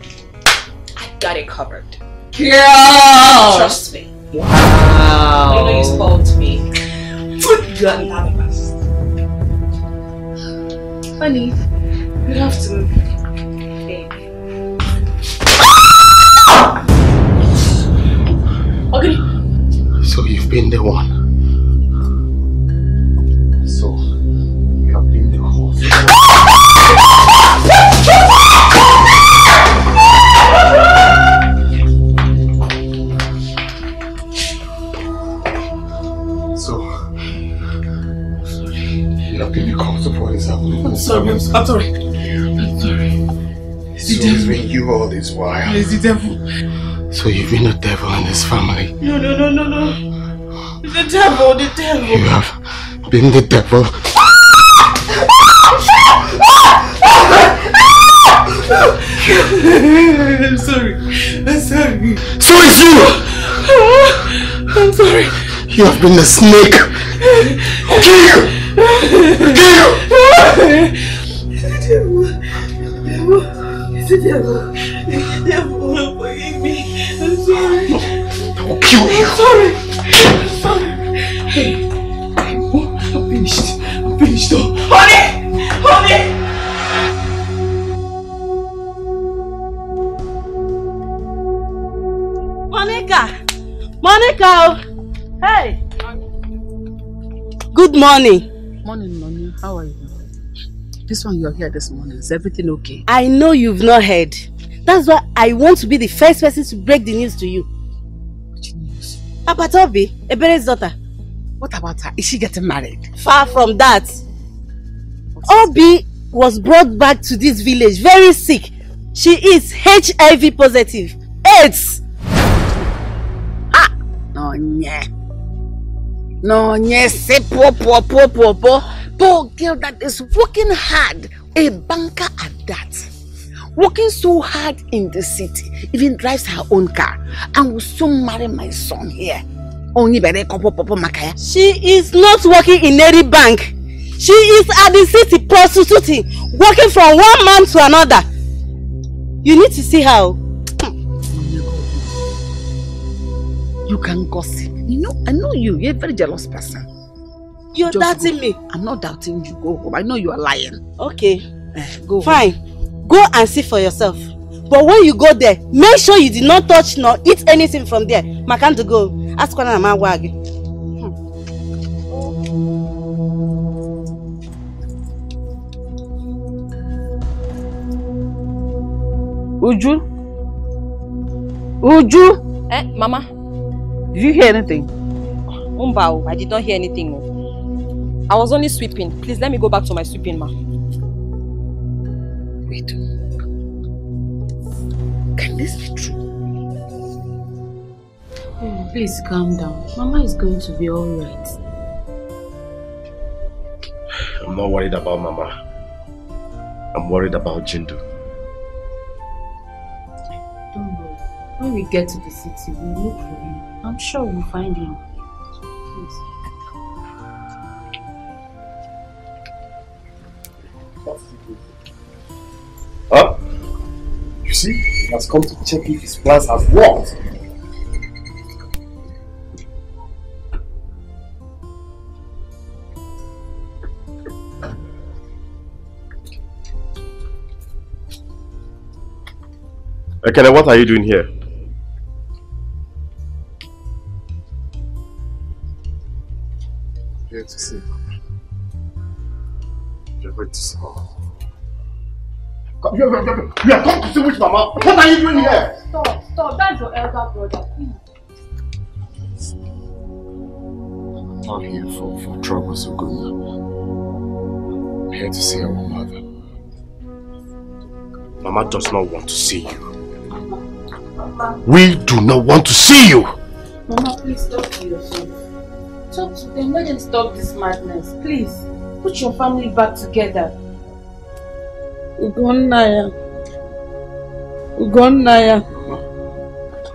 I got it covered. Yeah. Trust me. Wow. I know you spoiled me. You are not the best. Honey, good afternoon. Okay. So you've been the one. So you have been the horse. So you have been the cause of what is happening. I'm sorry. I'm sorry. I'm sorry. So it's been you all this while. It's the devil. So you've been the devil in this family. No. The devil. You have been the devil. I'm sorry. So it's you! I'm sorry. You have been the snake. Kill! It's the devil. Forgive me. I'm sorry. I will kill you. I'm sorry. I'm finished. Oh. Honey! Monica! Hey! Good morning. Morning, Mommy. How are you? This one, you're here this morning. Is everything okay? I know you've not heard. That's why I want to be the first person to break the news to you. Which news? About Obi, Ebere's daughter. What about her? Is she getting married? Far from that. Obi was brought back to this village very sick. She is HIV positive. AIDS! No, say poor girl that is working hard, a banker at that. Working so hard in the city, even drives her own car, and will soon marry my son here. She is not working in any bank. She is at the city prostituting, working from one man to another. You need to see how. You can gossip. I know you. You're a very jealous person. You're doubting me. I'm not doubting you. Go home. I know you are lying. Okay. Go fine. Go and see for yourself. But when you go there, make sure you did not touch nor eat anything from there. Makanto go. Ask one of my wag. Uju? Mama? Did you hear anything? Umbao, I did not hear anything. I was only sweeping. Please let me go back to my sweeping, ma. Wait. Can this be true? Oh, please calm down. Mama is going to be alright. I'm not worried about Mama. I'm worried about Jindu. Don't worry. When we get to the city, we'll look for him. I'm sure we'll find him. Please. Huh? You see, he has come to check if his plans have worked. Ekene, what are you doing here? Here to see. You're going to see Mama. You have come to see which Mama? What are you doing here? Stop. That's your elder brother. Please. I'm not here for trouble, so good. I'm here to see our mother. Mama does not want to see you. We do not want to see you! Mama, please talk to yourself. Talk to them. Let them stop this madness. Please. Put your family back together. Ugonnaya.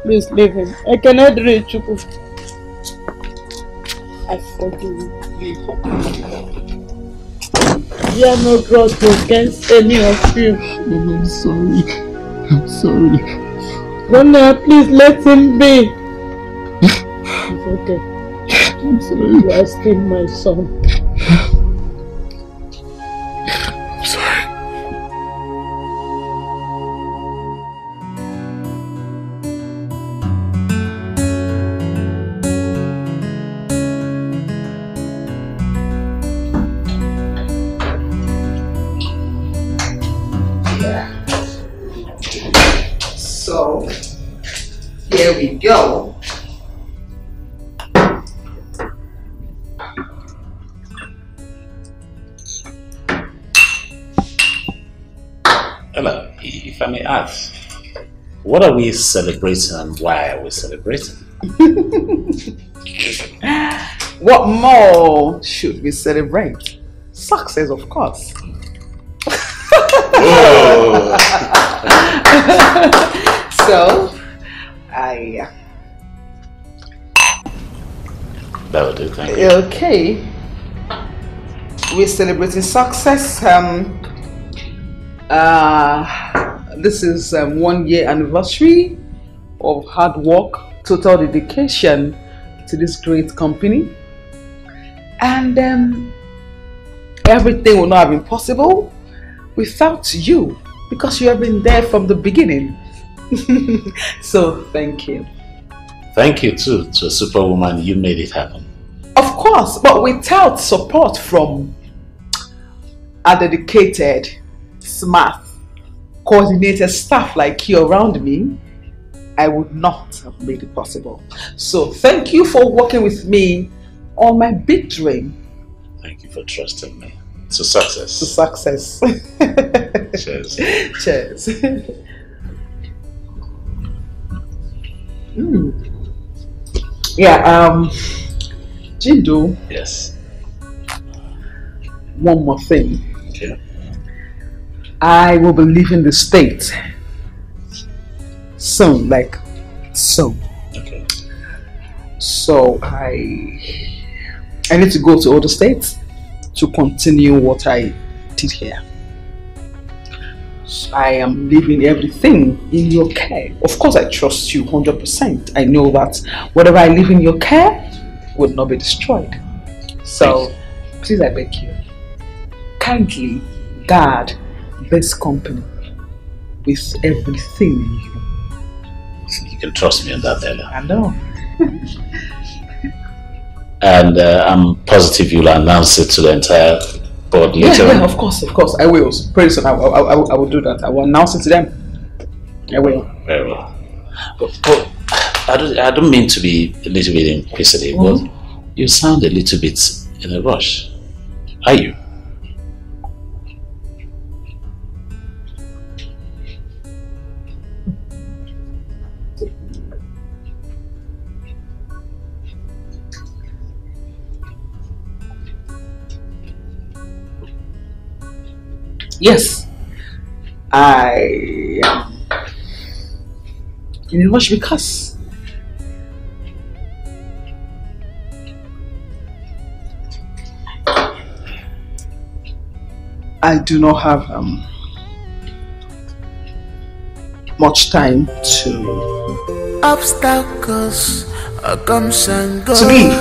Please leave him. I cannot reach you. I forgive you. bear no grudge against any of you. I'm sorry. I'm sorry. Nana, please let him be. It's okay. I'm sorry. You are still my son. I'm sorry. So, here we go. Ella, if I may ask, what are we celebrating and why are we celebrating? What more should we celebrate? Success, of course. So, that will do, thank you. Okay. We're celebrating success. This is 1 year anniversary of hard work, total dedication to this great company. And everything would not have been possible without you, because you have been there from the beginning. So thank you. Thank you too, to a superwoman. You made it happen. Of course, but without support from a dedicated, smart, coordinated staff like you around me, I would not have made it possible. So thank you for working with me on my big dream. Thank you for trusting me. To success. To success. Cheers. Cheers. Yeah, Jindo. Yes. One more thing. Okay. I will be leaving the state soon, like soon. Okay. So I need to go to other states to continue what I did here. So I am leaving everything in your care. Of course, I trust you 100%. I know that whatever I leave in your care would not be destroyed. So, please, I beg you, kindly guard this company with everything in you. You can trust me on that, Ella. I know. And I'm positive you'll announce it to the entire board later. Yeah, of course, I will. Pretty soon, I will do that. I will announce it to them. I will. Very well. But I don't mean to be a little bit inquisitive, but you sound a little bit in a rush. Are you? Yes, I am in a rush because I do not have much time to obstacles comes and go. To leave.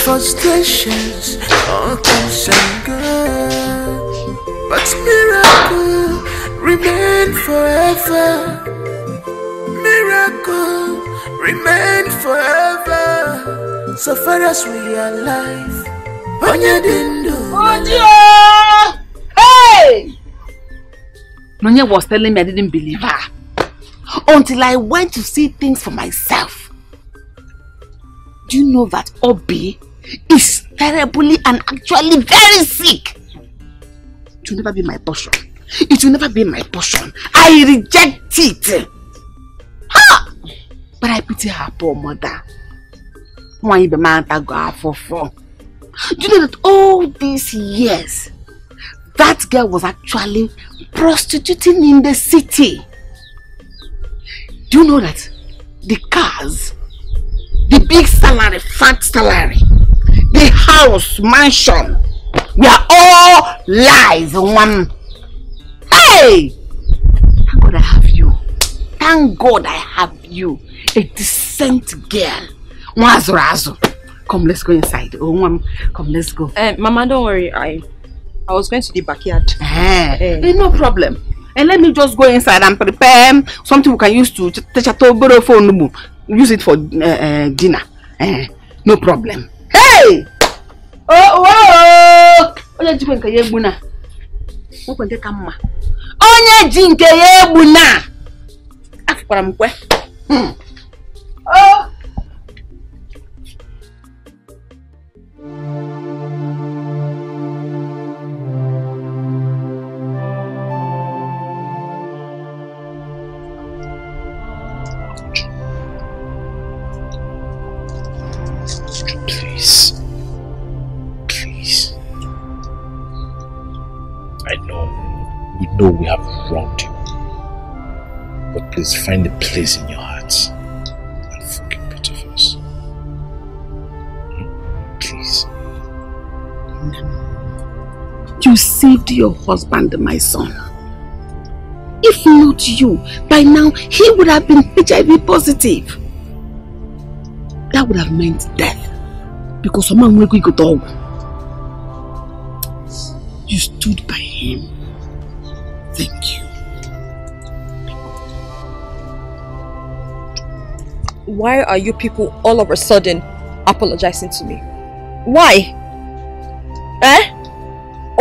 Frustrations comes and go. But miracle remain forever. Miracle remain forever. So far as we are alive. Hey! Nonya was telling me I didn't believe her until I went to see things for myself. Do you know that Obi is terribly and actually very sick? It will never be my portion. It will never be my portion. I reject it. Ha! But I pity her poor mother. Why you be man to go for? Do you know that all these years, that girl was actually prostituting in the city? Do you know that the cars, the big salary, fat salary, the house, mansion, We are all lies, woman. Hey! Thank God I have you. Thank God I have you. A decent girl. Come, let's go inside. Oh, mom, come, let's go. Mama, don't worry. I was going to the backyard. No problem. And let me just go inside and prepare something we can use to borrow phone. Use it for dinner. No problem. Hey! Onye jinke yegbuna. Okwente ka mma. Onye jinke yegbuna. Afukara m kwe. Please. We know we have wronged you. But please find a place in your hearts and forgive both of us. Please. You saved your husband, my son. If not you, by now he would have been HIV positive. That would have meant death. Because someone will go dog. You stood by him. Thank you. Why are you people all of a sudden apologizing to me? Why?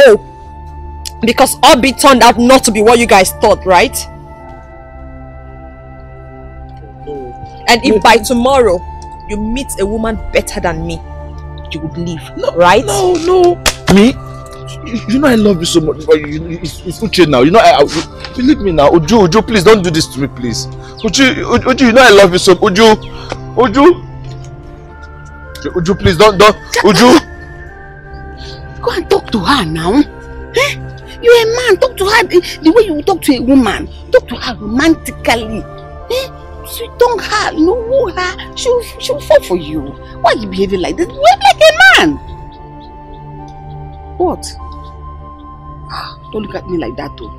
Oh, because Obi turned out not to be what you guys thought, right? And if by tomorrow you meet a woman better than me, you would leave, right? No. Me? You know I love you so much, but it's Uche now. You know believe me now. Uju, please don't do this to me, please. Uju, you know I love you so much. Uju, please don't. Uju. Go and talk to her now. You're a man. Talk to her the way you talk to a woman. Talk to her romantically. So don't her, woo her. She'll fall for you. Why are you behaving like this? Behave like a man. What? Don't look at me like that, though.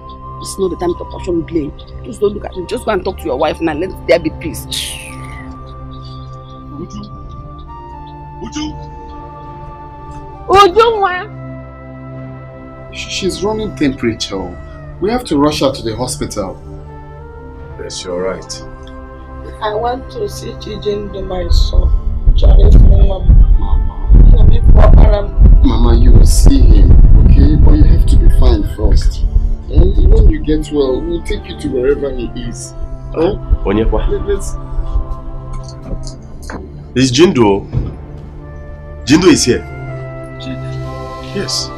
It's not the time to passion blame. Just don't look at me. Just go and talk to your wife now. Let there be peace. Uju, she's running temperature. We have to rush her to the hospital. Yes, you're right. I want to see Chijindo, my son. Mama, you will see him, okay? But you have to be fine first. And when you get well, we'll take you to wherever he is. Onyekwa. Is Jindo? Jindo is here. Yes.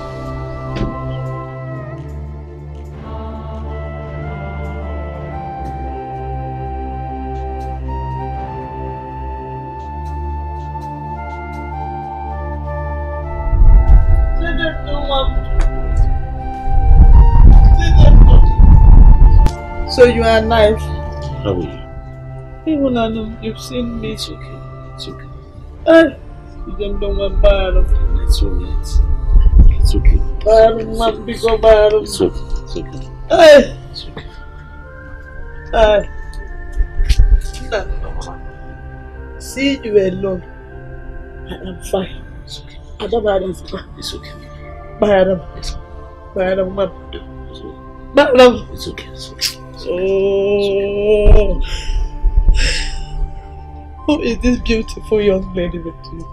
So you are nice. How are you? Even though you've seen me. It's okay. It's okay. You don't know what bad. It's alright. It's okay. Bad, man, big or bad. It's okay. It's okay. It's okay. See you alone. I am fine. It's okay. I don't mind. It's okay. Bad. It's okay. Bad, man. It's okay. It's okay. Oh, who is this beautiful young lady with you?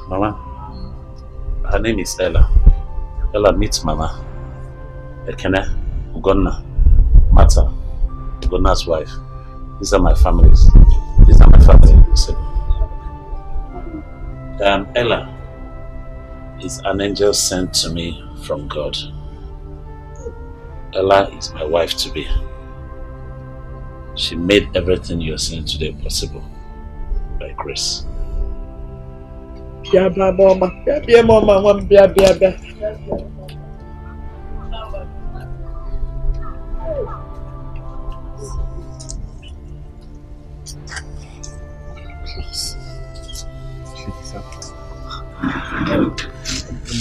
Mama, her name is Ella. Ella meets Mama. Ekene, Ugonna, Mata, Ugonna's wife. These are my families. These are my family. Ella is an angel sent to me from God. Ella is my wife to be. She made everything you're seeing today possible by grace.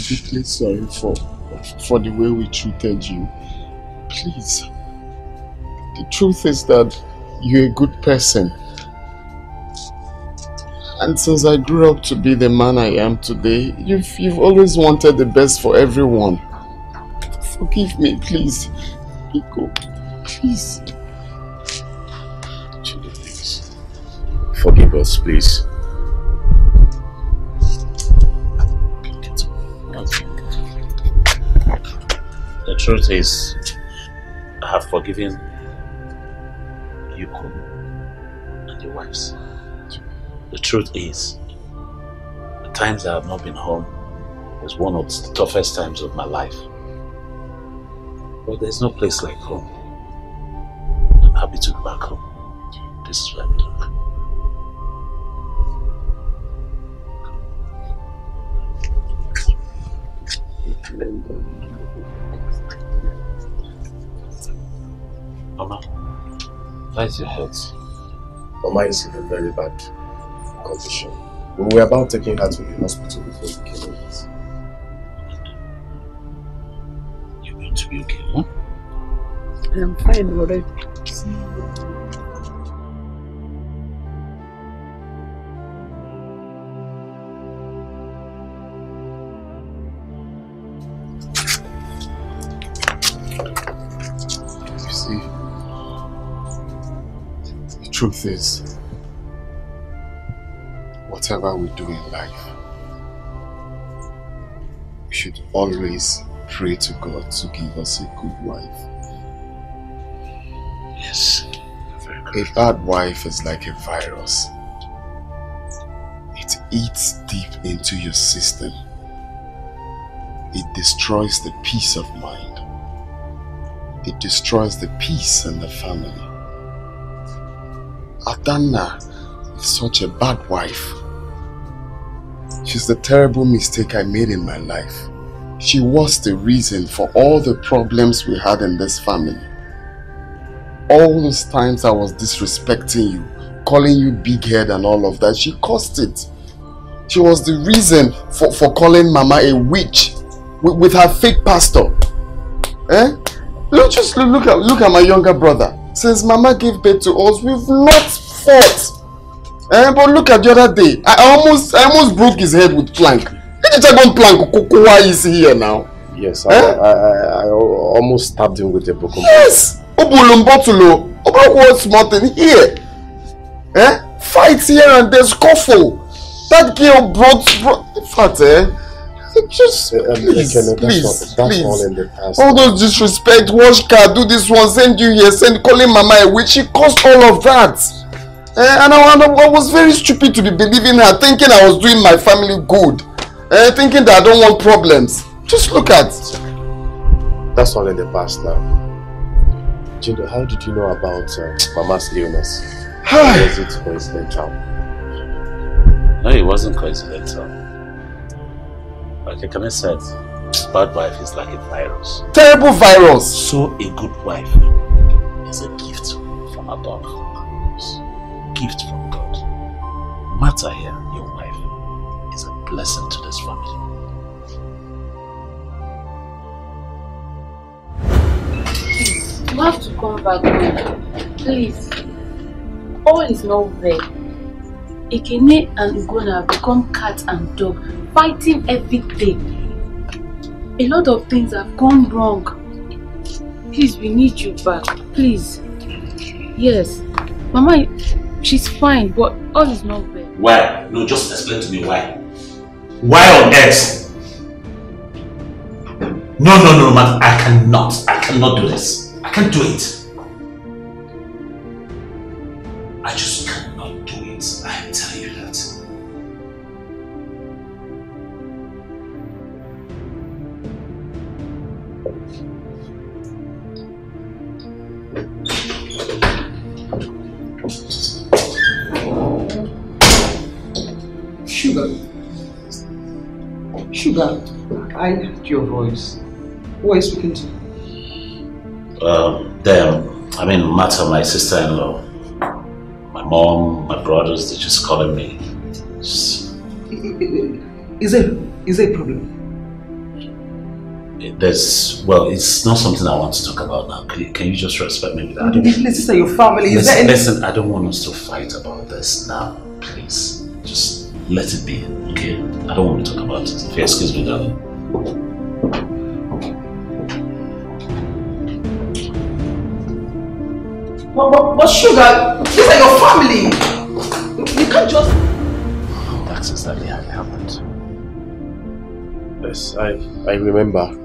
deeply sorry for the way we treated you. Please. The truth is that you're a good person. And since I grew up to be the man I am today, you've always wanted the best for everyone. Forgive me, please. Iko, please. Chidi, please. Forgive us, please. The truth is, I have forgiven Yuko and your wives. The truth is, the times I have not been home was one of the toughest times of my life. But there's no place like home. I'm happy to be back home. This is where I belong. Mama, why is your health? Mama is in a very bad condition. We were about taking her to the hospital before we came over. You're going to be okay, huh? I'm fine already. You see, the truth is, whatever we do in life, we should always pray to God to give us a good wife. Yes. A bad wife is like a virus. It eats deep into your system. It destroys the peace of mind. It destroys the peace in the family. Adanna is such a bad wife. She's the terrible mistake I made in my life. She was the reason for all the problems we had in this family. All those times I was disrespecting you, calling you big head and all of that, she caused it. She was the reason for calling Mama a witch with her fake pastor. Eh? Look at my younger brother. Since Mama gave birth to us, we've not fought. But look at the other day. I almost broke his head with plank. Did you go plank? Why is he here now? Yes, I almost stabbed him with a broken. Yes. Obulumbotulo. What's small thing here? Fights here and there, scuffle. That girl brought in fact, just please. That's all in the past. All those disrespect, wash car, do this one, send you here, calling Mama a witch. She caused all of that. And I was very stupid to be believing her, thinking I was doing my family good. Thinking that I don't want problems. Just look at. That's all in the past now. Jindo, how did you know about Mama's illness? Was it coincidental? No, it wasn't coincidental. Like Ekene said, bad wife is like a virus. Terrible virus! So a good wife is a gift from above. Gift from God. No matter here, your wife is a blessing to this family. You have to come back home. Please. All is not well. Ekene and Ugonna have become cat and dog, fighting every day. A lot of things have gone wrong. Please, we need you back. Please. Yes. Mama, she's fine, but all is not well. Why? No, just explain to me why. Why on earth? No, man. I cannot do this. I can't do it. I just cannot do it. I tell you that. Sugar, I heard your voice. Who are you speaking to? Mata, my sister-in-law. My mom, my brothers, they're just calling me. Is there a problem? well, it's not something I want to talk about now. Can you just respect me with that? Please, this is your family. Listen, I don't want us to fight about this now. Please, just let it be, okay? I don't want to talk about it. If you excuse me, darling. But Sugar, these are your family. You can't just... That's exactly how it happened. Yes, I remember.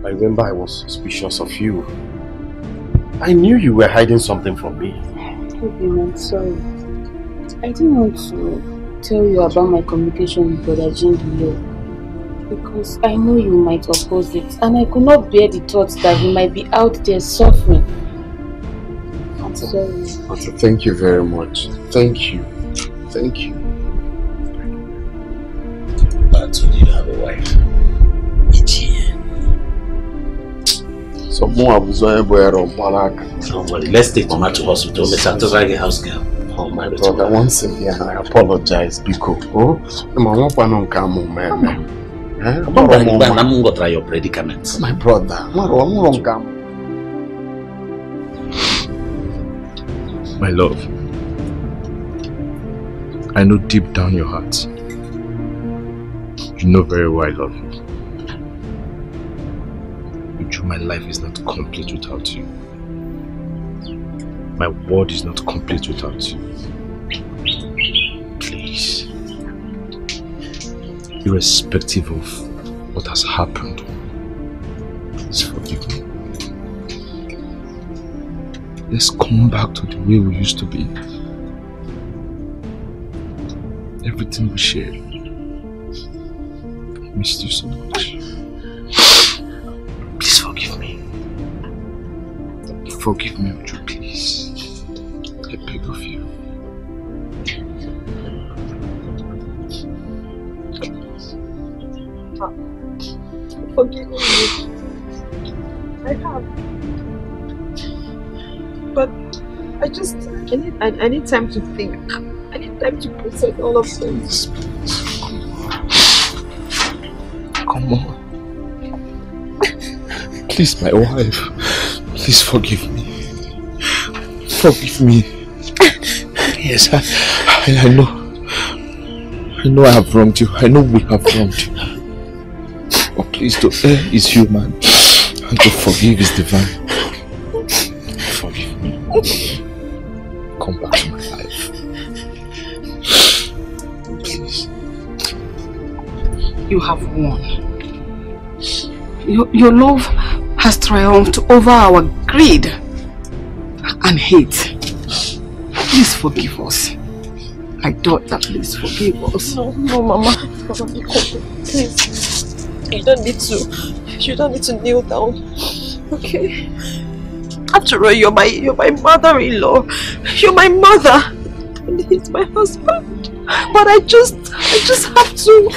I remember I was suspicious of you. I knew you were hiding something from me. Okay, I'm sorry. I didn't want to tell you about my communication with Brother Jindu because I know you might oppose it, and I could not bear the thought that he might be out there suffering. I'm sorry. Thank you very much. Thank you. Thank you. I told you to have a wife. So more was on don't worry, let's take Mama to hospital. Let's have to like a house girl. Oh my brother, once again I apologize because Mama don't come man. I'm going to try your predicament. My brother, my love, I know deep down your heart, you know very well I love you. My life is not complete without you. My world is not complete without you. Please, irrespective of what has happened, please forgive me. Let's come back to the way we used to be. Everything we shared. I missed you so much. Please forgive me. Forgive me, would you please? I beg of you. Forgive me. I have. But I need time to think. I need time to process all of this. Come on. Please, my wife. Please forgive me. Forgive me. Yes, I know. I know I have wronged you. I know we have wronged you. But please, to err is human. And to forgive is divine. Forgive me. Come back to my life. Please. You have won. Your love has triumphed over our greed and hate. Please forgive us. My daughter, please forgive us. No, Mama. Please. You don't need to kneel down. Okay? After all, you're my mother-in-law. You're my mother. And he's my husband. But I just have to.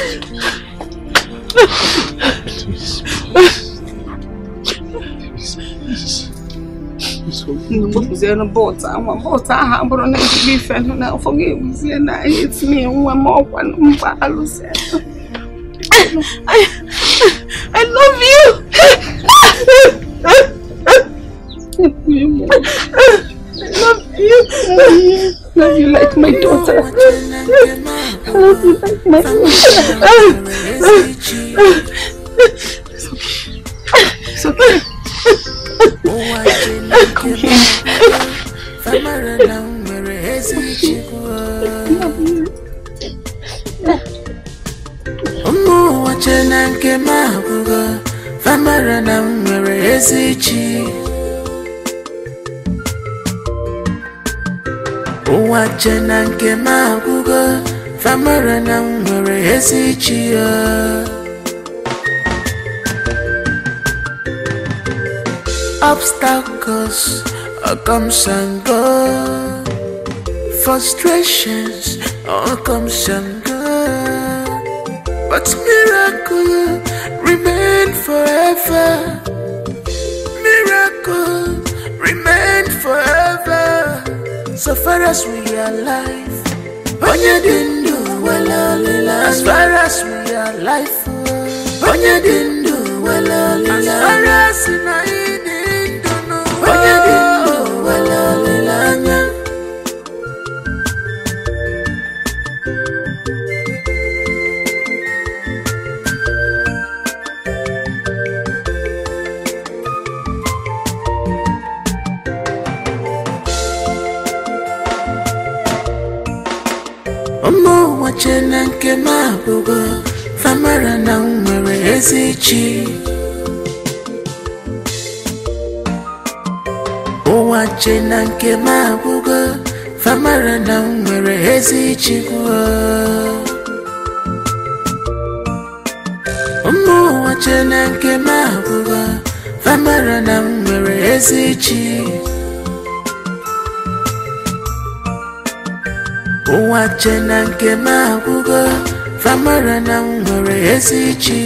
I love you. I love you. Love you like my daughter. I love you like my It's okay. Come here. Obstacles comes and go, frustrations comes and go, but miracle remain forever. Miracle remain forever. So far as we are alive, onye dindu wala lila. As far as we are alive, onye dindu walolila Asfarasi na ini ndono Onye dindo walolila anya Omo wachena nke mabugo famara na nwere ezichi O wachena nke mabugo famara na nwere ezichi Omo wachena nke mabugo famara na nwere ezichi Wachena nke mabugo famara na nwere ezichi